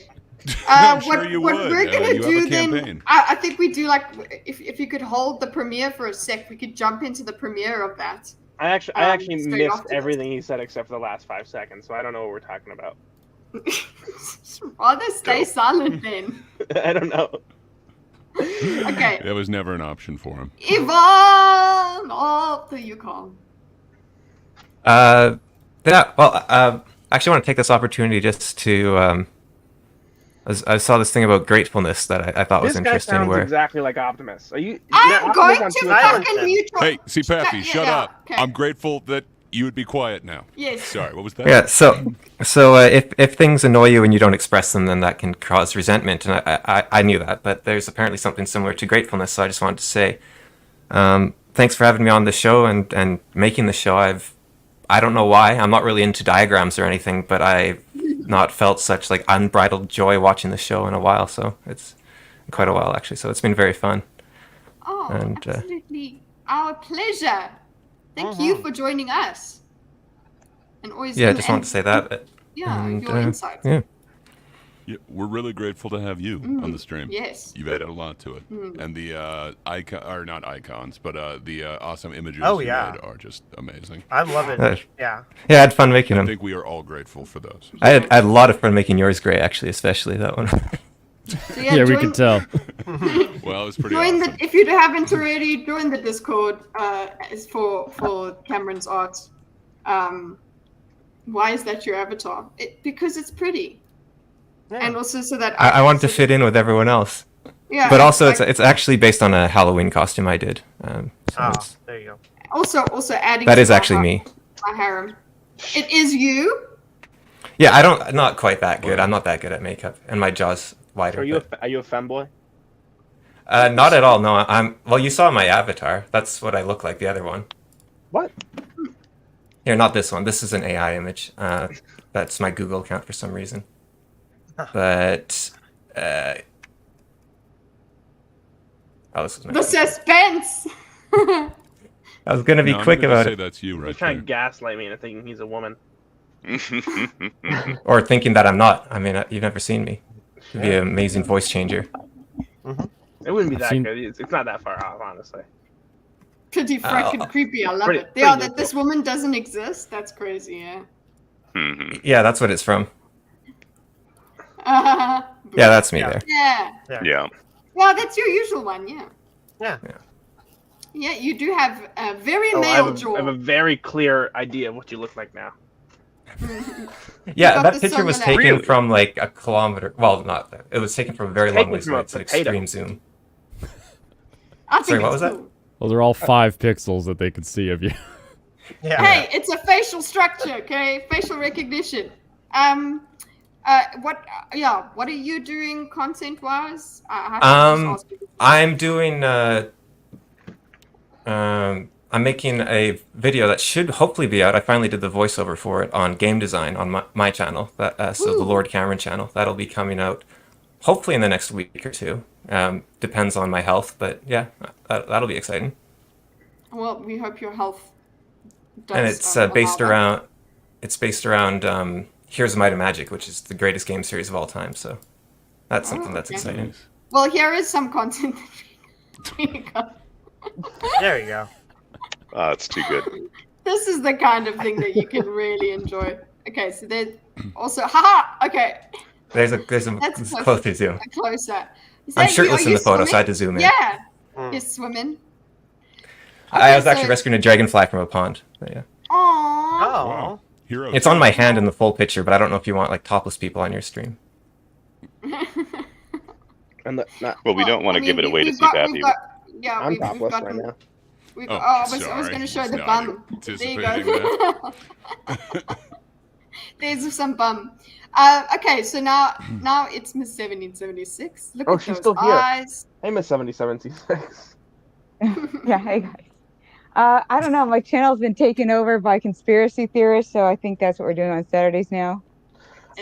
I'm sure what you what would. we're gonna You have a do then? campaign. I think we do like if you could hold the premiere for a sec, we could jump into the premiere of that. I actually straight missed after everything he said except for the last 5 seconds, so I don't know what we're talking about. Rather stay silent then. I don't know. Okay. That was never an option for him. Yvonne of the Yukon. Yeah. Well, I actually want to take this opportunity just to. I saw this thing about gratefulness that I thought was This guy interesting. sounds Where exactly like Optimus. Are you? I'm going to fucking mute your... Hey, see, Pappy, shut yeah, up. okay. I'm grateful that you would be quiet now. Yes. Sorry, what was that? Yeah. So if things annoy you and you don't express them, then that can cause resentment, and I knew that. But there's apparently something similar to gratefulness. So I just wanted to say, thanks for having me on the show and making the show. I don't know why. I'm not really into diagrams or anything, but I've not felt such like unbridled joy watching the show in a while. So it's quite a while actually. So it's been very fun. Oh, and, absolutely. Our pleasure. Thank you for joining us. And always. Yeah, I just wanted to say that. Yeah, and, your insights. Yeah. Yeah, we're really grateful to have you on the stream. Yes. You've added a lot to it. And the icon, or not icons, but the awesome images Oh, you yeah. made are just amazing. I love it. Yeah. Yeah, I had fun making them. I think we are all grateful for those. I had a lot of fun making yours, Gray, actually, especially that one. So Yeah, we could tell. Well, it was pretty Join awesome. if you haven't already, join the Discord. Is for Cameron's art. Why is that your avatar? Because it's pretty. And also so that I wanted to fit in with everyone else. Yeah, But also, like- it's actually based on a Halloween costume I did. So it's- there you go. Also adding. That to is my actually har- me. My harem. It is you. Yeah, not quite that good. I'm not that good at makeup, and my jaw's wider. Are you a femboy? Not at all. No, well, you saw my avatar. That's what I look like. The other one. What? Here, not this one. This is an AI image. That's my Google account for some reason. But oh, this is my The suspense. I was gonna be No, I'm quick gonna about say it. that's you right He's trying there. to gaslight me into thinking he's a woman. Or thinking that I'm not. I mean, you've never seen me. It'd be an amazing voice changer. It wouldn't be I've that sin- good. It's not that far off, honestly. Pretty freaking creepy. I love Pretty- it. Yeah, pretty that this woman doesn't exist. That's crazy. Yeah. Yeah, that's what it's from. Yeah, Yeah, that's me there. Yeah. Yeah. Well, that's your usual one. Yeah. Yeah. Yeah, you do have a very Oh, male I jaw. have a very clear idea of what you look like now. Yeah, got that the picture was sunlight. taken Really? from like a kilometer. Well, not that. It was taken from a very long Taken ways from away. a It's an potato. extreme zoom. I think Sorry, what it's was that? cool. Those are all 5 pixels that they could see of you. Yeah. Hey, it's a facial structure, okay? Facial recognition. What? Yeah, what are you doing content-wise? I'm doing. I'm making a video that should hopefully be out. I finally did the voiceover for it on game design on my channel. So the Lord Cameron channel. That'll be coming out hopefully in the next week or two. Depends on my health, but yeah, that'll be exciting. Well, we hope your health. Does, And it's allow based that. around. It's based around Here's Might of Magic, which is the greatest game series of all time. So that's something that's okay. exciting. Well, here is some content. There you go. Oh, it's too good. This is the kind of thing that you can really enjoy. Okay, so there's also, haha. Okay, There's a that's closer zoom. a closer. Is I'm that you? shirtless Are in you the photo, so I had to swimming? zoom in. Yeah, you're swimming. I was Okay, actually so- rescuing a dragonfly from a pond. But yeah. Aww. Oh. Heroes. It's on my hand in the full picture, but I don't know if you want like topless people on your stream. And Well, we don't want to I give mean, it away to we've see got- Pappy. we've got- Yeah, I'm we've topless got right them. now. I was going to show sorry, the was bum. not There you anticipating go. There's some bum. Okay, so now it's Miss 1776. Look Oh, at she's those still here. eyes. Hey, Miss 7076. Yeah, hey guys. I don't know. My channel's been taken over by conspiracy theorists, so I think that's what we're doing on Saturdays now.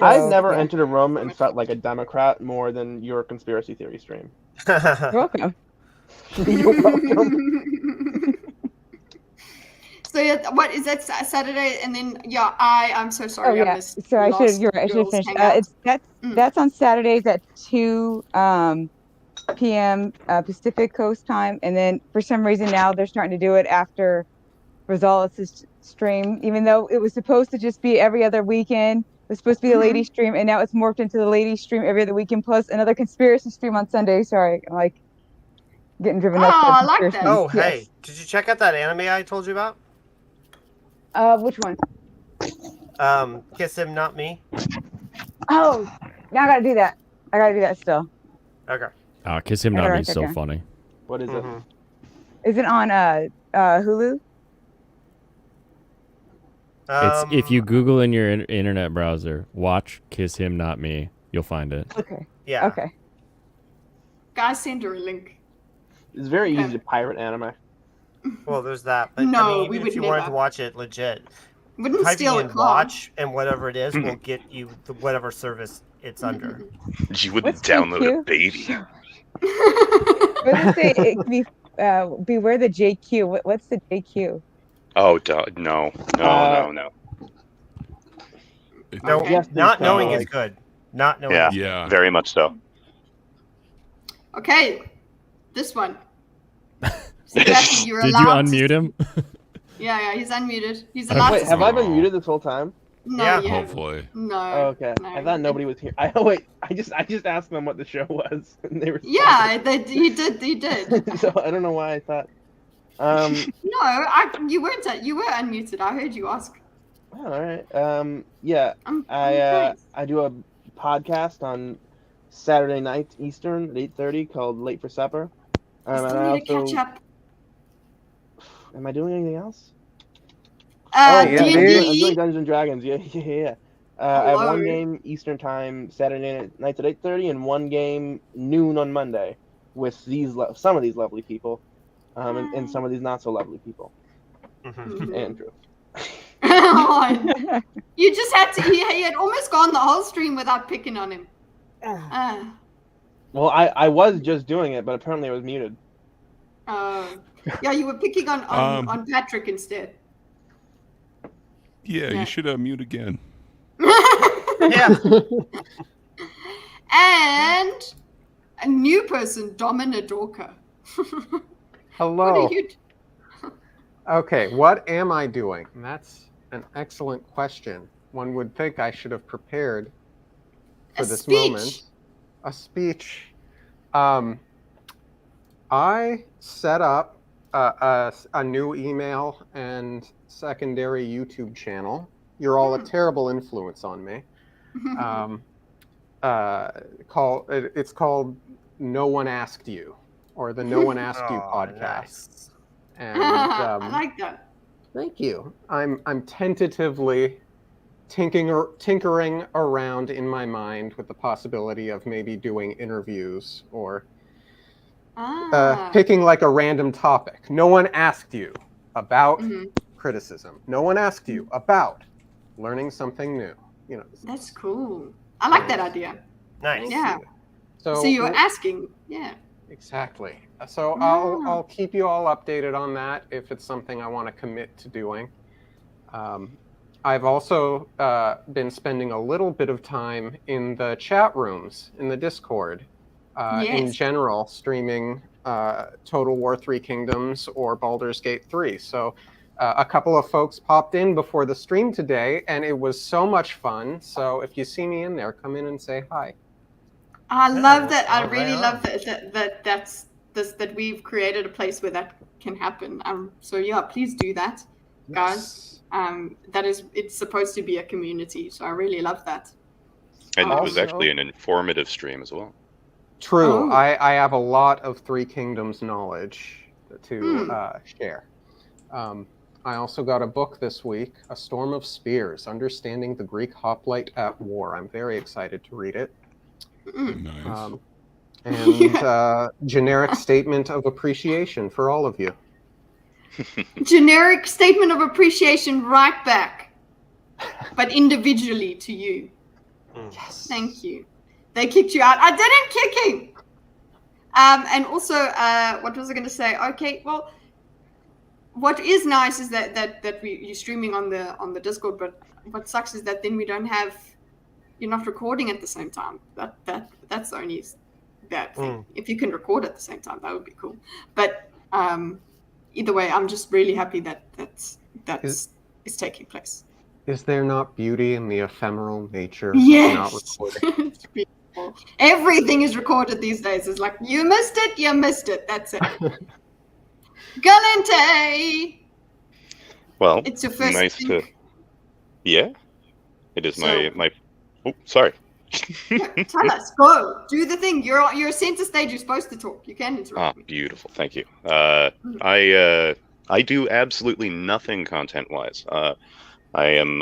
I've So, never yeah. entered a room and felt like a Democrat more than your conspiracy theory stream. You're welcome. You're welcome. So yeah, what is that Saturday? And then yeah, I'm so sorry. Oh I yeah. missed So I last should. You're right. I should have girls' finished. hangout. That's on Saturdays at 2 p.m. Pacific Coast time, and then for some reason now they're starting to do it after Rosales' stream, even though it was supposed to just be every other weekend. It was supposed to be a lady stream, and now it's morphed into the lady stream every other weekend, plus another conspiracy stream on Sunday. Sorry, I'm like getting driven nuts. Oh, by I like conspiracies. that. Oh, Yes. hey, did you check out that anime I told you about? Which one? Kiss him, not me. Oh, now I gotta do that. I gotta do that still. Okay. Kiss him, I gotta not me. write that So down. funny. What is it? Is it on Hulu? It's if you Google in your internet browser, watch "Kiss Him, Not Me," you'll find it. Okay. Yeah. Okay. Guys, send her a link. It's very easy to pirate anime. Well, there's that. But No, I mean, we even would if you wanted to never. watch it legit, Wouldn't typing steal a in car. watch and whatever it is will get you the whatever service it's under. You wouldn't What's download a JQ? baby. What does it say? It could be beware the JQ. What's the JQ? Oh, no. No, Yes, not there's knowing kinda is good. Not knowing. Yeah, is good. Yeah. very much so. Okay, this one. Sebastian, you're Did you allowed to- unmute him? Yeah, he's unmuted. He's allowed Wait, to have I been Aw. muted this whole time? No, Yeah. you haven't. Hopefully. No. Oh, okay. No. I thought nobody was here. I just asked them what the show was, and they were. Yeah, he did. He did. So I don't know why I thought. No, you weren't. You were unmuted. I heard you ask. All right. Yeah. I'm I do a podcast on Saturday nights Eastern at 8:30 called Late for Supper. I And still I need to also. catch up. Am I doing anything else? yeah, I'm doing D&D. Dungeons and Dragons. Yeah. I have Hello. one game Eastern time Saturday nights at 8:30, and one game noon on Monday with some of these lovely people, and some of these not so lovely people. Mhm. Andrew. You just had to. He had almost gone the whole stream without picking on him. Well, I was just doing it, but apparently I was muted. Yeah, you were picking on Patrick instead. Yeah, you should mute again. Yeah. And a new person, Dominadorka. Hello. What are you? Okay, what am I doing? That's an excellent question. One would think I should have prepared for this moment. A speech. I set up a new email and secondary YouTube channel. You're all a terrible influence on me. It's called No One Asked You, or the No One Asked You podcast. Nice. And I like that. thank you. I'm tentatively tinkering around in my mind with the possibility of maybe doing interviews or picking like a random topic. No one asked you about criticism. No one asked you about learning something new. You know. That's cool. I like that idea. Nice. Yeah. So you're asking. Yeah. Exactly. So I'll keep you all updated on that if it's something I want to commit to doing. I've also been spending a little bit of time in the chat rooms in the Discord. In general, streaming Total War 3 Kingdoms or Baldur's Gate 3. So a couple of folks popped in before the stream today, and it was so much fun. So if you see me in there, come in and say hi. I love that. I really love that we've created a place where that can happen. So yeah, please do that, guys. It's supposed to be a community, so I really love that. And it was actually an informative stream as well. True. I have a lot of Three Kingdoms knowledge to share. I also got a book this week, A Storm of Spears, Understanding the Greek Hoplite at War. I'm very excited to read it. Nice. And generic statement of appreciation for all of you. Generic statement of appreciation right back, but individually to you. Yes. Thank you. They kicked you out. I didn't kick him. And also, what was I going to say? Okay, well, what is nice is that you're streaming on the Discord, but what sucks is that then you're not recording at the same time. That's the only bad thing. If you can record at the same time, that would be cool. But either way, I'm just really happy that's taking place. Is there not beauty in the ephemeral nature Yes. of not recording? It's beautiful. Everything is recorded these days. It's like, you missed it. That's it. Galente! Well, it's your first nice think. to. Yeah, it is So- my. Oh, sorry. Tell us, go do the thing. You're center stage. You're supposed to talk. You can interrupt me. Beautiful. Thank you. I do absolutely nothing content-wise. I am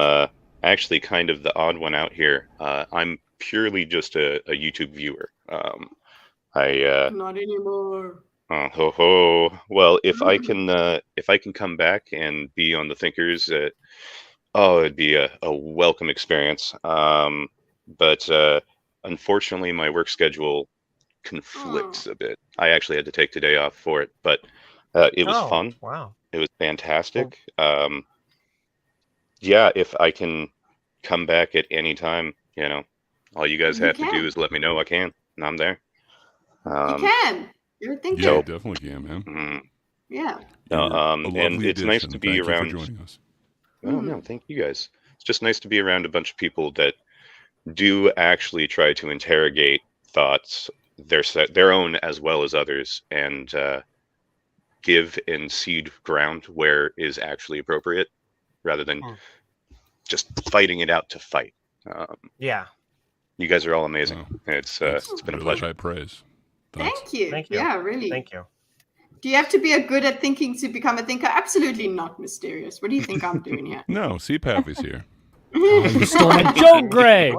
actually kind of the odd one out here. I'm purely just a YouTube viewer. Not anymore. Oh ho ho. Well, if I can come back and be on the Thinkers, it'd be a welcome experience. But unfortunately, my work schedule conflicts a bit. I actually had to take today off for it, but it was fun. Wow. It was fantastic. Yeah, if I can come back at any time, all you guys You have to can. do is let me know I can, and I'm there. You can. You're a thinker. Yeah, definitely can, man. Yeah. No, You're a and lovely it's nice addition. to be Thank you for around. joining us. Oh no, thank you guys. It's just nice to be around a bunch of people that do actually try to interrogate thoughts, their own as well as others, and give and seed ground where is actually appropriate, rather than just fighting it out to fight. Yeah. You guys are all amazing. It's been a really pleasure. high praise. Thank you. Thank you. Yeah, really. Thank you. Do you have to be a good at thinking to become a thinker? Absolutely not, Mysterious. What do you think I'm doing here? No, CPAP is here. You stole my joke, Greg.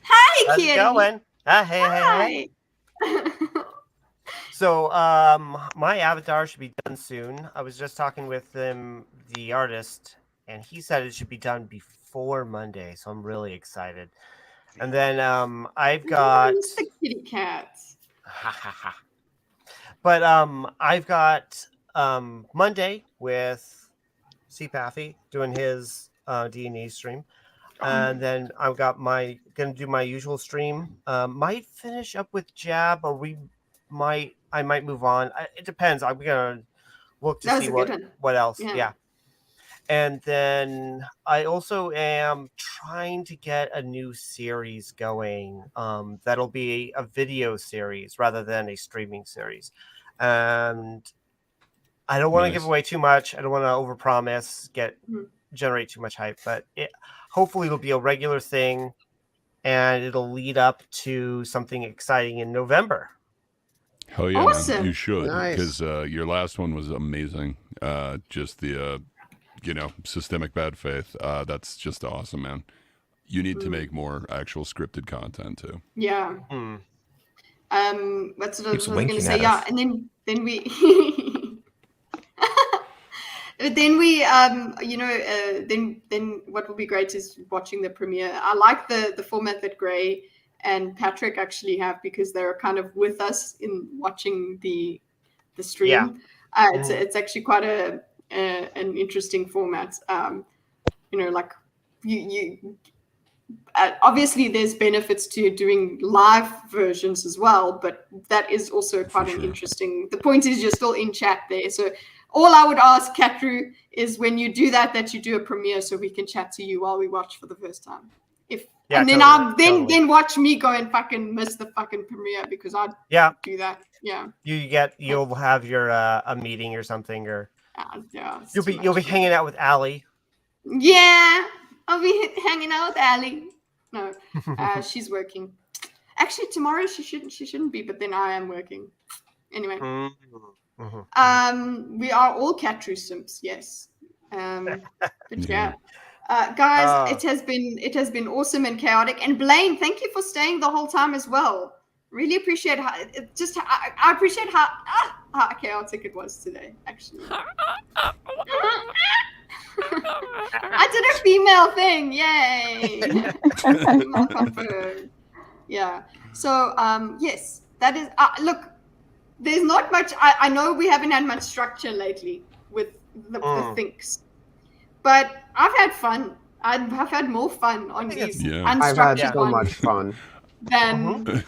Hi, How's Kitty. it going? Hey. So, my avatar should be done soon. I was just talking with the artist, and he said it should be done before Monday. So I'm really excited. And then I've got the kitty cats. But I've got Monday with CPAFy doing his D&E stream. And then I've got gonna do my usual stream. Might finish up with Jab, or I might move on. It depends. I'm gonna look to see what else. Yeah. And then I also am trying to get a new series going. That'll be a video series rather than a streaming series. And I don't want to give away too much. I don't want to overpromise, generate too much hype, but hopefully it'll be a regular thing and it'll lead up to something exciting in November. Hell yeah, Awesome. man. You should, Nice. because your last one was amazing. Just the, systemic bad faith. That's just awesome, man. You need to make more actual scripted content too. Yeah. What's what I was going to winking say? at Yeah, us. and then we then we then what would be great is watching the premiere. I like the format that Gray and Patrick actually have, because they're kind of with us in watching the stream. Yeah. It's actually quite an interesting format. Like you obviously there's benefits to doing live versions as well, but that is also quite an interesting. The point is you're still in chat there. So all I would ask, Katru, is when you do that you do a premiere so we can chat to you while we watch for the first time. And then then watch me go and fucking miss the fucking premiere because I'd do that. Yeah. You'll have your a meeting or something, or yeah. You'll be hanging out with Allie. Yeah, I'll be hanging out with Allie. No, she's working. Actually, tomorrow she shouldn't be, but then I am working. Anyway, we are all Katru simps, yes. But yeah, guys, it has been awesome and chaotic. And Blaine, thank you for staying the whole time as well. Really appreciate how I appreciate how chaotic it was today. Actually. I did a female thing, yay! Female confirmed. Yeah. So yes, that is. Look, there's not much. I know we haven't had much structure lately with the thinks, but I've had fun. I've had more fun on these unstructured I've had so ones much fun. than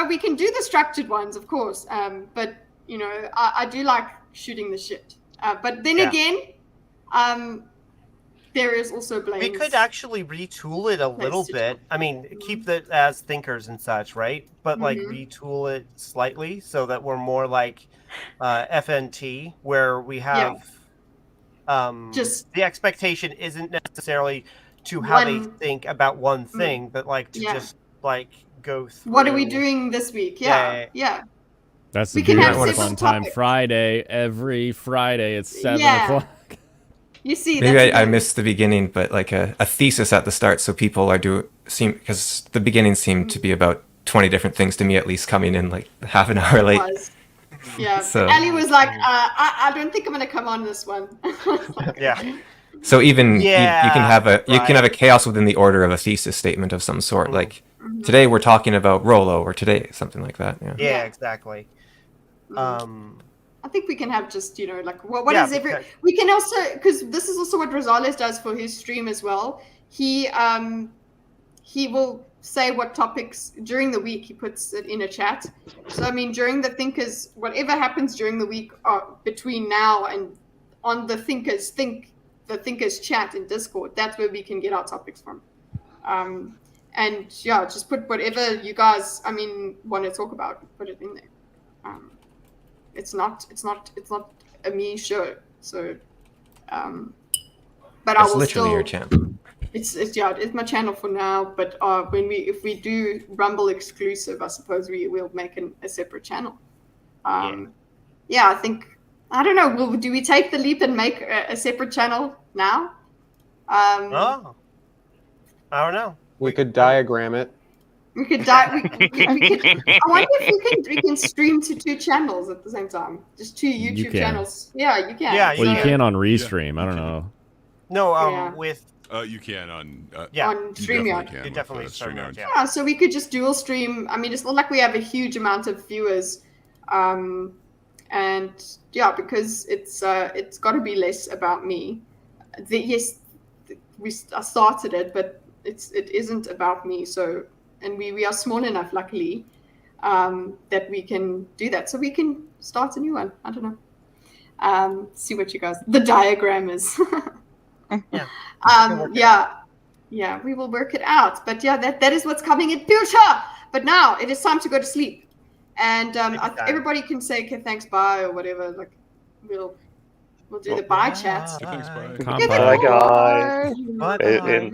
we can do the structured ones, of course. But I do like shooting the shit. But then again, there is also blame. We could actually retool it a little bit. I mean, keep it as thinkers and such, right? But like retool it slightly so that we're more like FNT, where we have just the expectation isn't necessarily to how they think about one thing, but like to just like go through. What are we doing this week? Yeah. That's the beauty of Fun Time Friday. Every Friday at 7 o'clock. You see, maybe I missed the beginning, but like a thesis at the start, so people are because the beginning seemed to be about 20 different things to me, at least, coming in like half an hour late. Yeah. So Ali was like, I don't think I'm gonna come on this one. Yeah. So even you can have a chaos within the order of a thesis statement of some sort. Like today we're talking about Rolo, or today something like that. Yeah, exactly. I think we can have just, like what is we can also, because this is also what Rosales does for his stream as well. He will say what topics during the week, he puts it in a chat. So I mean, during the thinkers, whatever happens during the week between now and on the thinkers chat in Discord, that's where we can get our topics from. And yeah, just put whatever you guys want to talk about, put it in there. It's not a me show, so but I will literally still, your channel. It's my channel for now, but if we do Rumble exclusive, I suppose we will make a separate channel. I think, I don't know, do we take the leap and make a separate channel now? I don't know. We could diagram it. We could I wonder if we can stream to 2 channels at the same time. Just 2 YouTube channels. Yeah, you can. Yeah, well, you can on Restream. I don't know. No, with you can on on You StreamYard. definitely StreamYard. Yeah, so we could just dual stream. I mean, it's not like we have a huge amount of viewers, and because it's got to be less about me. I started it, but it isn't about me. So. And we are small enough, luckily, that we can do that. So we can start a new one. I don't know. See what you guys. The diagram is. Yeah. We will work it out. But yeah, that is what's coming in future. But now it is time to go to sleep, and everybody can say okay, thanks, bye, or whatever. Like we'll do the bye chat. Thanks, bye. Bye, Bye.